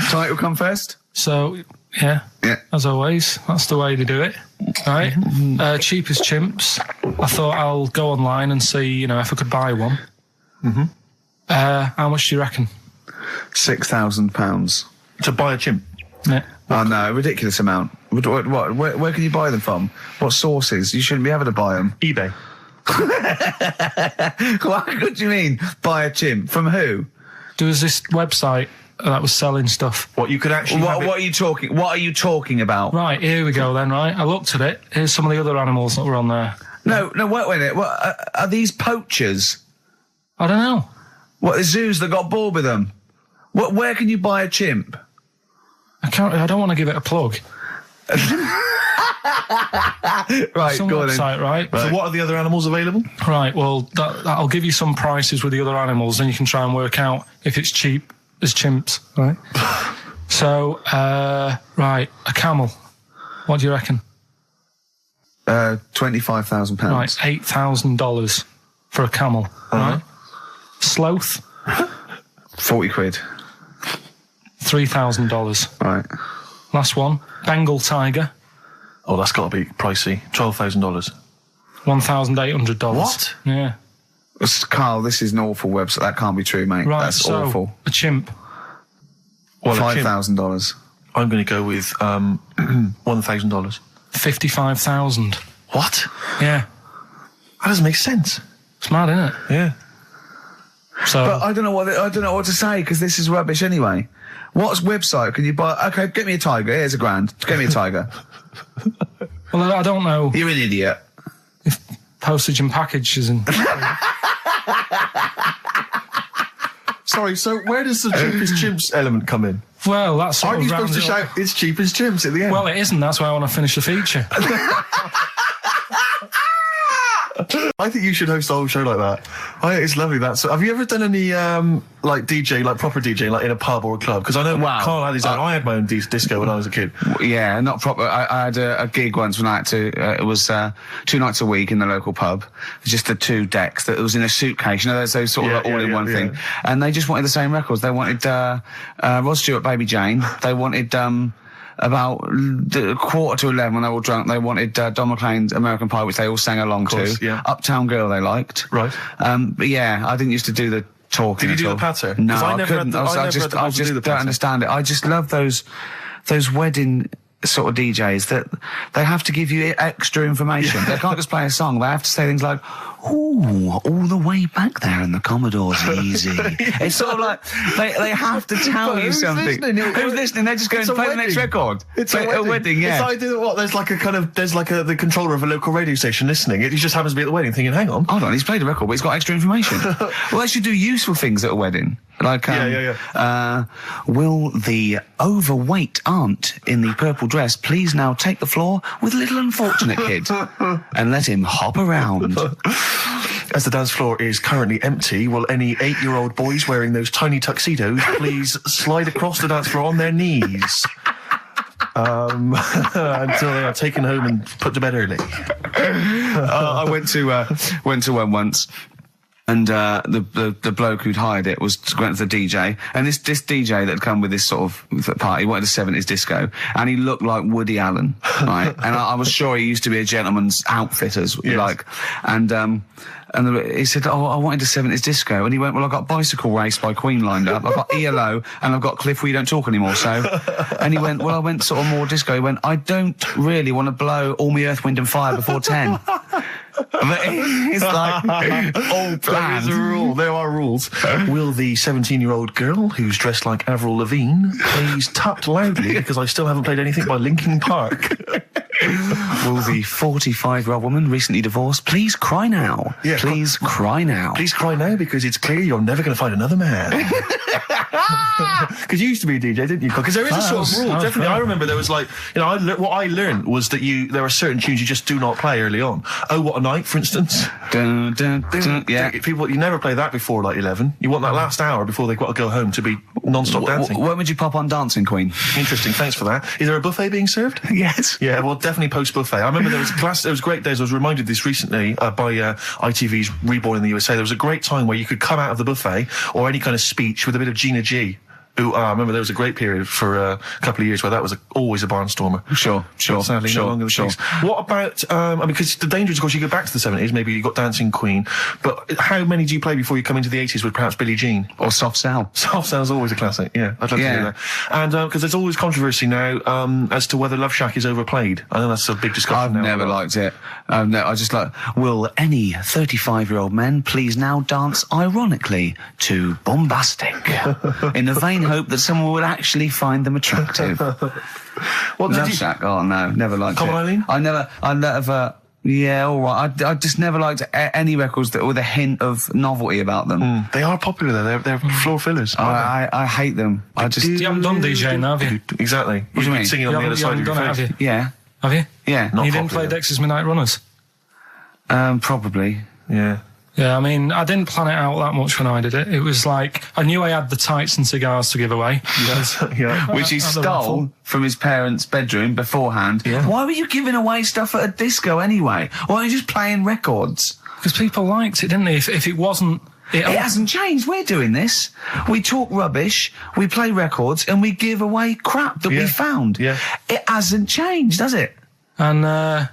S3: Title come first?
S6: So, yeah, as always, that's the way they do it, right? Cheap as chimps. I thought I'll go online and see, if I could buy one.
S2: Mm-hmm.
S6: How much do you reckon?
S3: £6,000.
S2: To buy a chimp?
S6: Yeah.
S3: Oh no, a ridiculous amount. What? Where can you buy them from? What sources? You shouldn't be able to buy them.
S2: eBay.
S3: What do you mean? Buy a chimp? From who?
S6: There was this website that was selling stuff.
S2: What you could actually?
S3: What are you talking? What are you talking about?
S6: Right, here we go then. Right, I looked at it. Here's some of the other animals that were on there.
S3: No, wait a minute. What are these poachers?
S6: I don't know.
S3: What, the zoos that got bored with them? Where can you buy a chimp?
S6: I don't want to give it a plug.
S3: Right,
S6: Some
S3: go on then.
S6: website, right?
S2: So what are the other animals available?
S6: Right, well, I'll give you some prices with the other animals, and you can try and work out if it's cheap as chimps, right? So, right, a camel. What do you reckon?
S3: £25,000.
S6: Right, $8,000 for a camel, right? Sloth?
S3: 40 quid.
S6: $3,000.
S3: Right.
S6: Last one, Bengal tiger.
S2: Oh, that's got to be pricey. $12,000.
S6: $1,800.
S2: What?
S6: Yeah.
S3: Carl, this is an awful website. That can't be true, mate.
S6: Right,
S3: That's
S6: so
S3: awful.
S6: a chimp.
S2: Well,
S3: $5,000.
S2: I'm going to go with $1,000.
S6: $55,000.
S2: What?
S6: Yeah.
S2: That doesn't make sense.
S6: It's mad, isn't it?
S2: Yeah.
S6: So,
S3: But I don't know what to say because this is rubbish anyway. What website can you buy? Okay, get me a tiger. Here's £1,000. Get me a tiger.
S6: well, I don't know
S3: You're an idiot.
S6: if postage and package is in.
S2: Sorry, so where does the cheapest chimps element come in?
S6: Well, that's sort
S2: Aren't
S6: of
S2: you supposed to
S6: rounded up.
S2: shout, it's cheap as chimps at the end?
S6: Well, it isn't. That's why I want to finish the feature.
S2: I think you should host a whole show like that. It's lovely. Have you ever done any, DJ, proper DJ, in a pub or a club? Because I know Carl had his own. I had my own disco when I was a kid.
S3: Yeah, not proper. I had a gig once when I had to, it was 2 nights a week in the local pub. Just the 2 decks that was in a suitcase. Those sort of all-in-one thing. And they just wanted the same records. They wanted Rod Stewart, Baby Jane. They wanted about 11:15 when they were all drunk. They wanted Don McLean's American Pie, which they all sang along to.
S2: Yeah.
S3: Uptown Girl they liked.
S2: Right.
S3: But yeah, I didn't used to do the talking.
S2: Did you do
S3: at all.
S2: the patter?
S3: No,
S2: 'Cause
S3: I
S2: never
S3: couldn't.
S2: had the-
S3: I just don't understand it. I just love those wedding sort of DJs that they have to give you extra information. They can't just play a song. They have to say things like, "Ooh, all the way back there in the Commodore's easy." It's sort of like they have to tell you something. Who's listening? They're just going to play the next record.
S2: It's
S3: a wedding, yeah.
S2: It's like, there's the controller of a local radio station listening. He just happens to be at the wedding thinking, hang on.
S3: Hold on, he's played a record, but he's got extra information. Well, they should do useful things at a wedding. Like, will the overweight aunt in the purple dress please now take the floor with little unfortunate kid and let him hop around?
S2: As the dance floor is currently empty, will any 8-year-old boys wearing those tiny tuxedos please slide across the dance floor on their knees? Until they are taken home and put to bed early.
S3: I went to one once. And the bloke who'd hired it went to the DJ, and this DJ that had come with this sort of party wanted a 70s disco, and he looked like Woody Allen, right? And I was sure he used to be a gentleman's outfitters, and he said, "Oh, I wanted a 70s disco," and he went, "Well, I got Bicycle Race by Queen lined up, I've got ELO, and I've got Cliff We Don't Talk Anymore." So, and he went, "Well, I went sort of more disco." He went, "I don't really want to blow All Me Earth, Wind and Fire before 10. But it's like all planned.
S2: There are rules. Will the 17-year-old girl who's dressed like Avril Lavigne please tap loudly because I still haven't played anything by Linkin Park?
S3: Will the 45-year-old woman recently divorced please cry now?
S2: Yeah,
S3: please cry now.
S2: Please cry now because it's clear you're never going to find another man. Because you used to be a DJ, didn't you? Because there is a sort of rule. Definitely, I remember there was what I learned was that there are certain tunes you just do not play early on. Oh, What a Night, for instance.
S3: Dun, dun, dun, yeah.
S2: People, you never play that before 11. You want that last hour before they've got to go home to be non-stop dancing.
S9: When would you pop on Dancing Queen?
S2: Interesting, thanks for that. Is there a buffet being served?
S9: Yes.
S2: Yeah, well, definitely post-buffet. I remember there was great days. I was reminded of this recently by ITV's Reborn in the USA. There was a great time where you could come out of the buffet or any kind of speech with a bit of Gina G. I remember there was a great period for a couple of years where that was always a barnstormer.
S9: Sure.
S2: Sadly, no longer the case. What about, because the danger is, of course, you go back to the 70s, maybe you got Dancing Queen, but how many do you play before you come into the 80s with perhaps Billie Jean?
S9: Or Soft Cell?
S2: Soft Cell's always a classic, yeah. I'd love to do that. And, because there's always controversy now, as to whether Love Shack is overplayed. I know that's a big discussion now.
S9: I've never liked it. No, I just will any 35-year-old men please now dance ironically to Bombastic in the vain hope that someone would actually find them attractive. Love Shack? Oh no, never liked
S2: Come
S9: it.
S2: on, Eileen?
S9: I never. Yeah, all right. I just never liked any records that with a hint of novelty about them.
S2: They are popular though. They're floor fillers.
S9: I hate them. I just.
S6: You haven't done DJing, have you?
S2: Exactly.
S9: What do you mean?
S2: Singing on the other side of your face.
S6: Have you?
S9: Yeah.
S6: Have you?
S9: Yeah.
S6: You didn't play Dexter's Midnight Runners?
S9: Probably.
S2: Yeah.
S6: Yeah, I mean, I didn't plan it out that much when I did it. It was like, I knew I had the tights and cigars to give away.
S9: Which he stole from his parents' bedroom beforehand. Yeah. Why were you giving away stuff at a disco anyway? Why were you just playing records?
S6: Because people liked it, didn't they? If it wasn't...
S9: It hasn't changed. We're doing this. We talk rubbish, we play records, and we give away crap that we found.
S2: Yeah.
S9: It hasn't changed, does it?
S6: And,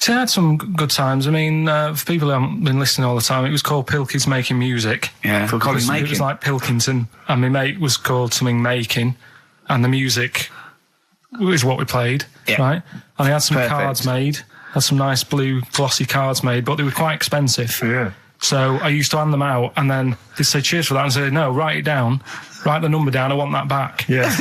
S6: so I had some good times. I mean, for people who haven't been listening all the time, it was called Pilky's Making Music.
S9: Yeah,
S6: it was like Pilkington, and my mate was called something Making, and the music was what we played, right? And I had some cards made, had some nice blue glossy cards made, but they were quite expensive.
S2: Yeah.
S6: So I used to hand them out, and then they'd say cheers for that, and say, no, write it down, write the number down, I want that back.
S2: Yeah.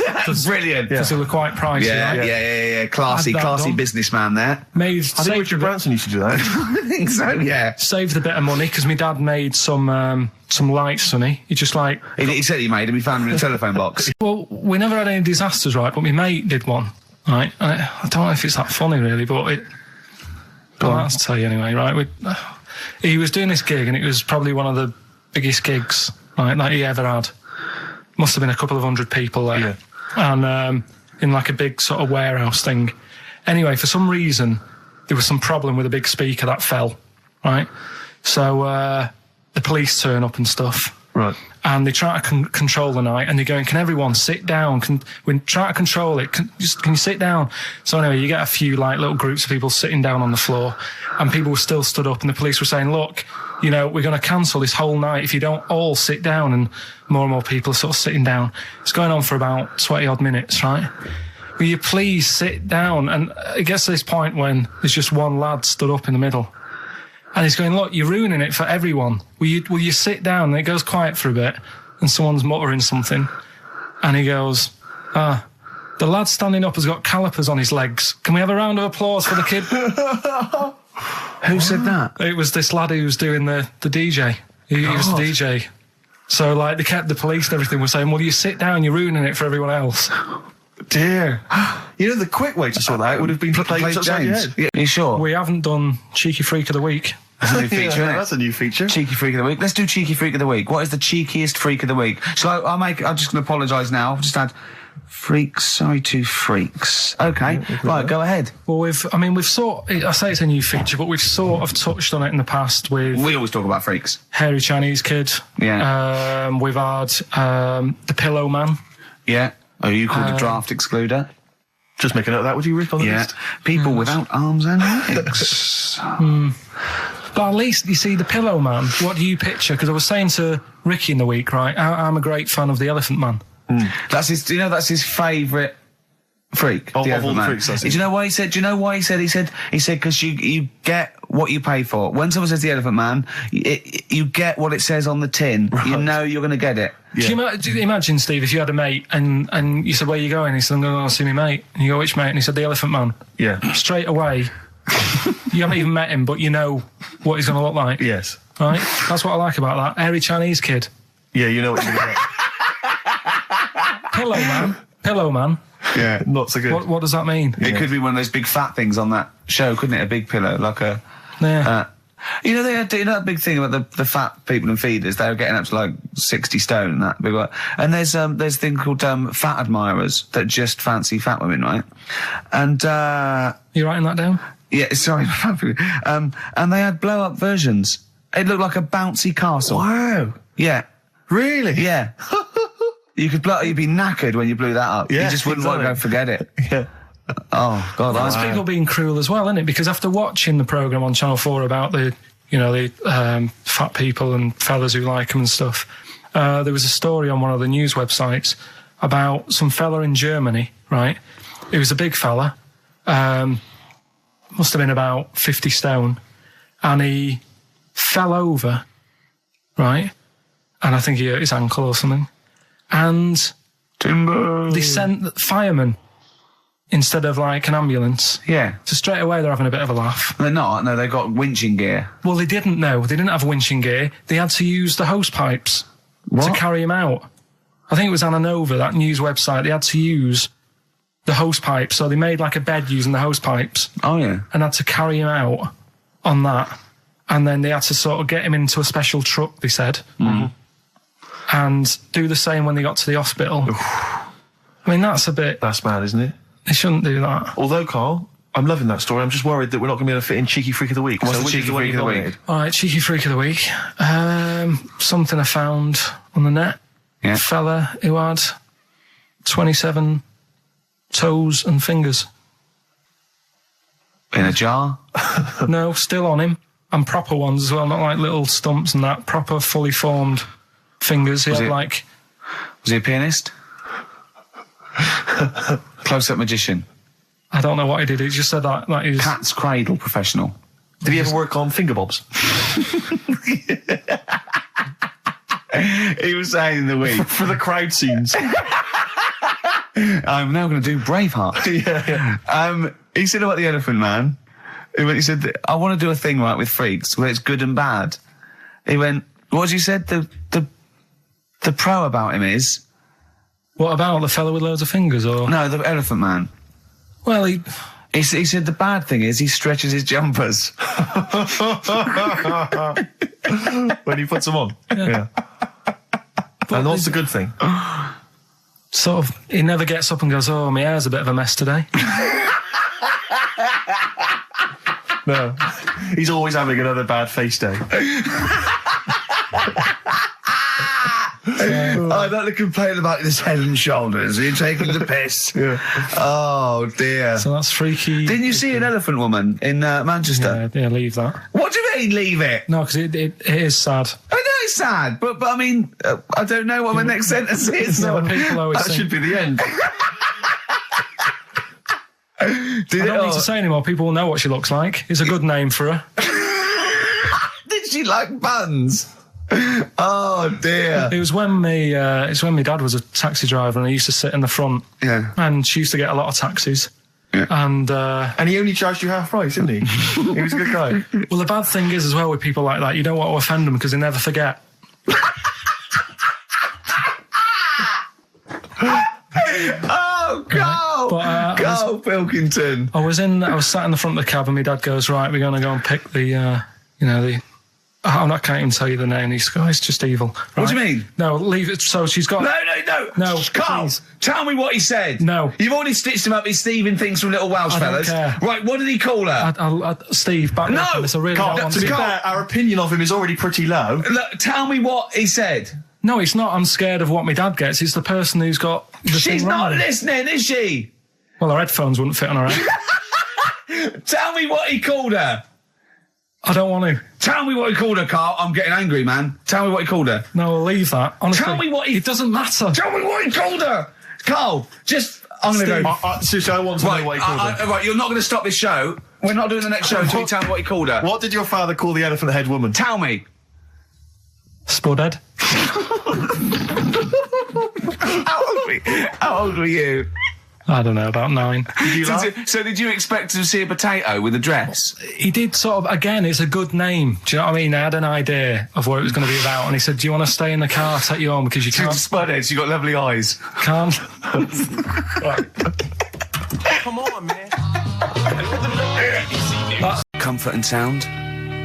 S9: Brilliant.
S6: Because they were quite pricey, right?
S9: Yeah. Classy businessman there.
S6: I
S2: think Richard Branson used to do that.
S9: I think so, yeah.
S6: Saved a bit of money, because my dad made some lights, Sonny. He just like...
S9: He said he made them, he found them in a telephone box.
S6: Well, we never had any disasters, right, but my mate did one, right? And I don't know if it's that funny, really, but I'll have to tell you anyway, right? He was doing this gig, and it was probably one of the biggest gigs that he ever had. Must have been a couple of 100 people there. Yeah. And in like a big sort of warehouse thing. Anyway, for some reason, there was some problem with a big speaker that fell, right? So the police turn up and stuff.
S2: Right.
S6: And they try to control the night, and they're going, can everyone sit down? We try to control it. Can you sit down? So anyway, you get a few like little groups of people sitting down on the floor, and people were still stood up, and the police were saying, look, you know, we're going to cancel this whole night if you don't all sit down, and more people are sort of sitting down. It's going on for about 20 odd minutes, right? Will you please sit down? And it gets to this point when there's just one lad stood up in the middle. And he's going, look, you're ruining it for everyone. Will you sit down? And it goes quiet for a bit, and someone's muttering something. And he goes, the lad standing up has got calipers on his legs. Can we have a round of applause for the kid?
S9: Who said that?
S6: It was this lad who was doing the DJ. He was the DJ. So, like, the police and everything were saying, well, you sit down, you're ruining it for everyone else.
S2: Dear. You know, the quick way to sort that out would have been to play James.
S9: Yeah, you sure?
S6: We haven't done Cheeky Freak of the Week.
S9: That's a new feature,
S2: yeah, that's a new feature.
S9: Cheeky Freak of the Week. Let's do Cheeky Freak of the Week. What is the cheekiest freak of the week? So I'm just going to apologise now. I've just had freaks, sorry to freaks. Okay, right, go ahead.
S6: Well, I say it's a new feature, but we've sort of touched on it in the past with...
S9: We always talk about freaks.
S6: Hairy Chinese Kid.
S9: Yeah.
S6: We've had the Pillow Man.
S9: Yeah. Oh, you called a draft excluder?
S2: Just make a note of that, would you, Rick, on the list?
S9: People without arms and legs.
S6: But at least, you see, the Pillow Man, what do you picture? Because I was saying to Ricky in the week, right, I'm a great fan of the Elephant Man.
S9: That's his favourite freak.
S2: Of all the freaks, that's it.
S9: Do you know why he said? Do you know why he said? He said because you get what you pay for. When someone says the Elephant Man, you get what it says on the tin. Right. You know you're going to get it.
S6: Yeah. Do you imagine, Steve, if you had a mate and you said, where are you going? He said, I'm going to go see my mate. And you go, which mate? And he said, the Elephant Man.
S2: Yeah.
S6: Straight away, you haven't even met him, but you know what he's going to look like.
S2: Yes.
S6: Right? That's what I like about that. Hairy Chinese Kid.
S2: Yeah, you know what you're going to get.
S6: Pillow Man.
S9: Yeah,
S2: not so good.
S6: What does that mean?
S9: It could be one of those big fat things on that show, couldn't it? A big pillow, like a...
S6: Yeah.
S3: You know, they had that big thing about the fat people in feeders. They were getting up to like 60 stone and that big one. And there's a thing called fat admirers that just fancy fat women, right? And
S6: you writing that down?
S3: Yeah, sorry. And they had blow up versions. It looked like a bouncy castle.
S2: Wow.
S3: Yeah.
S2: Really?
S3: Yeah. You'd be knackered when you blew that up.
S2: Yeah,
S3: you just wouldn't want to go forget it.
S2: Yeah.
S3: Oh God,
S6: There's people being cruel as well, isn't it? Because after watching the programme on Channel 4 about the fat people and fellas who like them and stuff, there was a story on one of the news websites about some fella in Germany, right? He was a big fella, must have been about 50 stone, and he fell over, right? And I think he hurt his ankle or something. And
S3: Timber.
S6: They sent firemen instead of like an ambulance.
S3: Yeah.
S6: So straight away they're having a bit of a laugh.
S3: They're not. No, they've got winching gear.
S6: Well, they didn't know. They didn't have winching gear. They had to use the hose pipes to carry him out. I think it was Anna Nova, that news website. They had to use the hose pipes. So they made like a bed using the hose pipes.
S3: Oh, yeah.
S6: And had to carry him out on that. And then they had to sort of get him into a special truck, they said.
S3: Mm-hmm.
S6: And do the same when they got to the hospital. I mean, that's
S2: mad, isn't it?
S6: They shouldn't do that.
S2: Although, Carl, I'm loving that story. I'm just worried that we're not going to be able to fit in Cheeky Freak of the Week.
S3: What's the Cheeky Freak of the Week?
S6: All right, Cheeky Freak of the Week. Something I found on the net.
S3: Yeah.
S6: A fella who had 27 toes and fingers.
S3: In a jar?
S6: No, still on him. And proper ones as well, not like little stumps and that. Proper, fully formed fingers. Was
S3: he a pianist? Close-up magician?
S6: I don't know what he did. He just said that he was...
S3: Cat's cradle professional.
S2: Did he ever work on finger bobs?
S3: He was saying in the week.
S2: For the crowd scenes.
S3: I'm now going to do Braveheart.
S2: Yeah.
S3: He said about the Elephant Man. He said, I want to do a thing right with freaks where it's good and bad. He went, what did you said? The pro about him is...
S6: What about the fella with loads of fingers, or...?
S3: No, the Elephant Man.
S6: Well, he
S3: said the bad thing is he stretches his jumpers.
S2: When he puts them on.
S6: Yeah.
S2: And what's the good thing?
S6: Sort of, he never gets up and goes, oh, my hair's a bit of a mess today.
S2: No. He's always having another bad face day.
S3: I don't complain about his head and shoulders. You're taking the piss. Yeah. Oh, dear.
S6: So that's freaky.
S3: Didn't you see an elephant woman in Manchester?
S6: Yeah, leave that.
S3: What do you mean, leave it?
S6: No, because it is sad.
S3: I know it's sad, but I mean, I don't know what my next sentence is.
S6: No, people always
S2: that should be the end.
S6: I don't need to say anymore. People will know what she looks like. It's a good name for her.
S3: Did she like buns? Oh dear!
S6: It was when it's when my dad was a taxi driver, and he used to sit in the front.
S3: Yeah.
S6: And she used to get a lot of taxis.
S3: Yeah.
S6: And
S2: he only charged you half price, didn't he? He was a good guy.
S6: Well, the bad thing is as well with people like that, you don't want to offend them because they never forget.
S3: Oh, go!
S6: But,
S3: go, Pilkington!
S6: I was sat in the front of the cab, and my dad goes, right, we're going to go and pick the I can't even tell you the name. He's goes, it's just evil. Right?
S3: What do you mean?
S6: No, leave it. So she's got... No,
S3: Carl,
S6: please.
S3: tell me what he said.
S6: No.
S3: You've already stitched him up. He's Stephen things from Little Welsh
S6: I don't
S3: fellas.
S6: care.
S3: Right, what did he call her?
S6: Steve, back
S3: No!
S6: up. I really
S2: Carl,
S6: don't want
S2: to be
S6: to.
S2: fair, our opinion of him is already pretty low.
S3: Look, tell me what he said.
S6: No, it's not. I'm scared of what my dad gets. It's the person who's got the
S3: She's
S6: thing
S3: not
S6: wrong.
S3: listening, is she?
S6: Well, her headphones wouldn't fit on her head.
S3: Tell me what he called her.
S6: I don't want to.
S3: Tell me what he called her, Carl. I'm getting angry, man. Tell me what he called her.
S6: No, I'll leave that. Honestly,
S3: Tell me what he...
S6: It doesn't matter.
S3: Tell me what he called her. Carl, just... I'm going to go...
S2: Seriously, I want to know what he called her.
S3: Right, you're not going to stop this show. We're not doing the next show until you tell me what he called her.
S2: What did your father call the elephant head woman?
S3: Tell me.
S6: Spudhead.
S3: How old were you?
S6: I don't know, about 9.
S2: Did you laugh?
S3: So did you expect to see a potato with a dress?
S6: He did sort of, again, it's a good name. Do you know what I mean? I had an idea of what it was going to be about, and he said, do you want to stay in the car, I'll take you home, because you can't...
S3: Spudheads, you got lovely eyes.
S6: Can't.
S2: Right. Come on, man.
S3: Comfort and sound.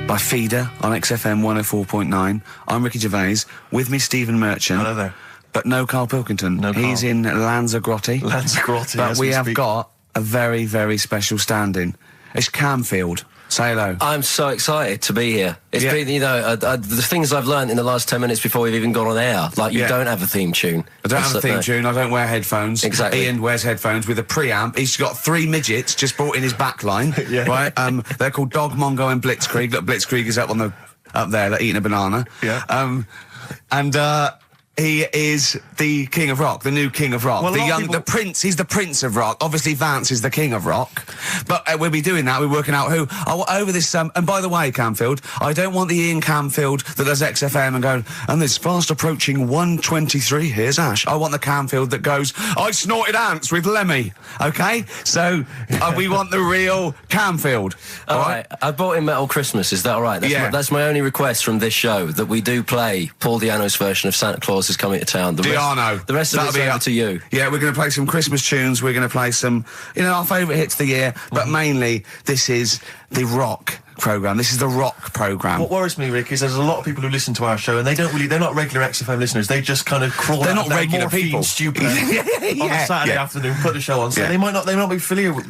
S9: by Feeder on XFM 104.9. I'm Ricky Gervais. With me, Stephen Merchant.
S5: Hello there.
S9: But no Karl Pilkington.
S5: No Karl.
S9: He's in Lanzarote.
S5: Lanzarote,
S9: But
S5: as
S9: we
S5: we
S9: have
S5: speak.
S9: got a very, very special stand-in. It's Camfield. Say hello.
S16: I'm so excited to be here. It's
S9: Yeah.
S16: been, you know, the things I've learned in the last 10 minutes before we've even gone on air. Like, you
S9: Yeah.
S16: don't have a theme tune.
S9: I don't have a theme
S16: No.
S9: tune, I don't wear headphones.
S16: Exactly.
S9: Ian wears headphones with a preamp. He's got 3 midgets just brought in his back line.
S5: Yeah.
S9: Right? They're called Dog, Mongo and Blitzkrieg. Look, Blitzkrieg is up there, like, eating a banana.
S5: Yeah.
S9: He is the king of rock, the new king of rock.
S5: Well, a lot of
S9: the prince, he's the prince of rock. Obviously, Vance is the king of rock. But we'll be doing that, we're working out who. Over this, and by the way, Camfield, I don't want the Ian Camfield that does XFM and going, and there's fast approaching 1:23, here's Ash. I want the Camfield that goes, I snorted ants with Lemmy. Okay? So, we want the real Camfield.
S16: All right. I bought in Metal Christmas, is that all right?
S9: Yeah.
S16: That's my only request from this show, that we do play Paul Di'Anno's version of Santa Claus is Coming to Town. The rest of it's over to you.
S9: Yeah, we're going to play some Christmas tunes. We're going to play some, our favourite hits of the year. But mainly, this is the rock programme. This is the rock programme.
S5: What worries me, Rick, is there's a lot of people who listen to our show and they're not regular XFM listeners. They just kind of crawl
S9: They're
S5: out
S9: not
S5: of their
S9: regular
S5: morphine
S9: people.
S5: stupor on a Saturday afternoon, put the show on. So they might not be familiar with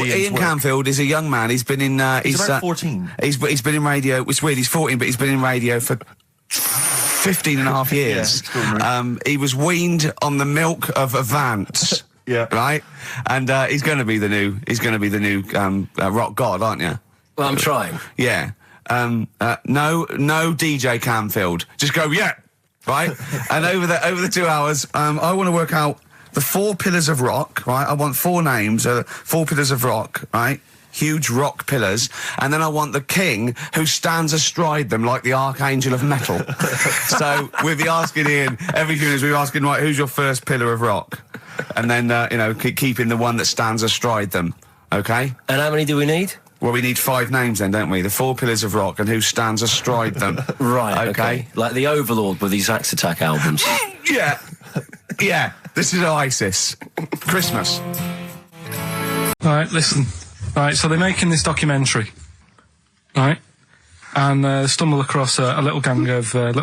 S9: Ian
S5: work.
S9: Camfield is a young man. He's been in.
S5: He's about 14.
S9: He's been in radio. It's weird. He's 14, but he's been in radio for 15 and a half years. He was weaned on the milk of a Vance.
S5: Yeah.
S9: Right. And he's going to be the new. He's going to be the new rock god, aren't you?
S16: Well, I'm trying.
S9: Yeah. No DJ Camfield. Just go, yeah. Right? And over the 2 hours, I want to work out the 4 pillars of rock, right? I want 4 names, 4 pillars of rock, right? Huge rock pillars. And then I want the king who stands astride them like the archangel of metal. So we'll be asking Ian, every few minutes we'll be asking, right, who's your first pillar of rock? And then, keeping the one that stands astride them. Okay?
S16: And how many do we need?
S9: Well, we need 5 names then, don't we? The 4 pillars of rock and who stands astride them.
S16: Right,
S9: okay.
S16: Like the Overlord with these Axe Attack albums.
S9: Yeah. Yeah. This is Oasis. Christmas.
S6: Right, listen. Right, so they're making this documentary, right? And stumble across a little gang of
S5: Get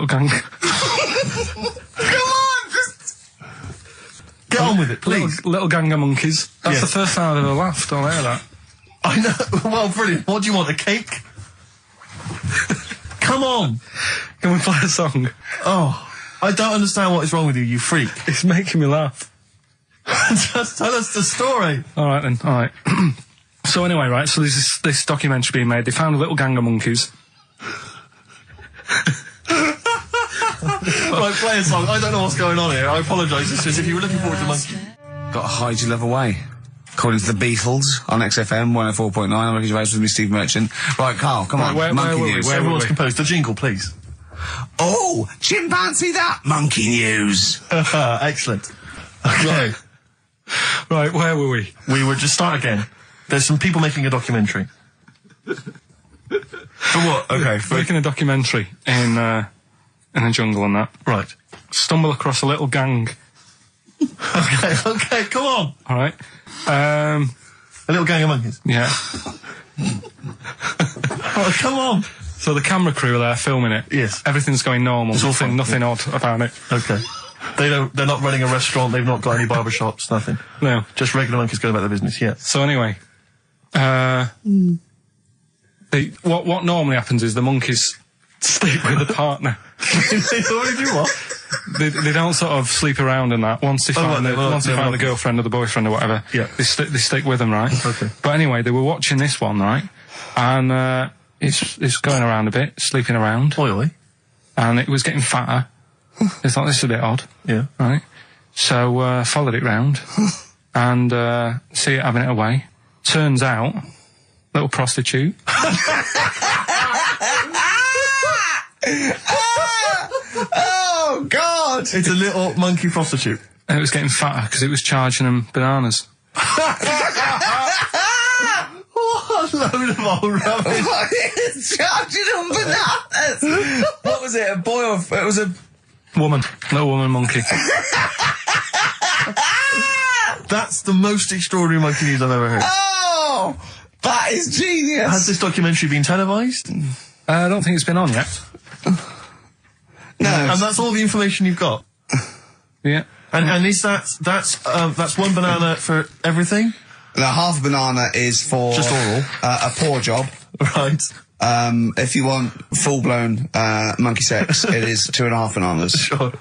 S5: on with it, please.
S6: Little gang of monkeys. That's the first time I've ever laughed. I'll hear that.
S5: I know. Well, brilliant. What do you want, a cake? Come on.
S6: Can we play a song?
S5: Oh, I don't understand what is wrong with you, you freak.
S6: It's making me laugh.
S5: Just tell us the story.
S6: All right then. All right. So anyway, right. So there's this documentary being made. They found a little gang of monkeys.
S5: Right, play a song. I don't know what's going on here. I apologise. It's just if you were looking forward to Monkey.
S9: Got to hide your love away. According to the Beatles on XFM 104.9. I'm Ricky Gervais with me, Steve Merchant. Right, Carl, come on. Monkey news.
S5: Everyone's composed. The jingle, please.
S9: Oh, chimpanzee that! Monkey news.
S5: Excellent. Okay.
S6: Right, where were we?
S5: We were just start again. There's some people making a documentary. For what? Okay.
S6: Making a documentary in a jungle and that.
S5: Right.
S6: Stumble across a little gang.
S5: Okay, come on.
S6: All right.
S5: A little gang of monkeys.
S6: Yeah.
S5: Oh, come on.
S6: So the camera crew are there filming it.
S5: Yes.
S6: Everything's going normal.
S5: It's all fine.
S6: Nothing odd about it.
S5: Okay. They're not running a restaurant. They've not got any barber shops. Nothing.
S6: No.
S5: Just regular monkeys going about their business. Yeah.
S6: So anyway, what normally happens is the monkeys sleep with a partner.
S5: They already do what?
S6: They don't sort of sleep around and that. Once they find the girlfriend or the boyfriend or whatever,
S5: yeah,
S6: they stick with them, right?
S5: Okay.
S6: But anyway, they were watching this one, right? And it's going around a bit, sleeping around.
S5: Oily.
S6: And it was getting fatter. They thought, this is a bit odd.
S5: Yeah.
S6: Right? So, followed it round. And, see it having it away. Turns out, little prostitute.
S9: Oh, God!
S5: It's a little monkey prostitute.
S6: And it was getting fatter because it was charging them bananas.
S5: What a load of old rubbish.
S9: Charging them bananas! What was it, a boy or... It was a...
S6: Woman. Little woman monkey.
S5: That's the most extraordinary monkey news I've ever heard.
S9: Oh!
S7: That is genius.
S5: Has this documentary been televised?
S17: I don't think it's been on yet.
S7: No.
S5: And that's all the information you've got?
S17: Yeah.
S5: And is that's one banana for everything?
S7: Now, half a banana is for
S5: just oral.
S7: A paw job.
S5: Right.
S7: If you want full-blown monkey sex, it is 2.5 bananas.
S5: Sure.